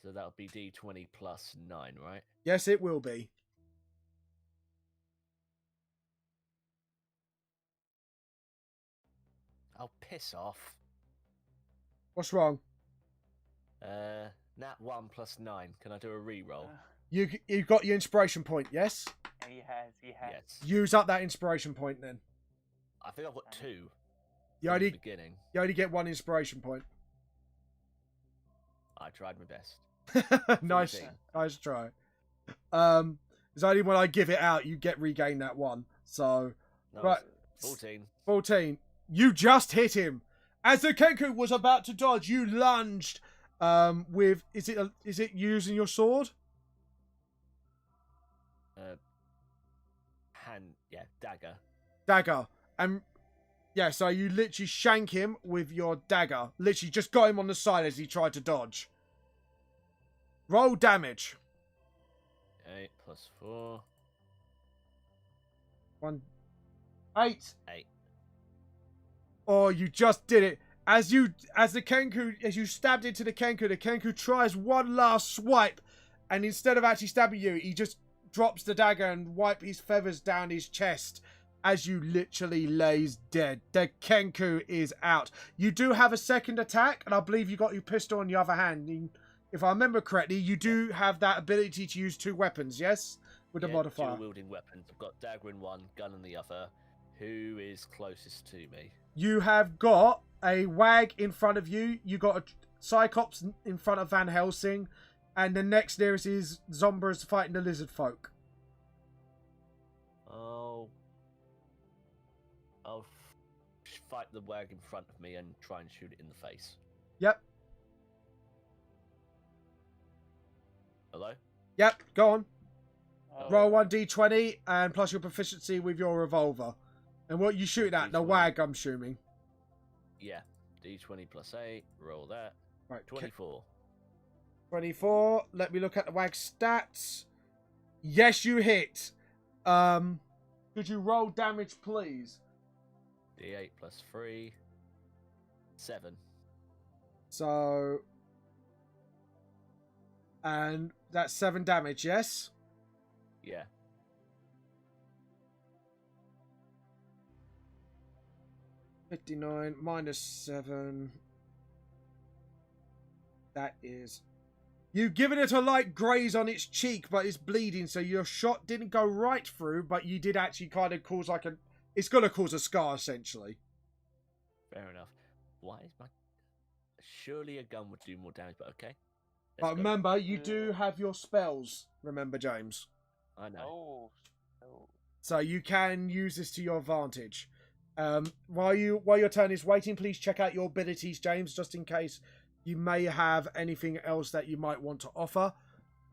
So that'll be D20 plus 9, right?
Yes, it will be.
Oh, piss off.
What's wrong?
Nat 1 plus 9. Can I do a reroll?
You got your inspiration point, yes?
He has.
Yes.
Use up that inspiration point then.
I think I've got 2.
You
from
only
the beginning.
You only get 1 inspiration point.
I tried my best.
Nice
14.
Nice try. It's only when I give it out you regain that 1. So
No,
right.
14.
14. You just hit him. As the Kenku was about to dodge, you lunged with is it using your sword?
Dagger.
Dagger. And yeah, so you literally shank him with your dagger. Literally just got him on the side as he tried to dodge. Roll damage.
8 plus 4.
8.
8.
Oh, you just did it. As you stabbed into the Kenku tries one last swipe, and instead of actually stabbing you, he just drops the dagger and wipe his feathers down his chest as you literally lays dead. The Kenku is out. You do have a second attack, and I believe you got your pistol on your other hand. If I remember correctly, you do have that ability to use 2 weapons, yes? With the modifier.
Dual-wielding weapons. I've got dagger in one, gun in the other. Who is closest to me?
You have got a wag in front of you. You got a Cyclops in front of Vanhelsing. And the next nearest is Zombras fighting the lizard folk.
I'll fight the wag in front of me and try and shoot it in the face.
Yep.
Hello?
Yep, go on.
Oh.
Roll 1d20 and plus your proficiency with your revolver. And what you shoot at? The
D20.
wag, I'm assuming.
Yeah. D20 plus 8. Roll that.
Right.
24.
24. Let me look at the wag stats. Yes, you hit. Could you roll damage, please?
D8 plus 3. 7.
So... And that's 7 damage, yes?
Yeah.
-59 minus 7. That is... You've given it a light graze on its cheek, but it's bleeding, so your shot didn't go right through, but you did actually kind of cause like a... It's going to cause a scar, essentially.
Fair enough. Why is my... Surely a gun would do more damage, but okay.
But
Let's go.
remember, you do have your spells, remember, James.
I know.
Oh.
So you can use this to your advantage. While your turn is waiting, please check out your abilities, James, just in case you may have anything else that you might want to offer.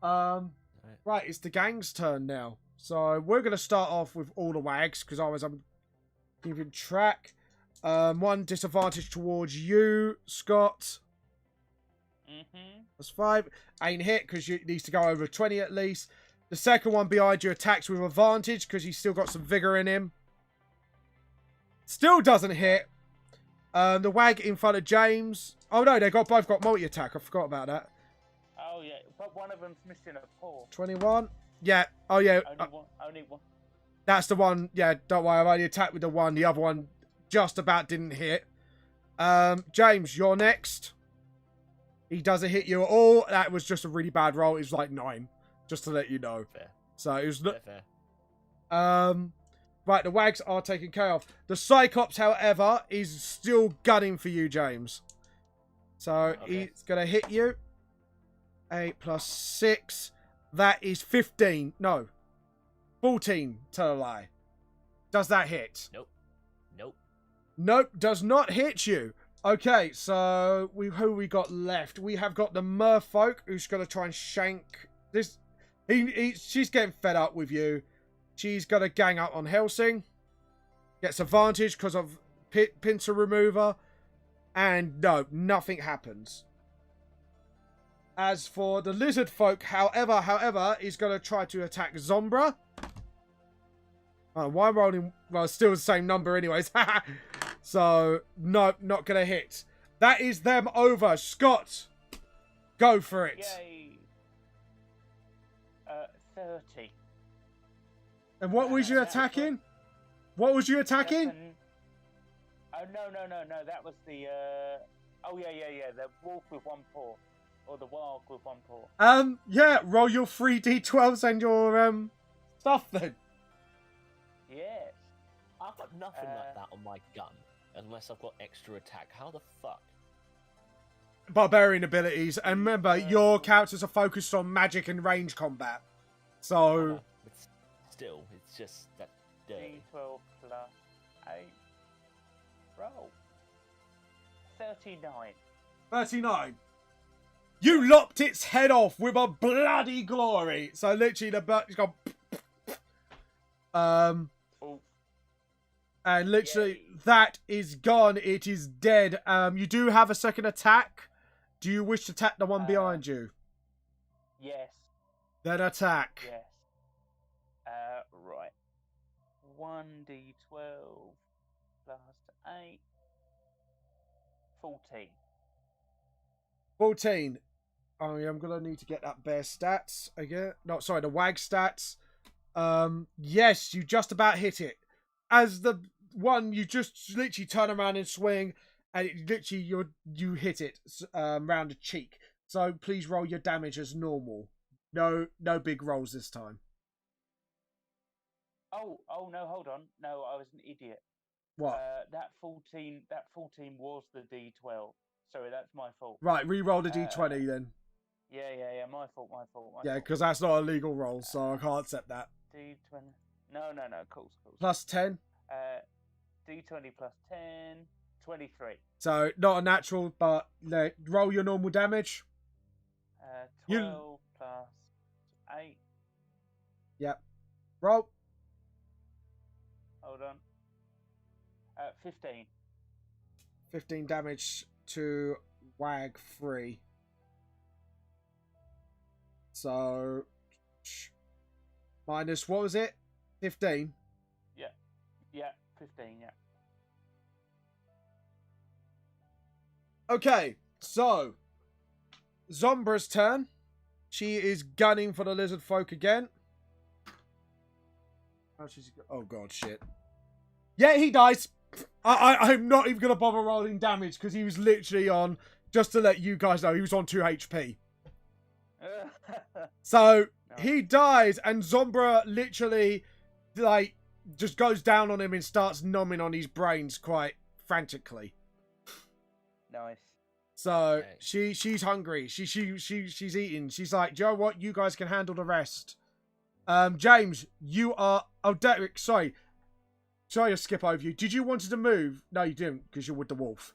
Right, it's the gang's turn now. So we're going to start off with all the wags, because otherwise I'm keeping track. 1 disadvantage towards you, Scott. That's 5. Ain't hit, because it needs to go over 20 at least. The second one behind you attacks with advantage, because he's still got some vigor in him. Still doesn't hit. The wag in front of James. Oh no, they both got multi-attack. I forgot about that.
Oh yeah, but one of them's missing a paw.
21. Yeah. Oh yeah.
Only one.
That's the one. Yeah, don't worry. I've only attacked with the one. The other one just about didn't hit. James, you're next. He doesn't hit you at all. That was just a really bad roll. It was like 9. Just to let you know.
Fair.
So it was...
Fair.
Right, the wags are taken care of. The Cyclops, however, is still gunning for you, James. So
Okay.
he's going to hit you. 8 plus 6. That is 15. No. 14 to lie. Does that hit?
Nope.
Nope, does not hit you. Okay, so who we got left? We have got the merfolk who's going to try and shank this. She's getting fed up with you. She's going to gang up on Helsing. Gets advantage because of pincer remover. And no, nothing happens. As for the lizard folk, however, is going to try to attack Zombra. Oh, why am I rolling? Well, it's still the same number anyways. So, no, not going to hit. That is them over. Scott, go for it.
Yay. 30.
And what was you attacking? What was you attacking?
Oh, no. That was the... Oh, yeah. The wolf with one paw. Or the warg with one paw.
Yeah, roll your 3d12s and your, stuff then.
Yes.
I've got nothing like that on my gun. Unless I've got extra attack. How the fuck?
Barbarian abilities. And remember, your characters are focused on magic and range combat. So...
But still, it's just that dirty.
D12 plus 8. Roll. 39.
39. You lopped its head off with a bloody glory. So literally the butt's gone... And literally,
Yay.
that is gone. It is dead. You do have a second attack. Do you wish to attack the one behind you?
Yes.
Then attack.
Yes. Right. 1d12 plus 8. 14.
14. Oh, yeah, I'm going to need to get that bear stats again. No, sorry, the wag stats. Yes, you just about hit it. As the one, you just literally turn around and swing, and it literally you hit it round the cheek. So please roll your damage as normal. No big rolls this time.
Oh no, hold on. No, I was an idiot.
What?
That 14 was the D12. Sorry, that's my fault.
Right, re-roll the d20 then.
Yeah. My fault.
Yeah, because that's not a legal roll, so I can't accept that.
D20. No. Cool.
Plus 10.
D20 plus 10. 23.
So, not a natural, but roll your normal damage.
12 plus 8.
Yep. Roll.
Hold on. 15.
15 damage to Wag 3. So, minus, what was it? 15?
Yeah, 15, yeah.
Okay, so, Zombra's turn. She is gunning for the lizard folk again. Oh god, shit. Yeah, he dies. I'm not even going to bother rolling damage because he was literally on, just to let you guys know, he was on 2 HP. So, he dies and Zombra literally, like, just goes down on him and starts numbing on his brains quite frantically.
Nice.
So, she's hungry. She's eating. She's like, do you know what? You guys can handle the rest. James, you are... Oh, Derek, sorry. Sorry to skip over you. Did you want to move? No, you didn't, because you're with the wolf.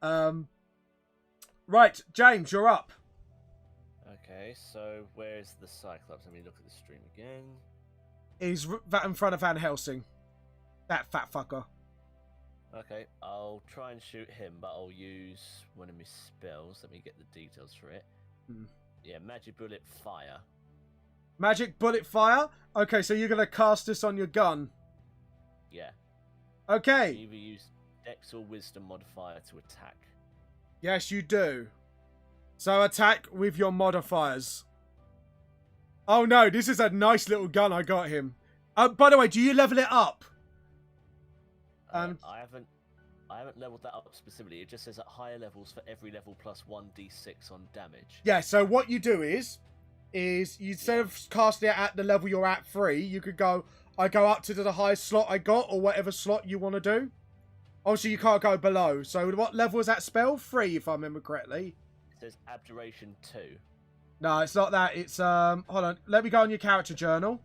Right, James, you're up.
Okay, so where's the Cyclops? Let me look at the stream again.
He's in front of Vanhelsing. That fat fucker.
Okay, I'll try and shoot him, but I'll use one of my spells. Let me get the details for it. Yeah, Magic Bullet Fire.
Magic Bullet Fire? Okay, so you're going to cast this on your gun.
Yeah.
Okay.
You either use Dex or Wisdom modifier to attack.
Yes, you do. So attack with your modifiers. Oh no, this is a nice little gun I got him. By the way, do you level it up?
I haven't leveled that up specifically. It just says at higher levels for every level plus 1d6 on damage.
Yeah, so what you do is you, instead of casting it at the level you're at 3, you could go, I go up to the highest slot I got, or whatever slot you want to do. Obviously, you can't go below. So what level is that spell? 3, if I remember correctly.
It says Abjuration 2.
No, it's not that. It's, hold on. Let me go on your character journal.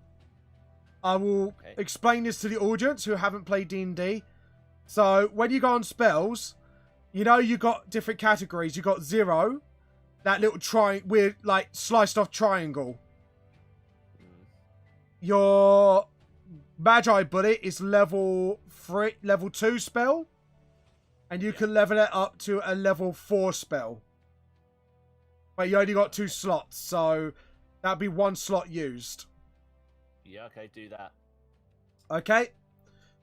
I will explain this to the audience who haven't played D&D. So, when you go on spells, you know you got different categories. You got 0, that little weird, like, sliced off triangle. Your Magi Bullet is level 2 spell. And you can level it up to a level 4 spell. But you only got 2 slots, so that'd be 1 slot used.
Yeah, okay, do that.
Okay.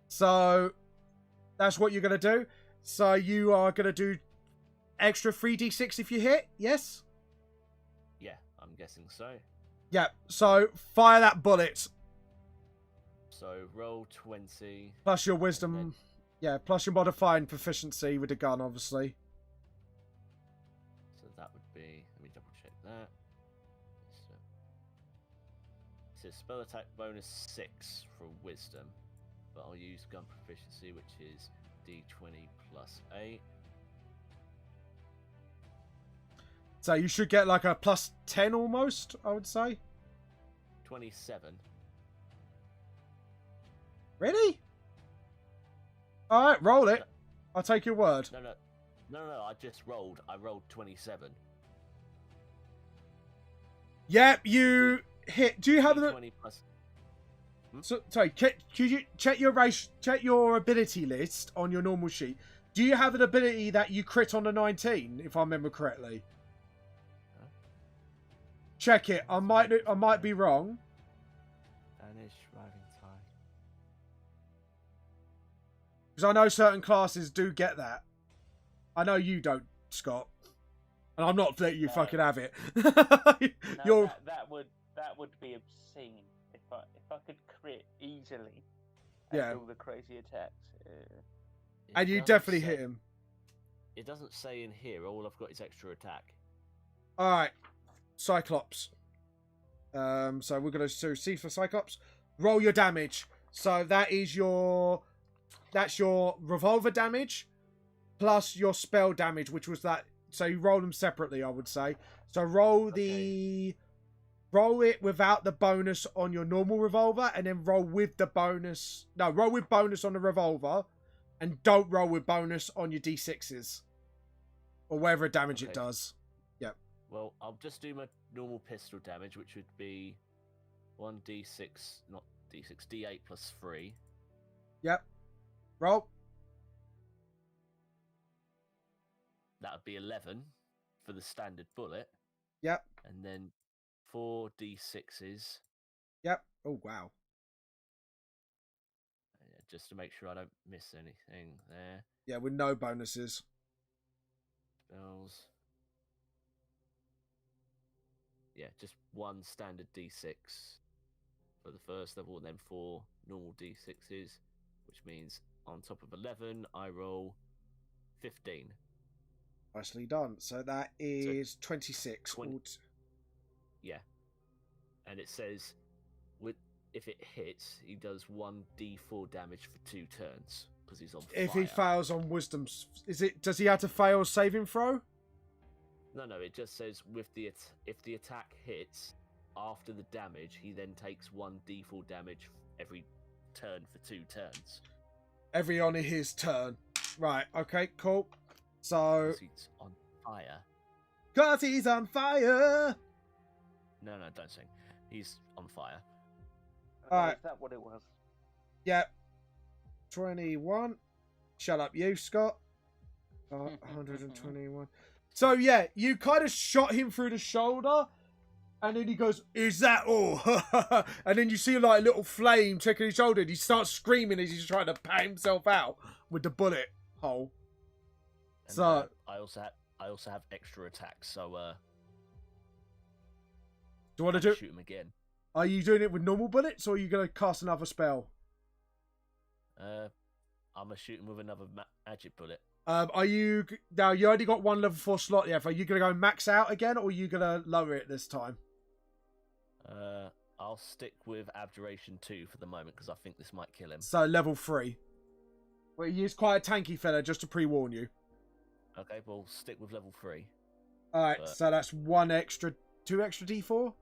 So, that's what you're going to do. So, you are going to do extra 3d6 if you hit, yes?
Yeah, I'm guessing so.
Yeah, so fire that bullet.
So, roll 20.
Plus your wisdom. Yeah, plus your modifying proficiency with the gun, obviously.
So that would be... Let me double check that. So, it says spell attack bonus 6 for wisdom. But I'll use gun proficiency, which is d20 plus 8.
So you should get like a plus 10 almost, I would say.
27.
Really? Alright, roll it. I'll take your word.
No, I just rolled. I rolled 27.
Yep, you hit. Do you have the...
20 plus...
So, sorry, could you check your ability list on your normal sheet? Do you have an ability that you crit on the 19, if I remember correctly?
Huh?
Check it. I might be wrong.
Danish riding tide.
Because I know certain classes do get that. I know you don't, Scott. And I'm not letting you fucking have it.
No, that would be obscene if I could crit easily and all the crazy attacks.
And you definitely hit him.
It doesn't say in here. All I've got is extra attack.
All right, Cyclops. So we're gonna see for Cyclops. Roll your damage. So that's your revolver damage plus your spell damage, which was that So you roll them separately, I would say. So roll roll it without the bonus on your normal revolver, and then roll with the bonus. No, roll with bonus on the revolver, and don't roll with bonus on your d6s or whatever damage it does. Yep.
Well, I'll just do my normal pistol damage, which would be 1d6, not d6, d8 plus 3.
Yep. Roll.
That would be 11 for the standard bullet.
Yep.
And then 4 d6s.
Yep. Oh, wow.
Just to make sure I don't miss anything there.
Yeah, with no bonuses.
Spells. Yeah, just 1 standard d6 for the first level, and then 4 normal d6s, which means on top of 11, I roll 15.
Nicely done. So that is 26.
Yeah. And it says, if it hits, he does 1d4 damage for 2 turns, because he's on fire.
If he fails on wisdom, does he have to fail saving throw?
No, it just says if the attack hits after the damage, he then takes 1d4 damage every turn for 2 turns.
Every on his turn. Right, okay, cool. So...
He's on fire.
Cause he's on fire!
No, don't sing. He's on fire.
Alright.
Is that what it was?
Yep. 21. Shut up, you, Scott. 121. So, yeah, you kind of shot him through the shoulder, and then he goes, "Is that all?" And then you see, like, a little flame checking his shoulder, and he starts screaming as he's trying to pat himself out with the bullet hole.
And,
so...
I also have extra attacks, so,
do you want to do...
shoot him again.
Are you doing it with normal bullets, or are you going to cast another spell?
I'm going to shoot him with another magic bullet.
Are you... Now, you only got 1 level 4 slot left. Are you going to go max out again, or are you going to lower it this time?
I'll stick with Abjuration 2 for the moment, because I think this might kill him.
So, level 3. Well, he is quite a tanky fella, just to pre-warn you.
Okay, well, stick with level 3.
Alright, so that's 2 extra D4?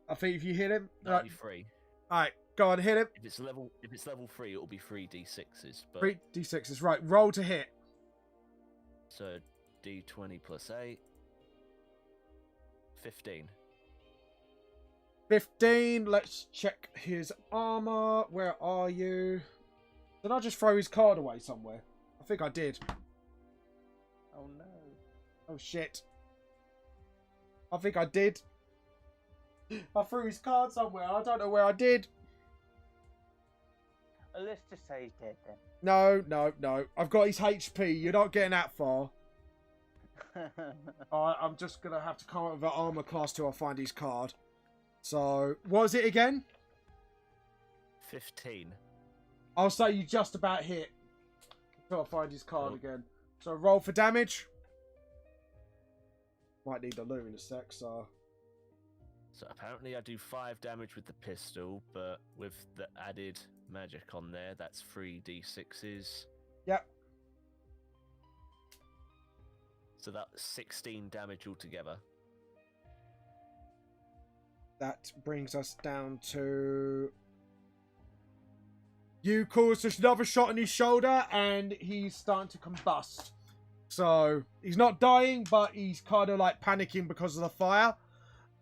I think if you hit him...
That'll be 3.
Alright, go on, hit him.
If it's level 3, it'll be 3 d6s. But...
3 D6s, right, roll to hit.
So, d20 plus 8. 15.
15, let's check his armor. Where are you? Did I just throw his card away somewhere? I think I did.
Oh no.
Oh shit. I think I did. I threw his card somewhere. I don't know where I did.
Let's just say he's dead then.
No. I've got his HP. You're not getting that far. I'm just going to have to come up with an armor class till I find his card. So, what was it again?
15.
I'll say you just about hit. Until I find his card again. So, roll for damage. Might need the loot in a sec, so...
So apparently I do 5 damage with the pistol, but with the added magic on there, that's 3 d6s.
Yep.
So that's 16 damage altogether.
That brings us down to... You caused just another shot in his shoulder, and he's starting to combust. So, he's not dying, but he's kind of like panicking because of the fire.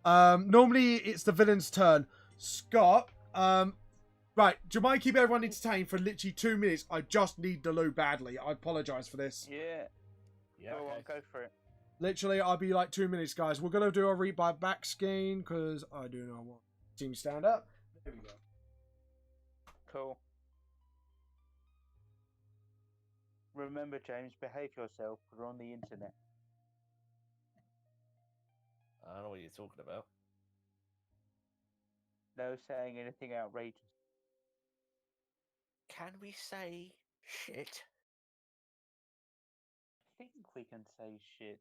Normally, it's the villain's turn. Scott, right, do you mind keeping everyone entertained for literally 2 minutes? I just need the loo badly. I apologise for this.
Yeah.
Yeah,
Go on, go for it.
Literally, I'll be like 2 minutes, guys. We're going to do a read by back scheme, because I do not want team stand up. There we go.
Cool. Remember, James, behave yourself. We're on the internet.
I don't know what you're talking about.
No saying anything outrageous.
Can we say shit?
I think we can say shit.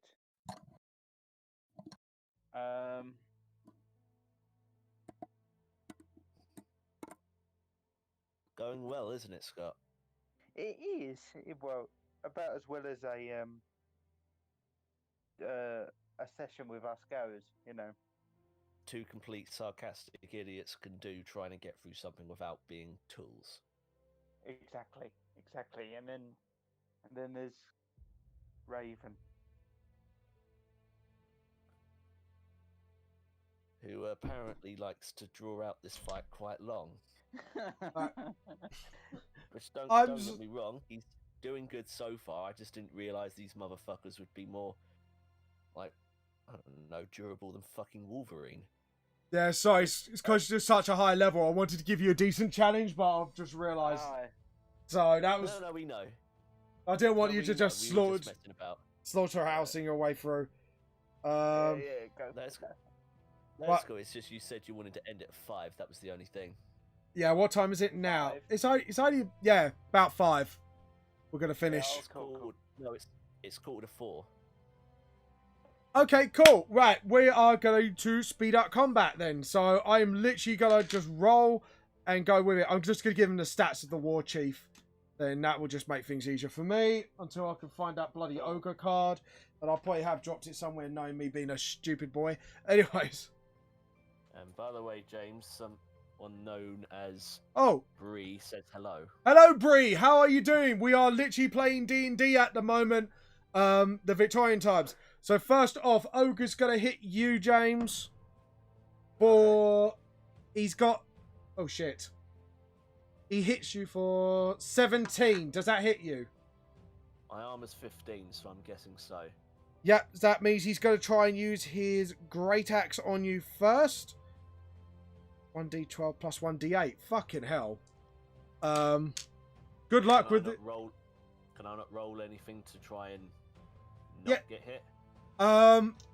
Going well, isn't it, Scott?
It is. Well, about as well as a a session with us goes, you know.
Two complete sarcastic idiots can do trying to get through something without being tools.
Exactly. And then there's Raven.
Who apparently likes to draw out this fight quite long. Which don't get me wrong, he's doing good so far. I just didn't realise these motherfuckers would be more, like, I don't know, durable than fucking Wolverine.
Yeah, sorry, it's because you're such a high level. I wanted to give you a decent challenge, but I've just realised. So that was.
No, we know.
I didn't want you to just slaughter Helsing your way through.
Go.
Let's go. It's just you said you wanted to end at 5. That was the only thing.
Yeah, what time is it now?
5.
It's only about 5. We're gonna finish.
Yeah, cool. No, it's 4:45.
Okay, cool. Right, we are going to speed up combat then. So I'm literally gonna just roll and go with it. I'm just gonna give him the stats of the war chief. Then that will just make things easier for me until I can find that bloody ogre card. And I'll probably have dropped it somewhere, knowing me being a stupid boy. Anyways.
And by the way, James, someone known as Bree says hello.
Hello, Bree. How are you doing? We are literally playing D&D at the moment, the Victorian times. So first off, Ogre's gonna hit you, James. He's got. Oh shit. He hits you for 17. Does that hit you?
My armor's 15, so I'm guessing so.
Yep, that means he's going to try and use his Great Axe on you first. 1d12 plus 1d8. Fucking hell. Good luck with it.
Can I not roll anything to try and
not
get hit?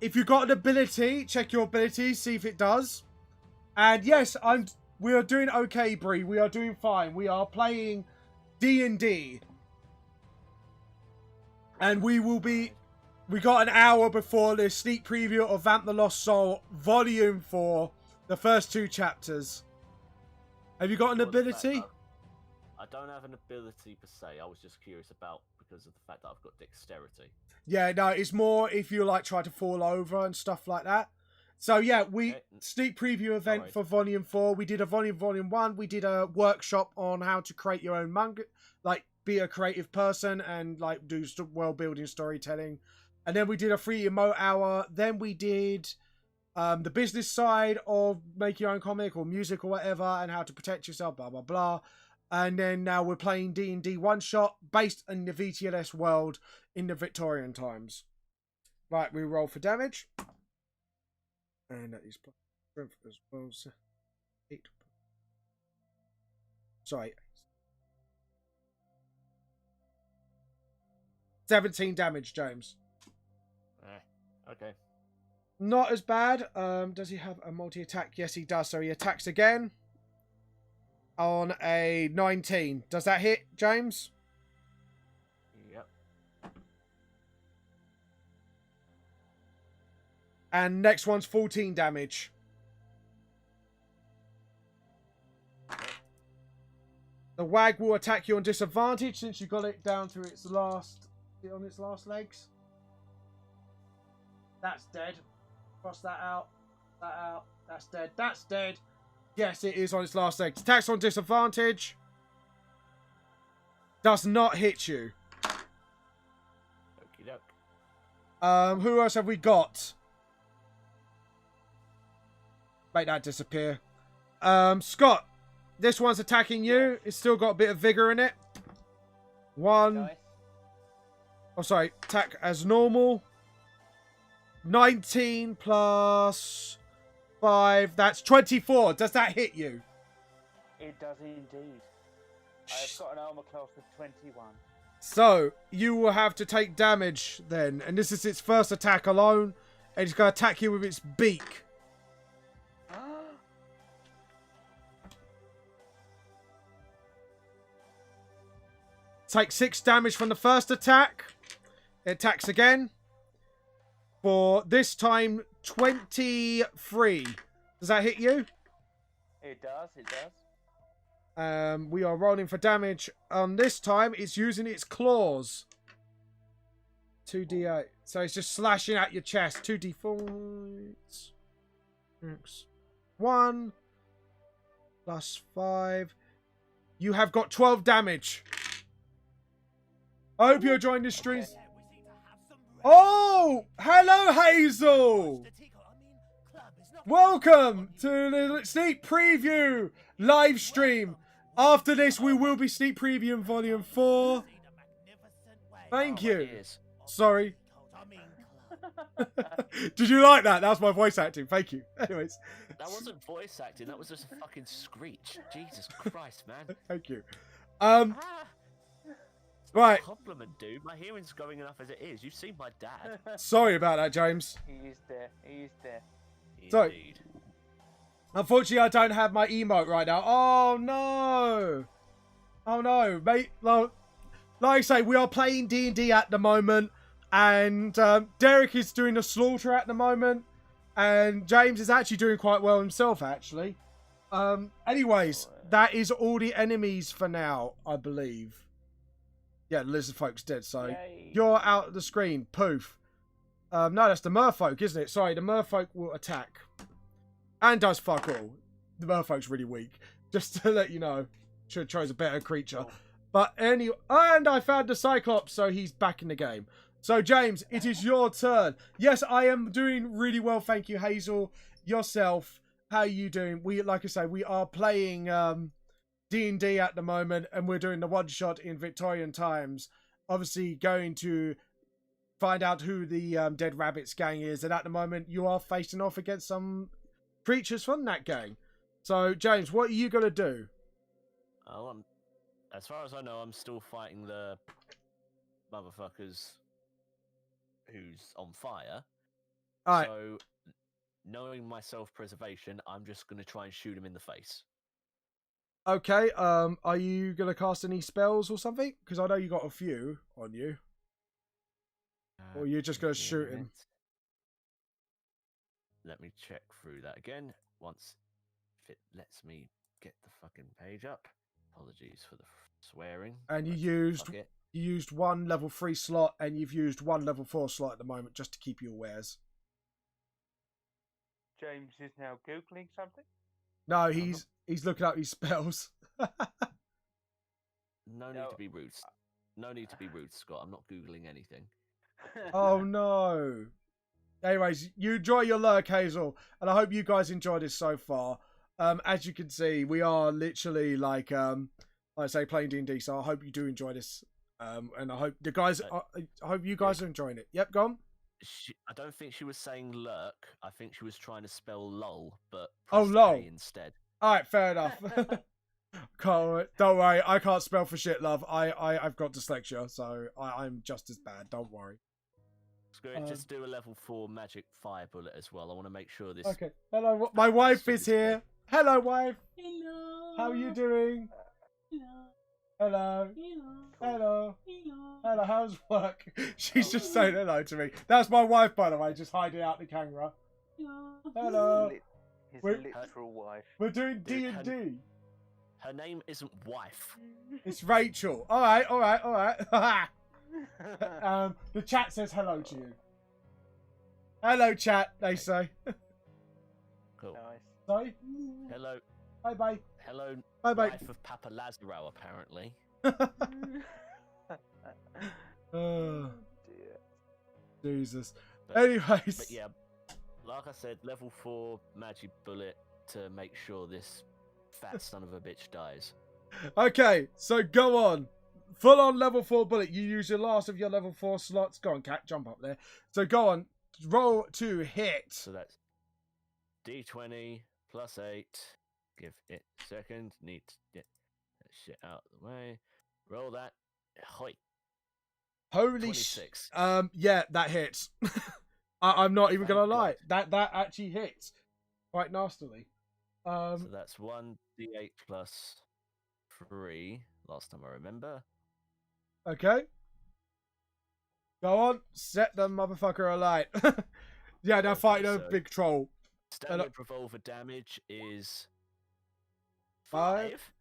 If you've got an ability, check your ability, see if it does. And yes, we are doing okay, Bree. We are doing fine. We are playing D&D. And we got an hour before the sneak preview of Vamp the Lost Soul, Volume 4, the first 2 chapters. Have you got an ability?
I don't have an ability per se. I was just curious about because of the fact that I've got dexterity.
Yeah, no, it's more if you like try to fall over and stuff like that. So yeah, sneak preview event for Volume 4. We did a Volume 1. We did a workshop on how to create your own manga, like be a creative person and like do world building storytelling. And then we did a free emote hour. Then we did the business side of make your own comic or music or whatever and how to protect yourself, blah, blah, blah. And then now we're playing D&D one shot based in the VTLS world in the Victorian times. Right, we roll for damage. And that is plus strength as well. So 8. Sorry. 17 damage, James.
Okay.
Not as bad. Does he have a multi-attack? Yes, he does. So he attacks again on a 19. Does that hit, James?
Yep.
And next one's 14 damage. The wag will attack you on disadvantage since you got it down to its last legs. That's dead. Cross that out. That out. That's dead. That's dead. Yes, it is on its last legs. Attacks on disadvantage. Does not hit you.
Okie doke.
Who else have we got? Make that disappear. Scott, this one's attacking you. It's still got a bit of vigor in it. 1.
Nice.
Oh, sorry. Attack as normal. 19 plus 5. That's 24. Does that hit you?
It does indeed. I've got an armor class of 21.
So, you will have to take damage then. And this is its first attack alone. And it's going to attack you with its beak. Take 6 damage from the first attack. It attacks again. For this time, 23. Does that hit you?
It does, it does.
We are rolling for damage. This time, it's using its claws. 2d8. So it's just slashing at your chest. 2d4. X 1 plus 5. You have got 12 damage. I hope you're enjoying this stream. Oh, hello, Hazel. Welcome to the sneak preview live stream. After this, we will be sneak previewing Volume 4. Thank you. Sorry. Did you like that? That was my voice acting. Thank you. Anyways.
That wasn't voice acting. That was just a fucking screech. Jesus Christ, man.
Thank you.
It's not
Right.
a compliment, dude. My hearing's going enough as it is. You've seen my dad.
Sorry about that, James.
He is there. He is there.
So-
Indeed.
Unfortunately, I don't have my emote right now. Oh, no. Oh, no. Mate, like I say, we are playing D&D at the moment. And Derek is doing a slaughter at the moment. And James is actually doing quite well himself, actually. Anyways, that is all the enemies for now, I believe. Yeah, the lizard folk's dead, so
Yay.
you're out of the screen. Poof. No, that's the merfolk, isn't it? Sorry, the merfolk will attack. And does fuck all. The merfolk's really weak. Just to let you know. Should have chose a better creature.
Oh.
But anyway, and I found the Cyclops, so he's back in the game. So, James, it is your turn. Yes, I am doing really well, thank you, Hazel. Yourself, how are you doing? We, like I say, we are playing D&D at the moment, and we're doing the one-shot in Victorian times. Obviously, going to find out who the Dead Rabbits gang is, and at the moment, you are facing off against some creatures from that gang. So, James, what are you going to do?
Oh, as far as I know, I'm still fighting the motherfuckers who's on fire.
All right.
So, knowing my self-preservation, I'm just going to try and shoot him in the face.
Okay, are you going to cast any spells or something? Because I know you got a few on you. Or you're just going to
give me a
shoot him?
minute. Let me check through that again. Once if it lets me get the fucking page up. Apologies for the swearing.
And you
but fuck
used
it.
you used one level 3 slot, and you've used one level 4 slot at the moment, just to keep you awares.
James is now Googling something.
No, he's looking up his spells.
No need
No.
to be rude. No need to be rude, Scott. I'm not googling anything.
Oh no. Anyways, you enjoy your lurk, Hazel, and I hope you guys enjoyed this so far. As you can see, we are literally like I say, playing D&D. So I hope you do enjoy this, and I hope the guys. I hope you guys are enjoying it. Yep, go on.
I don't think she was saying lurk. I think she was trying to spell lol, but
Oh,
pressed
lol.
K instead.
All right, fair enough. Don't worry, I can't spell for shit, love. I've got dyslexia, so I'm just as bad. Don't worry.
Screw it, just do a level 4 magic fire bullet as well. I want to make sure this.
Okay. Hello, my wife is
Stupid
here. Hello, wife.
Hello.
How are you doing?
Hello.
Hello. Hello. Hello. How's work? She's just saying hello to me. That's my wife, by the way, just hiding out the camera. Hello.
His
Wait.
literal wife.
We're doing
Dude,
D&D.
Her name isn't wife.
It's Rachel. All right. The chat says hello to you. Hello, chat. They say.
Cool.
Nice.
Sorry.
Hello.
Bye.
Hello,
Bye.
wife of Papa Lazaro, apparently.
Oh,
Dear.
Jesus.
But-
Anyways.
But yeah, like I said, level 4 magic bullet to make sure this fat son of a bitch dies.
Okay, so go on. Full on level 4 bullet. You use your last of your level 4 slots. Go on, cat, jump up there. So go on. Roll to hit.
So that's D20 plus 8. Give it a second. Need to get that shit out of the way. Roll that. Hoi.
Holy shit.
26.
Yeah, that hits. I'm not even
Thank
gonna lie.
God.
That actually hits quite nastily.
So that's 1d8 plus 3. Last time I remember.
Okay. Go on, set the motherfucker alight. Yeah, they're
Okay,
fighting a
so-
big troll.
Standard revolver damage is
5.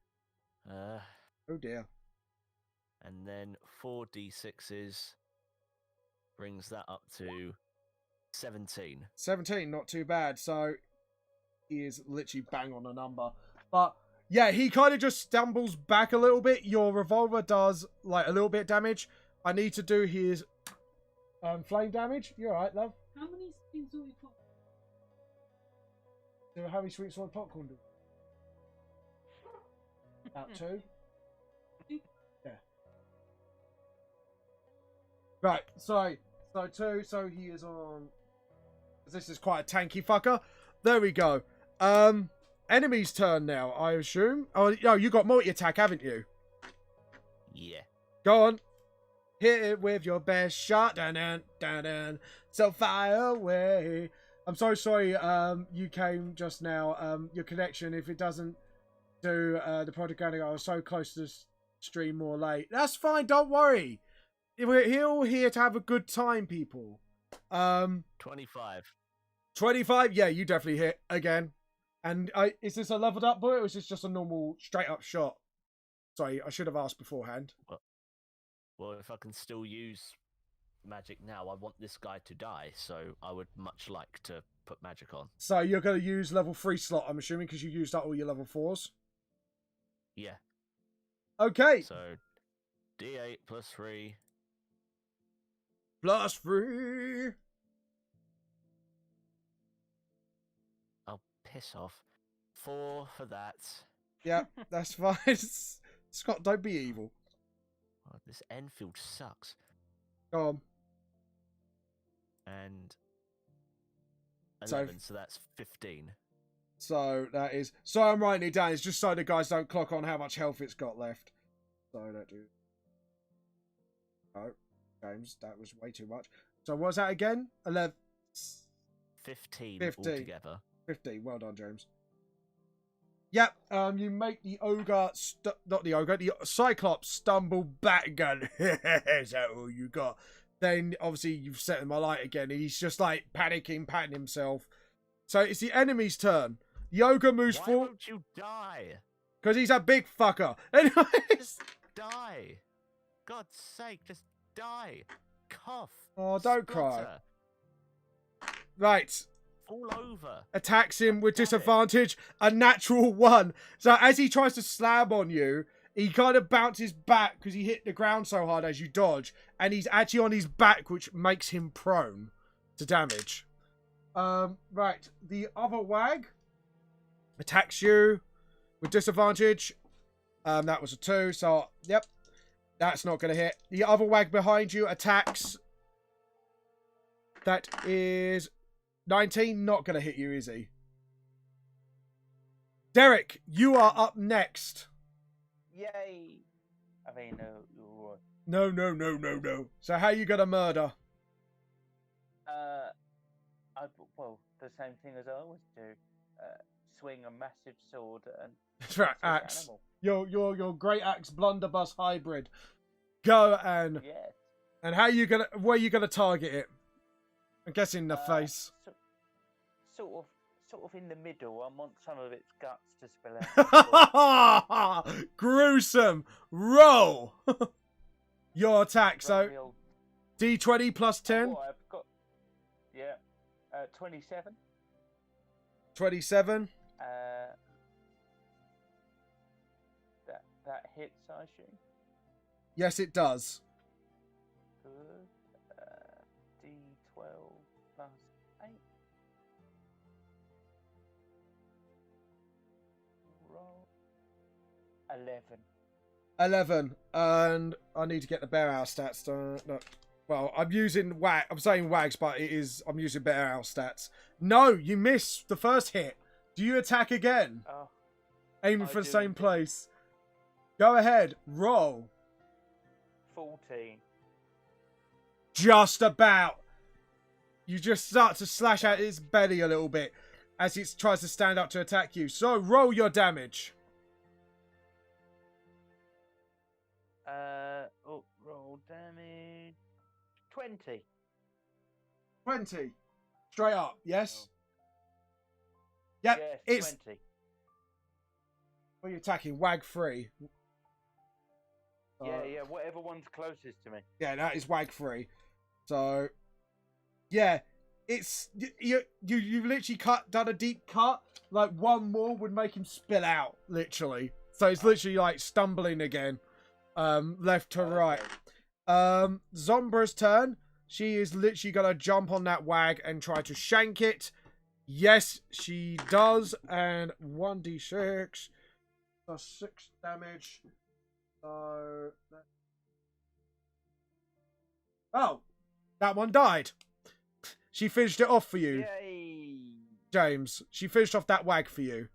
5.
Oh dear.
And then 4d6s brings that up to 17.
17, not too bad. So he is literally bang on a number. But yeah, he kind of just stumbles back a little bit. Your revolver does like a little bit of damage. I need to do his flame damage. You alright, love?
How many spins do we put?
So how many sweet soy popcorn do? About 2. Yeah. Right. So 2. So he is on. This is quite a tanky fucker. There we go. Enemy's turn now, I assume. Oh, no, you got multi-attack, haven't you?
Yeah.
Go on. Hit it with your best shot. Dun, dun, dun, dun. So fire away. I'm so sorry you came just now. Your connection, if it doesn't do the project going, I was so close to the stream more late. That's fine, don't worry. We're all here to have a good time, people.
25.
25? Yeah, you definitely hit again. And is this a leveled up bullet or is this just a normal straight up shot? Sorry, I should have asked beforehand.
Well, if I can still use magic now, I want this guy to die, so I would much like to put magic on.
So you're going to use level 3 slot, I'm assuming, because you used up all your level 4s?
Yeah.
Okay.
So, D8 plus 3.
Plus 3.
Oh, piss off. 4 for that.
Yeah, that's fine. Scott, don't be evil.
Oh, this Enfield sucks.
Go on.
And 11, so that's 15.
So that is. So I'm writing it down. It's just so the guys don't clock on how much health it's got left. So that do. Oh, James, that was way too much. So what's that again? 11.
15
altogether. 15. Well done, James. Yep. You make the ogre, not the ogre, the Cyclops stumble back again. Is that all you got? Then obviously you've set him alight again, and he's just like panicking, patting himself. So it's the enemy's turn. The ogre moves
Why
forward.
won't you die?
Because he's a big fucker. Anyways.
Just die. God's sake, just die. Cough.
Oh, don't cry.
Splutter.
Right.
All over.
Attacks him with disadvantage. A natural 1. So as he tries to slam on you, he kind of bounces back because he hit the ground so hard as you dodge. And he's actually on his back, which makes him prone to damage. Right. The other wag attacks you with disadvantage. That was a 2. So, yep. That's not going to hit. The other wag behind you attacks. That is 19. Not going to hit you, is he? Derek, you are up next.
Yay! I mean,
No. So how you going to murder?
well, the same thing as I always do. Swing a massive sword and
That's right,
kill the
axe.
animal.
Your great axe blunderbuss hybrid. Go and
Yes.
and how you gonna where you gonna target it? I'm guessing in the face.
Sort of in the middle. I want some of its guts to spill out.
Gruesome. Roll your attack. So
Real-
D20 plus 10.
Oh, I've got 27.
27.
That hits, I assume.
Yes, it does.
Good. D12 plus 8. Roll. 11.
11. And I need to get the bear owl stats. No. Well, I'm using wag. I'm saying wags, but I'm using bear owl stats. No, you miss the first hit. Do you attack again?
Oh,
Aiming
I
for the
do
same
indeed.
place. Go ahead. Roll.
14.
Just about. You just start to slash at its belly a little bit as it tries to stand up to attack you. So roll your damage.
Roll damage. 20.
20. Straight up, yes? Yep,
Yes,
it's...
20.
What are you attacking? Wag 3.
Yeah, whatever one's closest to me.
Yeah, that is Wag 3. So, yeah, it's you literally done a deep cut. Like one more would make him spill out, literally. So it's literally like stumbling again, left to right. Zombra's turn. She is literally gonna jump on that wag and try to shank it. Yes, she does, and 1d6, so 6 damage. So, oh, that one died. She finished it off for you,
Yay!
James. She finished off that wag for you.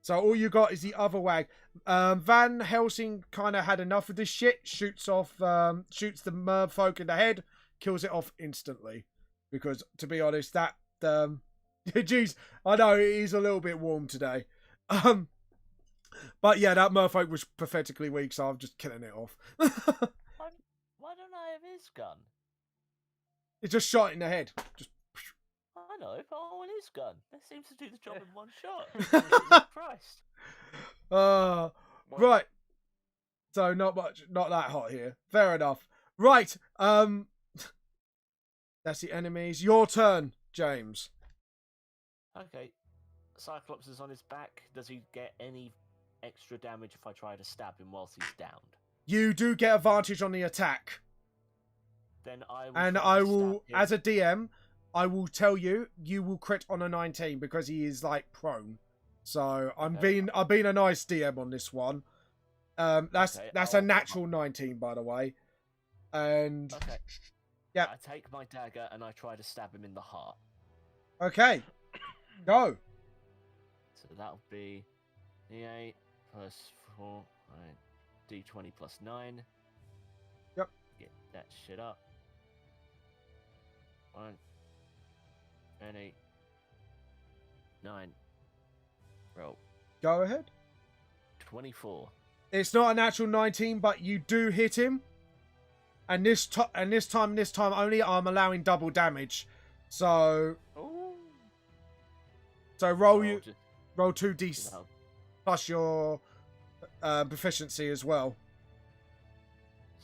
So all you got is the other wag. Vanhelsing kind of had enough of this shit. Shoots the merfolk in the head, kills it off instantly. Because to be honest, that jeez, I know it is a little bit warm today. But yeah, that merfolk was pathetically weak, so I'm just killing it off.
Why don't I have his gun?
It just shot in the head. Just.
I know, but I want his gun. That seems to do the job in one shot. Jesus Christ.
Right. So not that hot here. Fair enough. Right. That's the enemies. Your turn, James.
Okay. Cyclops is on his back. Does he get any extra damage if I try to stab him whilst he's downed?
You do get advantage on the attack.
Then I will.
And I will, as a DM, I will tell you, you will crit on a 19 because he is like prone. So I'm being a nice DM on this one. That's a natural 19, by the way. And
okay.
Yeah.
I take my dagger and I try to stab him in the heart.
Okay. Go.
So that'll be D8 plus 4, right, D20 plus 9.
Yep.
Get that shit up. 1, 20, 9. Roll.
Go ahead.
24.
It's not a natural 19, but you do hit him. And this time only, I'm allowing double damage. So, roll 2d plus your proficiency as well.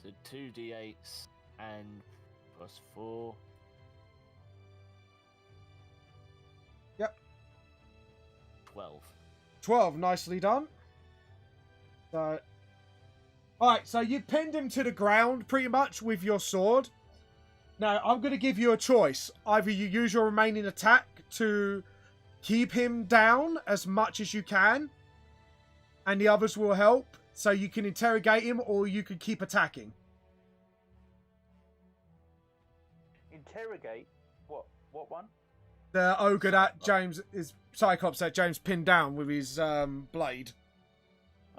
So 2d8s and plus 4.
Yep.
12.
12, nicely done. So, alright, so you pinned him to the ground pretty much with your sword. Now, I'm going to give you a choice. Either you use your remaining attack to keep him down as much as you can, and the others will help, so you can interrogate him, or you can keep attacking.
Interrogate? What one?
The ogre that James is Cyclops that James pinned down with his blade.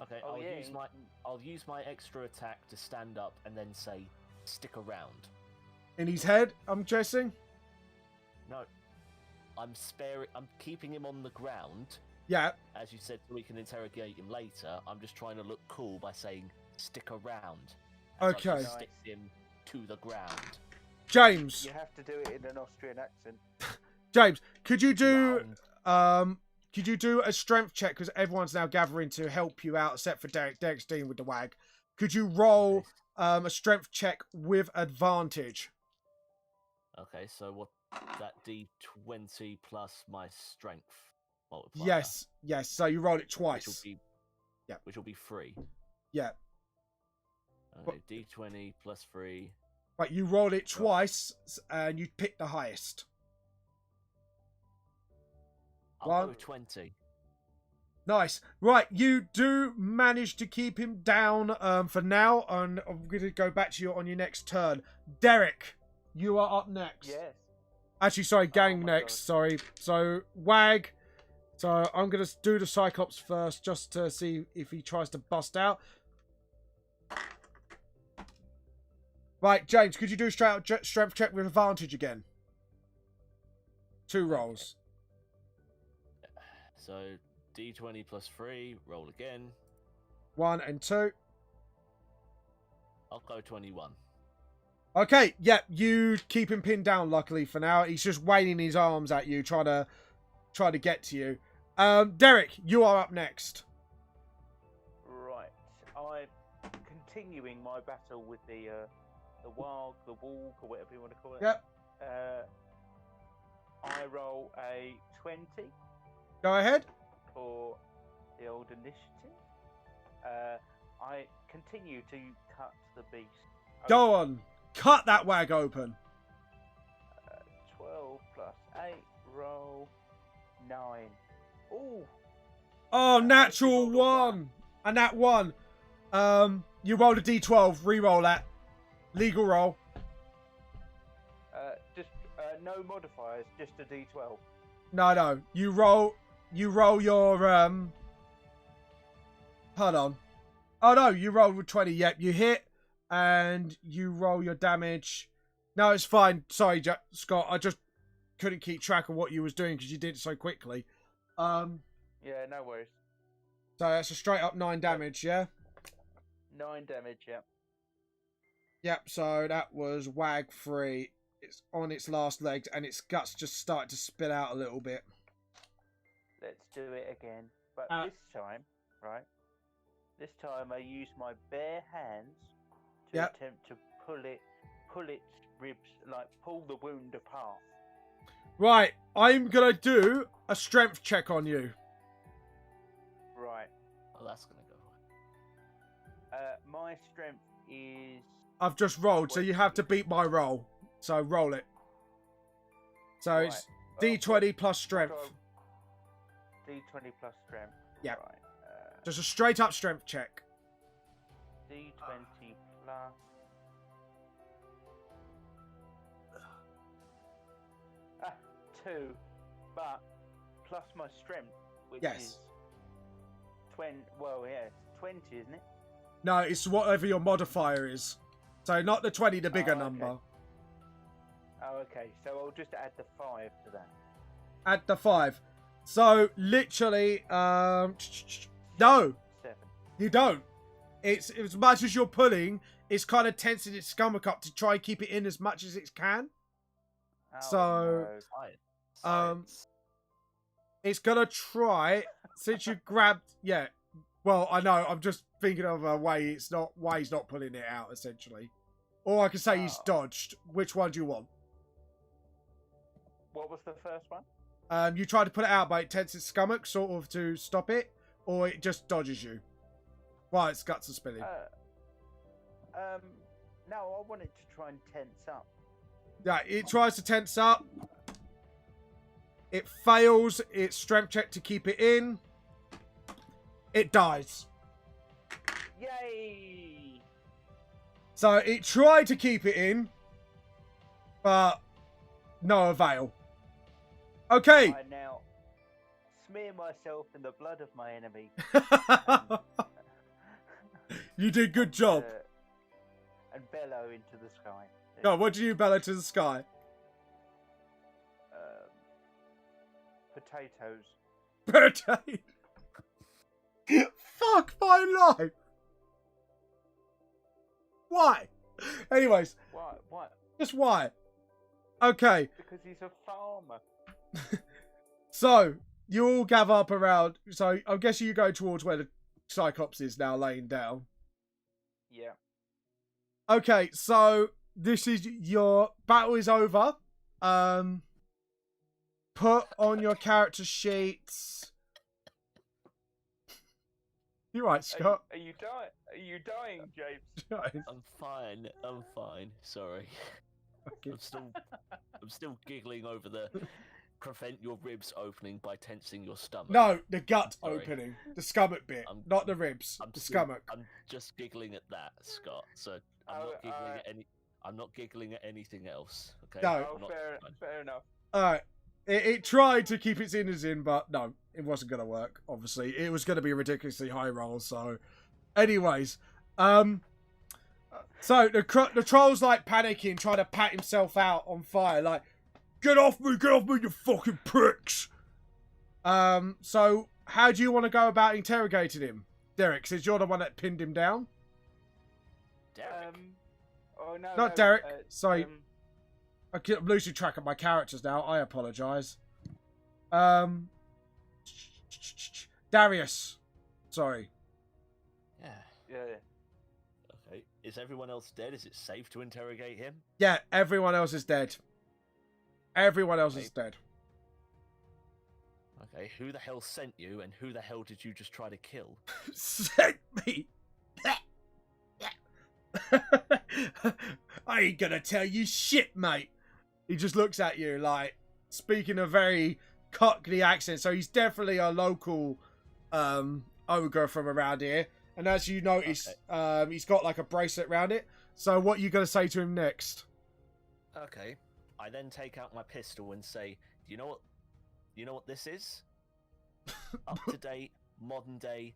Okay, I'll use my extra attack to stand up and then say, stick around.
In his head, I'm guessing?
No. I'm keeping him on the ground.
Yeah.
As you said, so we can interrogate him later. I'm just trying to look cool by saying, stick around.
Okay.
I stick him to the ground.
James.
You have to do it in an Austrian accent.
James, could you do a strength check, because everyone's now gathering to help you out, except for Derek. Derek's dealing with the wag. Could you roll a strength check with advantage?
Okay, so what? That D20 plus my strength multiplier.
Yes. So you rolled it twice.
Which will be 3.
Yeah.
Okay, D20 plus 3.
But you rolled it twice, and you picked the highest.
I'll go 20.
Nice. Right, you do manage to keep him down for now, and I'm going to go back to you on your next turn. Derek, you are up next.
Yes.
Actually, sorry, Gang next.
God.
Sorry. So, Wag. So, I'm going to do the Cyclops first, just to see if he tries to bust out. Right, James, could you do a strength check with advantage again? 2 rolls.
So, D20 plus 3, roll again.
1 and 2.
I'll go 21.
Okay, yeah, you keep him pinned down, luckily, for now. He's just waving his arms at you, trying to get to you. Derek, you are up next.
Right. I'm continuing my battle with the the walk, or whatever you want to call it.
Yep.
I roll a 20
Go ahead.
for the old initiative. I continue to cut the beast.
Go on. Cut that wag open.
12 plus 8, roll 9. Ooh.
Oh, natural
rolled a
1. And that 1. You rolled a d12. Reroll that. Legal roll.
Just no modifiers, just a d12.
No. You roll your hold on. Oh no, you rolled with 20. Yep, you hit and you roll your damage. No, it's fine. Sorry, Scott. I just couldn't keep track of what you was doing because you did it so quickly.
Yeah, no worries.
So that's a straight up 9 damage, yeah?
9 damage, yeah.
Yep, so that was Wag 3. It's on its last legs and its guts just started to spill out a little bit.
Let's do it again. But this time, right? This time I use my bare hands to attempt to pull its ribs, like pull the wound apart.
Right, I'm gonna do a strength check on you.
Right.
Oh, that's gonna go.
My strength is...
I've just rolled, so you have to beat my roll. So roll it. So
Right.
it's D20 plus strength.
D20 plus strength.
Yeah.
Right.
Just a straight up strength check.
D20 plus... 2, but plus my strength, which is 20. Well, yeah, it's 20, isn't it?
No, it's whatever your modifier is. So not the 20, the bigger
okay.
number.
Oh, okay. So I'll just add the 5 to that.
Add the 5. So literally, no,
7.
you don't. It's as much as you're pulling, it's kind of tensing its stomach up to try and keep it in as much as it can.
Oh,
So,
no.
it's gonna try since you grabbed. Yeah, well, I know. I'm just thinking of a way. It's not why he's not pulling it out, essentially. Or I can say he's dodged. Which one do you want?
What was the first one?
You try to put it out, but it tenses its stomach, sort of, to stop it, or it just dodges you while its guts are spilling.
No, I want it to try and tense up.
Yeah, it tries to tense up. It fails its strength check to keep it in. It dies.
Yay!
So it tried to keep it in, but no avail. Okay.
I now smear myself in the blood of my enemy.
You did good job.
And bellow into the sky.
No, what do you bellow to the sky?
Potatoes.
Potato. Fuck my life. Why? Anyways.
Why?
Just why? Okay.
Because he's a farmer.
So, you all gather up around. So, I'm guessing you go towards where the Cyclops is now laying down.
Yeah.
Okay, so this is your battle is over. Put on your character sheets. You right, Scott?
Are you dying? Are you dying, James?
I'm fine. Sorry.
Okay.
I'm still giggling over the prevent your ribs opening by tensing your stomach.
No, the gut
Sorry.
opening, the stomach bit, not the ribs. The stomach.
I'm just giggling at that, Scott. So I'm not giggling at anything else. Okay.
No.
Fair enough.
All right. It tried to keep its innards in, but no, it wasn't going to work. Obviously, it was going to be a ridiculously high roll. So, anyways, so the troll's like panicking, trying to pat himself out on fire, like, get off me, you fucking pricks. So how do you want to go about interrogating him, Derek? Since you're the one that pinned him down.
Derek.
Not Derek. Sorry. I'm losing track of my characters now. I apologise. Darius. Sorry.
Yeah.
Yeah.
Okay. Is everyone else dead? Is it safe to interrogate him?
Yeah, everyone else is dead. Everyone else is dead.
Okay, who the hell sent you, and who the hell did you just try to kill?
Sent me. I ain't gonna tell you shit, mate. He just looks at you like speaking a very Cockney accent. So he's definitely a local ogre from around here. And as you notice, he's got like a bracelet around it. So what are you gonna say to him next?
Okay, I then take out my pistol and say, "Do you know what this is? Up-to-date, modern-day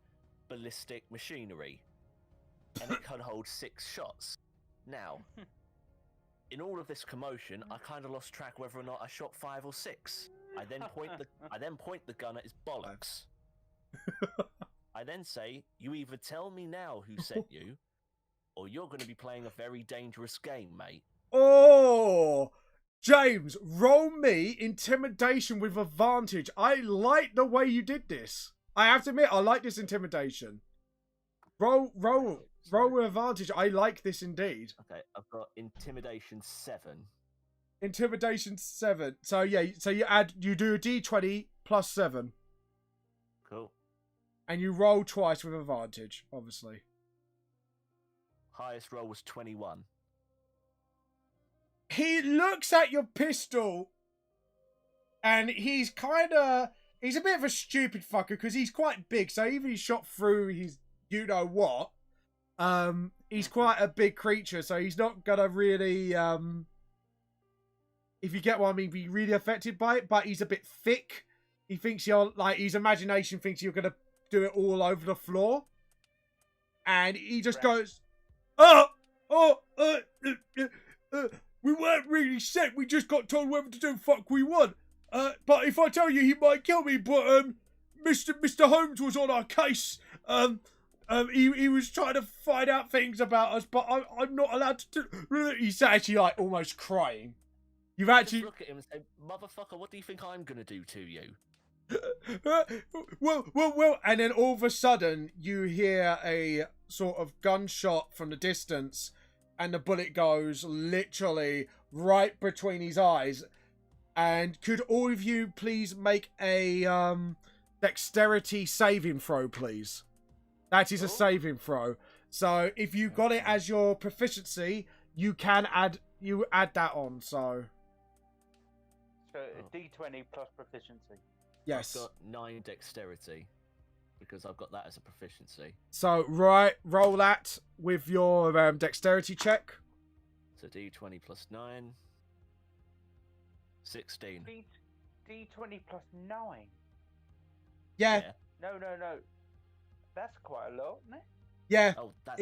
ballistic machinery, and it can hold 6 shots." Now, in all of this commotion, I kind of lost track whether or not I shot 5 or 6. I then point the gun at his bollocks. I then say, "You either tell me now who sent you, or you're going to be playing a very dangerous game, mate."
Oh, James, roll me intimidation with advantage. I like the way you did this. I have to admit, I like this intimidation. Roll with advantage. I like this indeed.
Okay, I've got intimidation 7.
Intimidation 7. So yeah, so you do a d20 plus 7.
Cool.
And you roll twice with advantage, obviously.
Highest roll was 21.
He looks at your pistol and he's a bit of a stupid fucker because he's quite big. So even he shot through his you know what, he's quite a big creature. So he's not gonna really, if you get what I mean, be really affected by it. But he's a bit thick. He thinks you're like, his imagination thinks you're gonna do it all over the floor. And he just goes, we weren't really set. We just got told whether to do fuck we want. But if I tell you, he might kill me. But Mr. Holmes was on our case. He was trying to find out things about us, but I'm not allowed to do. He's actually like almost crying. You've actually
Just look at him and say, "Motherfucker, what do you think I'm gonna do to you?"
well, and then all of a sudden you hear a sort of gunshot from the distance, and the bullet goes literally right between his eyes. And could all of you please make a dexterity saving throw, please? That is a saving throw. So if you got it as your proficiency, you can add that on. So
D20 plus proficiency.
Yes.
I've got 9 dexterity because I've got that as a proficiency.
So roll that with your dexterity check.
So D20 plus 9. 16.
D20 plus 9.
Yeah.
No. That's quite a lot, isn't it?
Yeah.
Oh, that's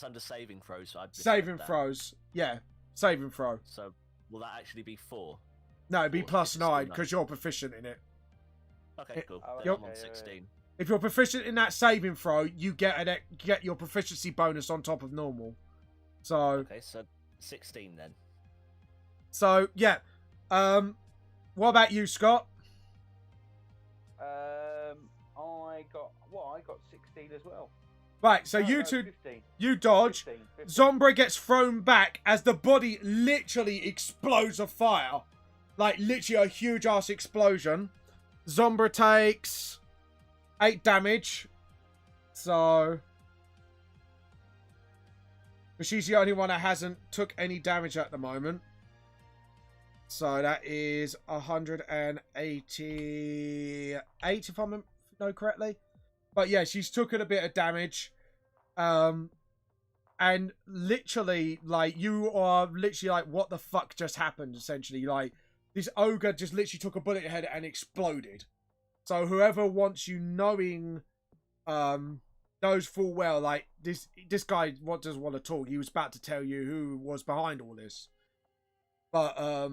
under saving throws. So
saving throws. Yeah. Saving throw.
So will that actually be 4?
No, it'd be plus 9 because you're proficient in it.
Okay, cool.
Oh,
Then I'm on 16.
If you're proficient in that saving throw, you get your proficiency bonus on top of normal. So
Okay, so 16 then.
So yeah. What about you, Scott?
I got 16 as well.
Right, so
No,
you
no,
two
15.
you dodge.
15.
Zombra gets thrown back as the body literally explodes of fire. Like literally a huge ass explosion. Zombra takes 8 damage. So but she's the only one that hasn't took any damage at the moment. So that is 188 if I know correctly. But yeah, she's taken a bit of damage. And literally, like, you are literally like, what the fuck just happened, essentially? Like, this ogre just literally took a bullet in the head and exploded. So whoever wants you knowing, knows full well, like, this guy doesn't want to talk. He was about to tell you who was behind all this. But,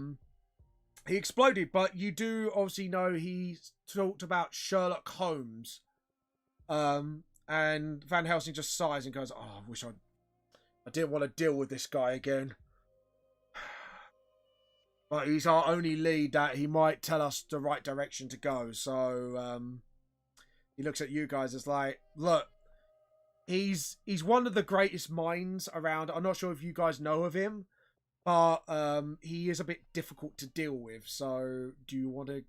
he exploded. But you do obviously know he talked about Sherlock Holmes. And Vanhelsing just sighs and goes, "Oh, I wish I didn't want to deal with this guy again." But he's our only lead that he might tell us the right direction to go. So he looks at you guys as like, "Look, he's one of the greatest minds around. I'm not sure if you guys know of him, but he is a bit difficult to deal with. So, do you want to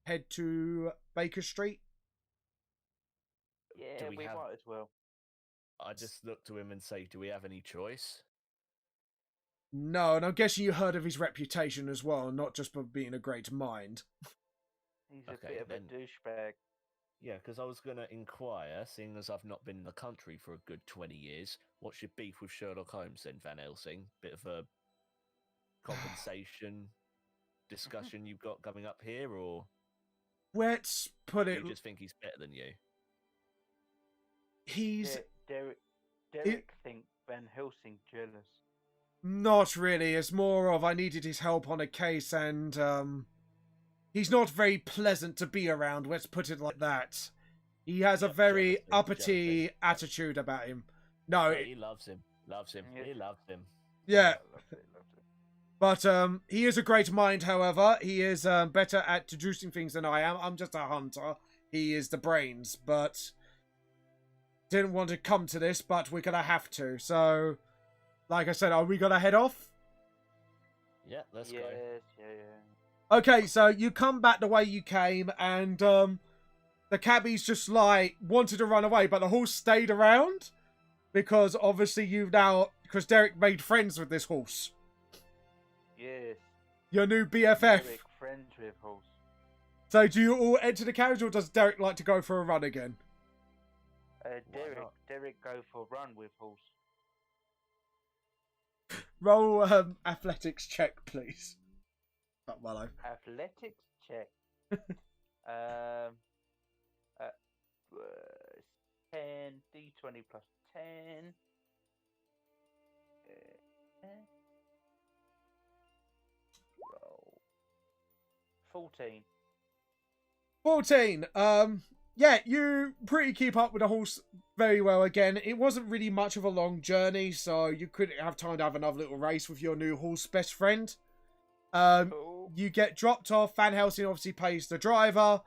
head to Baker Street?
Yeah, we might as well.
I just look to him and say, do we have any choice?
No, and I'm guessing you heard of his reputation as well, not just for being a great mind.
He's a bit of a douchebag.
Yeah, because I was going to inquire, seeing as I've not been in the country for a good 20 years, what's your beef with Sherlock Holmes then, Vanhelsing? Bit of a compensation discussion you've got coming up here, or
Let's put it.
you just think he's better than you?
He's
Derek thinks Vanhelsing jealous.
Not really. It's more of I needed his help on a case, and he's not very pleasant to be around. Let's put it like that. He has a very uppity attitude about him. No,
he loves him. Loves him.
Yeah.
He loves him.
Yeah.
Loves it.
But he is a great mind, however. He is better at deducing things than I am. I'm just a hunter. He is the brains, but didn't want to come to this, but we're going to have to. So, like I said, are we going to head off?
Yeah, let's go.
Yeah.
Okay, so you come back the way you came, and the cabbies just, like, wanted to run away, but the horse stayed around. Because, obviously, because Derek made friends with this horse.
Yes.
Your new BFF.
Derek friends with horse.
So do you all enter the carriage, or does Derek like to go for a run again?
Derek go for a run with horse.
Roll athletics check, please. Well,
Athletics check. 10 d20 plus 10. 14.
14. Yeah, you pretty keep up with the horse very well again. It wasn't really much of a long journey, so you couldn't have time to have another little race with your new horse best friend.
Cool.
You get dropped off. Vanhelsing obviously pays the driver.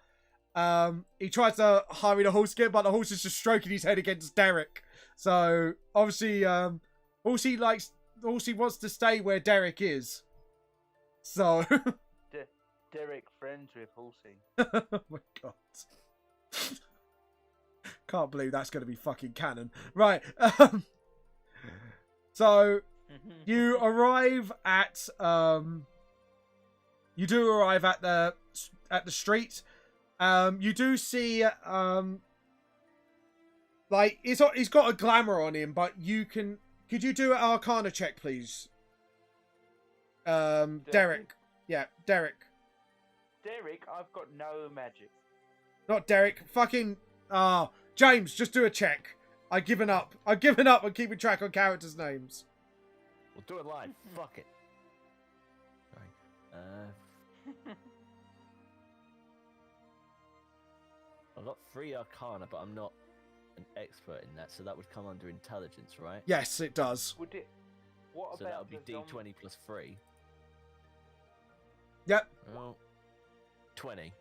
He tries to hurry the horse again, but the horse is just stroking his head against Derek. So obviously, Horsey wants to stay where Derek is. So
Derek friends with Horsey.
oh my god. Can't believe that's going to be fucking canon. Right. So you arrive at you do arrive at the street. You do see like he's got a glamour on him, but could you do an Arcana check, please? Derek. Yeah, Derek.
Derek, I've got no magic.
Not Derek. Fucking James, just do a check. I've given up. I've given up on keeping track on characters' names.
We'll do it live. Fuck it. Right. I've got 3 Arcana, but I'm not an expert in that, so that would come under intelligence, right?
Yes, it does.
Would it? What
So
about
that would be
the
D20 plus 3.
Yep.
Well, 20.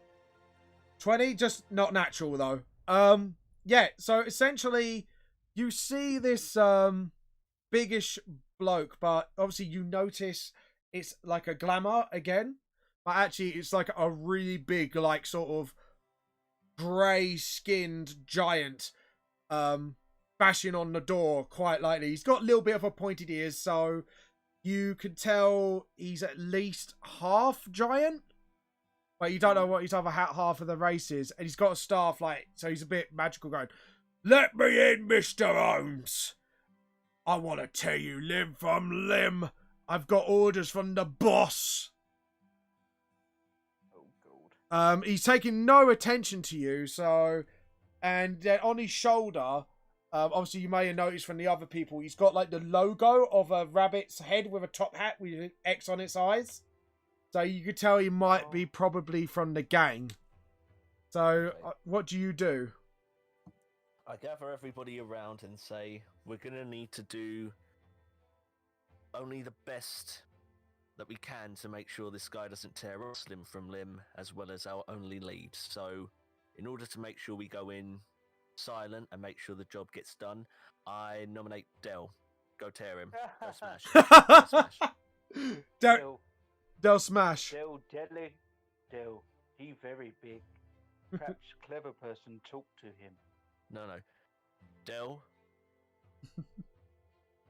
20, just not natural though. Yeah, so essentially you see this biggish bloke, but obviously you notice it's like a glamour again. But actually it's like a really big, like sort of grey skinned giant bashing on the door quite lightly. He's got a little bit of a pointed ears, so you can tell he's at least half giant. But you don't know what his other half of the race is. And he's got a staff, like, so he's a bit magical going, "Let me in, Mr. Holmes. I want to tell you limb from limb. I've got orders from the boss."
Oh, God.
He's taking no attention to you, so... And then on his shoulder, obviously you may have noticed from the other people, he's got, like, the logo of a rabbit's head with a top hat with an X on its eyes. So you could tell he might be probably from the gang. So what do you do?
I gather everybody around and say, we're going to need to do only the best that we can to make sure this guy doesn't tear us limb from limb, as well as our only lead. So in order to make sure we go in silent and make sure the job gets done, I nominate Del. Go tear him. Go smash. Go smash.
Del smash.
Del, he very big. Perhaps clever person talk to him.
No. Del,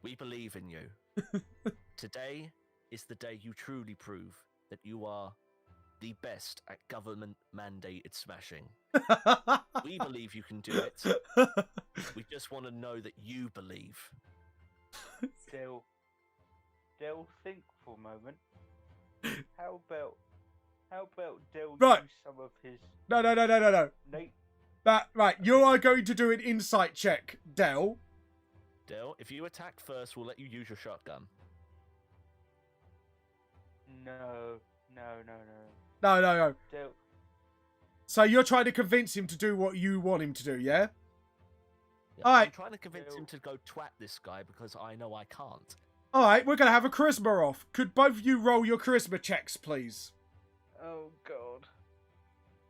we believe in you. Today is the day you truly prove that you are the best at government-mandated smashing. We believe you can do it. We just want to know that you believe.
Del, think for a moment. How about Del
Right.
use some of his...
No. Right, you are going to do an insight check, Del.
Del, if you attack first, we'll let you use your shotgun.
No.
No.
Del,
So you're trying to convince him to do what you want him to do, yeah?
Yeah,
Alright.
I'm trying to convince him to go twat this guy because I know I can't.
Alright, we're going to have a charisma off. Could both of you roll your charisma checks, please?
oh God.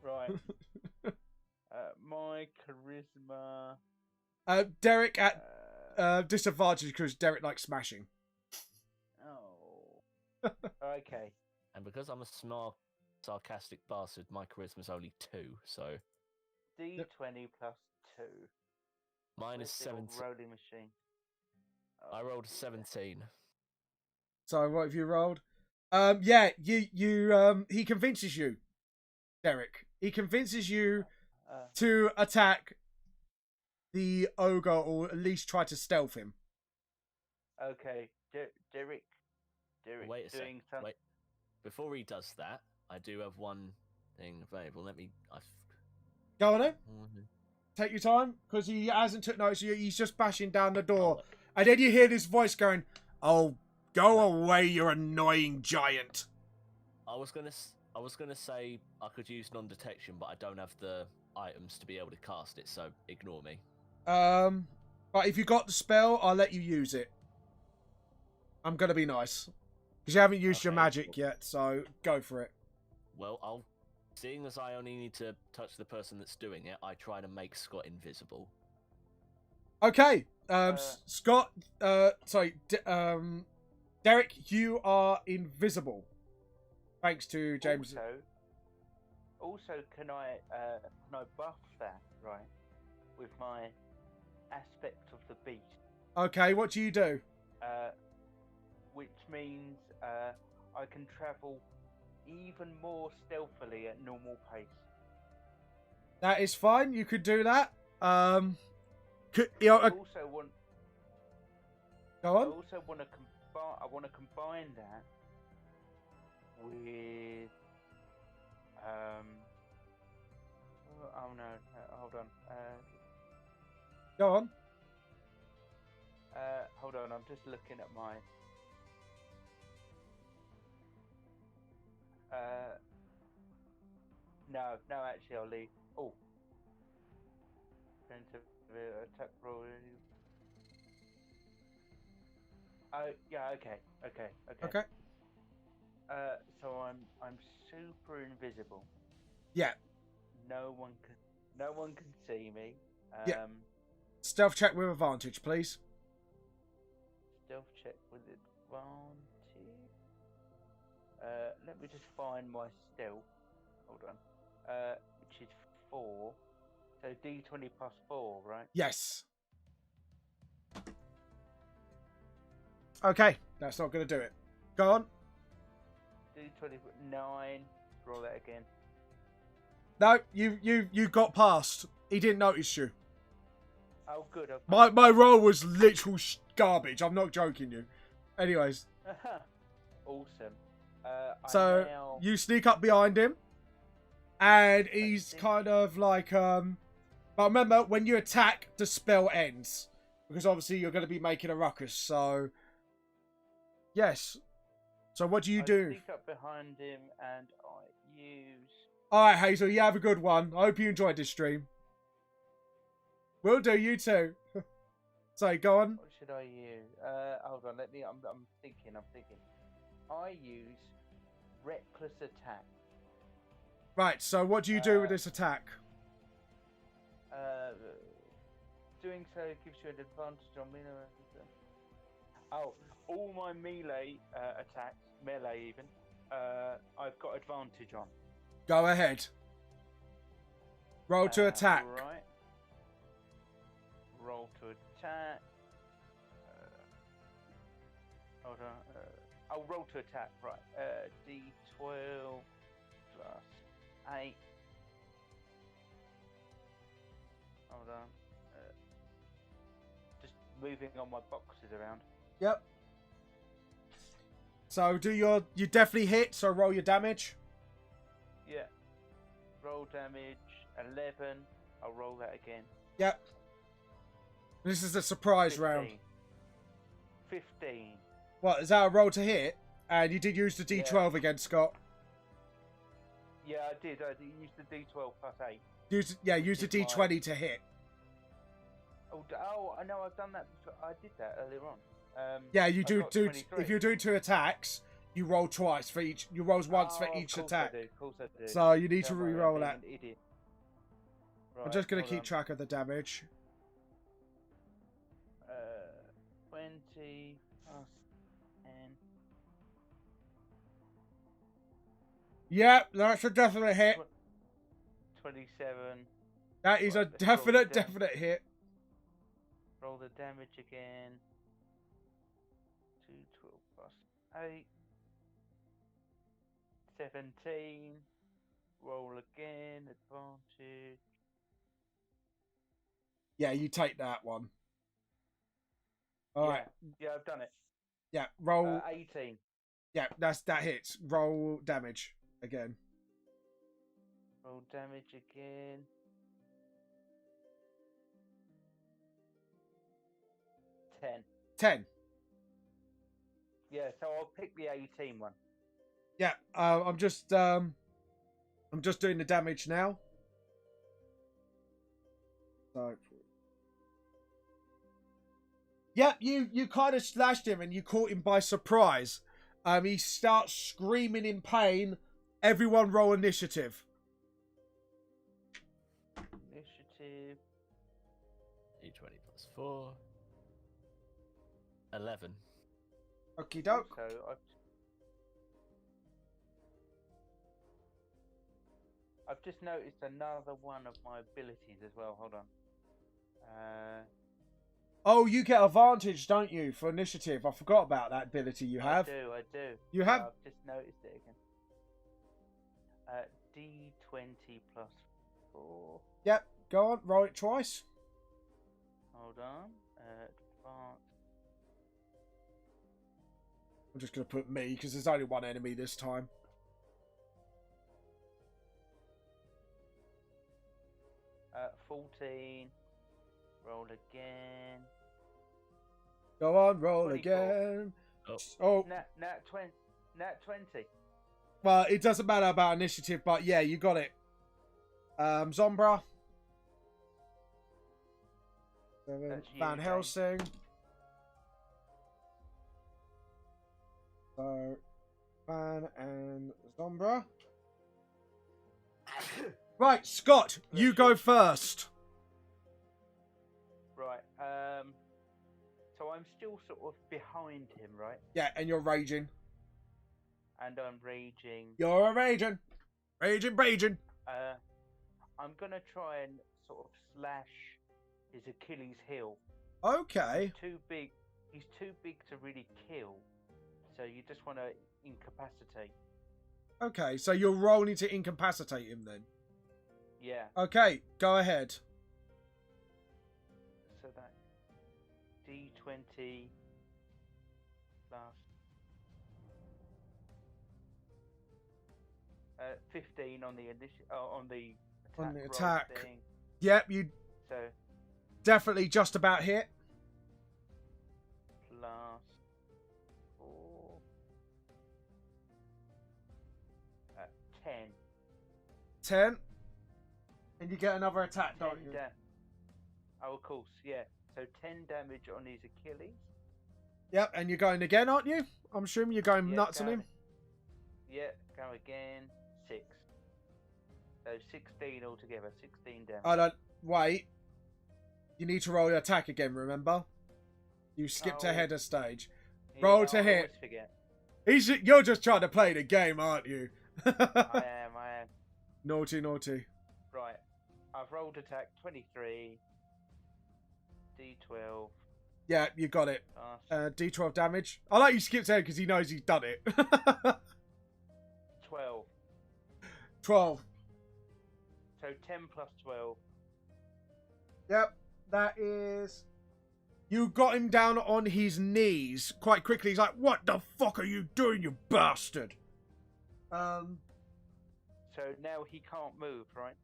Right. My charisma...
Derek at disadvantage because Derek likes smashing.
Oh. Okay.
And because I'm a sarcastic bastard, my charisma's only 2, so...
D20 plus 2.
Mine
Where's
is
the old
17.
rolling machine.
I rolled 17.
So what have you rolled? Yeah, he convinces you, Derek. He convinces you to attack the ogre or at least try to stealth him.
Okay, Derek
Wait a
doing
second.
something.
Wait. Before he does that, I do have one thing available. Let me...
Go on then. Take your time, because he hasn't took notice of you. He's just bashing down the door. And then you hear this voice going, "Oh, go away, you annoying giant."
I was gonna say I could use non-detection, but I don't have the items to be able to cast it, so ignore me.
But if you got the spell, I'll let you use it. I'm gonna be nice. Because you haven't used your
Okay.
magic yet, so go for it.
Well, seeing as I only need to touch the person that's doing it, I try to make Scott invisible.
Okay. Scott, Derek, you are invisible. Thanks to James.
Also, can I buff that, right, with my aspect of the beast?
Okay, what do you do?
Which means I can travel even more stealthily at normal pace.
That is fine. You could do that.
I also want.
Go on.
I also want to combine. I want to combine that with. Oh no! Hold on.
Go on.
Hold on. I'm just looking at my. No, actually, I'll leave. Oh. Attack roll. Oh, yeah, okay. So I'm super invisible.
Yeah.
No one can see me.
Yeah. Stealth check with advantage, please.
Stealth check with advantage. Let me just find my stealth. Hold on. Which is 4. So D20 plus 4, right?
Yes. Okay, that's not going to do it. Go on.
D20 9. Roll that again.
No, you got past. He didn't notice you.
Oh, good. Okay.
My roll was literal garbage. I'm not joking you. Anyways.
Awesome.
So you sneak up behind him, and he's kind of like But remember, when you attack, the spell ends because obviously you're going to be making a ruckus. So yes. So what do you do?
Sneak up behind him and I use.
All right, Hazel. You have a good one. I hope you enjoyed this stream. Will do. You too. So go on.
What should I use? Hold on. I'm thinking. I use reckless attack.
Right. So what do you do with this attack?
Doing so gives you an advantage on melee. Oh, all my melee attacks, melee even, I've got advantage on.
Go ahead. Roll to attack.
Right. Roll to attack. Hold on. I'll roll to attack. Right. D12 plus 8. Hold on. Just moving on my boxes around.
Yep. So you definitely hit, so roll your damage.
Yeah. Roll damage 11. I'll roll that again.
Yep. This is the surprise
15.
round.
15.
What, is that a roll to hit? And you did use the D12 again, Scott.
Yeah, I did. I used the D12 plus 8.
Use the D20 to hit.
Oh, I know. I've done that before. I did that earlier on.
Yeah, you
I
do.
got 23.
If you're doing 2 attacks, you roll twice for each. You roll once for each attack.
Of course I do.
So you need to
Don't worry,
re-roll
I'm
that.
being an idiot.
I'm just gonna
Right,
keep
hold
track of the damage.
on. 20 plus 10.
Yep, that's a definite hit.
27.
That is a
Right, let's roll the
definite hit.
Roll the damage again. 212 plus 8. 17. Roll again. Advantage.
Yeah, you take that one. All right.
Yeah, I've done it.
Yeah, roll.
18.
Yeah, that hits. Roll damage again.
Roll damage again. 10. Yeah, so I'll pick the 18 one.
Yeah, I'm just doing the damage now. So, yep, you kind of slashed him and you caught him by surprise. He starts screaming in pain. Everyone roll initiative.
Initiative.
D20 plus 4. 11.
Okie doke.
So I've just noticed another one of my abilities as well. Hold on.
Oh, you get advantage, don't you, for initiative? I forgot about that ability you have.
I do.
You have?
I've just noticed it again. D20 plus 4.
Yep, go on, roll it twice.
Hold on. Advance.
I'm just going to put me, because there's only one enemy this time.
Uh, 14. Roll again.
Go on, roll
24.
again.
Oh.
Nat 20.
Well, it doesn't matter about initiative, but yeah, you got it. Zombra.
That's you,
Vanhelsing. So, Van and Zombra. Right, Scott, you go first.
Right. So I'm still sort of behind him, right?
Yeah, and you're raging.
And I'm raging.
You're raging. Raging.
I'm gonna try and sort of slash his Achilles heel.
Okay.
He's too big to really kill. So you just want to incapacitate.
Okay, so you're rolling to incapacitate him then.
Yeah.
Okay, go ahead.
So that D20 plus 15 on the
attack.
thing.
Yep, you
So
definitely just about hit.
plus 4. 10.
10. And you get another attack, don't you?
Oh, of course, yeah. So 10 damage on his Achilles.
Yep, and you're going again, aren't you? I'm assuming you're going nuts on him.
Yeah, go again. 6. So 16 altogether. 16 damage.
I don't... Wait. You need to roll your attack again, remember? You skipped ahead a stage.
Yeah,
Roll to
I
hit.
always forget.
You're just trying to play the game, aren't you?
I am.
Naughty, naughty.
Right. I've rolled attack 23. D12.
Yeah, you got it.
Pass.
D12 damage. I like you skipped ahead because he knows he's done it.
12.
12.
So 10 plus 12.
Yep, that is... You got him down on his knees quite quickly. He's like, what the fuck are you doing, you bastard?
So now he can't move, right?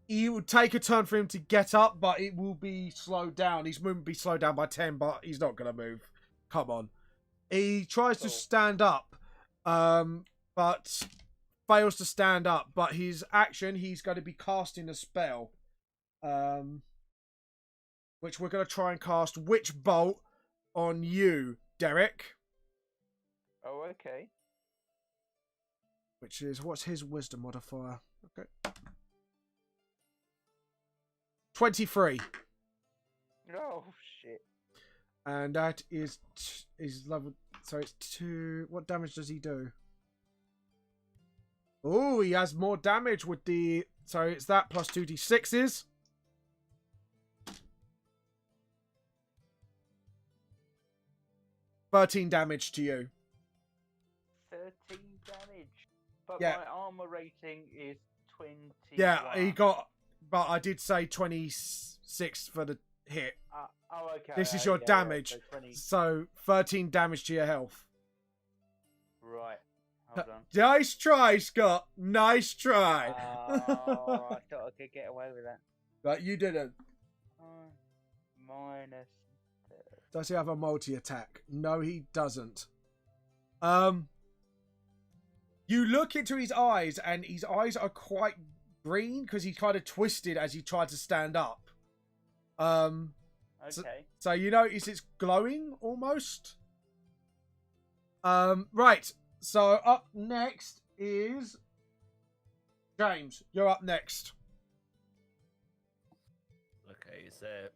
It would take a turn for him to get up, but it will be slowed down. His movement will be slowed down by 10, but he's not going to move. Come on. He tries to stand up, but fails to stand up. But his action, he's going to be casting a spell. Which we're going to try and cast Witch Bolt on you, Derek.
Oh, okay.
Which is, what's his wisdom modifier? Okay. 23.
Oh, shit.
And that is level, so it's 2. What damage does he do? Oh, he has more damage with the, so it's that plus 2d6s. 13 damage to you.
13 damage. But
Yeah.
my armor rating is 20.
Yeah, he got, but I did say 26 for the hit.
Oh, okay.
This is your damage.
So 20.
So 13 damage to your health.
Right. Hold on.
Nice try, Scott. Nice try.
Oh, I thought I could get away with that.
But you didn't.
Minus.
Does he have a multi-attack? No, he doesn't. You look into his eyes, and his eyes are quite green because he kind of twisted as he tried to stand up.
Okay.
So you notice it's glowing almost. Right. So up next is James. You're up next.
Okay, is there...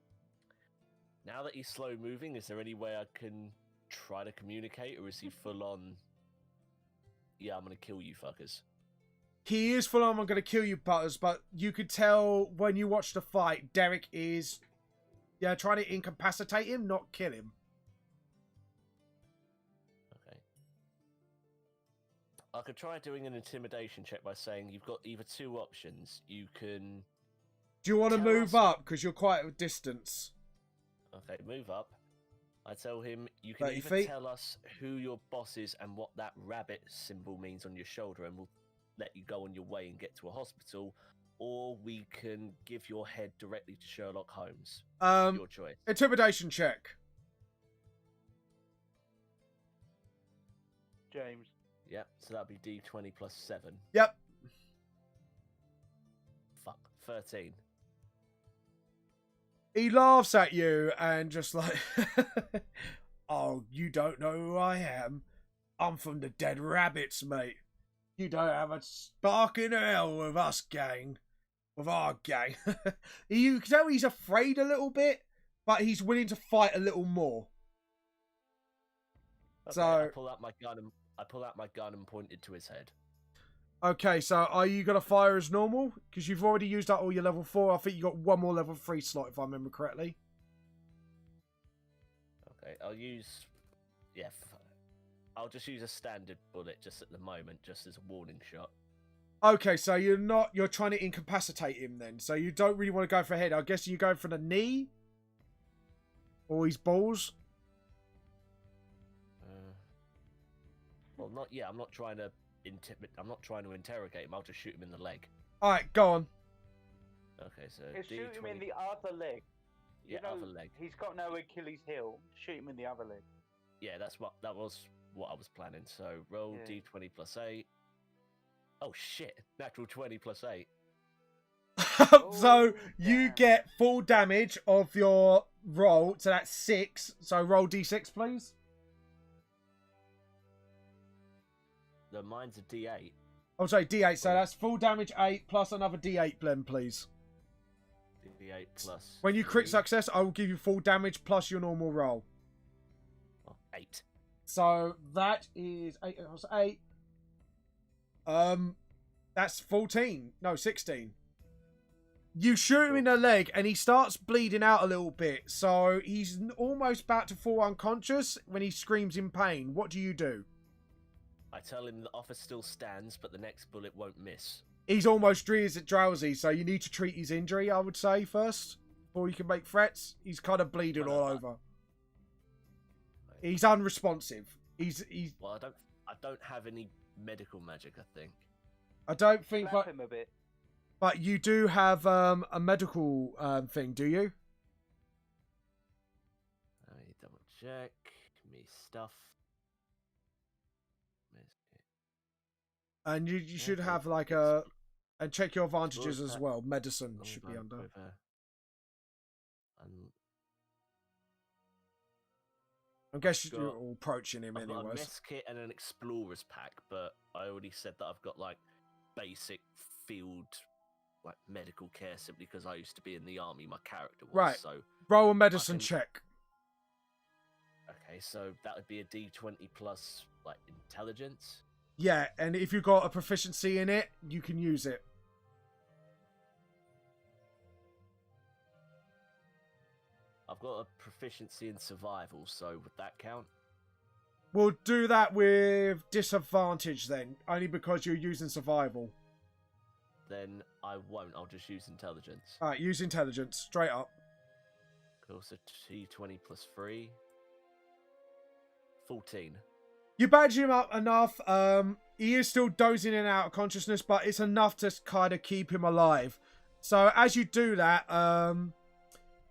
Now that he's slow moving, is there any way I can try to communicate, or is he full on... Yeah, I'm gonna kill you fuckers?
He is full on, I'm going to kill you, Butters, but you could tell when you watch the fight, Derek is, yeah, trying to incapacitate him, not kill him.
Okay. I could try doing an intimidation check by saying you've got either two options. You can...
Do you want to
Tell
move
us-
up? Because you're quite a distance.
Okay, move up. I tell him you can
30
either
feet.
tell us who your boss is and what that rabbit symbol means on your shoulder, and we'll let you go on your way and get to a hospital, or we can give your head directly to Sherlock Holmes. Your choice.
Intimidation check.
James.
Yep, so that'd be D20 plus 7.
Yep.
Fuck, 13.
He laughs at you and just like, oh, you don't know who I am. I'm from the Dead Rabbits, mate. You don't have a spark in hell with us, gang. With our gang. You can tell he's afraid a little bit, but he's willing to fight a little more.
Okay,
So-
I pull out my gun and point it to his head.
Okay, so are you going to fire as normal? Because you've already used up all your level 4. I think you got one more level 3 slot, if I remember correctly.
Okay, I'll use... Yeah, I'll just use a standard bullet just at the moment, just as a warning shot.
Okay, so you're trying to incapacitate him then. So you don't really want to go for a head. I guess you're going for the knee? Or his balls?
Well, not yeah. I'm not trying to interrogate him. I'll just shoot him in the leg.
Alright, go on.
Okay, so
Shoot him in
D20.
the other leg. You
Yeah,
know,
other leg.
He's got no Achilles heel. Shoot him in the other leg.
Yeah, that was what I was planning. So roll
Yeah.
D20 plus 8. Oh shit! Natural 20 plus 8.
So you
damn.
get full damage of your roll. So that's 6. So roll D6, please.
The mine's a D8.
Oh, sorry, D8. So that's full damage 8 plus another D8 blend, please.
D8 3d8 plus.
When you crit
3.
success, I will give you full damage plus your normal roll.
Oh, 8.
So that is 8 plus 8. That's 14. No, 16. You shoot him in the leg and he starts bleeding out a little bit. So he's almost about to fall unconscious when he screams in pain. What do you do?
I tell him the offer still stands, but the next bullet won't miss.
He's almost drowsy, so you need to treat his injury, I would say, first. Before you can make threats. He's kind of bleeding all over. He's unresponsive. He's
Well, I don't have any medical magic, I think.
I don't think
Slap him a bit.
but you do have a medical thing, do you?
Let me double check. Me stuff.
And you should have like a... And check your advantages as well. Medicine should be under. I guess you're all approaching him
I've got a
anyways.
mess kit and an explorer's pack, but I already said that I've got like basic field like medical care simply because I used to be in the army. My character was
Right.
so.
Roll a medicine check.
Okay, so that would be a D20 plus like intelligence.
Yeah, and if you've got a proficiency in it, you can use it.
I've got a proficiency in survival, so would that count?
We'll do that with disadvantage then, only because you're using survival.
Then I won't. I'll just use intelligence.
Alright, use intelligence, straight up.
Cool, so T20 plus 3. 14.
You badge him up enough. He is still dozing in and out of consciousness, but it's enough to kind of keep him alive. So as you do that,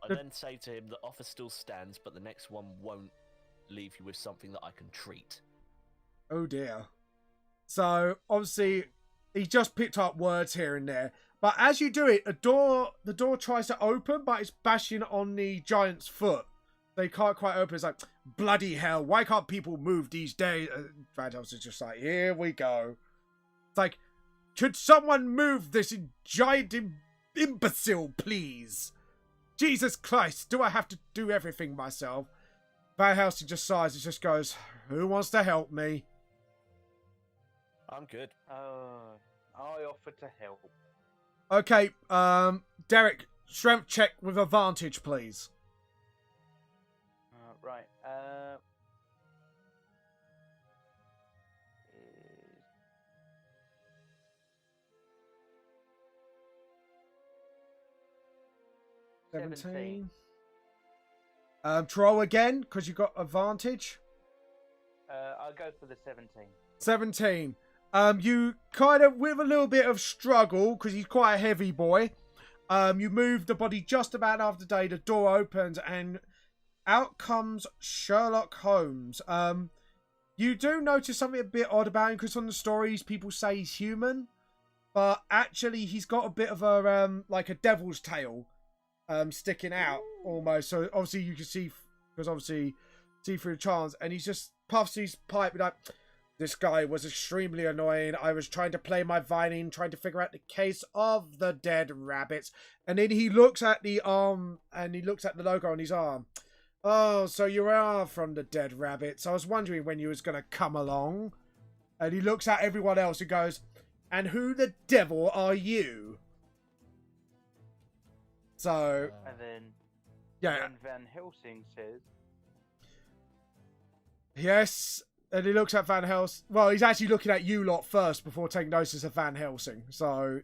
I then say to him, the offer still stands, but the next one won't leave you with something that I can treat.
oh dear. So obviously, he just picked up words here and there. But as you do it, the door tries to open, but it's bashing on the giant's foot. They can't quite open. It's like, bloody hell, why can't people move these days? Vanhelsing's just like, here we go. It's like, could someone move this giant imbecile, please? Jesus Christ, do I have to do everything myself? Vanhelsing just sighs and just goes, who wants to help me?
I'm good.
I offer to help.
Okay, Derek, strength check with advantage, please.
Right. Is 17.
Troll again, because you got advantage.
I'll go for the 17.
17. You kind of, with a little bit of struggle, because he's quite a heavy boy, you move the body just about after day, the door opens, and out comes Sherlock Holmes. You do notice something a bit odd about him, because on the stories, people say he's human, but actually he's got a bit of a, like a devil's tail, sticking out, almost. So obviously you can see, because obviously see through the charms, and he just puffs his pipe like, this guy was extremely annoying. I was trying to play my violin, trying to figure out the case of the dead rabbits. And then he looks at the arm, and he looks at the logo on his arm. Oh, so you are from the dead rabbits. I was wondering when you was going to come along. And he looks at everyone else and goes, and who the devil are you? So,
And then,
yeah.
then Vanhelsing says,
Yes. And he looks at Vanhelsing. Well, he's actually looking at you lot first before taking notice of Vanhelsing. So,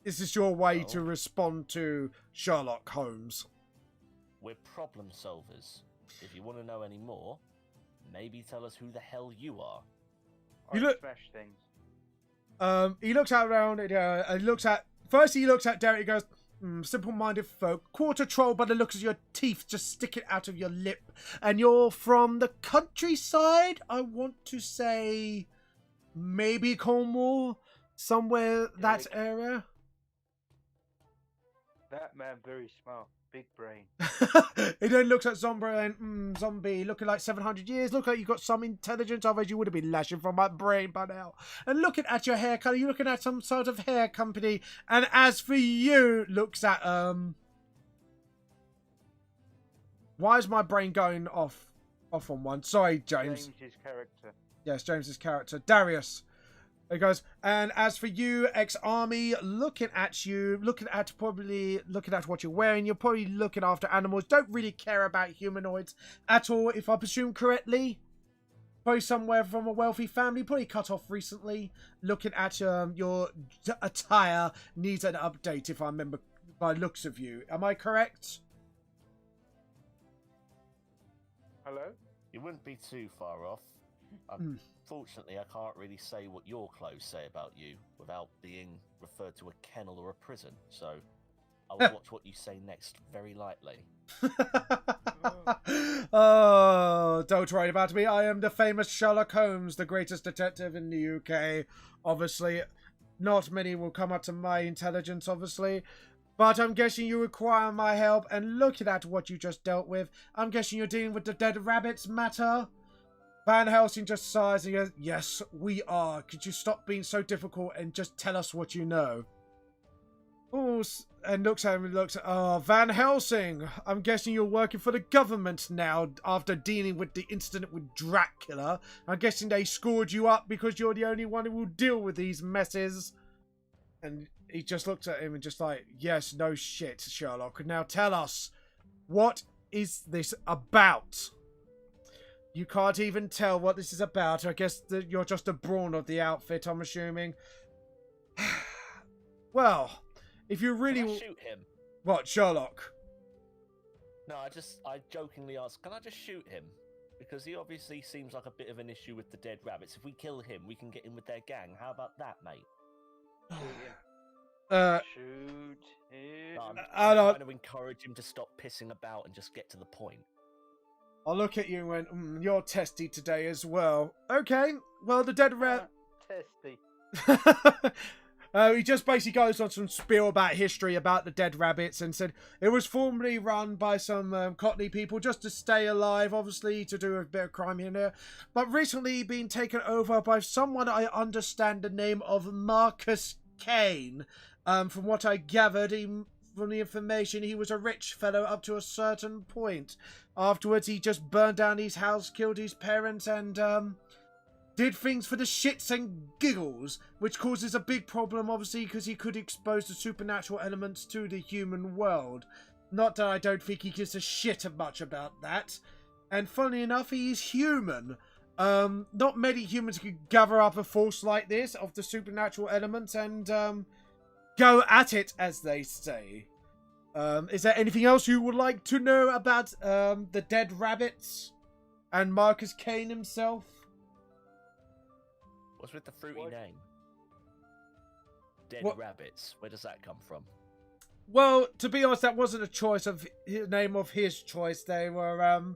this is your way to respond to Sherlock Holmes.
We're problem solvers. If you want to know any more, maybe tell us who the hell you are.
I smash things.
He looks out around. First, he looks at Derek. He goes, simple-minded folk, quarter troll by the looks of your teeth just sticking out of your lip, and you're from the countryside. I want to say, maybe Cornwall, somewhere that area.
That man very smart, big brain.
He then looks at Zombie and Zombie, looking like 700 years. Look like you got some intelligence, otherwise you would have been lashing from my brain by now. And looking at your hair color, you're looking at some sort of hair company. And as for you, looks at Why is my brain going off on one? Sorry, James.
James's character.
Yes, James's character. Darius. He goes, and as for you, ex-army, looking at what you're wearing, you're probably looking after animals, don't really care about humanoids at all, if I presume correctly. Probably somewhere from a wealthy family, probably cut off recently. Looking at your attire needs an update, if I remember by looks of you. Am I correct?
Hello?
You wouldn't be too far off. Fortunately, I can't really say what your clothes say about you without being referred to a kennel or a prison, so I will watch what you say next very lightly.
Oh, don't worry about me. I am the famous Sherlock Holmes, the greatest detective in the UK. Obviously, not many will come up to my intelligence, obviously. But I'm guessing you require my help, and looking at what you just dealt with, I'm guessing you're dealing with the dead rabbits matter? Vanhelsing just sighs and goes, yes, we are. Could you stop being so difficult and just tell us what you know? Oh, and looks at him and looks at, Vanhelsing. I'm guessing you're working for the government now after dealing with the incident with Dracula. I'm guessing they scored you up because you're the only one who will deal with these messes. And he just looked at him and just like, yes, no shit, Sherlock. Now tell us, what is this about? You can't even tell what this is about. I guess that you're just a brawn of the outfit, I'm assuming. Well, if you really...
Can I shoot him?
What, Sherlock?
No, I jokingly asked, can I just shoot him? Because he obviously seems like a bit of an issue with the dead rabbits. If we kill him, we can get in with their gang. How about that, mate?
Shoot him.
No, I'm trying to encourage him to stop pissing about and just get to the point.
I'll look at you and went, you're testy today as well. Okay, well, the dead rat...
Testy.
He just basically goes on some spiel about history about the dead rabbits and said it was formerly run by some Cockney people just to stay alive, obviously, to do a bit of crime here and there. But recently being taken over by someone I understand the name of Marcus Kane. From what I gathered, from the information, he was a rich fellow up to a certain point. Afterwards, he just burned down his house, killed his parents, and did things for the shits and giggles, which causes a big problem, obviously, because he could expose the supernatural elements to the human world. Not that I don't think he gives a shit much about that. And funnily enough, he is human. Not many humans could gather up a force like this of the supernatural elements and go at it, as they say. Is there anything else you would like to know about the dead rabbits and Marcus Kane himself?
What's with the fruity name? Dead Rabbits. Where does that come from?
Well, to be honest, that wasn't a choice of name of his choice. They were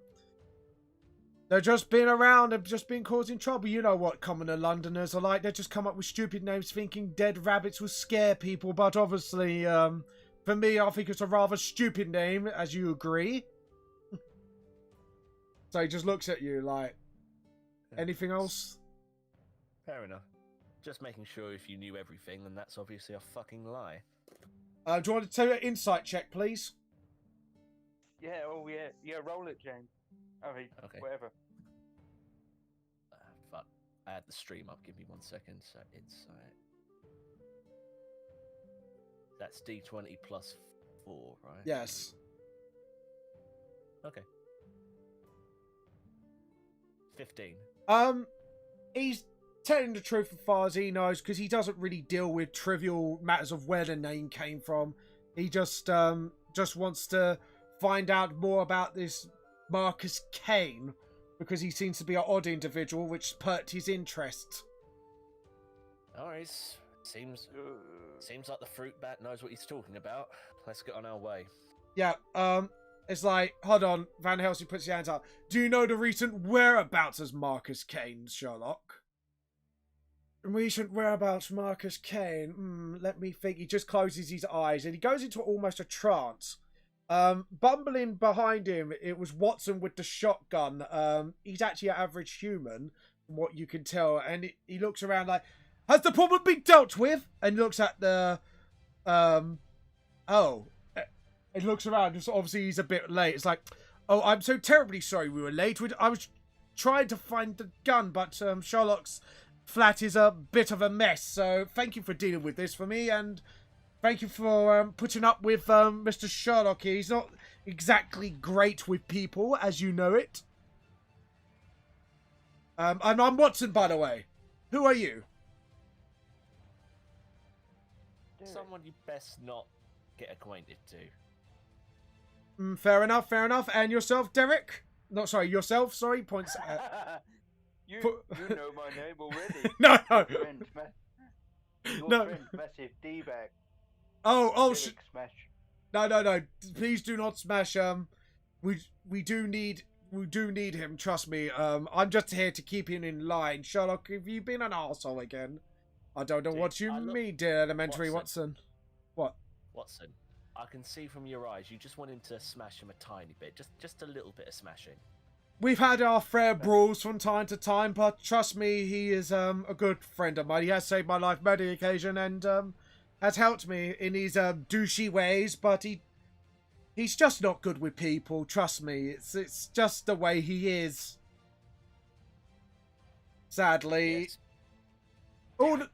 they're just being around and just been causing trouble. You know what commoner Londoners are like. They just come up with stupid names thinking dead rabbits will scare people. But obviously, for me, I think it's a rather stupid name, as you agree. So he just looks at you like, anything else?
Fair enough. Just making sure if you knew everything, then that's obviously a fucking lie.
Do you want to take an insight check, please?
Yeah, roll it, James. Okay. Whatever.
Fuck. I had the stream up. Give me 1 second. So, insight. That's D20 plus 4, right?
Yes.
Okay. 15.
He's telling the truth as far as he knows, because he doesn't really deal with trivial matters of where the name came from. He just wants to find out more about this Marcus Kane, because he seems to be an odd individual, which perked his interest.
Alright, seems like the fruit bat knows what he's talking about. Let's get on our way.
Yeah, it's like, hold on, Vanhelsing puts his hands up. Do you know the recent whereabouts of Marcus Kane, Sherlock? Recent whereabouts Marcus Kane? Let me think. He just closes his eyes and he goes into almost a trance. Bumbling behind him, it was Watson with the shotgun. He's actually an average human, from what you can tell. And he looks around like, has the problem been dealt with? And looks at the, he looks around. Just obviously he's a bit late. It's like, Oh, I'm so terribly sorry we were late. I was trying to find the gun, but Sherlock's flat is a bit of a mess. So thank you for dealing with this for me, and thank you for putting up with Mr. Sherlock here. He's not exactly great with people, as you know it. And I'm Watson, by the way. Who are you?
Someone you best not get acquainted to.
Fair enough, fair enough. And yourself, Derek? No, sorry, yourself, sorry. Points
you know my name already.
No.
Your
No.
friend, Massive D-bag.
Oh,
Smash.
No. Please do not smash. We do need him. Trust me. I'm just here to keep him in line. Sherlock, have you been an arsehole again? I don't know what you mean, dear elementary Watson. What?
Watson, I can see from your eyes you just want him to smash him a tiny bit, just a little bit of smashing.
We've had our fair brawls from time to time, but trust me, he is a good friend of mine. He has saved my life many occasion and has helped me in his douchey ways, but he's just not good with people. Trust me, it's just the way he is. Sadly,
Yes.
all the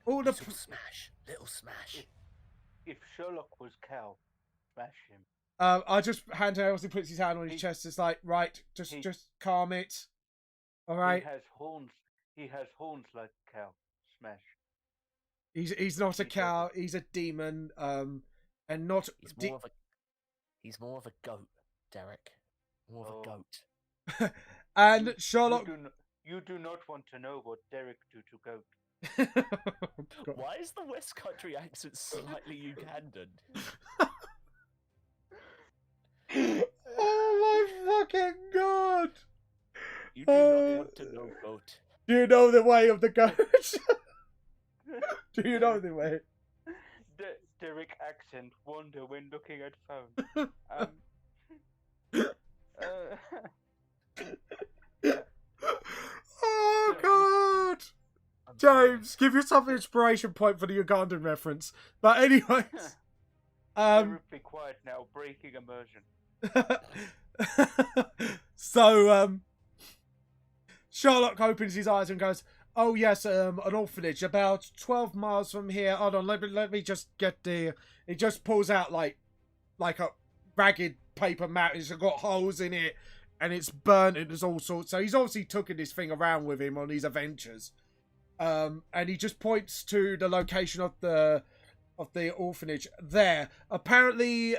Little smash.
If Sherlock was Cal, smash him.
I just hand out. He puts his hand on his chest. It's like, right, just calm it. All right.
He has horns. He has horns like Cal. Smash.
He's not a cow. He's a demon. And not.
He's more of a goat, Derek. More of a goat.
And Sherlock.
You do not want to know what Derek do to goat.
Why is the West Country accent slightly Ugandan?
Oh my fucking god!
You do not want to know goat.
Do you know the way of the goat? Do you know the way?
Derek accent wonder when looking at phone.
Oh god! James, give yourself an inspiration point for the Ugandan reference. But anyways,
be quiet now. Breaking immersion.
So Sherlock opens his eyes and goes, "Oh yes, an orphanage about 12 miles from here. Hold on, let me just get the." He just pulls out like a ragged paper mat. It's got holes in it, and it's burnt. And there's all sorts. So he's obviously taken this thing around with him on these adventures. And he just points to the location of the orphanage there. Apparently,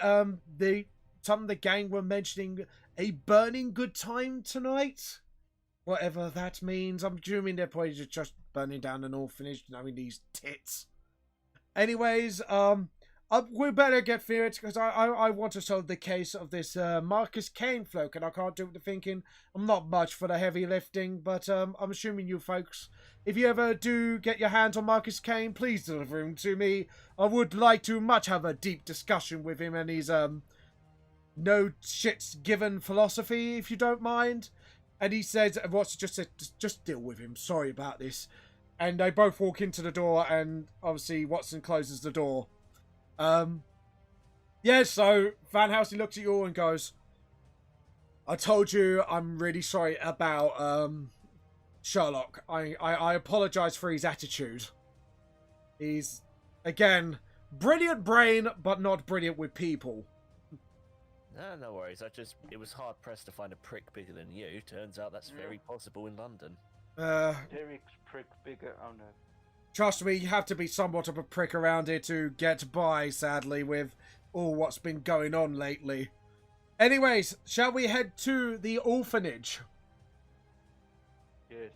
some of the gang were mentioning a burning good time tonight. Whatever that means. I'm assuming they're probably just burning down an orphanage, knowing these tits. Anyways, we better get through it, because I want to solve the case of this Marcus Kane bloke, and I can't do the thinking. I'm not much for the heavy lifting, but I'm assuming you folks, if you ever do get your hands on Marcus Kane, please deliver him to me. I would like to much have a deep discussion with him and his no shits given philosophy, if you don't mind. And he says, Watson just said, just deal with him. Sorry about this. And they both walk into the door, and obviously Watson closes the door. Yeah, so Vanhelsing looks at you all and goes, I told you I'm really sorry about Sherlock. I apologize for his attitude. He's, again, brilliant brain, but not brilliant with people.
No worries. It was hard pressed to find a prick bigger than you. Turns out that's very possible in London.
Derek's prick bigger. Oh no.
Trust me, you have to be somewhat of a prick around here to get by, sadly, with all what's been going on lately. Anyways, shall we head to the orphanage?
Yes.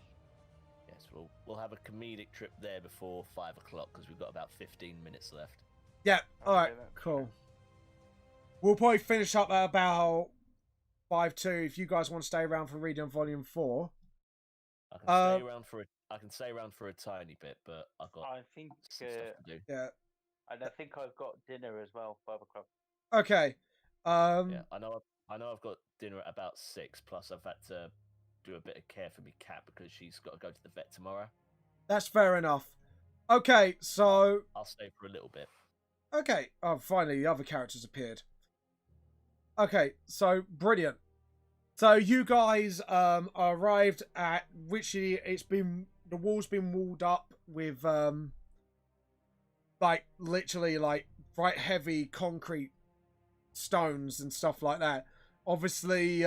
Yes, we'll have a comedic trip there before 5 o'clock, because we've got about 15 minutes left.
Yeah, alright, cool. We'll probably finish up at about 5-2 if you guys want to stay around for reading volume 4.
I can stay around for a tiny bit, but I've got some stuff to do.
Yeah.
And I think I've got dinner as well, 5 o'clock.
Okay.
Yeah, I know I've got dinner at about 6, plus I've had to do a bit of care for me cat because she's got to go to the vet tomorrow.
That's fair enough. Okay, so
I'll stay for a little bit.
Okay. Oh, finally, the other characters appeared. Okay, so brilliant. So you guys arrived at literally the wall's been walled up with like literally like quite heavy concrete stones and stuff like that. Obviously,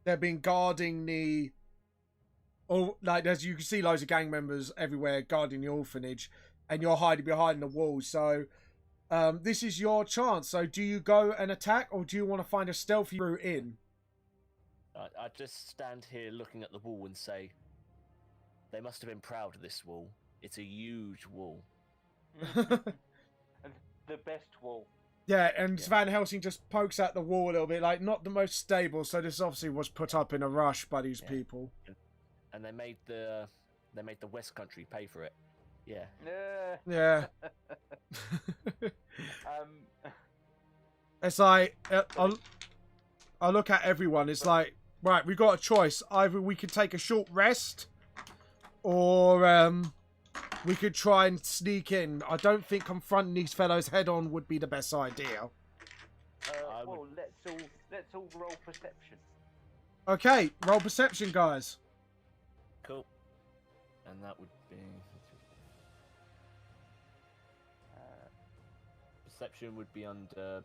they've been guarding the like as you can see loads of gang members everywhere guarding the orphanage, and you're hiding behind the wall. So this is your chance. So do you go and attack, or do you want to find a stealthy route in?
I just stand here looking at the wall and say, they must have been proud of this wall. It's a huge wall.
And the best wall.
Yeah, and Vanhelsing just pokes out the wall a little bit, like not the most stable. So this obviously was put up in a rush by these people.
And they made the West Country pay for it. Yeah.
Yeah. It's like I look at everyone. It's like, right, we got a choice. Either we could take a short rest, or we could try and sneak in. I don't think confronting these fellows head on would be the best idea.
Well, let's all roll perception.
Okay, roll perception, guys.
Cool. And that would be perception would be under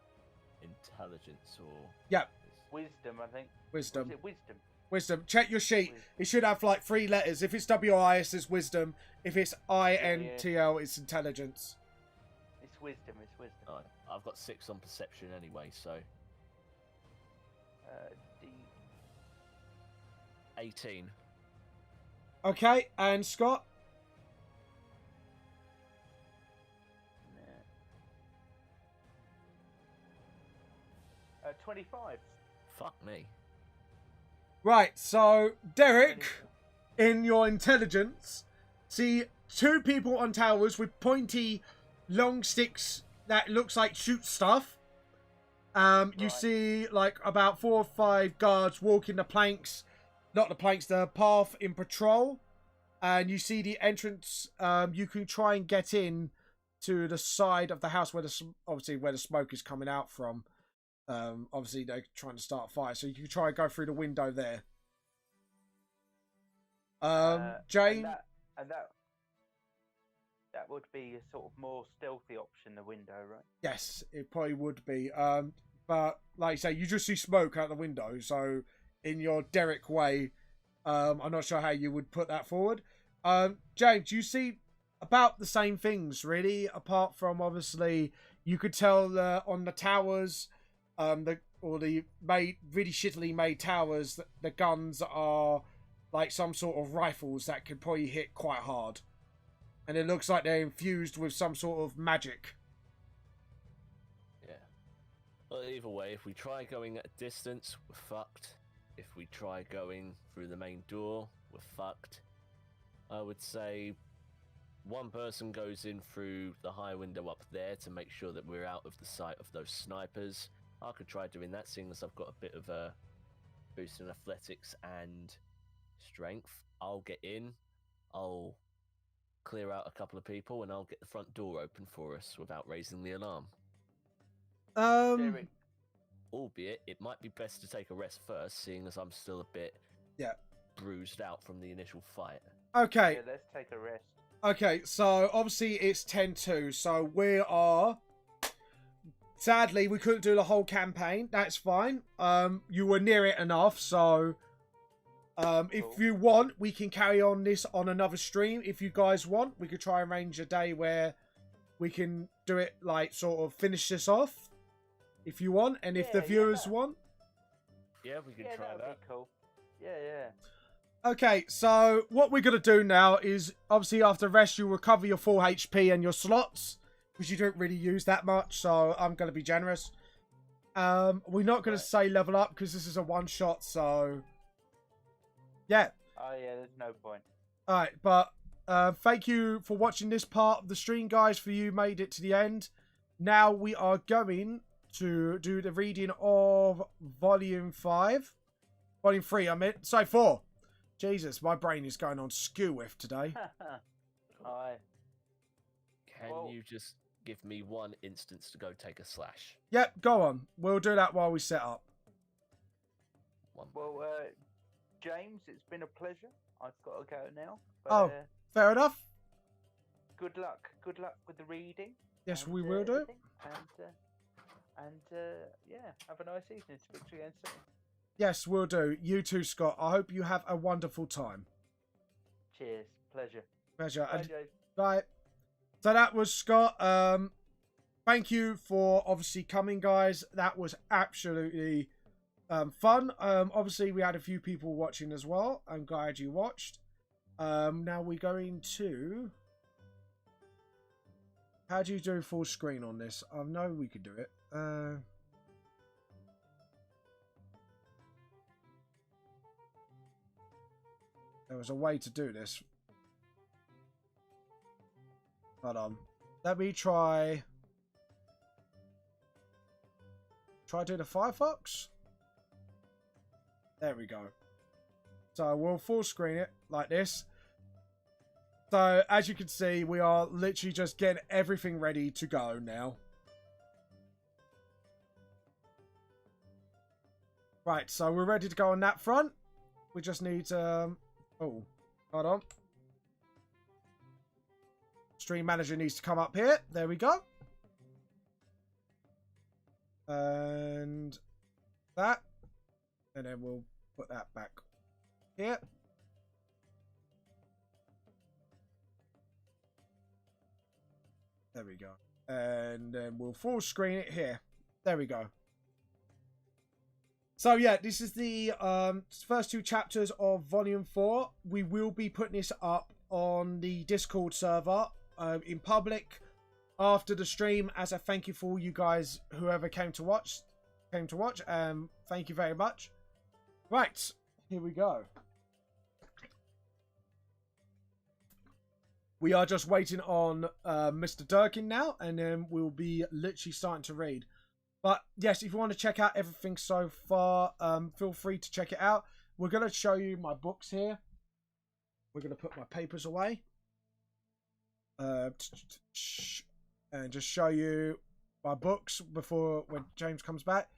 intelligence or
Wisdom, I think.
Wisdom.
Is it wisdom?
Wisdom. Check your sheet. It should have like 3 letters. If it's WIS, it's wisdom. If it's INTL, it's intelligence.
It's wisdom. It's wisdom.
Oh, I've got 6 on perception anyway, so
D.
18.
Okay, and Scott?
25.
Fuck me.
Right, so Derek, in your intelligence, see 2 people on towers with pointy, long sticks that looks like shoot stuff. You see like about 4 or 5 guards walking the planks, not the planks, the path in patrol. And you see the entrance. You can try and get in to the side of the house where obviously where the smoke is coming out from. Obviously they're trying to start a fire, so you can try and go through the window there. Jane,
and that would be a sort of more stealthy option, the window, right?
yes, it probably would be. But like I say, you just see smoke out the window, so in your Derek way, I'm not sure how you would put that forward. James, you see about the same things, really, apart from obviously you could tell on the towers, really shittily made towers, the guns are like some sort of rifles that could probably hit quite hard, and it looks like they're infused with some sort of magic.
Yeah. Well, either way, if we try going at a distance, we're fucked. If we try going through the main door, we're fucked. I would say one person goes in through the high window up there to make sure that we're out of the sight of those snipers. I could try doing that, seeing as I've got a bit of a boost in athletics and strength. I'll get in, I'll clear out a couple of people, and I'll get the front door open for us without raising the alarm.
Derek.
Albeit, it might be best to take a rest first, seeing as I'm still a bit bruised out from the initial fight.
Okay.
Yeah, let's take a rest.
Okay, so obviously it's 10-2, so we are... Sadly, we couldn't do the whole campaign. That's fine. You were near it enough, so... If you want, we can carry on this on another stream. If you guys want, we could try and arrange a day where we can do it, like, sort of finish this off. If you want, and if the viewers want.
Yeah, we can try that.
Be cool. Yeah.
Okay, so what we're going to do now is, obviously after rest, you recover your full HP and your slots, because you don't really use that much, so I'm going to be generous. We're not going to say level up, because this is a one-shot, so... Yeah.
Oh, yeah, there's no point.
Alright, but thank you for watching this part of the stream, guys, for you made it to the end. Now we are going to do the reading of Volume 5. Volume 3, I meant. Sorry, 4. Jesus, my brain is going on skew with today.
Aye.
Can you just give me 1 instance to go take a slash?
Yep, go on. We'll do that while we set up.
one.
Well, James, it's been a pleasure. I've got to go now. But,
Oh, fair enough.
Good luck. Good luck with the reading.
Yes, we will do.
Everything. And yeah, have a nice evening. Speak to you again soon.
Yes, we'll do. You too, Scott. I hope you have a wonderful time.
Cheers. Pleasure.
Pleasure.
Bye,
And
James.
bye. So that was Scott. Thank you for obviously coming, guys. That was absolutely fun. Obviously, we had a few people watching as well. I'm glad you watched. Now we're going to... How do you do full screen on this? I know we could do it. There was a way to do this. Hold on. Let me try do the Firefox. There we go. So we'll full screen it like this. So as you can see, we are literally just getting everything ready to go now. Right, so we're ready to go on that front. We just need oh, hold on. Stream Manager needs to come up here. There we go. And that. And then we'll put that back here. There we go. And then we'll full screen it here. There we go. So yeah, this is the first two chapters of Volume 4. We will be putting this up on the Discord server in public after the stream as a thank you for all you guys, whoever came to watch. Thank you very much. Right, here we go. We are just waiting on Mr. Durkin now, and then we'll be literally starting to read. But yes, if you want to check out everything so far, feel free to check it out. We're going to show you my books here. We're going to put my papers away. And just show you my books before when James comes back.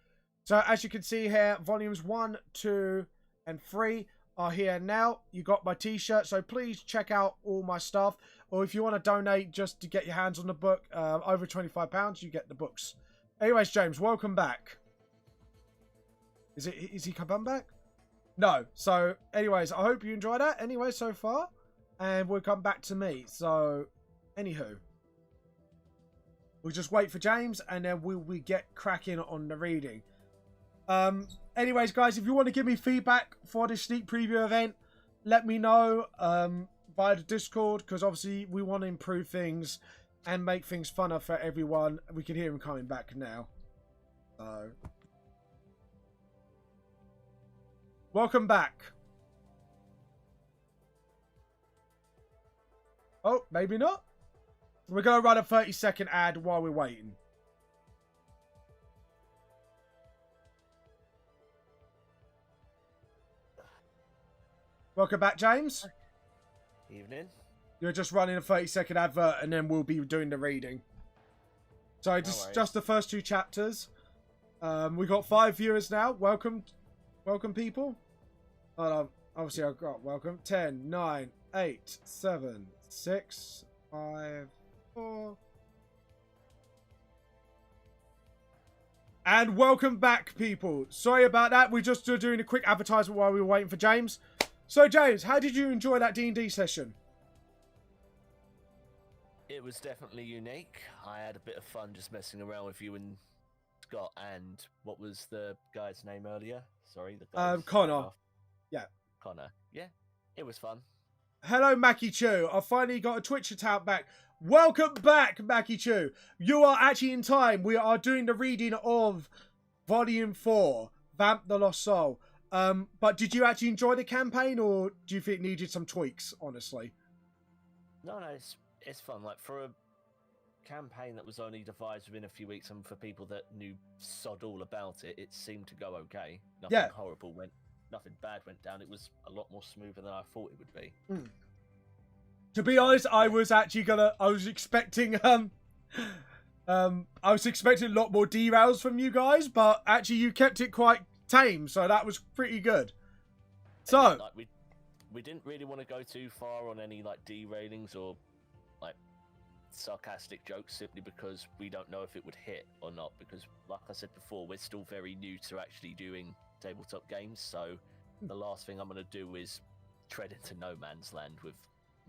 So as you can see here, volumes 1, 2, and 3 are here now. You got my t-shirt, so please check out all my stuff. Or if you want to donate just to get your hands on the book, over £25, you get the books. Anyways, James, welcome back. Is he come back? No. So, anyways, I hope you enjoyed that. Anyway, so far, and we'll come back to me. So, anywho, we'll just wait for James, and then we get cracking on the reading. Anyways, guys, if you want to give me feedback for this sneak preview event, let me know via the Discord, because obviously we want to improve things and make things funner for everyone. We can hear him coming back now. So, welcome back. Oh, maybe not. We're going to run a 30-second ad while we're waiting. Welcome back, James.
Evening.
You're just running a 30-second advert, and then we'll be doing the reading. So just the first two chapters. We got 5 viewers now. Welcome people. Hold on. Obviously, I've got welcome. 10, 9, 8, 7, 6, 5, 4. And welcome back, people. Sorry about that. We're just doing a quick advertisement while we were waiting for James. So, James, how did you enjoy that D&D session?
It was definitely unique. I had a bit of fun just messing around with you and Scott and what was the guy's name earlier? Sorry, the guy's
Connor. Yeah.
Connor. Yeah, it was fun.
Hello, Mackie Chu. I finally got a Twitch account back. Welcome back, Mackie Chu. You are actually in time. We are doing the reading of Volume 4, Vamp the Lost Soul. But did you actually enjoy the campaign, or do you think it needed some tweaks, honestly?
No, it's fun. Like, for a campaign that was only devised within a few weeks, and for people that knew sod all about it, it seemed to go okay. Nothing horrible nothing bad went down. It was a lot more smoother than I thought it would be.
To be honest, I was expecting a lot more derails from you guys, but actually you kept it quite tame, so that was pretty good. So,
Again, like, we didn't really want to go too far on any like derailings or like sarcastic jokes simply because we don't know if it would hit or not, because like I said before, we're still very new to actually doing tabletop games, so the last thing I'm going to do is tread into no man's land with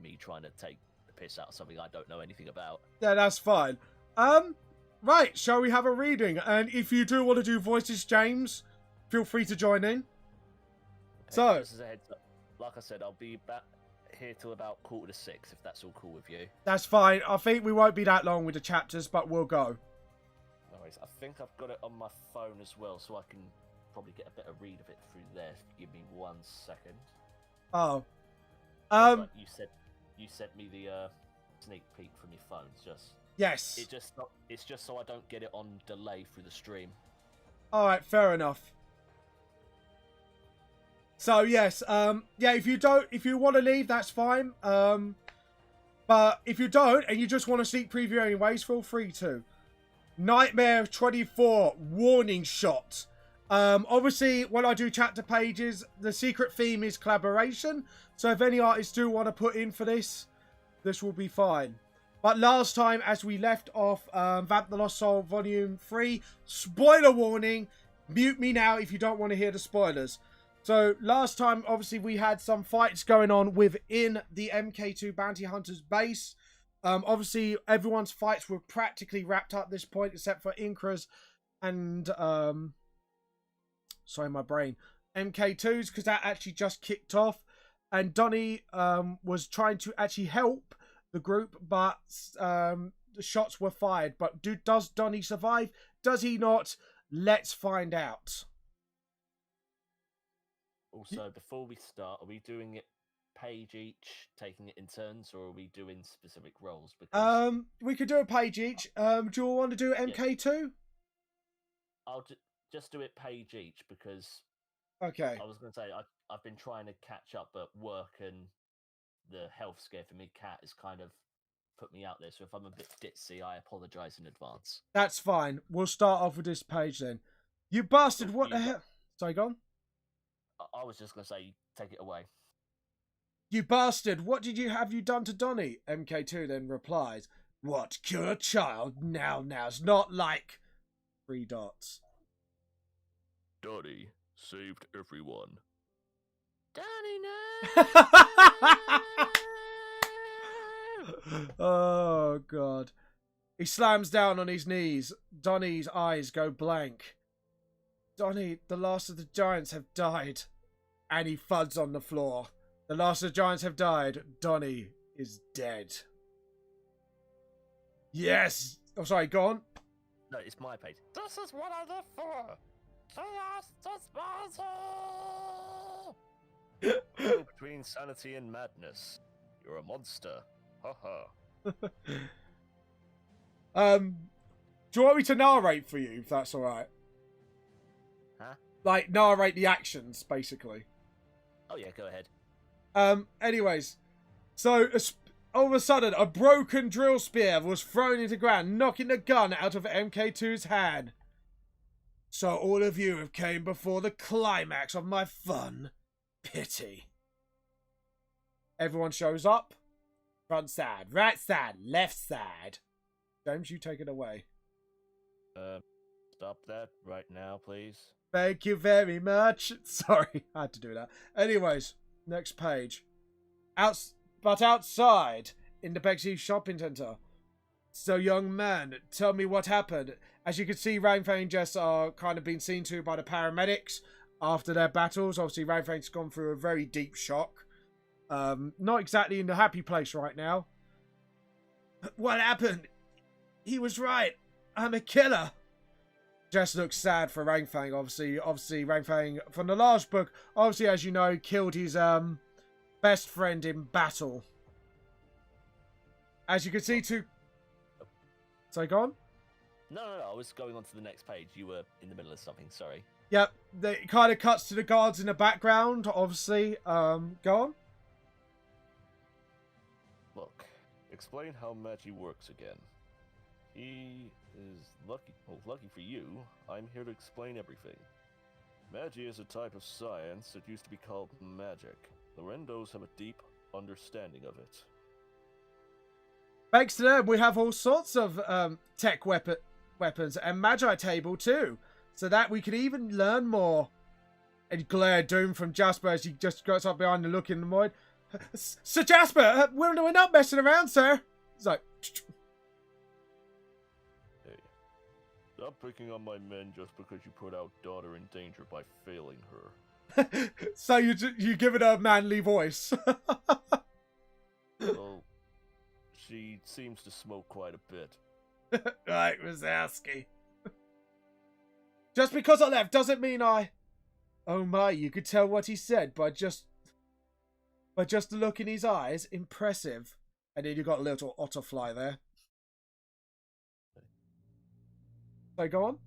me trying to take the piss out of something I don't know anything about.
yeah, that's fine. Right, shall we have a reading? And if you do want to do voices, James, feel free to join in.
Okay,
So,
just as a heads up, like I said, I'll be back here till about 5:45, if that's all cool with you.
that's fine. I think we won't be that long with the chapters, but we'll go.
No worries. I think I've got it on my phone as well, so I can probably get a better read of it through there. Give me 1 second.
Oh.
Like you sent me the sneak peek from your phone.
Yes.
It's just so I don't get it on delay through the stream.
Alright, fair enough. So yes, yeah, if you want to leave, that's fine. But if you don't, and you just want to sneak preview anyways, feel free to. Nightmare 24 warning shot. Obviously, when I do chapter pages, the secret theme is collaboration. So if any artists do want to put in for this, this will be fine. But last time, as we left off, Vamp the Lost Soul Volume 3, spoiler warning, mute me now if you don't want to hear the spoilers. So last time, obviously, we had some fights going on within the MK2 Bounty Hunters base. Obviously, everyone's fights were practically wrapped up at this point, except for Inkra's and, sorry, my brain, MK2s, because that actually just kicked off. And Donnie was trying to actually help the group, but the shots were fired. But does Donnie survive? Does he not? Let's find out.
Also, before we start, are we doing it page each, taking it in turns, or are we doing specific roles? Because
we could do a page each. Do you want to do MK2?
I'll just do it page each because
Okay.
I was going to say I've been trying to catch up at work, and the health scare for me cat has kind of put me out there. So if I'm a bit ditzy, I apologise in advance.
That's fine. We'll start off with this page then. You bastard! What the hell? Sorry, go on.
I was just going to say, take it away.
You bastard! What have you done to Donnie? MK2 then replies, "What? Kill a child? Now's not like 3 dots."
Donnie saved everyone. Donnie, no!
Oh god. He slams down on his knees. Donnie's eyes go blank. Donnie, the last of the giants have died. And he thuds on the floor. The last of the giants have died. Donnie is dead. Yes. Oh, sorry, go on.
No, it's my page. This is what I live for. Chaos disposal. Between sanity and madness. You're a monster. Haha.
Do you want me to narrate for you, if that's alright?
Huh?
Like, narrate the actions, basically.
Oh yeah, go ahead.
Anyways. So, all of a sudden, a broken drill spear was thrown into the ground, knocking the gun out of MK2's hand. So all of you have came before the climax of my fun. Pity. Everyone shows up. Front side, right side, left side. James, you take it away.
Stop that right now, please.
Thank you very much. Sorry, I had to do that. Anyways, next page. But outside, in the Bexley shopping centre. So, young man, tell me what happened. As you can see, Rangfang and Jess are kind of being seen to by the paramedics after their battles. Obviously, Rangfang's gone through a very deep shock. Not exactly in the happy place right now. What happened? He was right. I'm a killer. Jess looks sad for Rangfang, obviously. Obviously, Rangfang, from the last book, obviously, as you know, killed his best friend in battle. As you can see, too... So, go on?
No, I was going on to the next page. You were in the middle of something, sorry.
Yep, it kind of cuts to the guards in the background, obviously. Go on.
Look, explain how magic works again. He is lucky. Well, lucky for you, I'm here to explain everything. Magie is a type of science that used to be called magic. The Rendos have a deep understanding of it.
Thanks to them, we have all sorts of tech weapons and magi table too, so that we can even learn more. And glare doom from Jasper as he just goes up behind and look in the void. Sir Jasper, we're not messing around, sir. He's like,
hey, stop picking on my men just because you put our daughter in danger by failing her.
So you give it a manly voice.
Well, she seems to smoke quite a bit.
Right, Wazowski. Just because I left doesn't mean I... Oh my, you could tell what he said by just the look in his eyes. Impressive. And then you got a little otter fly there. So go on.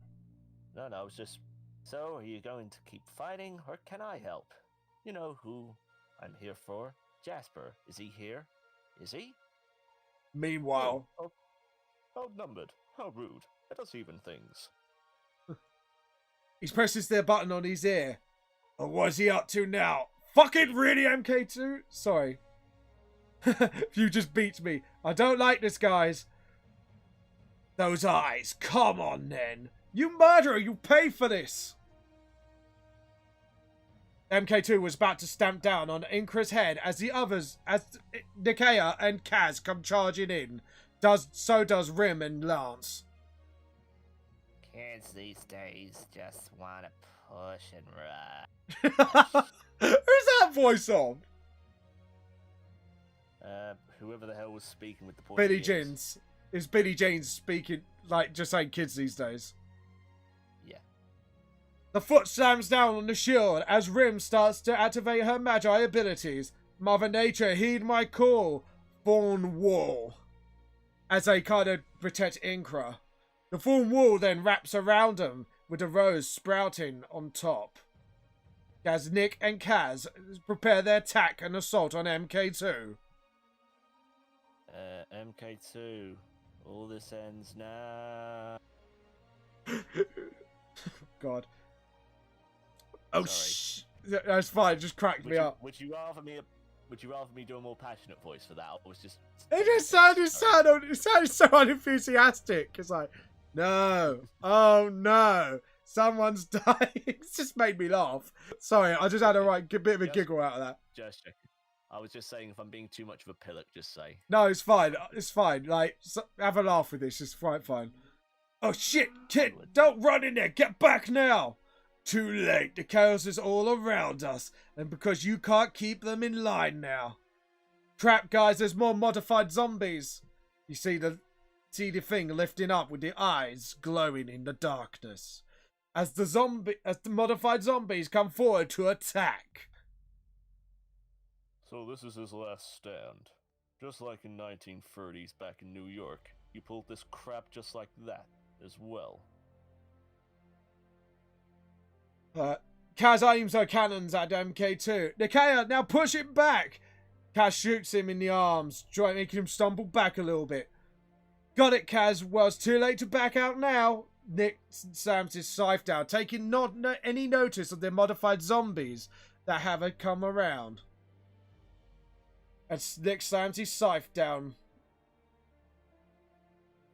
No, it was just... So, are you going to keep fighting, or can I help? You know who I'm here for. Jasper, is he here? Is he?
Meanwhile...
Oh, outnumbered. How rude. Let us even things.
He presses their button on his ear. Oh, what's he up to now? Fucking really, MK2? Sorry. You just beat me. I don't like this, guys. Those eyes. Come on, then. You murderer, you pay for this. MK2 was about to stamp down on Inkra's head as the others, as Nikea and Kaz come charging in. So does Rim and Lance.
Kids these days just want to push and run.
Who's that voice on?
Whoever the hell was speaking with the point.
Billy Jeans. Is Billy Jeans speaking, like, just saying kids these days?
Yeah.
The foot slams down on the shield as Rim starts to activate her magi abilities. Mother Nature, heed my call. Thorn Wall. As they kind of protect Inkra. The Thorn Wall then wraps around them, with a rose sprouting on top. As Nick and Kaz prepare their attack and assault on MK2.
MK2, all this ends now.
God. Oh, that's fine. Just cracked me up.
Would you rather me do a more passionate voice for that? I was just.
It just sounded so unenthusiastic. It's like, no, oh no, someone's dying. It's just made me laugh. Sorry, I just had a bit of a giggle out of that.
Just checking. I was just saying, if I'm being too much of a pillock, just say.
No, it's fine. It's fine. Like, have a laugh with this. It's fine. Oh shit, kid! Don't run in there. Get back now. Too late. The chaos is all around us, and because you can't keep them in line now. Crap, guys! There's more modified zombies. You see the thing lifting up with the eyes glowing in the darkness, as the modified zombies come forward to attack.
So this is his last stand. Just like in 1930s back in New York, you pulled this crap just like that as well.
Kaz aims her cannons at MK2. Nikea, now push him back! Kaz shoots him in the arms, trying to make him stumble back a little bit. Got it, Kaz. Well, it's too late to back out now. Nick slams his scythe down, taking any notice of the modified zombies that have come around. And Nick slams his scythe down.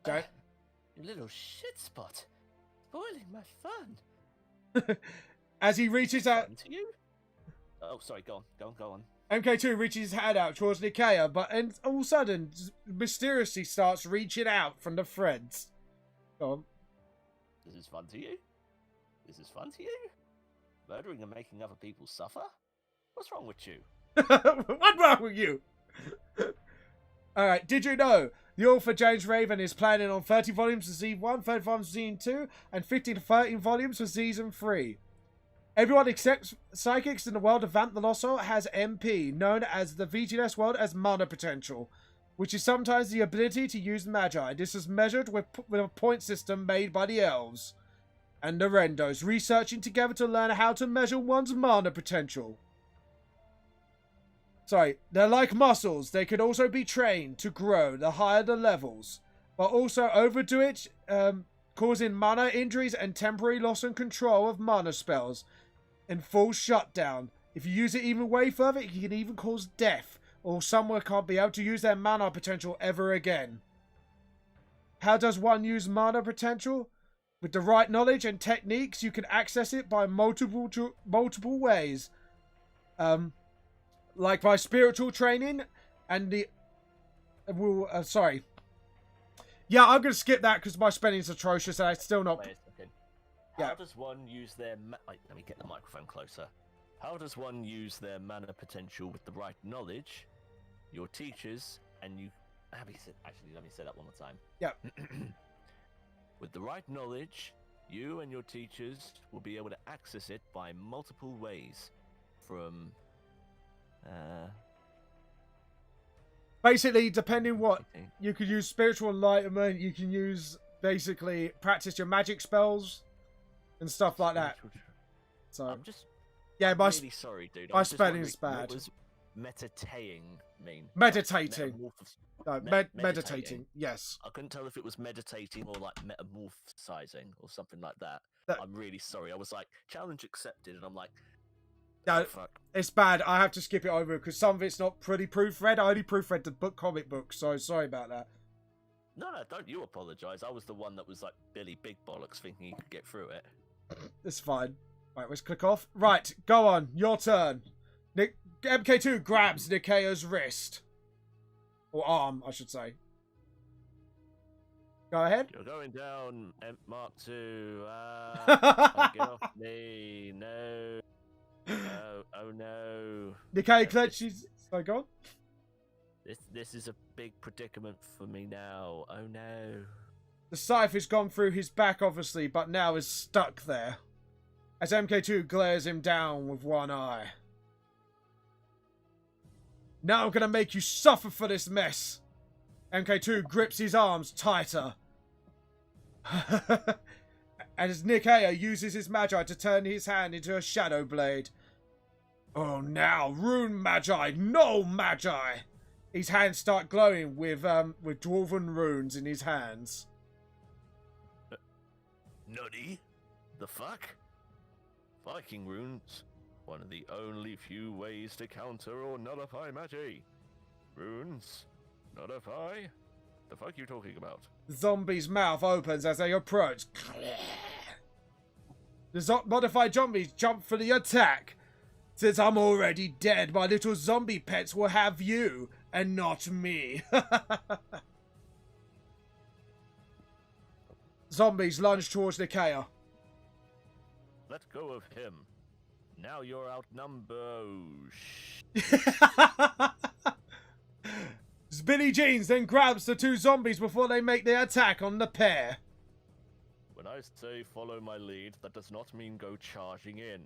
You little shit spot. Spoiling my fun.
As he reaches out...
To you? Oh, sorry, go on.
MK2 reaches his hand out towards Nikea, but all of a sudden, mysteriously starts reaching out from the threads. Go on.
This is fun to you? Murdering and making other people suffer? What's wrong with you?
What's wrong with you? Alright, did you know the author James Raven is planning on 30 volumes for Season 1, 30 volumes for Season 2, and 15 to 13 volumes for Season 3? Everyone except psychics in the world of Vamp the Lost Soul has MP, known as the VTLS world as mana potential, which is sometimes the ability to use magi. This is measured with a point system made by the elves and the Rendos, researching together to learn how to measure one's mana potential. Sorry, they're like muscles. They can also be trained to grow the higher the levels, but also overdo it, causing mana injuries and temporary loss and control of mana spells. and full shutdown. If you use it even way further, it can even cause death, or someone can't be able to use their mana potential ever again. How does one use mana potential? With the right knowledge and techniques, you can access it by multiple ways. Like by spiritual training and the... sorry. Yeah, I'm going to skip that because my spelling's atrocious and I'm still not...
Wait a second. How does one use their... Wait, let me get the microphone closer. How does one use their mana potential with the right knowledge, your teachers, and you... Actually, let me say that one more time.
Yeah.
With the right knowledge, you and your teachers will be able to access it by multiple ways. From...
Basically, depending what... You could use spiritual enlightenment, you can use... Basically, practice your magic spells and stuff like that. So...
I'm just...
Yeah,
I'm really sorry, dude.
My spelling is bad.
What does meditating mean?
Meditating. No, meditating. Yes.
I couldn't tell if it was meditating or like metamorphosizing or something like that. I'm really sorry. I was like, challenge accepted, and I'm like,
no,
fuck.
It's bad. I have to skip it over because some of it's not pretty proofread. I only proofread the comic book, so sorry about that.
No, don't you apologize. I was the one that was like Billy Big Bollocks thinking he could get through it.
It's fine. Right, let's click off. Right, go on. Your turn. MK2 grabs Nikea's wrist. Or arm, I should say. Go ahead.
You're going down, Mark 2. Get off me. No. Oh no.
Nikea clenches. So go on.
This is a big predicament for me now. Oh no.
The scythe has gone through his back, obviously, but now is stuck there. As MK2 glares him down with one eye. Now I'm gonna make you suffer for this mess. MK2 grips his arms tighter. As Nikea uses his magi to turn his hand into a shadow blade. Oh, now, rune magi, no magi! His hands start glowing with dwarven runes in his hands.
Nutty? The fuck? Viking runes? One of the only few ways to counter or nullify magic. Runes? Nullify? The fuck you talking about?
The zombie's mouth opens as they approach. The modified zombies jump for the attack. Since I'm already dead, my little zombie pets will have you, and not me. Zombies lunge towards Nikea.
Let go of him. Now you're outnumbered.
Billy Jeans then grabs the two zombies before they make their attack on the pair.
When I say follow my lead, that does not mean go charging in.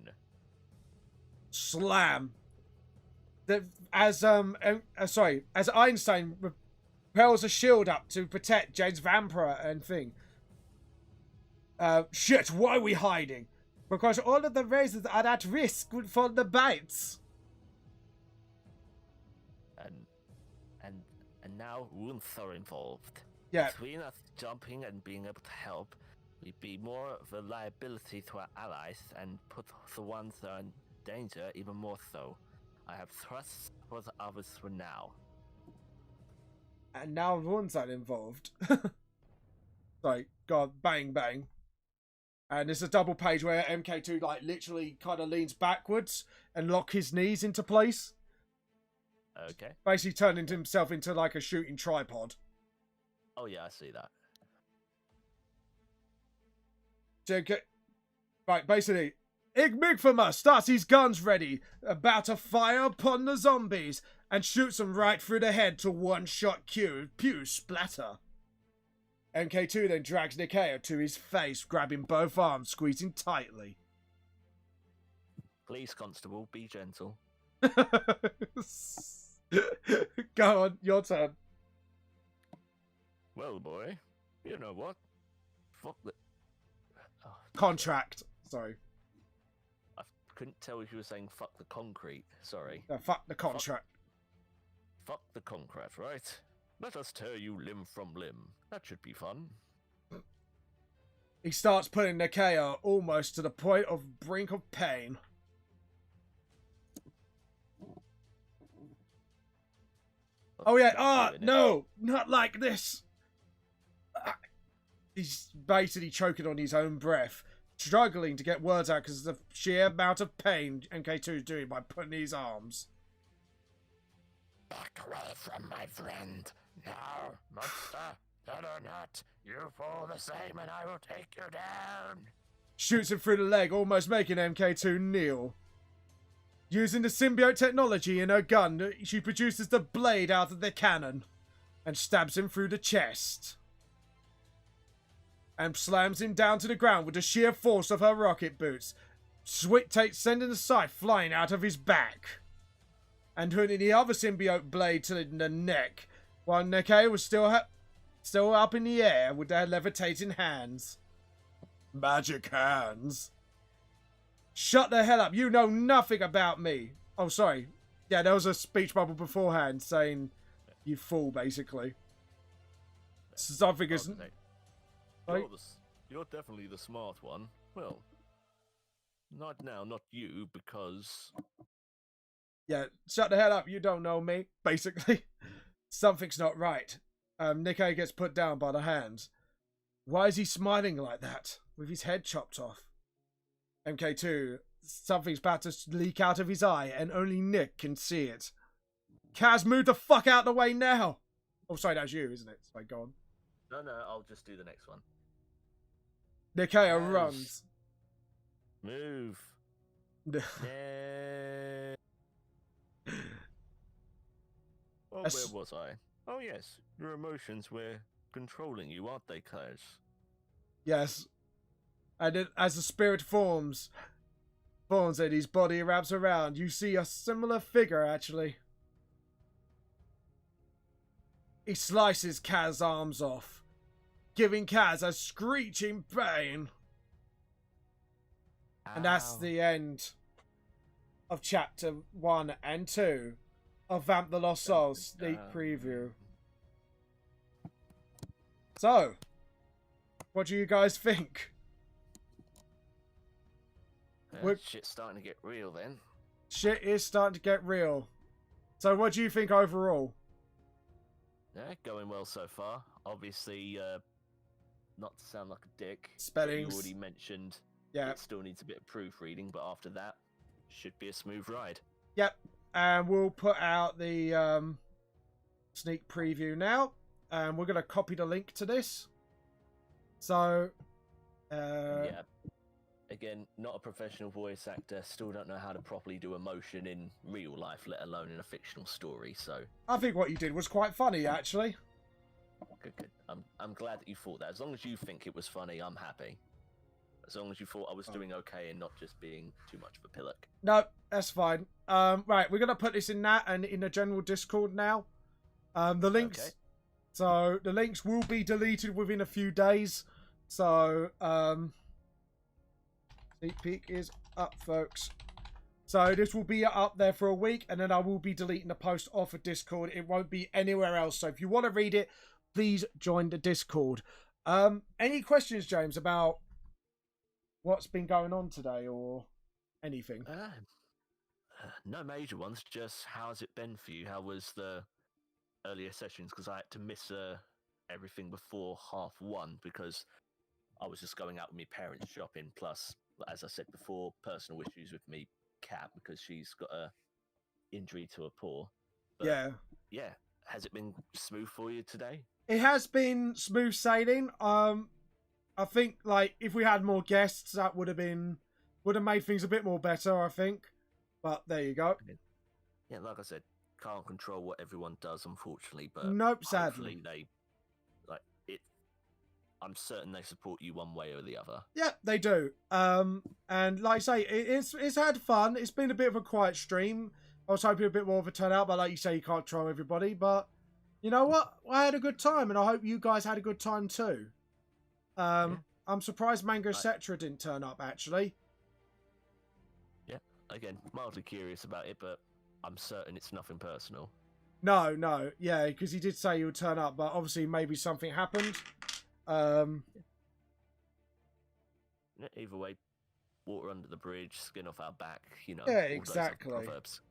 Slam. As Einstein propels a shield up to protect James Vampire and thing. Shit, why are we hiding? Because all of the razors are at risk for the bites.
And now wounds are involved.
Yeah.
Between us jumping and being able to help, we'd be more of a liability to our allies and put the ones that are in danger even more so. I have trust for the others for now.
And now wounds are involved. Sorry, God, bang, bang. And there's a double page where MK2 like literally kind of leans backwards and lock his knees into place.
Okay.
Basically turning himself into like a shooting tripod.
Oh yeah, I see that.
So, right, basically, Igmigfama starts his guns ready, about to fire upon the zombies, and shoots them right through the head to one-shot pew splatter. MK2 then drags Nikea to his face, grabbing both arms, squeezing tightly.
Please, Constable, be gentle.
Go on, your turn.
Well, boy, you know what? Fuck the... Oh,
Contract. Sorry.
I couldn't tell if you were saying fuck the concrete. Sorry.
No, fuck the contract.
Fuck the concrete, right? Let us tear you limb from limb. That should be fun.
He starts putting Nikea almost to the point of brink of pain. Oh yeah, no, not like this. He's basically choking on his own breath, struggling to get words out because of the sheer amount of pain MK2 is doing by putting his arms.
Back away from my friend. Now, monster, that or not, you fall the same and I will take you down.
Shoots him through the leg, almost making MK2 kneel. Using the symbiote technology in her gun, she produces the blade out of the cannon and stabs him through the chest. And slams him down to the ground with the sheer force of her rocket boots, sending the scythe flying out of his back. And hitting the other symbiote blade to the neck, while Nikkei was still up in the air with their levitating hands. Magic hands. Shut the hell up, you know nothing about me. Oh, sorry. Yeah, there was a speech bubble beforehand saying, you fool, basically. Something isn't...
You're definitely the smart one. Well, not now, not you, because...
Yeah, shut the hell up, you don't know me, basically. Something's not right. Nikkei gets put down by the hands. Why is he smiling like that, with his head chopped off? MK2, something's about to leak out of his eye, and only Nick can see it. Kaz, move the fuck out of the way now! Oh, sorry, that's you, isn't it? Sorry, go on.
No, I'll just do the next one.
Nikkei runs.
Move. Oh, where was I? Oh, yes. Your emotions were controlling you, aren't they, Kaz?
Yes. And then, as the spirit forms and his body wraps around, you see a similar figure, actually. He slices Kaz's arms off, giving Kaz a screeching pain. Ow. And that's the end of Chapter 1 and 2 of Vamp the Lost Souls sneak preview. So, what do you guys think?
Shit's starting to get real then.
Shit is starting to get real. So what do you think overall?
Yeah, going well so far. Obviously, not to sound like a dick,
spellings.
You already mentioned it still needs a bit of proofreading, but after that, should be a smooth ride. Yep,
and we'll put out the sneak preview now, and we're going to copy the link to this. So,
yeah. Again, not a professional voice actor, still don't know how to properly do emotion in real life, let alone in a fictional story, so...
I think what you did was quite funny, actually.
Good. I'm glad that you thought that. As long as you think it was funny, I'm happy. As long as you thought I was doing okay and not just being too much of a pillock.
No, that's fine. Right, we're going to put this in that and in the general Discord now. The links... Okay. So, the links will be deleted within a few days. So, sneak peek is up, folks. So this will be up there for a week, and then I will be deleting the post off of Discord. It won't be anywhere else. So if you want to read it, please join the Discord. Any questions, James, about what's been going on today or anything?
No major ones. Just how's it been for you? How was the earlier sessions? Because I had to miss everything before 1:30 because I was just going out with my parents shopping. Plus, as I said before, personal issues with me cat because she's got a injury to her paw. But, yeah. Has it been smooth for you today?
It has been smooth sailing. I think like if we had more guests, that would have made things a bit more better. I think, but there you go.
Yeah, like I said, can't control what everyone does, unfortunately. But
nope, sadly
they like it. I'm certain they support you one way or the other.
Yeah, they do. And like I say, it's had fun. It's been a bit of a quiet stream. I was hoping a bit more of a turnout, but like you say, you can't troll everybody. But you know what? I had a good time, and I hope you guys had a good time too. I'm surprised Mango Cetra didn't turn up, actually.
Yeah, again, mildly curious about it, but I'm certain it's nothing personal.
No, yeah, because he did say he would turn up, but obviously maybe something happened.
Either way, water under the bridge, skin off our back, you know.
Yeah, exactly.
Proverbs.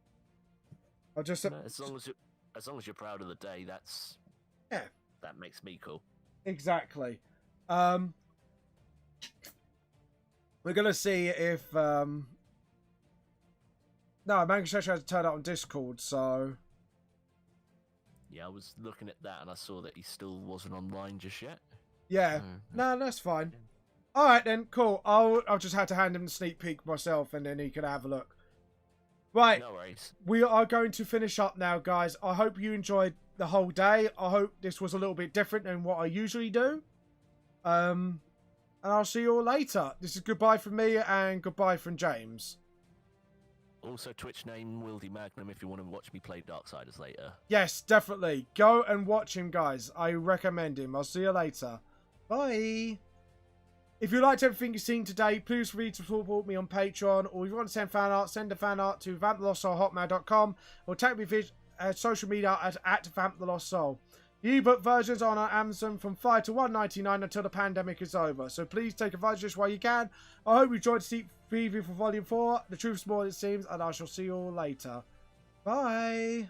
I'll just
as long as as long as you're proud of the day, that makes me cool.
Exactly. We're gonna see if no, Manga Session has turned up on Discord, so
yeah, I was looking at that and I saw that he still wasn't online just yet.
yeah, no, that's fine. All right then, cool. I'll just have to hand him the sneak peek myself, and then he can have a look. Right,
No worries.
we are going to finish up now, guys. I hope you enjoyed the whole day. I hope this was a little bit different than what I usually do. And I'll see you all later. This is goodbye from me and goodbye from James.
Also, Twitch name Wildy Magnum if you want to watch me play Darksiders later.
Yes, definitely. Go and watch him, guys. I recommend him. I'll see you later. Bye. If you liked everything you've seen today, please feel free to support me on Patreon. Or if you want to send fan art, send a fan art to vampthelostsoul@hotmail.com or tag me via social media at vampthelostsoul. The ebook versions are on Amazon from $5 to $1.99 until the pandemic is over. So please take advantage of this while you can. I hope you enjoyed the Steep preview for Volume 4. The truth is more than it seems, and I shall see you all later. Bye.